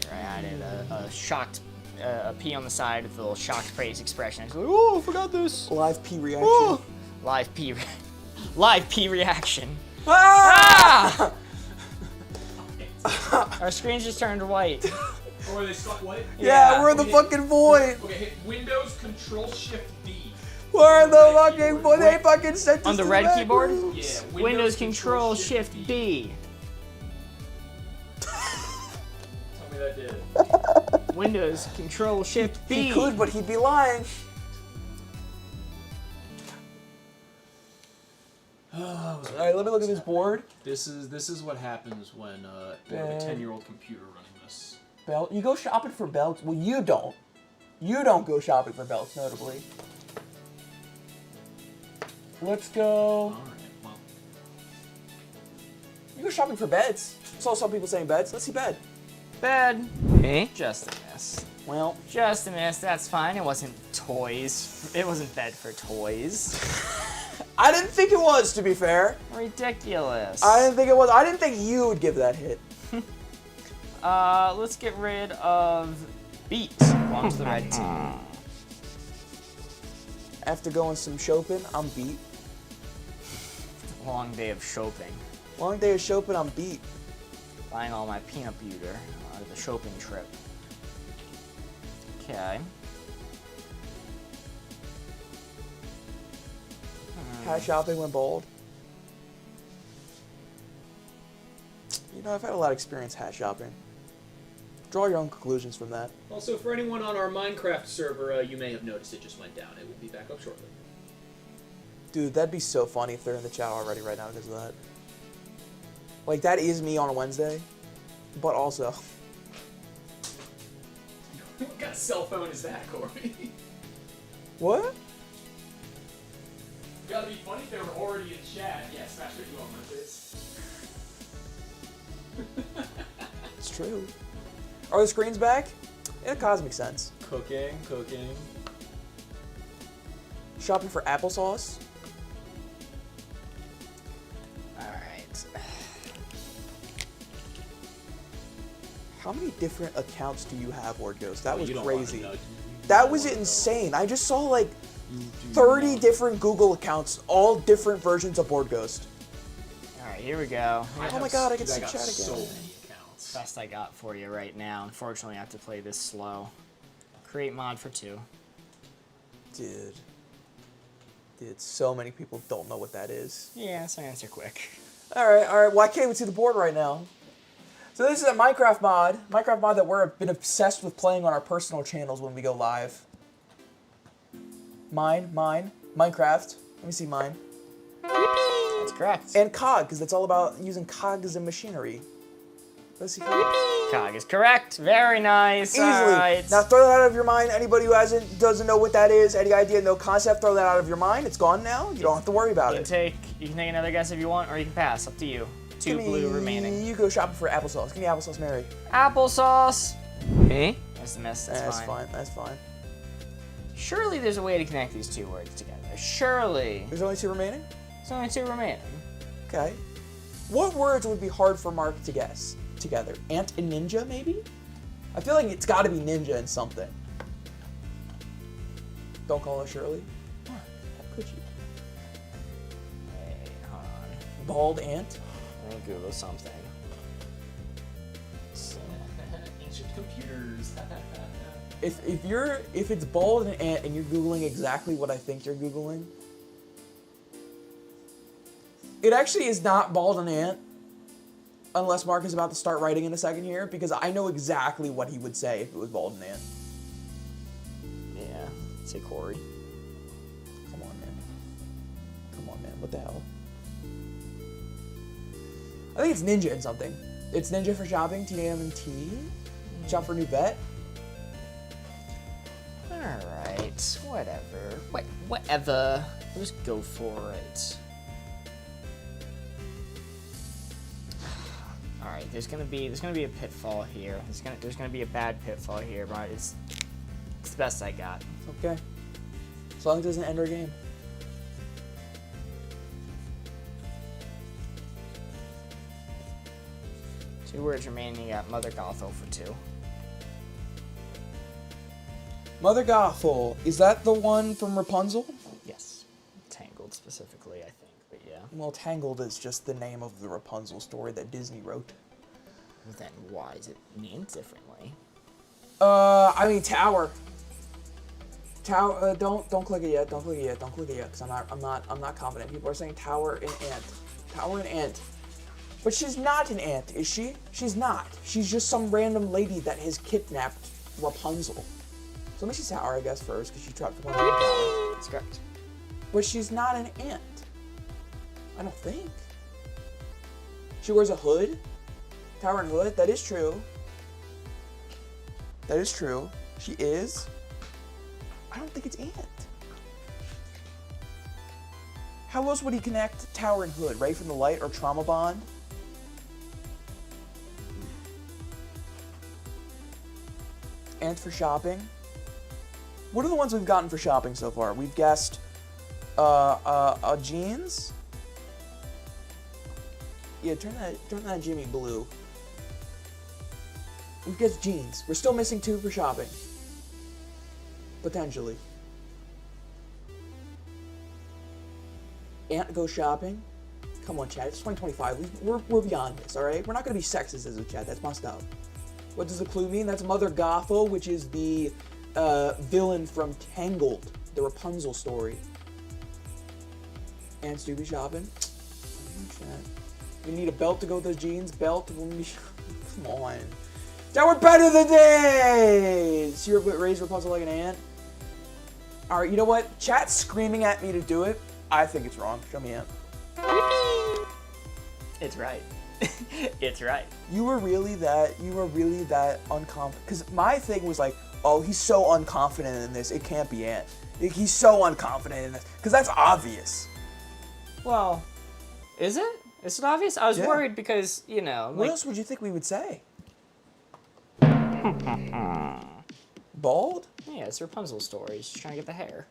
Here I added a shocked, a P on the side with a little shocked praise expression. It's like, oh, I forgot this. Live P reaction. Oh. Live P reaction. Ah! Our screens just turned white. Or are they stuck white? Yeah, we're in the fucking void. Okay, hit Windows Control Shift B. We're in the fucking void. They fucking sent us On the to red back keyboard? rooms. Yeah, Windows Control Shift B. Tell me that did. Windows Control Shift B. He could, but he'd be lying. All right, let me look at this board. This is what happens when you have a 10-year-old computer running this. Belt. You go shopping for belts? Well, you don't. You don't go shopping for belts, notably. Let's go. All right, well. You go shopping for beds. I saw some people saying beds. Let's see bed. Bed. Just a miss. Well, Just a miss. That's fine. It wasn't toys. It wasn't bed for toys. I didn't think it was, to be fair. Ridiculous. I didn't think it was. I didn't think you would give that hit. Let's get rid of Beat. Belongs to the red team. After going some shopping, I'm beat. Long day of shopping. Long day of shopping, I'm beat. Buying all my peanut butter out of the shopping trip. Okay. Hat shopping went bold. You know, I've had a lot of experience hat shopping. Draw your own conclusions from that. Also, for anyone on our Minecraft server, you may have noticed it just went down. It will be back up shortly. Dude, that'd be so funny if they're in the chat already right now because of that. Like, that is me on a Wednesday, but also... What kind of cell phone is that, Corey? What? Gotta be funny if they were already in chat. Yeah, smash what you on my face. It's true. Are the screens back? In a cosmic sense. Cooking. Shopping for applesauce? Alright. How many different accounts do you have, Ward Ghost? That was You don't wanna crazy. know. That was insane. I just saw like 30 different Google accounts, all different versions of Board Ghost. Alright, here we go. Oh my god, I can see got chat again. so many accounts. Best I got for you right now. Unfortunately, I have to play this slow. Create mod for 2. Dude, so many people don't know what that is. Yeah, so answer quick. Alright, well I can't even see the board right now. So this is a Minecraft mod that we've been obsessed with playing on our personal channels when we go live. Minecraft. Let me see mine. That's correct. And COG, because it's all about using COG as a machinery. Let's see. Cog. Cog is correct. Very nice. Easily. All right. Now throw that out of your mind. Anybody who doesn't know what that is, any idea, no concept, throw that out of your mind. It's gone now. You don't have to worry about You it. can take another guess if you want, or you can pass. Up to you. Two blue remaining. You go shopping for applesauce. Give me applesauce, Mary. Applesauce. Me? That's the mess. That's fine. That's fine. Surely there's a way to connect these two words together. Surely. There's only 2 remaining? There's only 2 remaining. Okay. What words would be hard for Mark to guess together? Ant and ninja, maybe? I feel like it's got to be ninja and something. Don't call her Shirley. How could you? Wait, hold on. Bald ant? Let me Google something. Ancient computers. If it's bald and ant and you're Googling exactly what I think you're Googling, it actually is not bald and ant, unless Mark is about to start writing in a second here, because I know exactly what he would say if it was bald and ant. Yeah. Say Corey. Come on, man. Come on, man. What the hell? I think it's ninja and something. It's ninja for shopping, TNMT. Shop for new vet. Alright, whatever. Whatever. Let's go for it. Alright, there's gonna be a pitfall here. There's gonna be a bad pitfall here, but it's the best I got. Okay. As long as it doesn't end our game. Two words remaining. You got Mother Gothel for 2. Mother Gothel, is that the one from Rapunzel? Yes. Tangled specifically, I think, but yeah. Well, Tangled is just the name of the Rapunzel story that Disney wrote. Then why is it named differently? I mean Tower. Tower. Don't click it yet. Don't click it yet. Don't click it yet. Cause I'm not confident. People are saying Tower and Ant. Tower and Ant. But she's not an ant, is she? She's not. She's just some random lady that has kidnapped Rapunzel. So let me see Tower, I guess, first, because she trapped one in the tower. That's correct. But she's not an ant. I don't think. She wears a hood. Tower and hood. That is true. That is true. She is. I don't think it's ant. How else would he connect Tower and hood? Ray from the Light or Trauma Bond? Ant for shopping. What are the ones we've gotten for shopping so far? We've guessed jeans. Yeah, turn that Jimmy blue. We've guessed jeans. We're still missing 2 for shopping. Potentially. Ant go shopping. Come on, chat. It's 2025. We're beyond this, all right? We're not gonna be sexist as a chat. That's messed up. What does the clue mean? That's Mother Gothel, which is the villain from Tangled, the Rapunzel story. Ants do be shopping. We need a belt to go with those jeans. Belt. Come on. That we're better than this. You're raised Rapunzel like an ant. All right. You know what? Chat's screaming at me to do it. I think it's wrong. Show me ant. It's right. It's right. You were really that unconfident. Because my thing was like, oh, he's so unconfident in this. It can't be Ant. Like, he's so unconfident in this. Because that's obvious. Well, is it? Is it obvious? I was Yeah. worried because, you know. What else would you think we would say? Bald? Yeah, it's Rapunzel's story. She's trying to get the hair.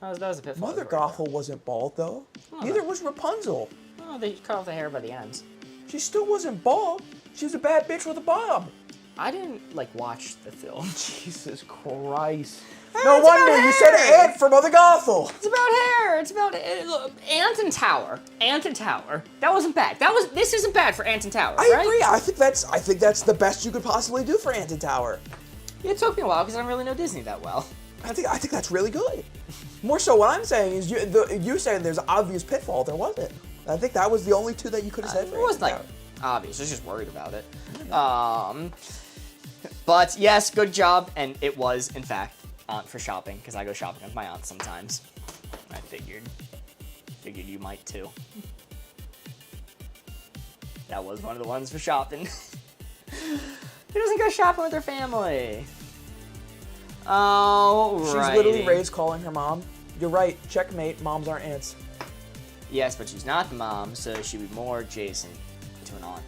That was a pitfall. Mother Gothel wasn't bald, though. Oh, Neither was Rapunzel. Oh, they cut off the hair by the ends. She still wasn't bald. She was a bad bitch with a bob. I didn't, watch the film. Jesus Christ. Hey, No it's wonder about you said hair. Ant for Mother Gothel. It's about hair. It's about look, Ant and Tower. Ant and Tower. That wasn't bad. This isn't bad for Ant and Tower, I right? agree. I think that's the best you could possibly do for Ant and Tower. It took me a while because I don't really know Disney that well. I think that's really good. More so, what I'm saying is you're saying there's an obvious pitfall. There wasn't. I think that was the only 2 that you could have said. It wasn't obvious. I was just worried about it. But yes, good job, and it was in fact Aunt for shopping because I go shopping with my aunt sometimes. I figured you might too. That was one of the ones for shopping. Who doesn't go shopping with their family? Oh, She's literally raised calling her mom. You're right. Checkmate. Moms aren't aunts. Yes, but she's not the mom, so she'd be more adjacent to an aunt.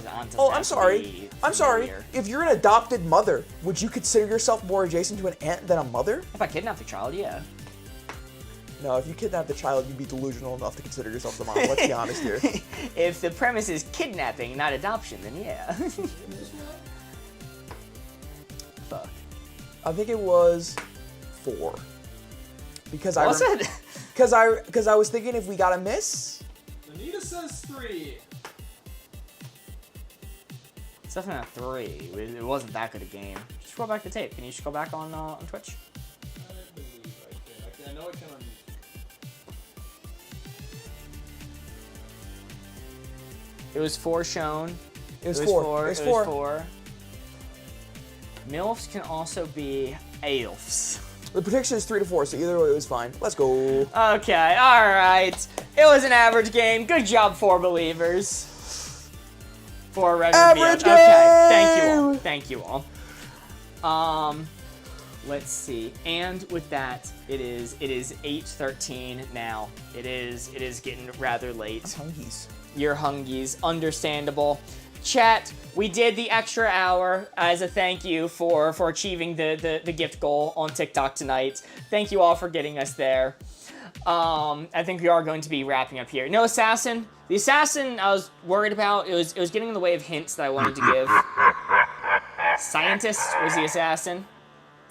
An aunt doesn't Oh, have I'm to sorry. be I'm sorry. familiar. If you're an adopted mother, would you consider yourself more adjacent to an aunt than a mother? If I kidnapped a child, yeah. No, if you kidnap the child, you'd be delusional enough to consider yourself the mom. Let's be honest here. If the premise is kidnapping, not adoption, then yeah. Fuck. I think it was 4. Because Was it? Because I was thinking if we got a miss. Anita says 3. It's definitely not 3. It wasn't that good a game. Just roll back the tape. Can you just go back on Twitch? I believe I can. I know I can on YouTube. It was 4 shown. It was 4. It was 4. 4. MILFs can also be AILFs. The prediction is 3 to 4, so either way it was fine. Let's go. Okay, alright. It was an average game. Good job, 4 believers. 4 red Average reviews. Okay, game! thank you all. Let's see. And with that, it is 8:13 now. It is getting rather late. Hungies. Your hungies, understandable. Chat, we did the extra hour as a thank you for achieving the gift goal on TikTok tonight. Thank you all for getting us there. I think we are going to be wrapping up here. No assassin. The assassin I was worried about. It was getting in the way of hints that I wanted to give. Scientist was the assassin.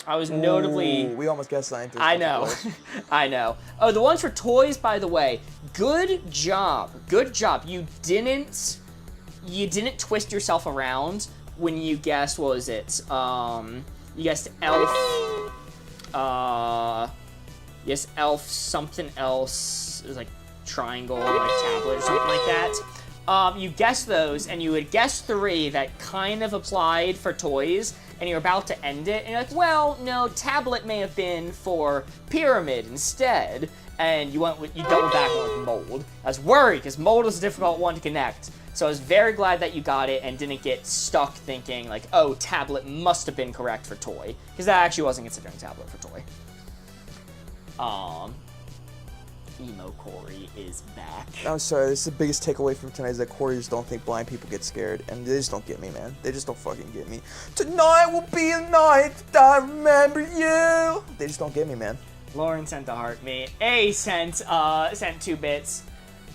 I was notably... Ooh, we almost guessed scientist. I know. I know. Oh, the ones for toys, by the way. Good job. Good job. You didn't twist yourself around when you guessed, what was it? You guessed elf. Yes, elf something else. It was like triangle, like tablet or something like that. You guessed those, and you had guessed 3 that kind of applied for toys, and you're about to end it, and you're like, well, no, tablet may have been for pyramid instead, and you doubled back on mold. I was worried, because mold is a difficult one to connect, so I was very glad that you got it and didn't get stuck thinking, like, oh, tablet must have been correct for toy, because that actually wasn't considering tablet for toy. Emo Corey is back. I'm sorry, this is the biggest takeaway from tonight is that Corey just don't think blind people get scared, and they just don't get me, man. They just don't fucking get me. Tonight will be the night that I remember you. They just don't get me, man. Lauren sent the heart me. A sent 2 bits.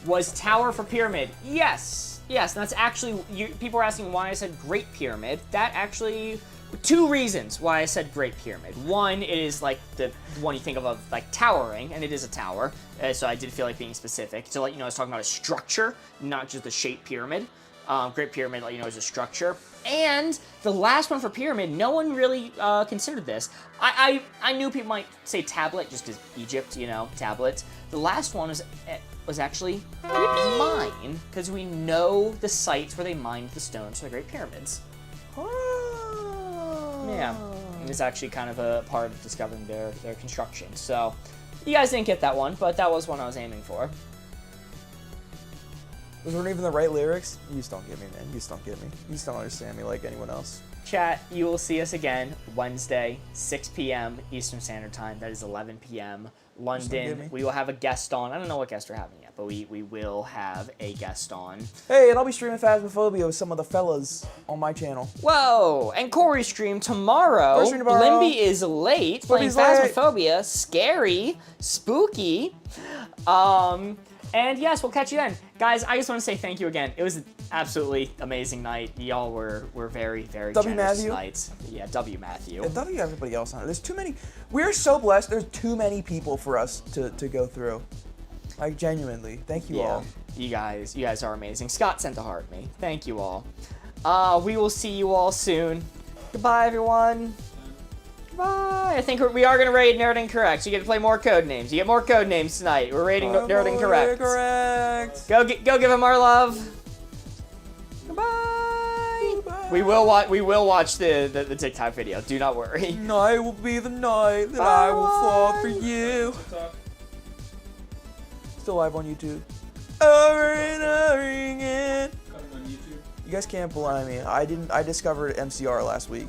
Was tower for pyramid? Yes. Yes, and that's actually, people are asking why I said Great Pyramid. That actually, 2 reasons why I said Great Pyramid. One, it is like the one you think of like towering, and it is a tower. So I did feel like being specific to let you know I was talking about a structure, not just the shape pyramid. Great Pyramid, let you know, is a structure. And the last one for pyramid, no one really considered this. I knew people might say tablet just because Egypt, you know, tablet. The last one was actually mine, because we know the sites where they mined the stones for the Great Pyramids. Yeah, and it's actually kind of a part of discovering their construction. So, you guys didn't get that one, but that was one I was aiming for. Those weren't even the right lyrics. You just don't get me, man. You just don't get me. You just don't understand me like anyone else. Chat, you will see us again Wednesday, 6 p.m. Eastern Standard Time. That is 11 p.m. London. We will have a guest on. I don't know what guest we're having yet, but we will have a guest on. Hey, and I'll be streaming Phasmophobia with some of the fellas on my channel. Whoa! And Corey stream tomorrow. Limby is late, playing Phasmophobia. Scary. Spooky. And yes, we'll catch you then. Guys, I just want to say thank you again. It was an absolutely amazing night. Y'all were very, very generous tonight. Yeah, W Matthew. Yeah, W everybody else on it. There's too many. We're so blessed. There's too many people for us to go through. Like, genuinely. Thank you all. You guys are amazing. Scott sent a heart me. Thank you all. We will see you all soon. Goodbye, everyone. Bye. I think we are going to raid Nerd Incorrect. You get to play more code names. You get more code names tonight. We're raiding Nerd Incorrect. Go give him our love. Goodbye. Goodbye. We will watch the TikTok video. Do not worry. Tonight will be the night that I will fall for you. Still live on YouTube. Over and over again. Coming on YouTube. You guys can't belie me. I discovered MCR last week.